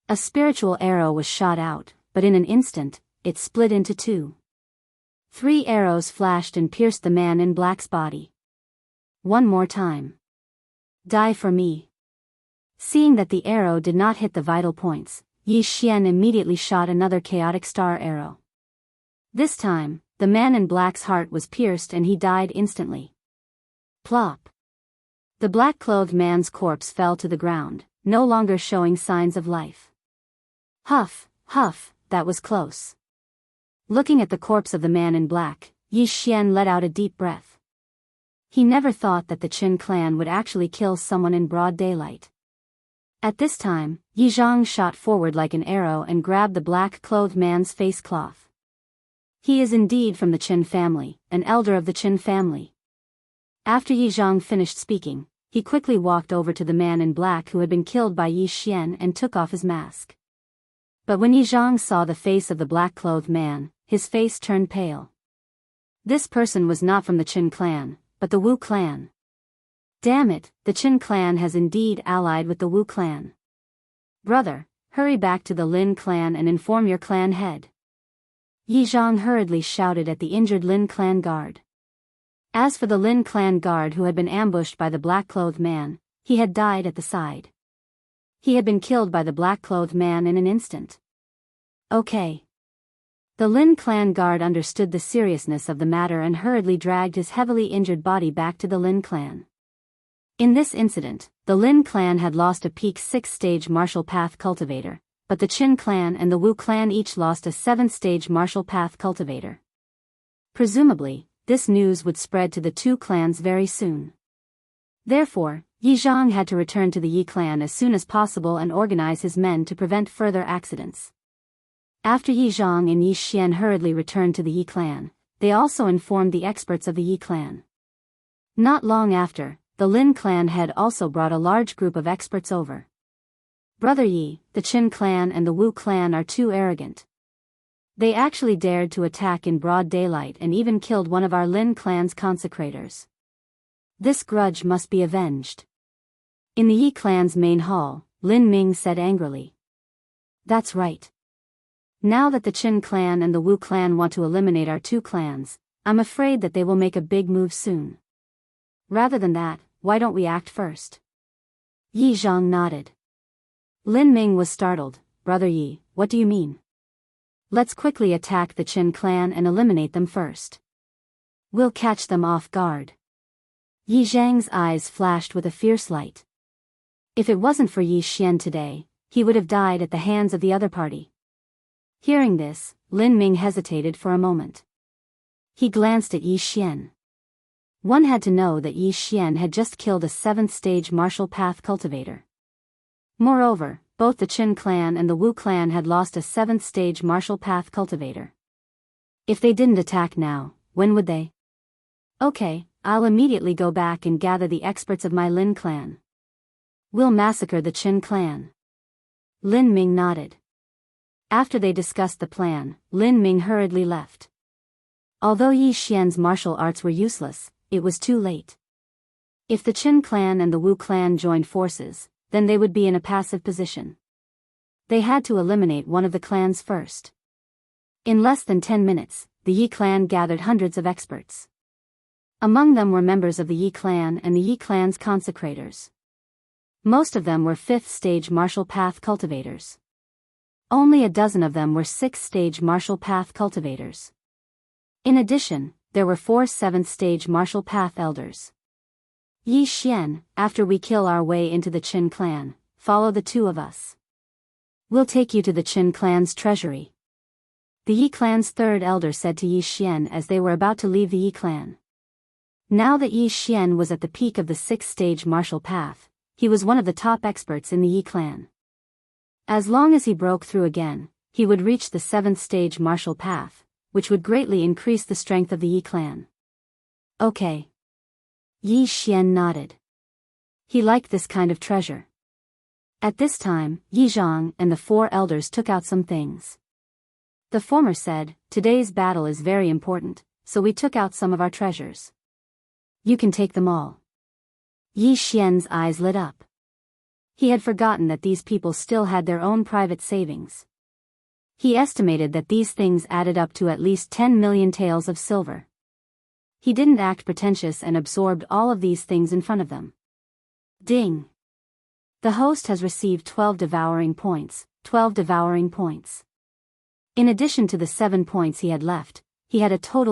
A spiritual arrow was shot out, but in an instant, it split into 2. 3 arrows flashed and pierced the man in black's body. One more time. Die for me. Seeing that the arrow did not hit the vital points, Yi Xian immediately shot another chaotic star arrow. This time, the man in black's heart was pierced and he died instantly. Plop. The black-clothed man's corpse fell to the ground, no longer showing signs of life. Huff, huff, that was close. Looking at the corpse of the man in black, Yi Xian let out a deep breath. He never thought that the Qin clan would actually kill someone in broad daylight. At this time, Yi Zhang shot forward like an arrow and grabbed the black-clothed man's face cloth. He is indeed from the Qin family, an elder of the Qin family. After Yi Zhang finished speaking, he quickly walked over to the man in black who had been killed by Yi Xian and took off his mask. But when Yi Zhang saw the face of the black-clothed man, his face turned pale. This person was not from the Qin clan, but the Wu clan. Damn it, the Qin clan has indeed allied with the Wu clan. Brother, hurry back to the Lin clan and inform your clan head. Yi Zhang hurriedly shouted at the injured Lin clan guard. As for the Lin clan guard who had been ambushed by the black-clothed man, he had died at the side. He had been killed by the black-clothed man in an instant. Okay. The Lin clan guard understood the seriousness of the matter and hurriedly dragged his heavily injured body back to the Lin clan. In this incident, the Lin clan had lost a peak 6th-stage martial path cultivator, but the Qin clan and the Wu clan each lost a 7th-stage martial path cultivator. Presumably, this news would spread to the 2 clans very soon. Therefore, Yi Zhang had to return to the Yi clan as soon as possible and organize his men to prevent further accidents. After Yi Zhang and Yi Xian hurriedly returned to the Yi clan, they also informed the experts of the Yi clan. Not long after, the Lin clan had also brought a large group of experts over. Brother Yi, the Qin clan and the Wu clan are too arrogant. They actually dared to attack in broad daylight and even killed one of our Lin clan's consecrators. This grudge must be avenged. In the Yi clan's main hall, Lin Ming said angrily. That's right. Now that the Qin clan and the Wu clan want to eliminate our 2 clans, I'm afraid that they will make a big move soon. Rather than that, why don't we act first? Yi Zhang nodded. Lin Ming was startled. Brother Yi, what do you mean? Let's quickly attack the Qin clan and eliminate them first. We'll catch them off guard. Yi Zhang's eyes flashed with a fierce light. If it wasn't for Yi Xian today, he would have died at the hands of the other party. Hearing this, Lin Ming hesitated for a moment. He glanced at Yi Xian. One had to know that Yi Xian had just killed a 7th-stage martial path cultivator. Moreover, both the Qin clan and the Wu clan had lost a 7th-stage martial path cultivator. If they didn't attack now, when would they? Okay, I'll immediately go back and gather the experts of my Lin clan. We'll massacre the Qin clan. Lin Ming nodded. After they discussed the plan, Lin Ming hurriedly left. Although Yi Xian's martial arts were useless, it was too late. If the Qin clan and the Wu clan joined forces, then they would be in a passive position. They had to eliminate one of the clans first. In less than 10 minutes, the Yi clan gathered hundreds of experts. Among them were members of the Yi clan and the Yi clan's consecrators. Most of them were 5th-stage martial path cultivators. Only a dozen of them were 6th-stage martial path cultivators. In addition, there were 4 7th-stage martial path elders. Yi Xian, after we kill our way into the Qin clan, follow the 2 of us. We'll take you to the Qin clan's treasury. The Yi clan's 3rd elder said to Yi Xian as they were about to leave the Yi clan. Now that Yi Xian was at the peak of the 6th-stage martial path, he was one of the top experts in the Yi clan. As long as he broke through again, he would reach the 7th-stage martial path, which would greatly increase the strength of the Yi clan. Okay. Yi Xian nodded. He liked this kind of treasure. At this time, Yi Zhang and the 4 elders took out some things. The former said, "Today's battle is very important, so we took out some of our treasures. You can take them all." Yi Xian's eyes lit up. He had forgotten that these people still had their own private savings. He estimated that these things added up to at least 10 million taels of silver. He didn't act pretentious and absorbed all of these things in front of them. Ding! The host has received 12 devouring points, 12 devouring points. In addition to the 7 points he had left, he had a total